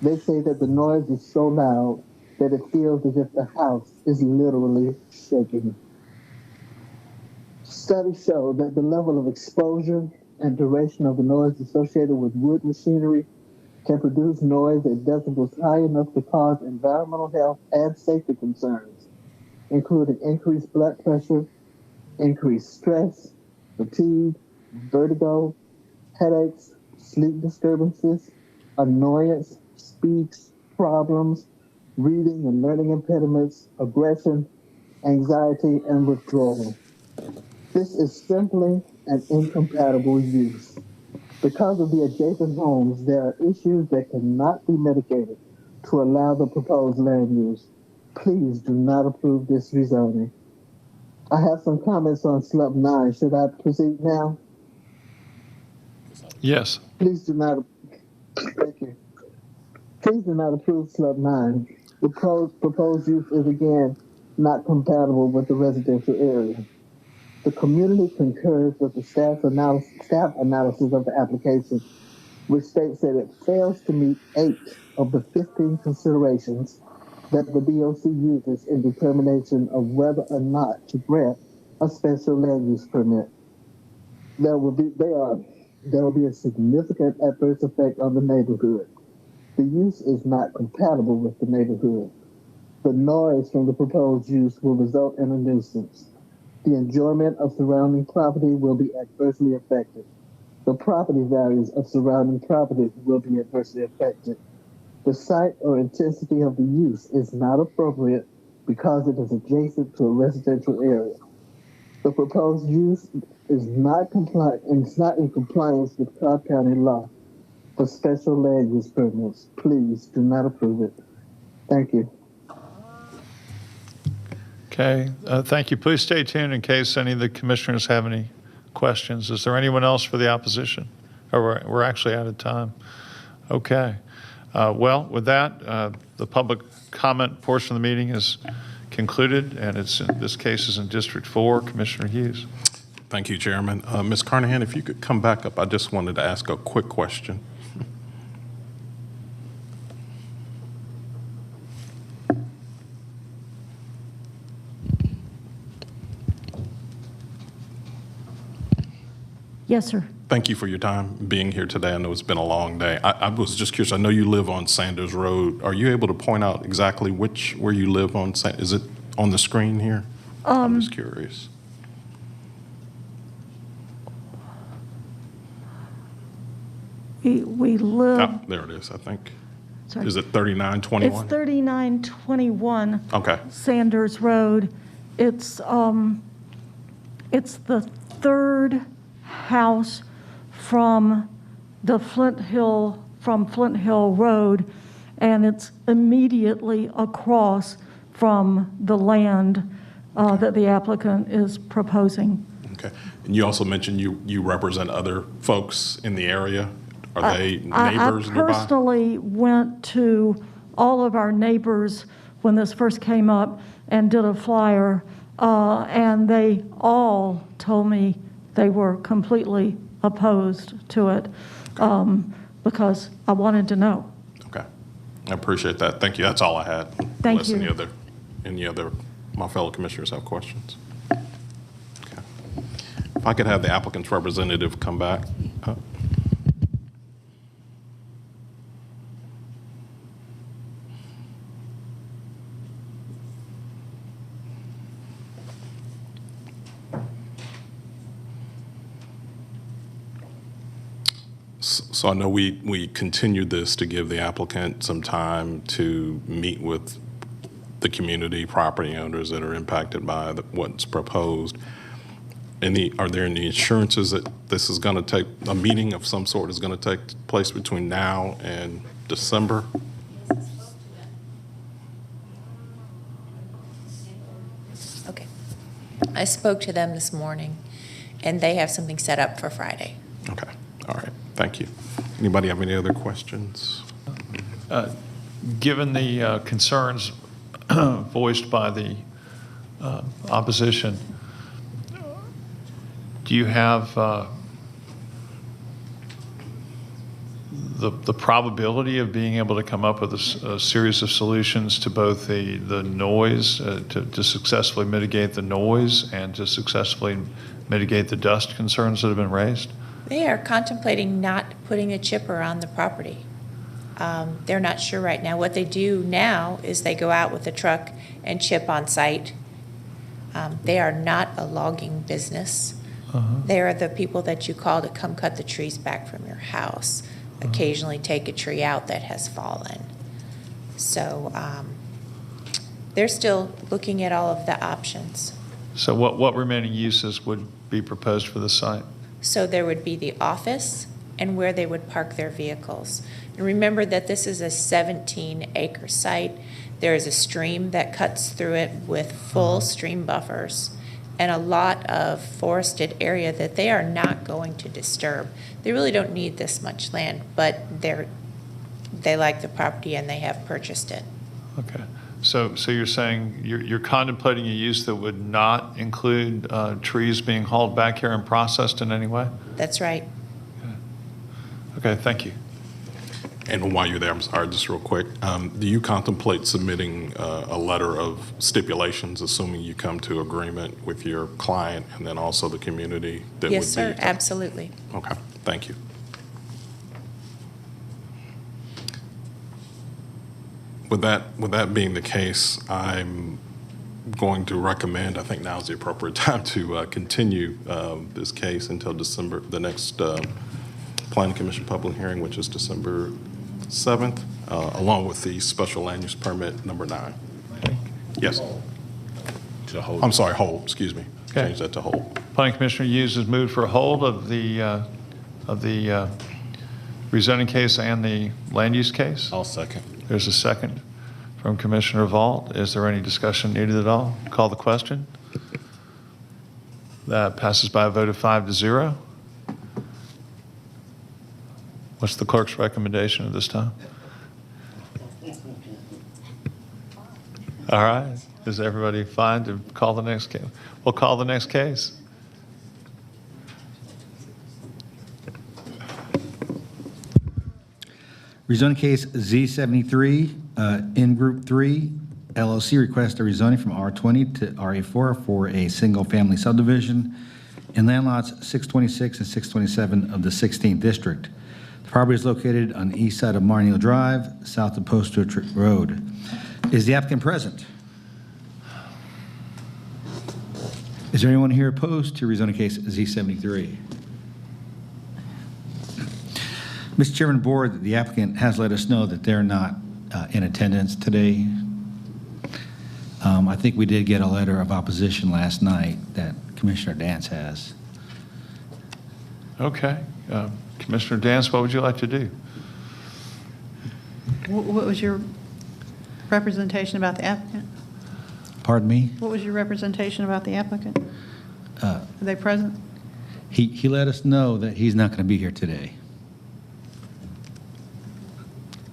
They say that the noise is so loud that it feels as if the house is literally shaking. Studies show that the level of exposure and duration of the noise associated with wood machinery can produce noise at decibels high enough to cause environmental health and safety concerns, including increased blood pressure, increased stress, fatigue, vertigo, headaches, sleep disturbances, annoyance, speech problems, reading and learning impediments, aggression, anxiety, and withdrawal. This is simply an incompatible use. Because of the adjacent homes, there are issues that cannot be mitigated to allow the proposed land use. Please do not approve this rezoning. I have some comments on slub 9. Should I proceed now? Yes. Please do not. Thank you. Please do not approve slub 9. The proposed use is again not compatible with the residential area. The community concurs with the staff analysis of the application, which states that it fails to meet 8 of the 15 considerations that the DOC uses in determination of whether or not to grant a special land use permit. There will be a significant adverse effect on the neighborhood. The use is not compatible with the neighborhood. The noise from the proposed use will result in a nuisance. The enjoyment of surrounding property will be adversely affected. The property values of surrounding property will be adversely affected. The site or intensity of the use is not appropriate because it is adjacent to a residential area. The proposed use is not in compliance with Cobb County law for special land use permits. Please do not approve it. Thank you. Okay, thank you. Please stay tuned in case any of the commissioners have any questions. Is there anyone else for the opposition? Or we're actually out of time. Okay. Well, with that, the public comment portion of the meeting is concluded, and this case is in District 4. Commissioner Hughes. Thank you, Chairman. Ms. Carnahan, if you could come back up, I just wanted to ask a quick question. Yes, sir. Thank you for your time being here today. I know it's been a long day. I was just curious. I know you live on Sanders Road. Are you able to point out exactly where you live on? Is it on the screen here? I'm just curious. We live. Ah, there it is, I think. Sorry. Is it 3921? It's 3921. Okay. Sanders Road. It's the third house from Flint Hill Road, and it's immediately across from the land that the applicant is proposing. Okay. And you also mentioned you represent other folks in the area. Are they neighbors I nearby? personally went to all of our neighbors when this first came up and did a flyer, and they all told me they were completely opposed to it because I wanted to know. Okay. I appreciate that. Thank you. That's all I had. Thank Unless you. any other my fellow commissioners have questions. Okay. If I could have the applicant's representative come back. So I know we continued this to give the applicant some time to meet with the community property owners that are impacted by what's proposed. Are there any assurances that this is going to take, a meeting of some sort is going to take place between now and December? Okay. I spoke to them this morning, and they have something set up for Friday. Okay. All right. Thank you. Anybody have any other questions? Given the concerns voiced by the opposition, Do you have the probability of being able to come up with a series of solutions to both the noise, to successfully mitigate the noise and to successfully mitigate the dust concerns that have been raised? They are contemplating not putting a chipper on the property. They're not sure right now. What they do now is they go out with a truck and chip on site. They are not a logging business. They are the people that you call to come cut the trees back from your house, occasionally take a tree out that has fallen. So they're still looking at all of the options. So what remaining uses would be proposed for the site? So there would be the office and where they would park their vehicles. And remember that this is a 17-acre site. There is a stream that cuts through it with full stream buffers and a lot of forested area that they are not going to disturb. They really don't need this much land, but they like the property and they have purchased it. Okay. So you're saying you're contemplating a use that would not include trees being hauled back here and processed in any way? That's right. Okay, thank you. And while you're there, I'm sorry, just real quick, do you contemplate submitting a letter of stipulations, assuming you come to agreement with your client and then also the community? That Yes, sir, absolutely. Okay, thank you. With that being the case, I'm going to recommend, I think now is the appropriate time to continue this case until December, the next Planning Commission public hearing, which is December 7th, along with the special land use permit number 9. Yes. To hold. I'm sorry, hold, excuse me. Okay. Change that to hold. Planning Commissioner Hughes has moved for a hold of the rezoning case and the land use case. I'll second. There's a second from Commissioner Vaught. Is there any discussion needed at all? Call the question. That passes by a vote of 5-0. What's the clerk's recommendation at this time? All right. Is everybody fine to call the next case? We'll call the next case. Rezoning case Z73, in Group 3, LLC requests a rezoning from R20 to RA4 for a single-family subdivision in land lots 626 and 627 of the 16th District. The property is located on the east side of Marneal Drive, south of Post Road. Is the applicant present? Is there anyone here opposed to rezoning case Z73? Mr. Chairman, Board, the applicant has let us know that they're not in attendance today. I think we did get a letter of opposition last night that Commissioner Dance has. Okay. Commissioner Dance, what would you like to do? What was your representation about the applicant? Pardon me? What was your representation about the applicant? Are they present? He let us know that he's not going to be here today.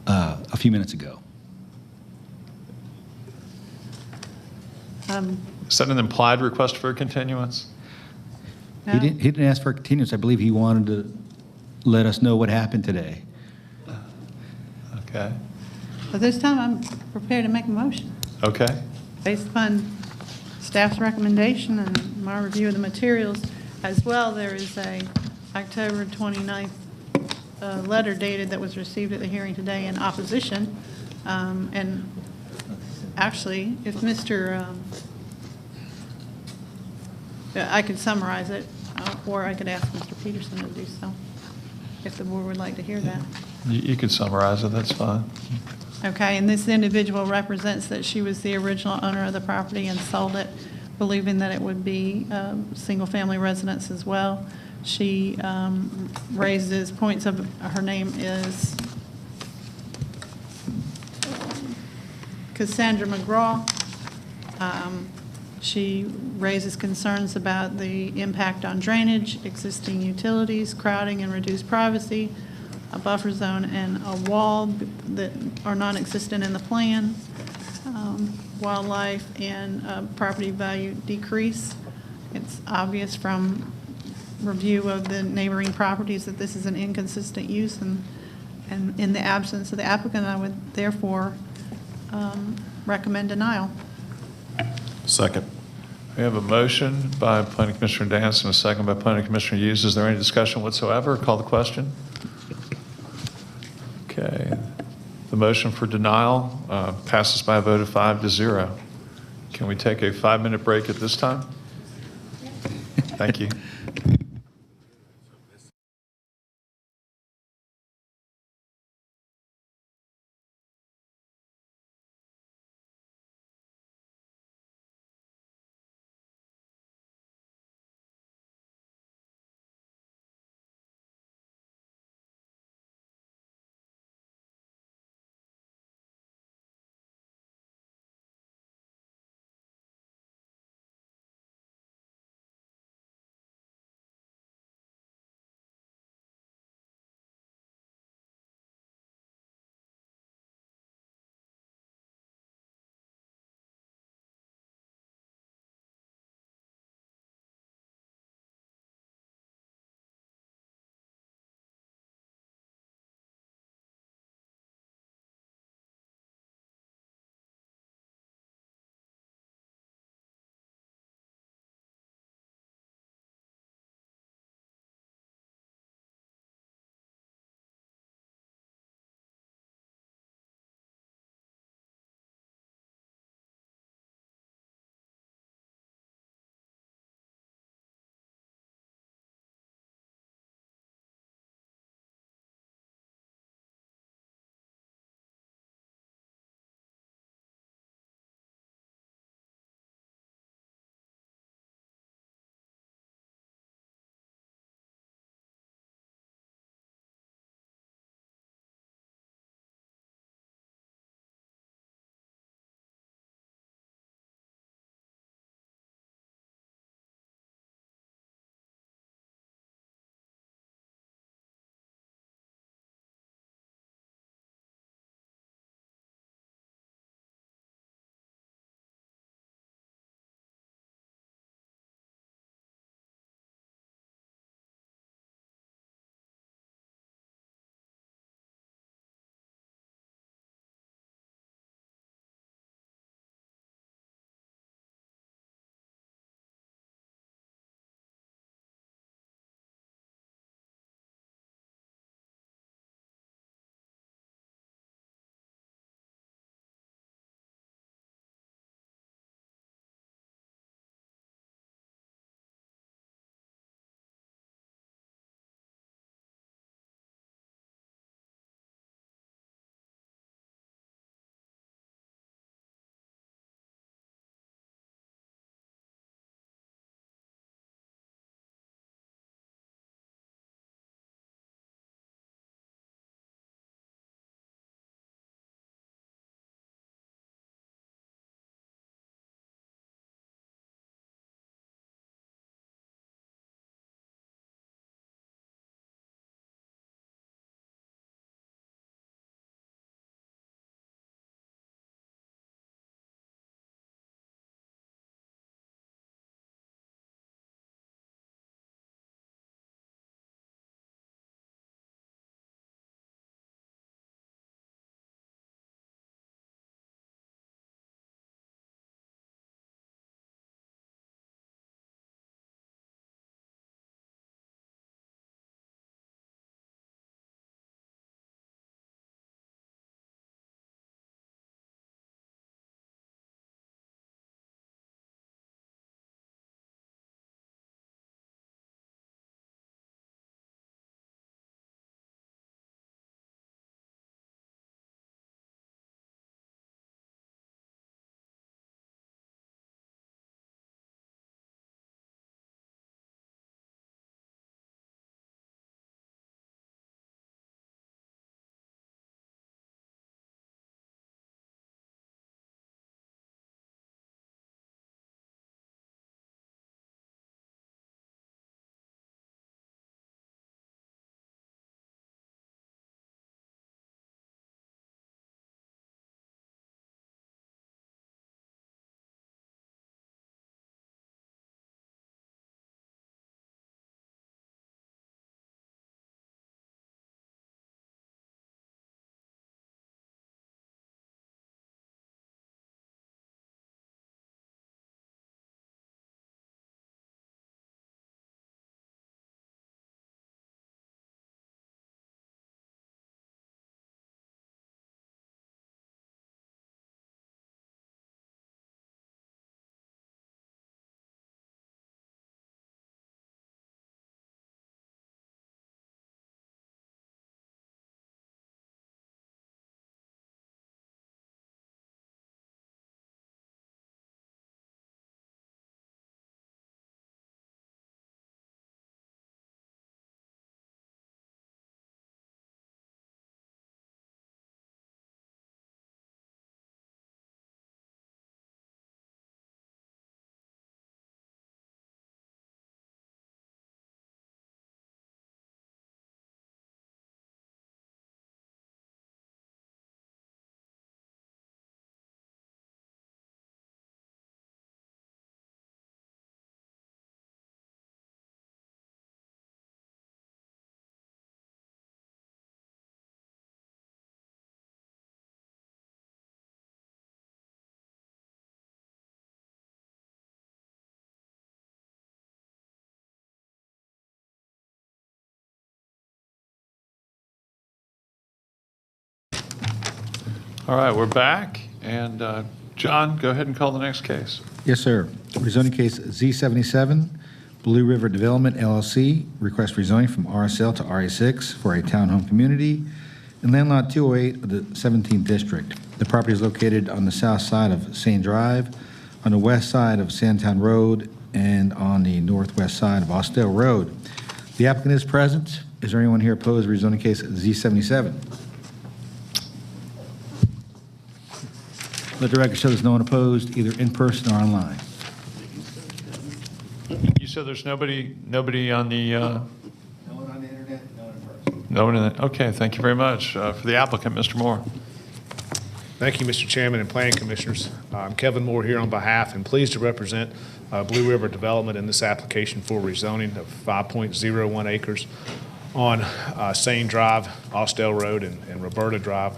A few minutes ago. Is that an implied request for a continuance? No? He didn't ask for a continuance. I believe he wanted to let us know what happened today. Okay. But this time, I'm prepared to make a motion. Okay. Based upon staff's recommendation and my review of the materials as well, there is a October 29th letter dated that was received at the hearing today in opposition. And actually, if I could summarize it, or I could ask Mr. Peterson to do so, if the board would like to hear that. You can summarize it. That's fine. Okay, and this individual represents that she was the original owner of the property and sold it, believing that it would be single-family residence as well. She raises points of, her name is Cassandra McGraw. She raises concerns about the impact on drainage, existing utilities, crowding and reduced privacy, a buffer zone and a wall that are non-existent in the plan, wildlife and property value decrease. It's obvious from review of the neighboring properties, that this is an inconsistent use, and in the absence of the applicant, I would therefore recommend denial. Second. We have a motion by Planning Commissioner Dance and a second by Planning Commissioner Hughes. Is there any discussion whatsoever? Call the question. Okay. The motion for denial passes by a vote of 5-0. Can we take a 5-minute break at this time? Thank you. All right, we're back. And John, go ahead and call the next case. Yes, sir. Rezoning case Z77, Blue River Development LLC, request rezoning from RSL to RA6 for a townhome community in land lot 208 of the 17th District. The property is located on the south side of St. Drive, on the west side of Sandtown Road, and on the northwest side of Austell Road. The applicant is present. Is there anyone here opposed to rezoning case Z77? Let the record show there's no one opposed, either in person or online. You said there's nobody on the... No one on the internet, no one in person. No one in the... Okay, thank you very much. For the applicant, Mr. Moore. Thank you, Mr. Chairman and Planning Commissioners. I'm Kevin Moore here on behalf and pleased to represent Blue River Development in this application for rezoning of 5.01 acres on Sane Drive, Austell Road, and Roberta Drive.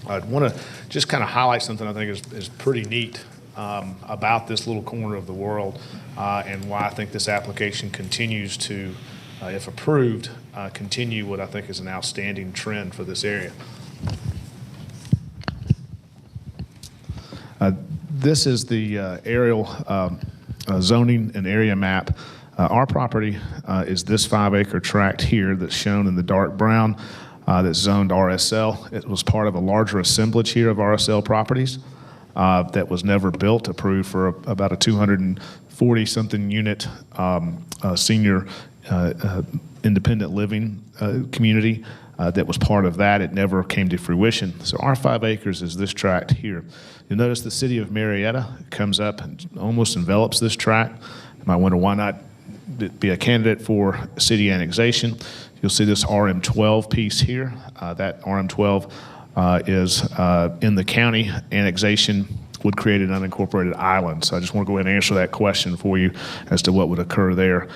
I want to just kind of highlight something I think is pretty neat about this little corner of the world and why I think this application continues to, if approved, continue what I think is an outstanding trend for this area. This is the aerial zoning and area map. Our property is this 5-acre tract here that's shown in the dark brown that's zoned RSL. It was part of a larger assemblage here of RSL properties that was never built, approved for about a 240-something unit senior independent living community that was part of that. It never came to fruition. So our 5 acres is this tract here. You'll notice the city of Marietta comes up and almost envelops this tract. You might wonder why not be a candidate for city annexation. You'll see this RM12 piece here. That RM12 is in the county. Annexation would create an unincorporated island. So I just want to go ahead and answer that question for you as to what would occur there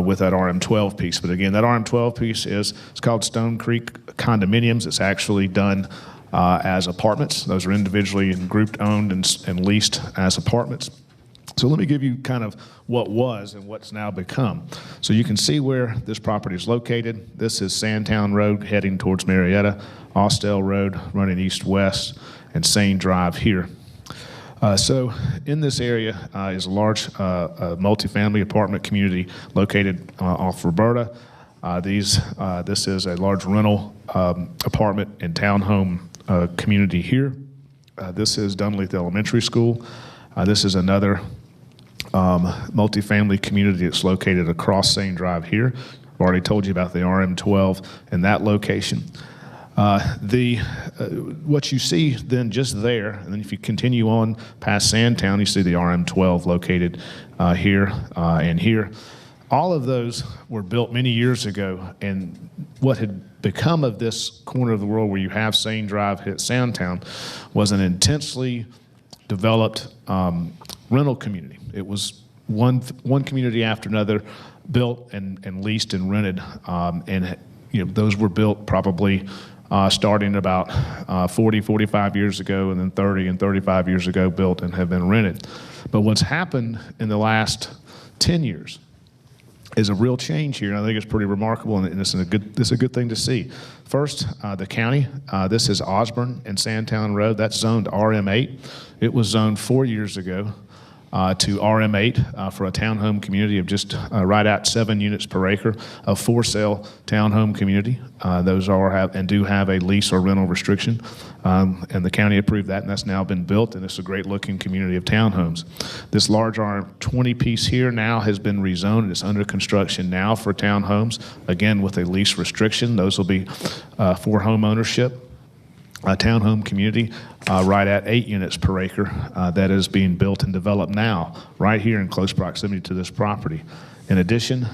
with that RM12 piece. But again, that RM12 piece it's called Stone Creek Condominiums. It's actually done as apartments. Those are individually and grouped owned and leased as apartments. So let me give you kind of what was and what's now become. So you can see where this property is located. This is Sandtown Road heading towards Marietta, Austell Road running east-west, and Sane Drive here. So in this area is a large multifamily apartment community located off Roberta. This is a large rental apartment and townhome community here. This is Dunleith Elementary School. This is another multifamily community that's located across Sane Drive here. I've already told you about the RM12 and that location. What you see then just there, and then if you continue on past Sandtown, you see the RM12 located here and here. All of those were built many years ago, and what had become of this corner of the world where you have Sane Drive hit Sandtown was an intensely developed rental community. It was one community after another built and leased and rented, and those were built probably starting about 40, 45 years ago, and then 30 and 35 years ago built and have been rented. But what's happened in the last 10 years is a real change here, and I think it's pretty remarkable, and it's a good thing to see. First, the county. This is Osborne and Sandtown Road. That's zoned RM8. It was zoned 4 years ago to RM8 for a townhome community of just right at 7 units per acre, a for-sale townhome community. Those do have a lease or rental restriction, and the county approved that, and that's now been built, and it's a great-looking community of townhomes. This large RM20 piece here now has been rezoned, and it's under construction now for townhomes, again with a lease restriction. Those will be for home ownership. A townhome community right at 8 units per acre that is being built and developed now, right here in close proximity to this property. In addition,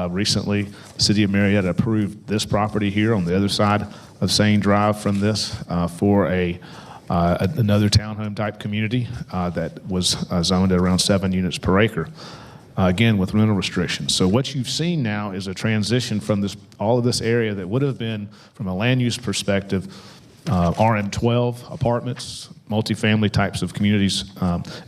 recently, the city of Marietta approved this property here on the other side of Sane Drive from this for another townhome type community that was zoned at around 7 units per acre. Again, with rental restrictions. So what you've seen now is a transition from all of this area that would have been, from a land use perspective, RM12 apartments, multifamily types of communities.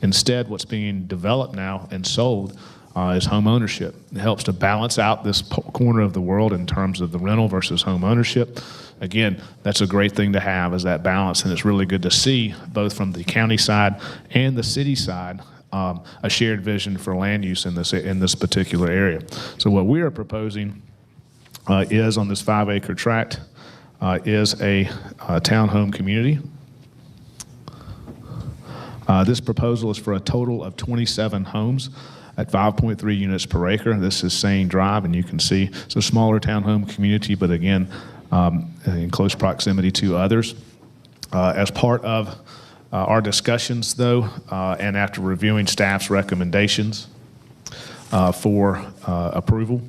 Instead, what's being developed now and sold is home ownership. It helps to balance out this corner of the world in terms of the rental versus home ownership. Again, that's a great thing to have, is that balance, and it's really good to see both from the county side and the city side a shared vision for land use in this particular area. So what we are proposing is on this 5-acre tract is a townhome community. This proposal is for a total of 27 homes at 5.3 units per acre. This is Sane Drive, and you can see it's a smaller townhome community, but again, in close proximity to others. As part of our discussions, though, and after reviewing staff's recommendations for approval,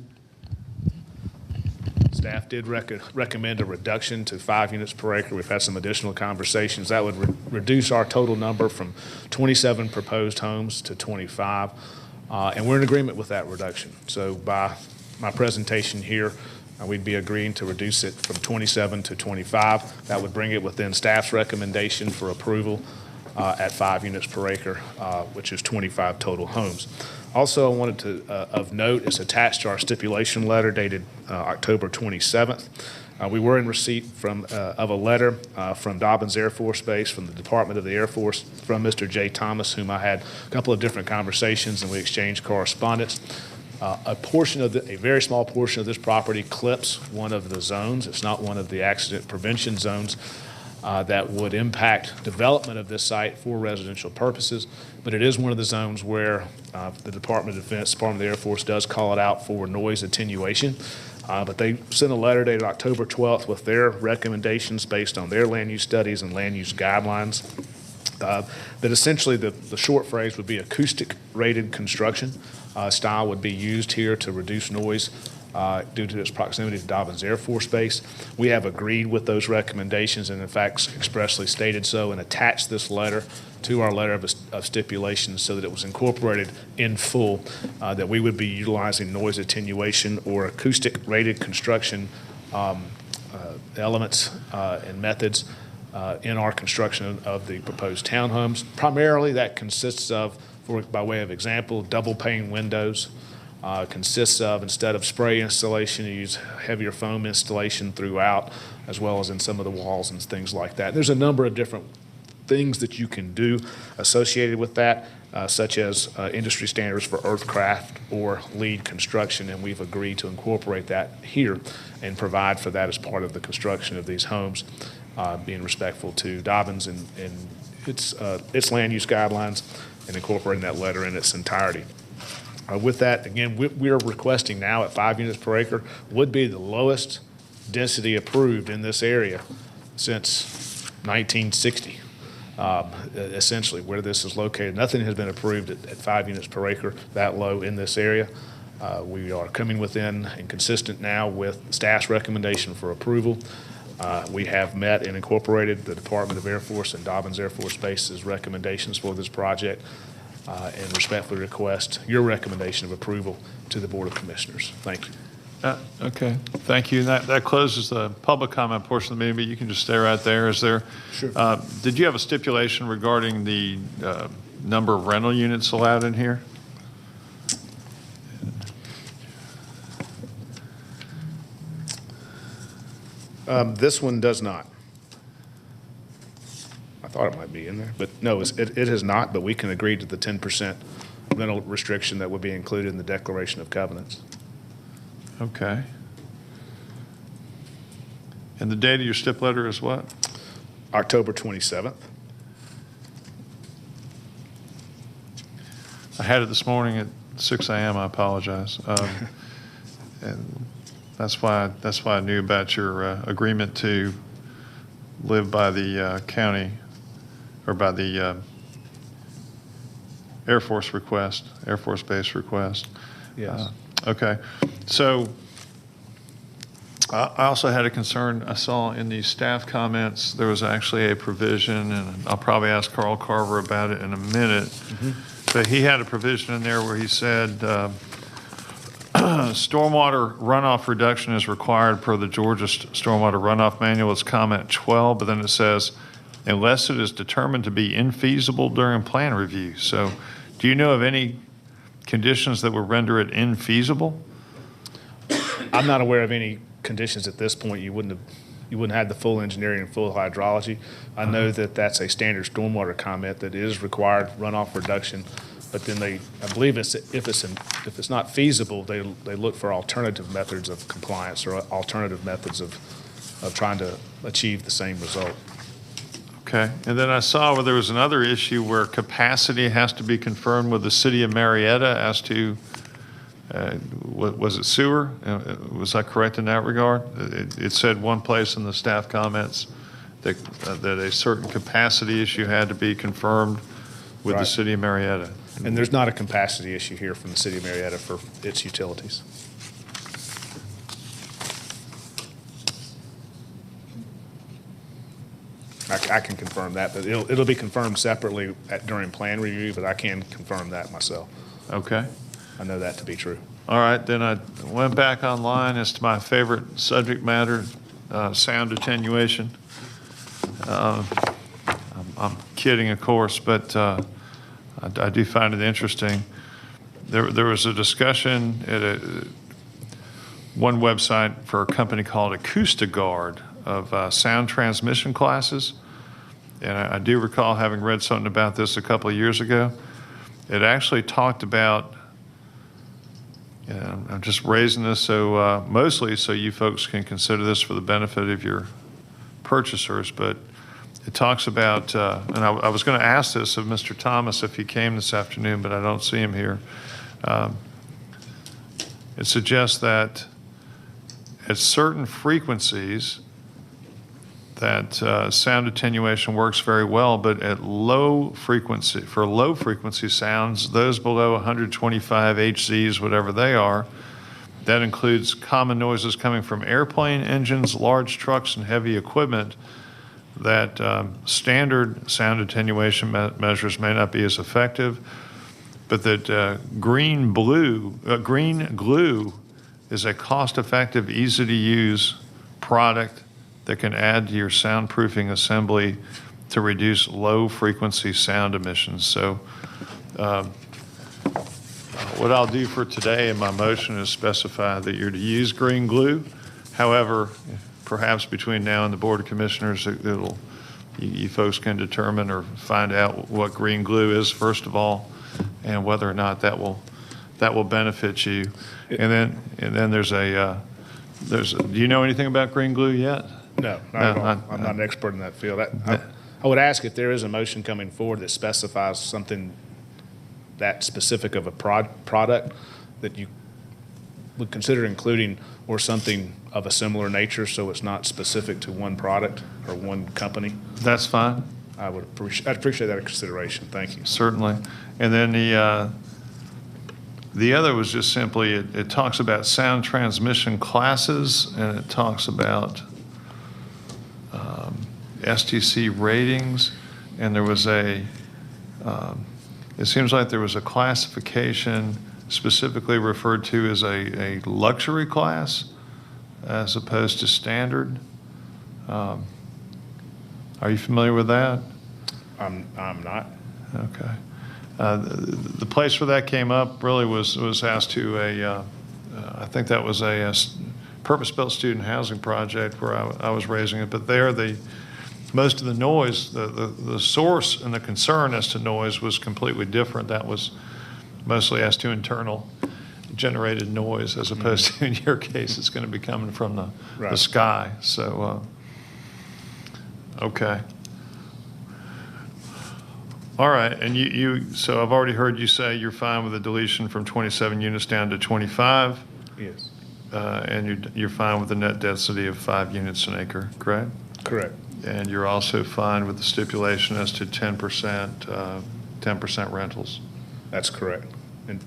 staff did recommend a reduction to 5 units per acre. We've had some additional conversations. That would reduce our total number from 27 proposed homes to 25. And we're in agreement with that reduction. So by my presentation here, we'd be agreeing to reduce it from 27 to 25. That would bring it within staff's recommendation for approval at 5 units per acre, which is 25 total homes. Also, I wanted to, of note, is attached to our stipulation letter dated October 27th. We were in receipt of a letter from Dobbins Air Force Base, from the Department of the Air Force, from Mr. J. Thomas, whom I had a couple of different conversations, and we exchanged correspondence. A very small portion of this property clips one of the zones. It's not one of the accident prevention zones that would impact development of this site for residential purposes, but it is one of the zones where the Department of Defense, Department of the Air Force does call it out for noise attenuation. But they sent a letter dated October 12th with their recommendations based on their land use studies and land use guidelines. That essentially the short phrase would be acoustic rated construction style would be used here to reduce noise due to its proximity to Dobbins Air Force Base. We have agreed with those recommendations and in fact expressly stated so and attached this letter to our letter of stipulation so that it was incorporated in full that we would be utilizing noise attenuation or acoustic rated construction elements and methods in our construction of the proposed townhomes. Primarily that consists of, by way of example, double pane windows. Consists of, instead of spray installation, you use heavier foam installation throughout, as well as in some of the walls and things like that. There's a number of different things that you can do associated with that, such as industry standards for earthcraft or LEED construction, and we've agreed to incorporate that here and provide for that as part of the construction of these homes, being respectful to Dobbins and its land use guidelines and incorporating that letter in its entirety. With that, again, we are requesting now at 5 units per acre would be the lowest density approved in this area since 1960. Essentially, where this is located, nothing has been approved at 5 units per acre that low in this area. We are coming within and consistent now with staff's recommendation for approval. We have met and incorporated the Department of Air Force and Dobbins Air Force Base's recommendations for this project. And respectfully request your recommendation of approval to the Board of Commissioners. Thank you. Okay, thank you. That closes the public comment portion of the meeting, but you can just stay right there. Is there? Sure. Did you have a stipulation regarding the number of rental units allowed in here? This one does not. I thought it might be in there, but no, it has not, but we can agree to the 10% rental restriction that would be included in the Declaration of Covenants. Okay. And the date of your stip letter is what? October 27th. I had it this morning at 6 a.m. I apologize. And that's why I knew about your agreement to live by the county or by the Air Force Base request. Yes. Okay. So I also had a concern. I saw in the staff comments there was actually a provision, and I'll probably ask Carl Carver about it in a minute. Mm-hmm. But he had a provision in there where he said stormwater runoff reduction is required per the Georgia Stormwater Runoff Manual. It's comment 12, but then it says, unless it is determined to be infeasible during plan review. So do you know of any conditions that would render it infeasible? I'm not aware of any conditions at this point. You wouldn't have the full engineering and full hydrology. I know that that's a standard stormwater comment that is required runoff reduction, but then I believe if it's not feasible, they look for alternative methods of compliance or alternative methods of trying to achieve the same result. Okay, and then I saw where there was another issue where capacity has to be confirmed with the city of Marietta as to, was it sewer? Was I correct in that regard? It said one place in the staff comments that a certain capacity issue had to be confirmed with the city of Marietta. And there's not a capacity issue here from the city of Marietta for its utilities. I can confirm that, but it'll be confirmed separately during plan review, but I can confirm that myself. Okay. I know that to be true. All right, then I went back online as to my favorite subject matter, sound attenuation. I'm kidding, of course, but I do find it interesting. There was a discussion at one website for a company called AcoustiGuard of sound transmission classes. And I do recall having read something about this a couple of years ago. It actually talked about, I'm just raising this so mostly so you folks can consider this for the benefit of your purchasers, but it talks about, and I was going to ask this of Mr. Thomas if he came this afternoon, but I don't see him here. It suggests that at certain frequencies, that sound attenuation works very well, but at low frequency, for low frequency sounds, those below 125 Hz, whatever they are, that includes common noises coming from airplane engines, large trucks, and heavy equipment, that standard sound attenuation measures may not be as effective, but that green glue is a cost-effective, easy-to-use product that can add to your soundproofing assembly to reduce low-frequency sound emissions. So what I'll do for today in my motion is specify that you're to use green glue. However, perhaps between now and the Board of Commissioners, you folks can determine or find out what green glue is, first of all, and whether or not that will benefit you. And then there's do you know anything about green glue yet? No, not at all. I'm not an expert in that field. I would ask if there is a motion coming forward that specifies something that specific of a product that you would consider including, or something of a similar nature, so it's not specific to one product or one company. That's fine. I'd appreciate that consideration. Thank you. Certainly. And then the other was just simply, it talks about sound transmission classes, and it talks about STC ratings, and there was it seems like there was a classification specifically referred to as a luxury class as opposed to standard. Are you familiar with that? I'm not. Okay. The place where that came up really was asked to I think that was a purpose-built student housing project where I was raising it, but there most of the noise, the source and the concern as to noise was completely different. That was mostly as to internal generated noise, as opposed to in your case, it's going to be coming from the sky. So, okay. All right, and so I've already heard you say you're fine with the deletion from 27 units down to 25? Yes. And you're fine with the net density of 5 units an acre, correct? Correct. And you're also fine with the stipulation as to 10% rentals? That's correct. And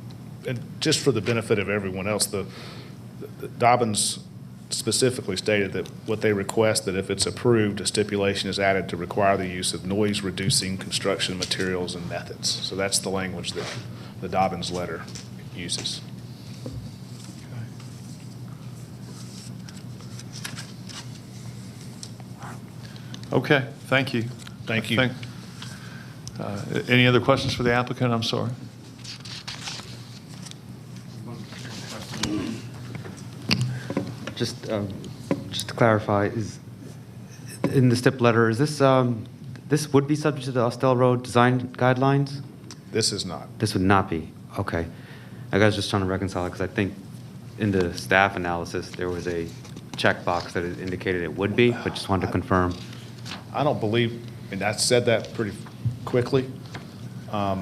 just for the benefit of everyone else, the Dobbins specifically stated that what they request, that if it's approved, a stipulation is added to require the use of noise-reducing construction materials and methods. So that's the language that the Dobbins letter uses. Okay, thank you. Thank you. Any other questions for the applicant? I'm sorry. just to clarify, is in the STIP letter, is this, this would be subject to the Austell Road design guidelines? This is not. This would not be, okay. I was just trying to reconcile it, because I think in the staff analysis, there was a checkbox that indicated it would be, but just wanted to confirm. I don't believe, and I said that pretty quickly. I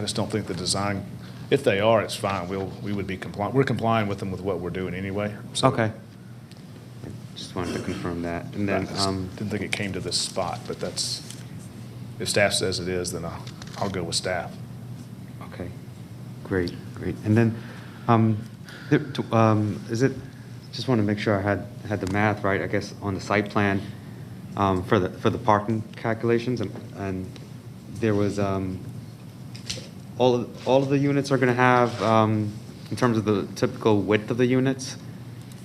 just don't think the design, if they are, it's fine. We would be compliant. We're complying with them with what we're doing anyway. So Okay. Just wanted to confirm that. And then, I just didn't think it came to this spot, but that's, if staff says it is, then I'll go with staff. okay, great. And then, is it, just want to make sure I had the math right, I guess, on the site plan for the parking calculations, and there was, all of the units are going to have, in terms of the typical width of the units,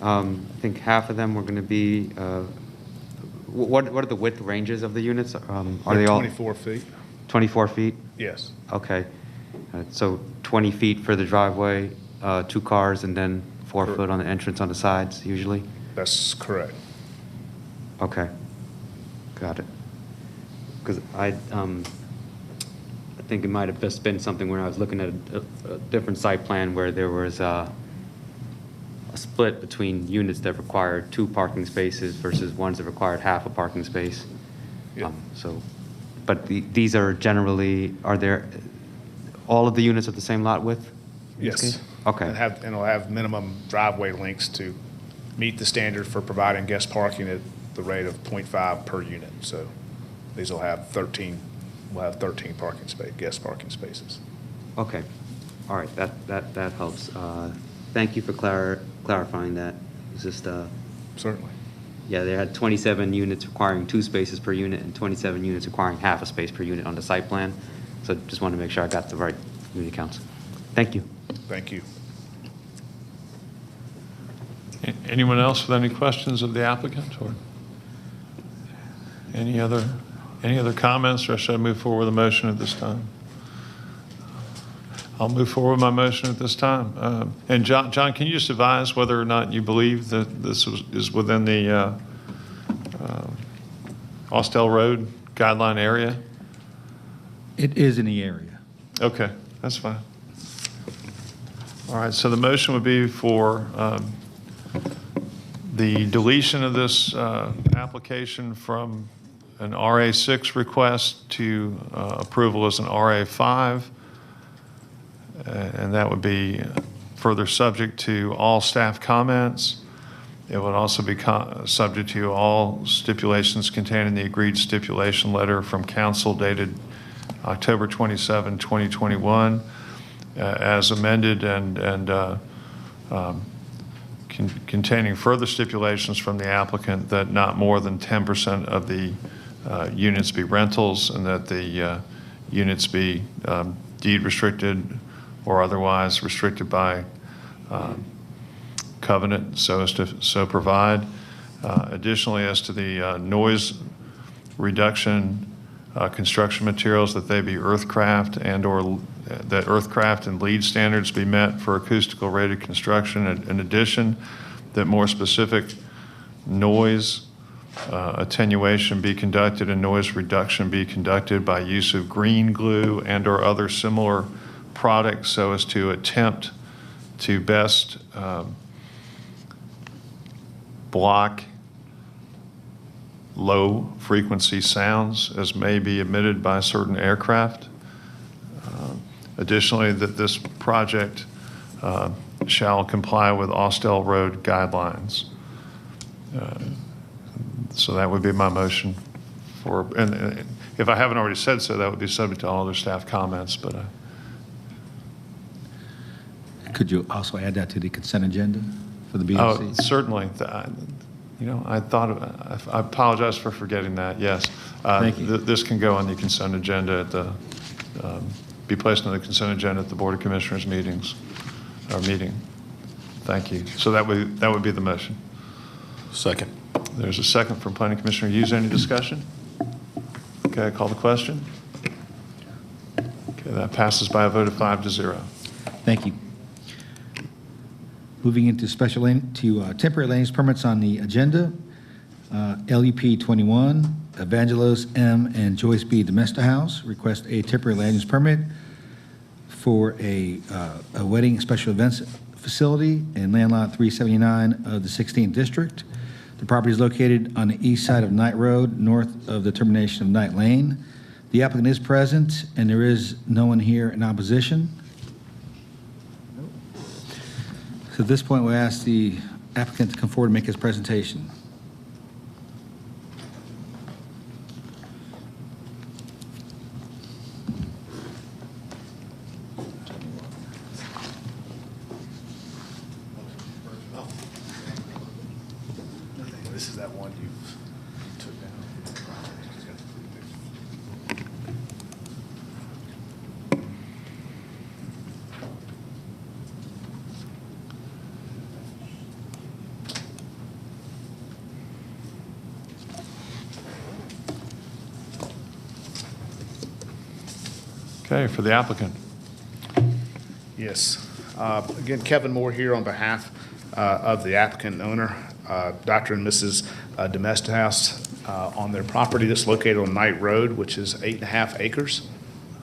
I think half of them were going to be, what are the width ranges of the units? Are they all? 24 feet. 24 feet? Yes. Okay. So 20 feet for the driveway, 2 cars, and then 4 foot on the entrance on the sides, usually? That's correct. Okay. Got it. Because I think it might have just been something where I was looking at a different site plan where there was a split between units that required 2 parking spaces versus ones that required half a parking space. Yeah. But these are generally, are there, all of the units at the same lot width? in this Yes. case? Okay. And it'll have minimum driveway lengths to meet the standard for providing guest parking at the rate of 0.5 per unit. So these will have 13, guest parking spaces. Okay. All right. That helps. Thank you for clarifying that. It's just, Certainly. yeah, they had 27 units requiring 2 spaces per unit and 27 units requiring half a space per unit on the site plan. So just wanted to make sure I got the right unit counts. Thank you. Thank you. Anyone else with any questions of the applicant, or any other comments, or should I move forward with a motion at this time? I'll move forward with my motion at this time. And John, can you just advise whether or not you believe that this is within the Austell Road guideline area? It is in the area. Okay, that's fine. All right, so the motion would be for the deletion of this application from an RA6 request to approval as an RA5. And that would be further subject to all staff comments. It would also be subject to all stipulations contained in the agreed stipulation letter from council dated October 27, 2021, as amended and containing further stipulations from the applicant that not more than 10% of the units be rentals, and that the units be deed restricted or otherwise restricted by covenant so as to so provide. Additionally, as to the noise reduction construction materials, that they be earthcraft and/or that earthcraft and LEED standards be met for acoustical rated construction. In addition, that more specific noise attenuation be conducted and noise reduction be conducted by use of green glue and/or other similar products so as to attempt to best block low frequency sounds as may be emitted by certain aircraft. Additionally, that this project shall comply with Austell Road guidelines. So that would be my motion for, and if I haven't already said so, that would be subject to all other staff comments, but Could you also add that to the consent agenda for the oh, BOC? certainly. You know, I apologize for forgetting that, yes. Thank you. This can go on the consent agenda at the, be placed on the consent agenda at the Board of Commissioners meeting. Thank you. So that would be the motion. Second. There's a second from Planning Commissioner Hughes. Any discussion? Okay, I call the question. Okay, that passes by a vote of 5-0. Thank you. Moving into temporary land use permits on the agenda. LUP 21, Evangelos M. and Joyce B. Domesta House request a temporary land use permit for a wedding special events facility in land lot 379 of the 16th District. The property is located on the east side of Knight Road, north of the termination of Knight Lane. The applicant is present, and there is no one here in opposition. So at this point, we ask the applicant to come forward and make his presentation. This is that one you took down. Okay, for the applicant. Yes. Again, Kevin Moore here on behalf of the applicant and owner, Dr. and Mrs. Domesta House, on their property that's located on Knight Road, which is 8.5 acres.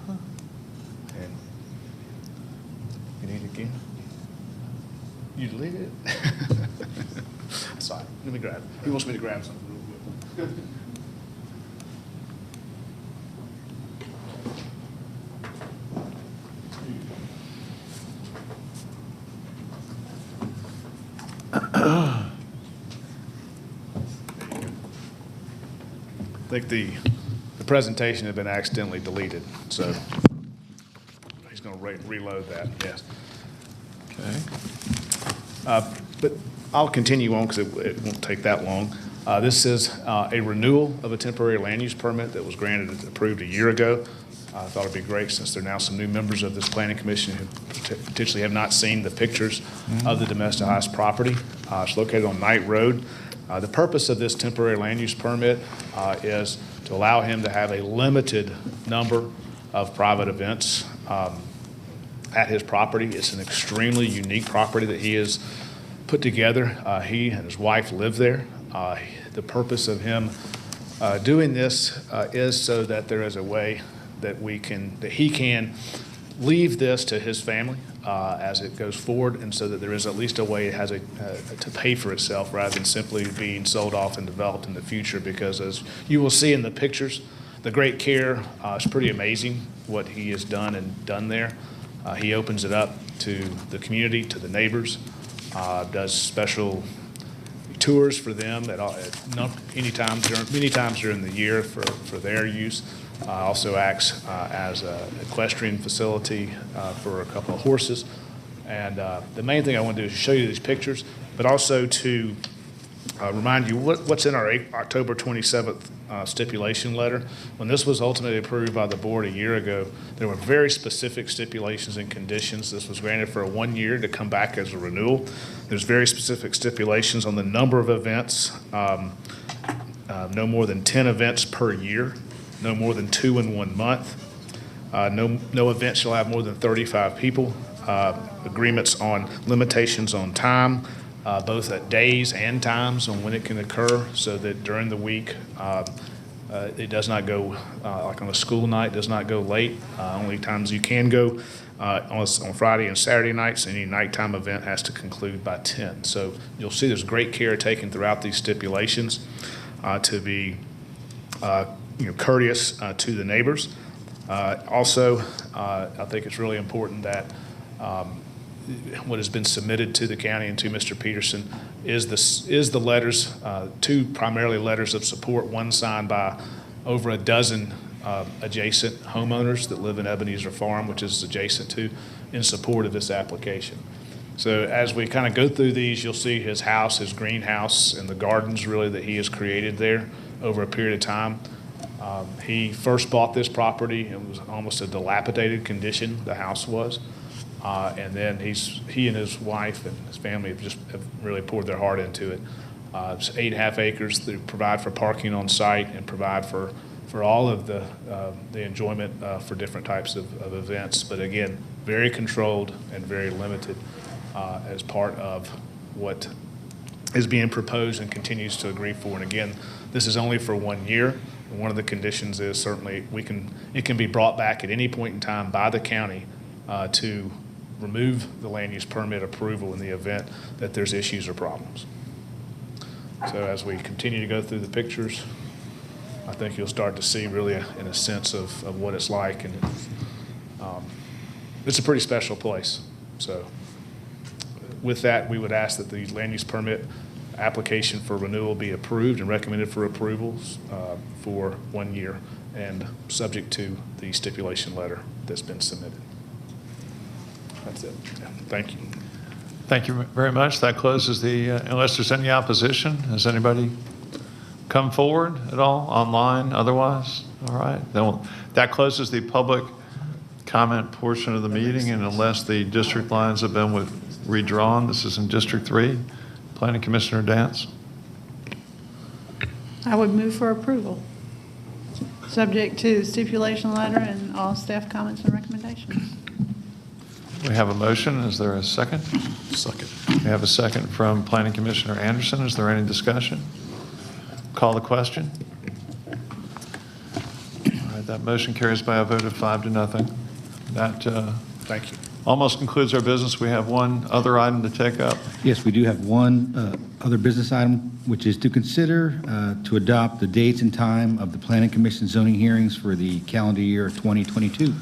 And you need it again? You delete it? Sorry, let me grab it. He wants me to grab something real quick. I think the presentation had been accidentally deleted, so he's going to reload that, yes. Okay. But I'll continue on because it won't take that long. This is a renewal of a temporary land use permit that was granted and approved a year ago. I thought it'd be great since there are now some new members of this planning commission who potentially have not seen the pictures of the Domesta House property. It's located on Knight Road. The purpose of this temporary land use permit is to allow him to have a limited number of private events at his property. It's an extremely unique property that he has put together. He and his wife live there. The purpose of him doing this is so that there is a way that he can leave this to his family as it goes forward, and so that there is at least a way it has to pay for itself rather than simply being sold off and developed in the future. Because as you will see in the pictures, the great care is pretty amazing what he has done there. He opens it up to the community, to the neighbors, does special tours for them many times during the year for their use. Also acts as an equestrian facility for a couple of horses. And the main thing I want to do is show you these pictures, but also to remind you what's in our October 27th stipulation letter. When this was ultimately approved by the board a year ago, there were very specific stipulations and conditions. This was granted for 1 year to come back as a renewal. There's very specific stipulations on the number of events, no more than 10 events per year. No more than 2 in 1 month. No event shall have more than 35 people. Agreements on limitations on time, both at days and times on when it can occur, so that during the week it does not go, like on a school night, does not go late. Only times you can go on Friday and Saturday nights. Any nighttime event has to conclude by 10. So you'll see there's great care taken throughout these stipulations to be courteous to the neighbors. Also, I think it's really important that what has been submitted to the county and to Mr. Peterson is the letters, 2 primarily letters of support, one signed by over a dozen adjacent homeowners that live in Ebenezer Farm, which is adjacent to, in support of this application. So as we kind of go through these, you'll see his house, his greenhouse, and the gardens really that he has created there over a period of time. He first bought this property. It was almost a dilapidated condition, the house was. And then he and his wife and his family have really poured their heart into it. It's 8.5 acres. They provide for parking on site and provide for all of the enjoyment for different types of events. But again, very controlled and very limited. as part of what is being proposed and continues to agree for. And again, this is only for 1 year. And one of the conditions is certainly it can be brought back at any point in time by the county to remove the land use permit approval in the event that there's issues or problems. So as we continue to go through the pictures, I think you'll start to see really in a sense of what it's like. And it's a pretty special place. So with that, we would ask that the land use permit application for renewal be approved and recommended for approvals for 1 year and subject to the stipulation letter that's been submitted. That's it. Yeah. Thank you. Thank you very much. That closes the, unless there's any opposition, has anybody come forward at all, online, otherwise? All right. Then that closes the public comment portion of the meeting, and unless the district lines have been redrawn, this is in District 3. Planning Commissioner Dance. I would move for approval, subject to stipulation letter and all staff comments and recommendations. We have a motion. Is there a second? Second. We have a second from Planning Commissioner Anderson. Is there any discussion? Call the question. All right, that motion carries by a vote of 5-0. That Thank you. almost concludes our business. We have one other item to take up. Yes, we do have one other business item, which is to consider to adopt the dates and time of the Planning Commission zoning hearings for the calendar year 2022.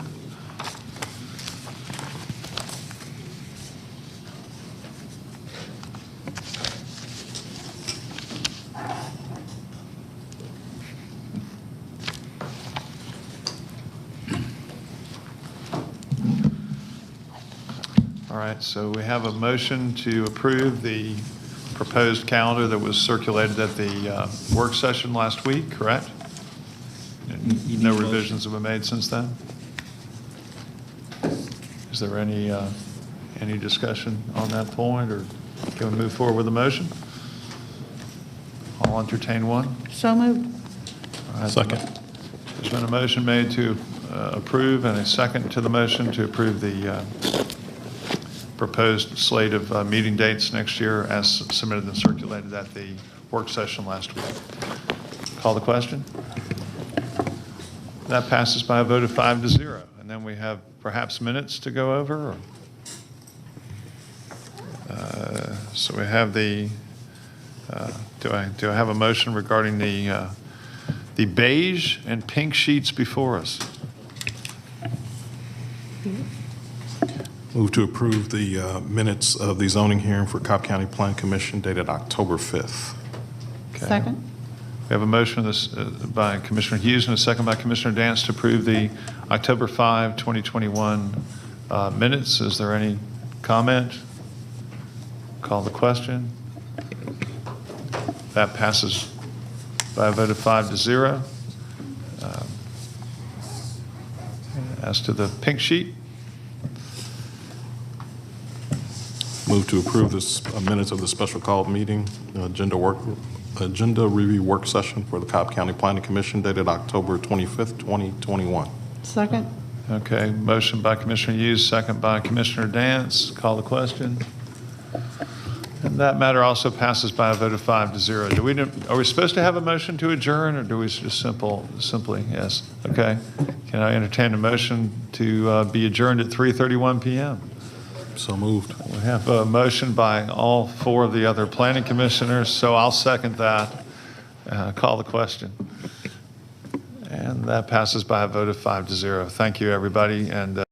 All right, so we have a motion to approve the proposed calendar that was circulated at the work session last week, correct? No revisions have been made since then? Is there any discussion on that point, or can we move forward with the motion? I'll entertain one. So moved. All right. Second. There's been a motion made to approve and a second to the motion to approve the proposed slate of meeting dates next year as submitted and circulated at the work session last week. Call the question. That passes by a vote of 5-0. And then we have perhaps minutes to go over. Or, so we have the, do I have a motion regarding the beige and pink sheets before us? Move to approve the minutes of the zoning hearing for Cobb County Plan Commission dated October 5th. Okay. Second. We have a motion by Commissioner Hughes and a second by Commissioner Dance to approve the October 5, 2021 minutes. Is there any comment? Call the question. That passes by a vote of 5-0. As to the pink sheet, Move to approve this minutes of the special called meeting, agenda review work session for the Cobb County Planning Commission dated October 25th, 2021. Second. okay, motion by Commissioner Hughes, second by Commissioner Dance. Call the question. And that matter also passes by a vote of 5-0. Are we supposed to have a motion to adjourn, or do we just simply, yes? Okay. Can I entertain a motion to be adjourned at 3:31 p.m.? So moved. We have a motion by all four of the other planning commissioners, so I'll second that. Call the question. And that passes by a vote of 5-0. Thank you, everybody, and